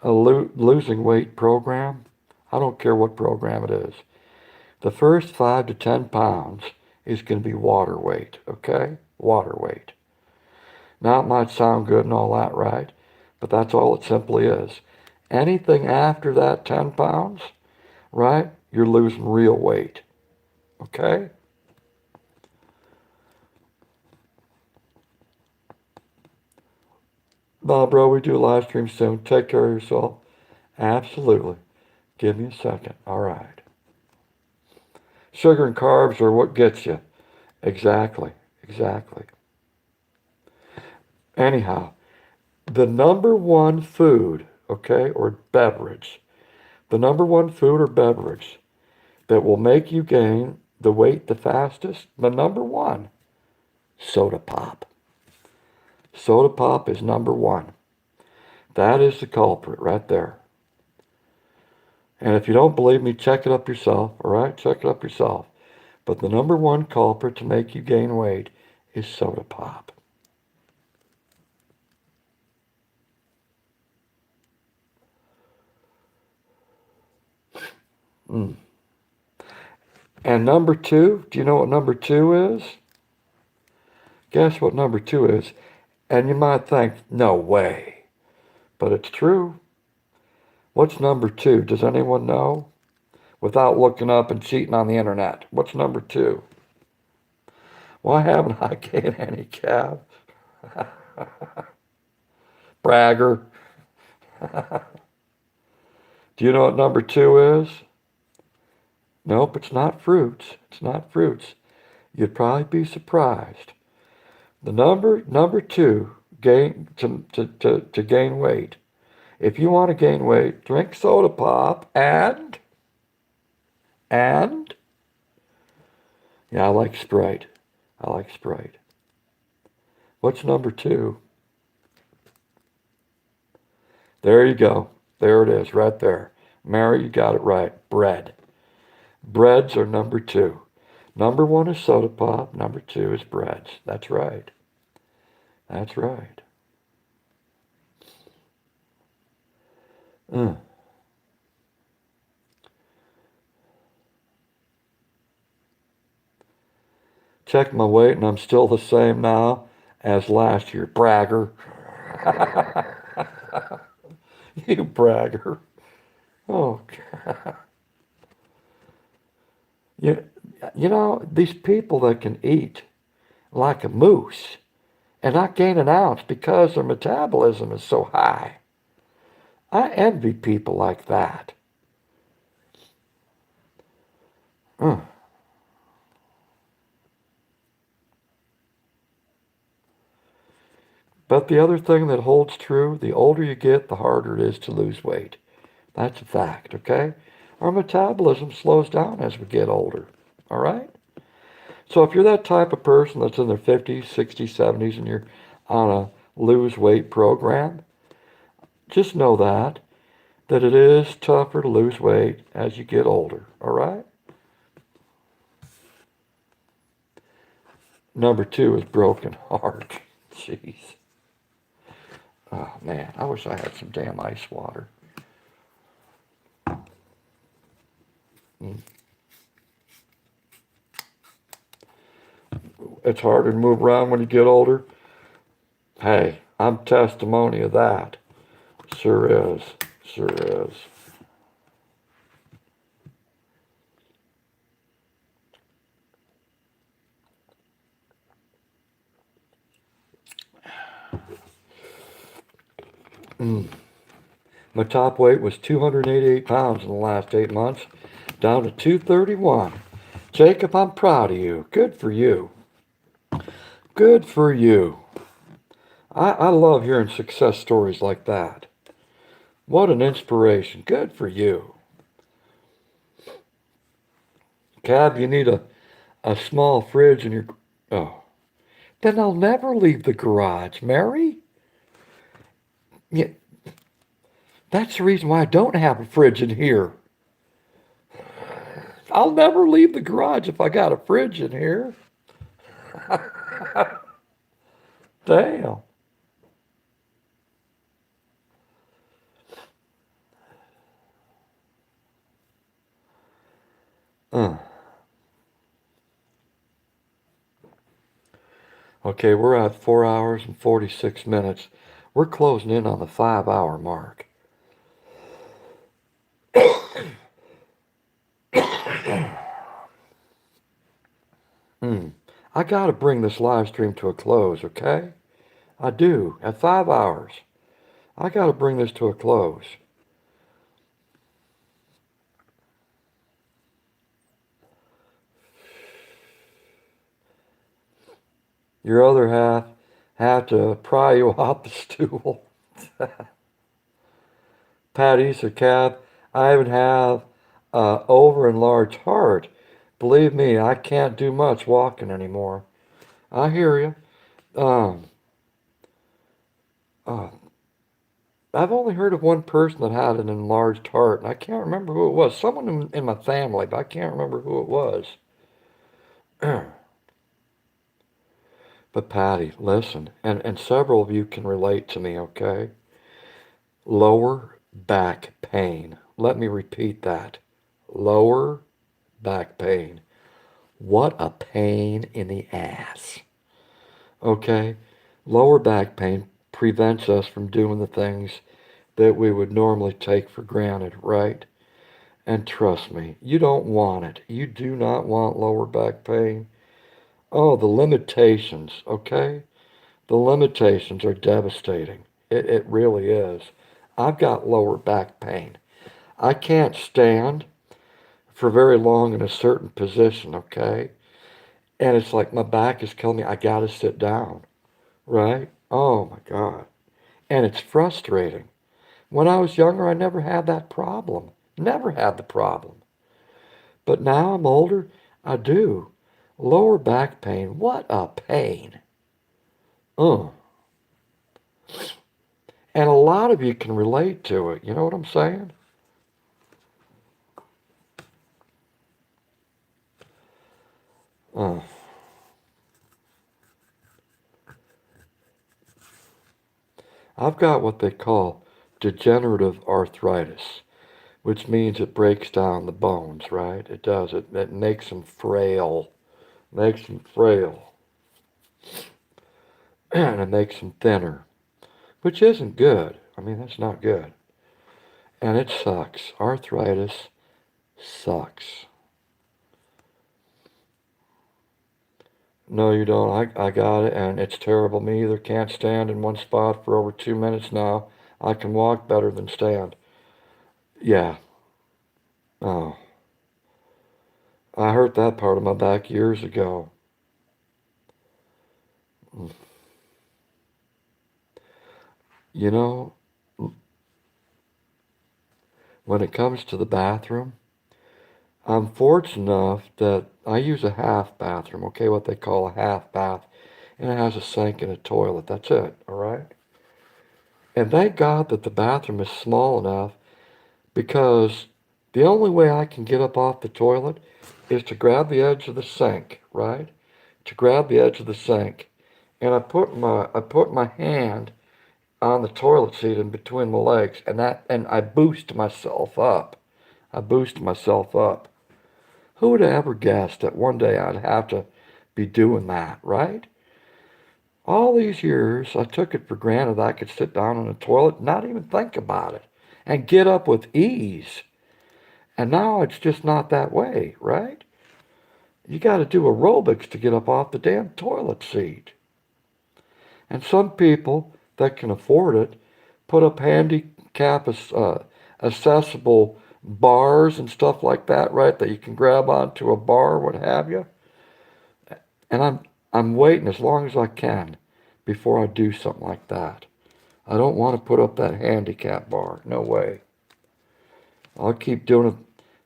a losing weight program, I don't care what program it is, the first 5 to 10 pounds is going to be water weight, okay? Water weight. Now, it might sound good and all that, right? But that's all it simply is. Anything after that 10 pounds, right, you're losing real weight. Okay? Well, bro, we do a live stream soon. Take care of yourself. Absolutely. Give me a second. All right. Sugar and carbs are what gets you. Exactly. Exactly. Anyhow, the number one food, okay, or beverage, the number one food or beverage that will make you gain the weight the fastest, the number one, soda pop. Soda pop is number one. That is the culprit right there. And if you don't believe me, check it up yourself, all right? Check it up yourself. But the number one culprit to make you gain weight is soda pop. Mm. And number two, do you know what number two is? Guess what number two is? And you might think, no way. But it's true. What's number two? Does anyone know? Without looking up and cheating on the internet. What's number two? Why haven't I gained any calf? Bragger. Do you know what number two is? Nope, it's not fruits. It's not fruits. You'd probably be surprised. The number two gain to gain weight. If you want to gain weight, drink soda pop and yeah, I like Sprite. I like Sprite. What's number two? There you go. There it is, right there. Mary, you got it right. Bread. Breads are number two. Number one is soda pop. Number two is breads. That's right. That's right. Mm. Check my weight and I'm still the same now as last year. Bragger. You bragger. Oh, God. You, you know, these people that can eat like a moose and not gain an ounce because their metabolism is so high. I envy people like that. Mm. But the other thing that holds true, the older you get, the harder it is to lose weight. That's a fact, okay? Our metabolism slows down as we get older, all right? So if you're that type of person that's in their 50s, 60s, 70s, and you're on a lose weight program, just know that it is tougher to lose weight as you get older, all right? Number two is broken heart. Jeez. Oh, man, I wish I had some damn ice water. Mm. It's harder to move around when you get older. Hey, I'm testimony of that. Sure is. Sure is. Mm. My top weight was 288 pounds in the last 8 months, down to 231. Jacob, I'm proud of you. Good for you. Good for you. I love hearing success stories like that. What an inspiration. Good for you. Cab, you need a small fridge in your... Oh. Then I'll never leave the garage, Mary. Yeah, that's the reason why I don't have a fridge in here. I'll never leave the garage if I got a fridge in here. Damn. Uh. Okay, we're at 4 hours and 46 minutes. We're closing in on the 5-hour mark. I got to bring this live stream to a close, okay? I do. At 5 hours. I got to bring this to a close. Your other half had to pry you off the stool. Patty said, Cab, I even have over enlarged heart. Believe me, I can't do much walking anymore. I hear you. Um, uh, I've only heard of one person that had an enlarged heart, and I can't remember who it was. Someone in my family, but I can't remember who it was. But Patty, listen, and several of you can relate to me, okay? Lower back pain. Let me repeat that. Lower back pain. What a pain in the ass. Okay? Lower back pain prevents us from doing the things that we would normally take for granted, right? And trust me, you don't want it. You do not want lower back pain. Oh, the limitations, okay? The limitations are devastating. It really is. I've got lower back pain. I can't stand for very long in a certain position, okay? And it's like my back is killing me. I gotta sit down, right? Oh my God. And it's frustrating. When I was younger, I never had that problem. Never had the problem. But now I'm older, I do. Lower back pain. What a pain. Uh. And a lot of you can relate to it. You know what I'm saying? Uh. I've got what they call degenerative arthritis, which means it breaks down the bones, right? It does. It makes them frail. Makes them frail. And it makes them thinner, which isn't good. I mean, that's not good. And it sucks. Arthritis sucks. No, you don't. I got it, and it's terrible. Me either. Can't stand in one spot for over 2 minutes now. I can walk better than stand. Yeah. Oh. I hurt that part of my back years ago. You know, when it comes to the bathroom, I'm fortunate enough that I use a half bathroom, okay, what they call a half bath, and it has a sink and a toilet. That's it, all right? And thank God that the bathroom is small enough because the only way I can get up off the toilet is to grab the edge of the sink, right? To grab the edge of the sink. And I put my hand on the toilet seat in between my legs and I boost myself up. I boost myself up. Who would have ever guessed that one day I'd have to be doing that, right? All these years, I took it for granted I could sit down on the toilet and not even think about it and get up with ease. And now it's just not that way, right? You got to do aerobics to get up off the damn toilet seat. And some people that can afford it put up handicap accessible bars and stuff like that, right? That you can grab onto a bar, what have you. And I'm waiting as long as I can before I do something like that. I don't want to put up that handicap bar. No way. I'll keep doing it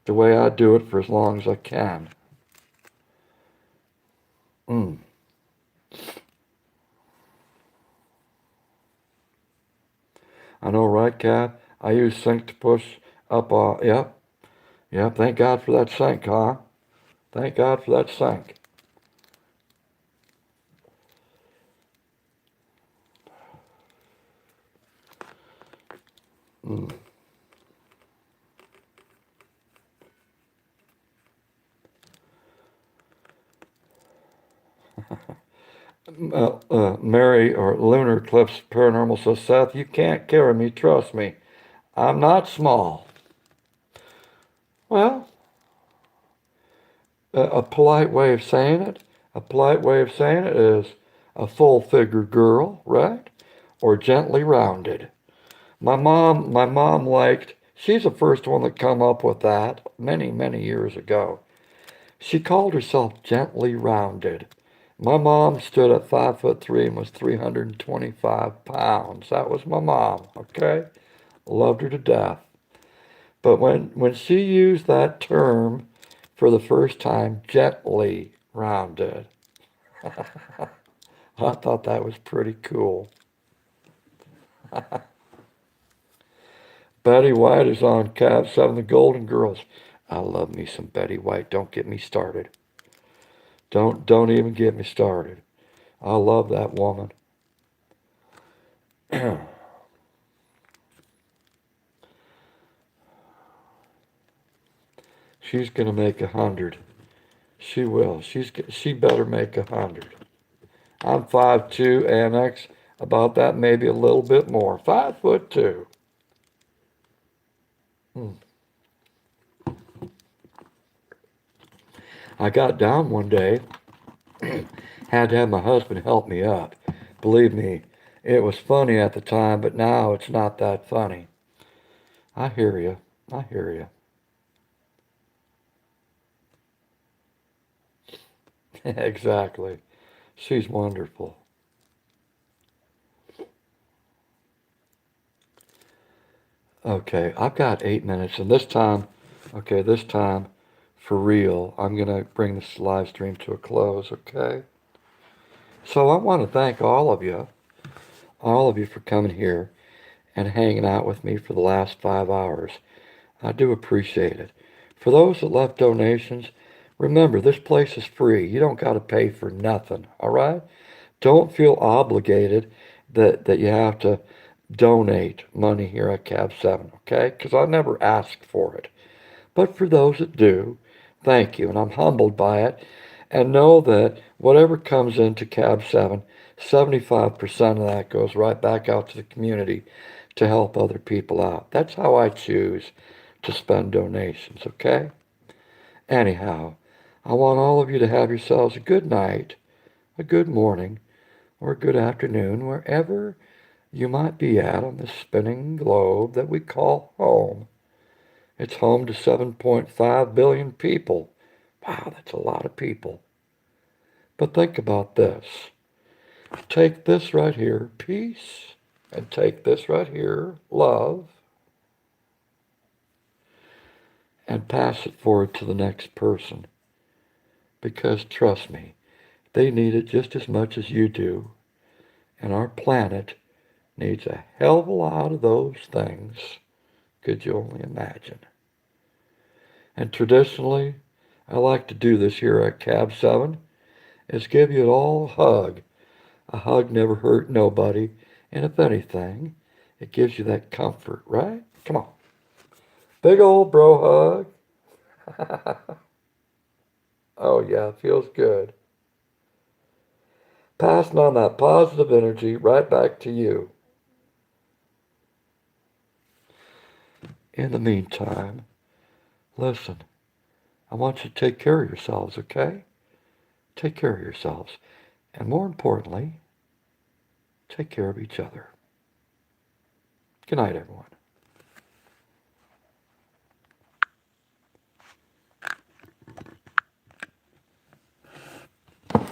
the way I do it for as long as I can. Mm. I know, right, Cat? I use sink to push up. Yep. Yep. Thank God for that sink, huh? Thank God for that sink. Mm. Mary or Lunar Cliffs Paranormal says, Seth, you can't carry me. Trust me. I'm not small. Well, a polite way of saying it, a polite way of saying it is a full-figured girl, right? Or gently rounded. My mom liked, she's the first one that come up with that many, many years ago. She called herself gently rounded. My mom stood at 5'3" and was 325 pounds. That was my mom, okay? Loved her to death. But when she used that term for the first time, gently rounded, I thought that was pretty cool. Betty White is on Cab 7, the Golden Girls. I love me some Betty White. Don't get me started. Don't even get me started. I love that woman. She's gonna make 100. She will. She better make 100. I'm 5'2", annex, about that, maybe a little bit more. 5'2". I got down one day, had to have my husband help me up. Believe me, it was funny at the time, but now it's not that funny. I hear you. I hear you. Exactly. She's wonderful. Okay, I've got 8 minutes, and this time, for real, I'm going to bring this live stream to a close, okay? So I want to thank all of you for coming here and hanging out with me for the last 5 hours. I do appreciate it. For those that left donations, remember, this place is free. You don't got to pay for nothing, all right? Don't feel obligated that you have to donate money here at Cab 7, okay? Because I never asked for it. But for those that do, thank you. And I'm humbled by it. And know that whatever comes into Cab 7, 75% of that goes right back out to the community to help other people out. That's how I choose to spend donations, okay? Anyhow, I want all of you to have yourselves a good night, a good morning, or a good afternoon, wherever you might be at on this spinning globe that we call home. It's home to 7.5 billion people. Wow, that's a lot of people. But think about this. Take this right here, peace, and take this right here, love, and pass it forward to the next person. Because trust me, they need it just as much as you do. And our planet needs a hell of a lot of those things. Could you only imagine? And traditionally, I like to do this here at Cab 7, is give you all a hug. A hug never hurt nobody. And if anything, it gives you that comfort, right? Come on. Big old bro hug. Oh yeah, feels good. Passing on that positive energy right back to you. In the meantime, listen, I want you to take care of yourselves, okay? Take care of yourselves. And more importantly, take care of each other. Good night, everyone.